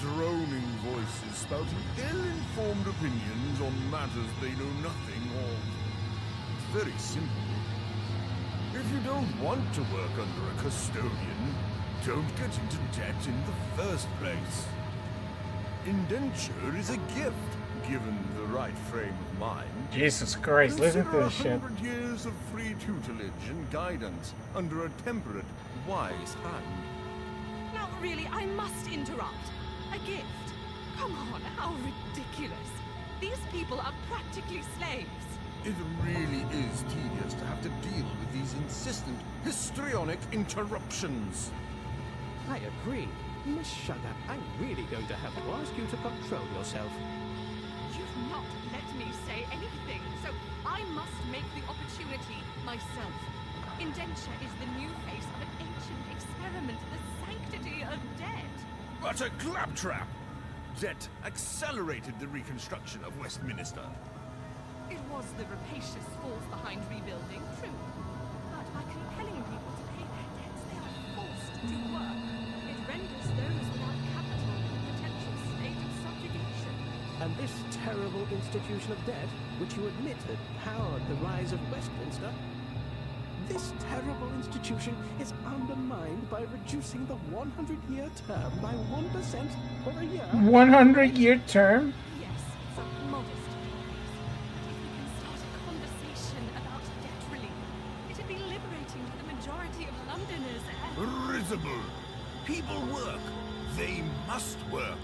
droning voices spouting ill-informed opinions on matters they know nothing of. It's very simple. If you don't want to work under a custodian, don't get into debt in the first place. Indenture is a gift, given the right frame of mind. Jesus Christ, listen to this shit. 100 years of free tutelage and guidance under a temperate, wise hand. Now, really, I must interrupt. A gift? Come on, how ridiculous. These people are practically slaves. It really is tedious to have to deal with these insistent, histrionic interruptions. I agree. Miss Sugar, I'm really going to have to ask you to control yourself. You've not let me say anything, so I must make the opportunity myself. Indenture is the new face of an ancient experiment, the sanctity of debt. What a claptrap! Debt accelerated the reconstruction of Westminster. It was the rapacious force behind rebuilding, true. But by compelling people to pay their debts, they are forced to work. It renders those without capital in a potential state of subjugation. And this terrible institution of debt, which you admit had powered the rise of Westminster, this terrible institution is undermined by reducing the 100-year term by 1% for a year. 100-year term? Yes, it's a modest decrease. But if we can start a conversation about debt relief, it'd be liberating to the majority of Londoners and... Risible! People work. They must work.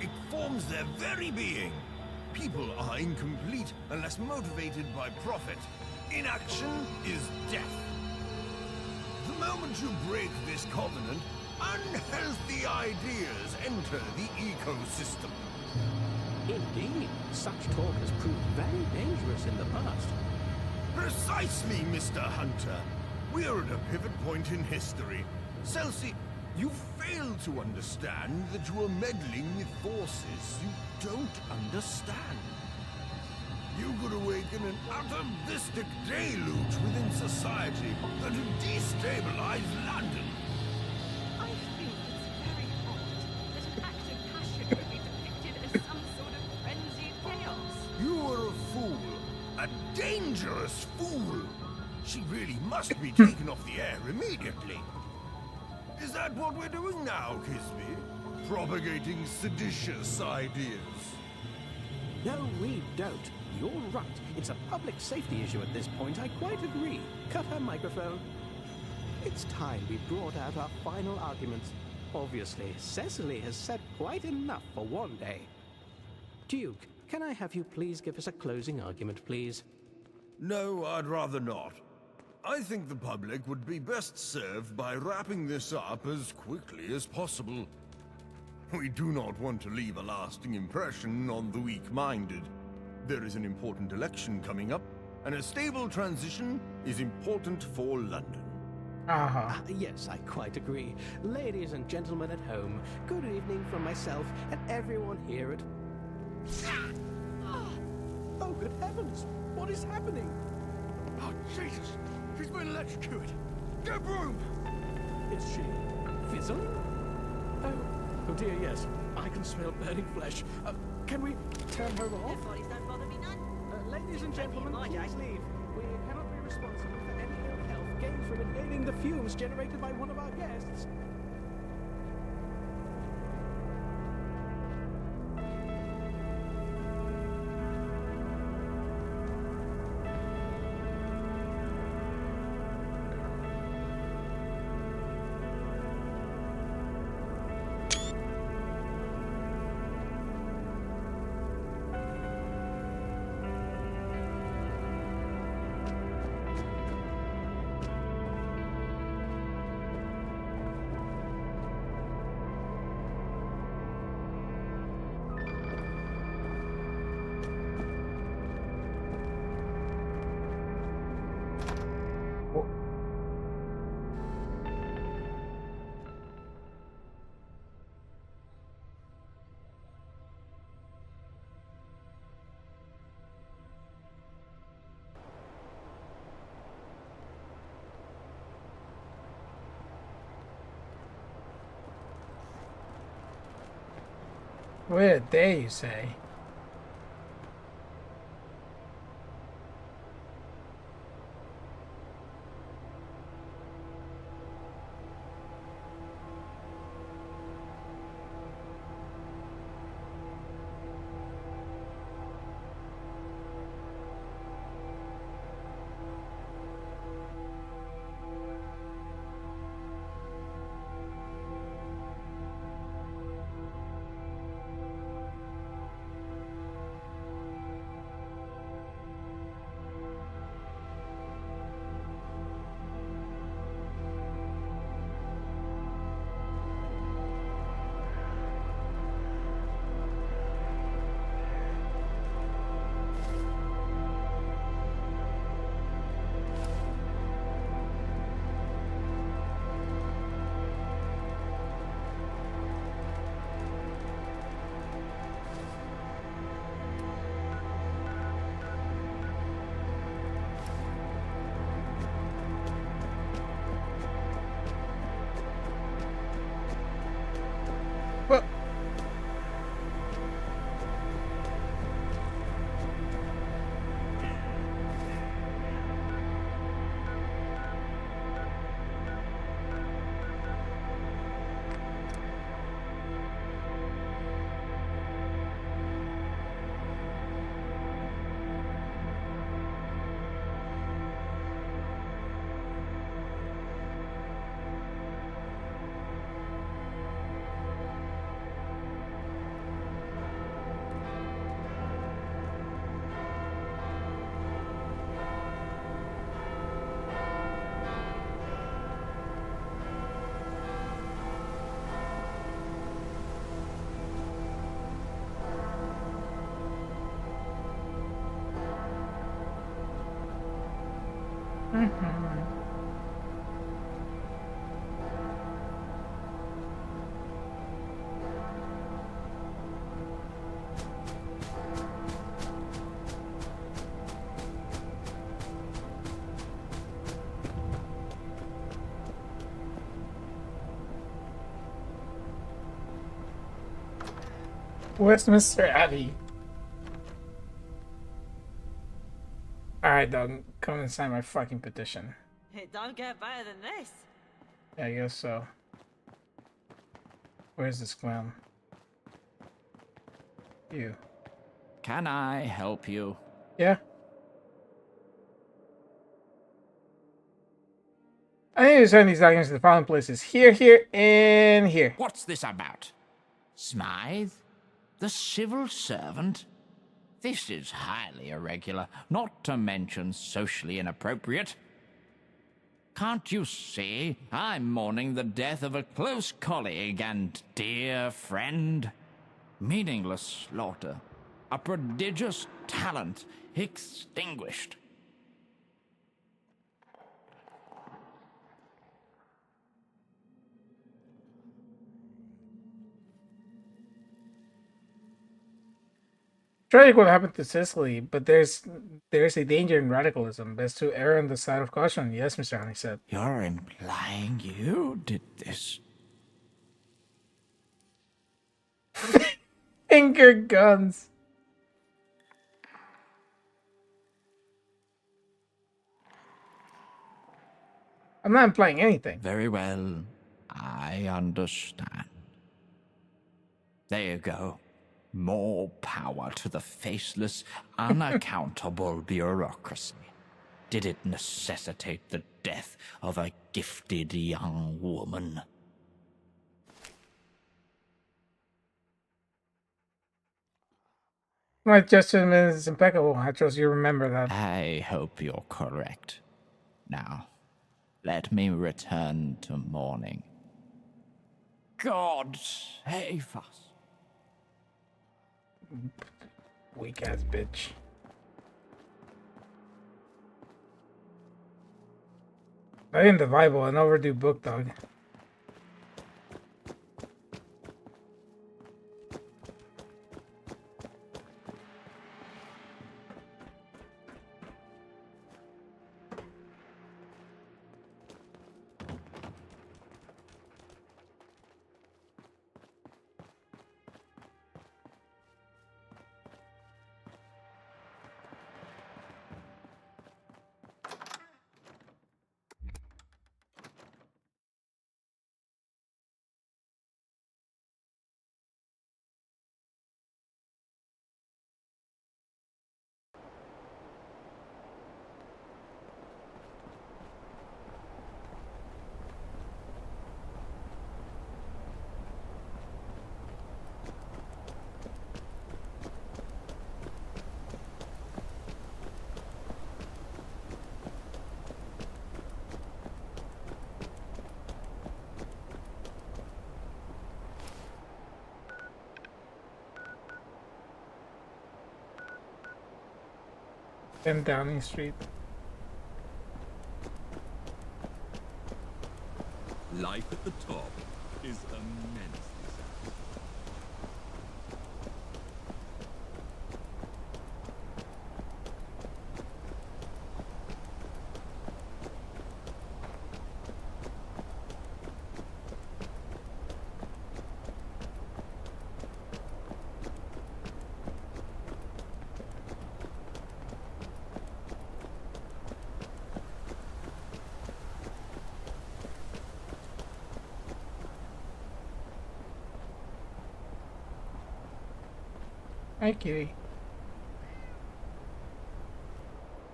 It forms their very being. People are incomplete unless motivated by profit. Inaction is death. The moment you break this covenant, unhealthy ideas enter the ecosystem. Indeed, such talk has proved very dangerous in the past. Precisely, Mr. Hunter. We're at a pivot point in history. Celsi, you fail to understand that you are meddling with forces you don't understand. You could awaken an atavistic deluge within society that would destabilize London. I think it's very odd that an act of passion would be depicted as some sort of frenzied chaos. You are a fool. A dangerous fool. She really must be taken off the air immediately. Is that what we're doing now, Kisby? Propagating seditious ideas? No, we don't. You're right. It's a public safety issue at this point. I quite agree. Cut her microphone. It's time we brought out our final arguments. Obviously, Cecily has said quite enough for one day. Duke, can I have you please give us a closing argument, please? No, I'd rather not. I think the public would be best served by wrapping this up as quickly as possible. We do not want to leave a lasting impression on the weak-minded. There is an important election coming up, and a stable transition is important for London. Yes, I quite agree. Ladies and gentlemen at home, good evening from myself and everyone here at... Oh, good heavens! What is happening? Oh, Jesus! She's been electrocuted! Get a broom! Is she fizzling? Oh dear, yes. I can smell burning flesh. Can we turn her off? Ladies and gentlemen, please leave. We cannot be responsible for any ill health gained from inhaling the fumes generated by one of our guests. Where dare you say? Where's Mr. Abby? Alright, dog. Come and sign my fucking petition. It don't get better than this. Yeah, I guess so. Where's this clown? You. Can I help you? Yeah? I need to send these documents to the following places. Here, here, and here. What's this about? Smythe? The civil servant? This is highly irregular, not to mention socially inappropriate. Can't you see I'm mourning the death of a close colleague and dear friend? Meaningless slaughter. A prodigious talent extinguished. Tragic what happened to Sicily, but there's a danger in radicalism. Best to err on the side of caution. Yes, Mr. Honey said. You're implying you did this? Finger guns. I'm not implying anything. Very well. I understand. There you go. More power to the faceless, unaccountable bureaucracy. Did it necessitate the death of a gifted young woman? My judgment is impeccable. I trust you remember that. I hope you're correct. Now, let me return to mourning. God save us. Weak ass bitch. I in the Bible, an overdue book, dog. And Downing Street. Life at the top is immensely sad. Hi, kitty.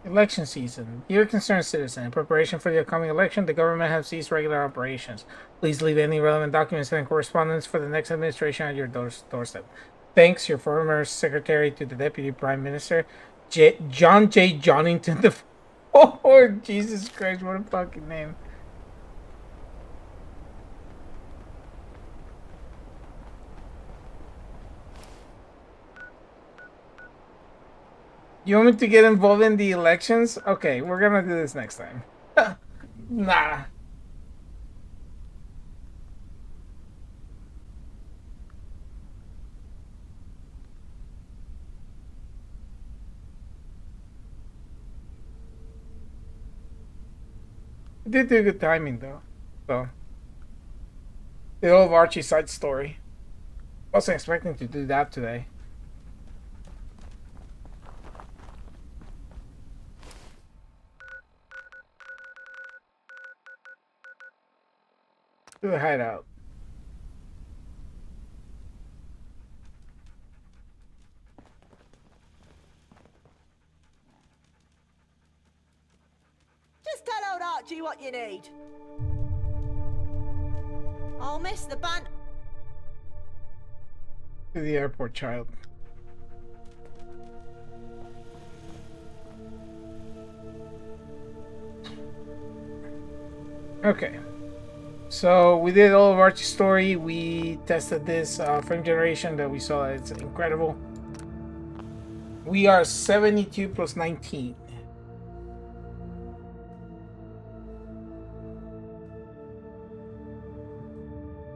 Election season. Dear concerned citizen, in preparation for the upcoming election, the government has ceased regular operations. Please leave any relevant documents and correspondence for the next administration at your doorstep. Thanks, your former secretary to the Deputy Prime Minister, John J. Johnington the... Oh, Jesus Christ, what a fucking name. You want me to get involved in the elections? Okay, we're gonna do this next time. Nah. It did do good timing though. So the old Archie side story. Wasn't expecting to do that today. To the hideout. Just tell old Archie what you need. I'll miss the band. To the airport, child. Okay. So we did all of Archie's story. We tested this frame generation that we saw. It's incredible. We are 72 plus 19.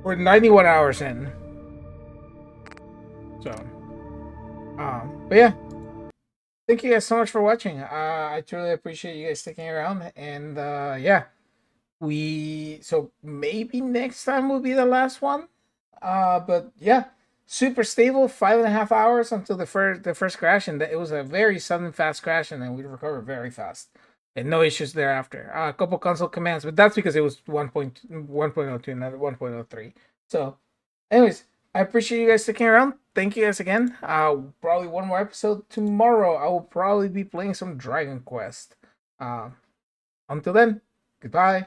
We're 91 hours in. So But yeah, thank you guys so much for watching. I truly appreciate you guys sticking around, and yeah, so maybe next time will be the last one. But yeah, super stable, 5.5 hours until the first crash, and it was a very sudden, fast crash, and then we recovered very fast, and no issues thereafter. A couple console commands, but that's because it was 1.1.02, not 1.03. So, anyways, I appreciate you guys sticking around. Thank you guys again. Probably one more episode tomorrow. I will probably be playing some Dragon Quest. Until then, goodbye.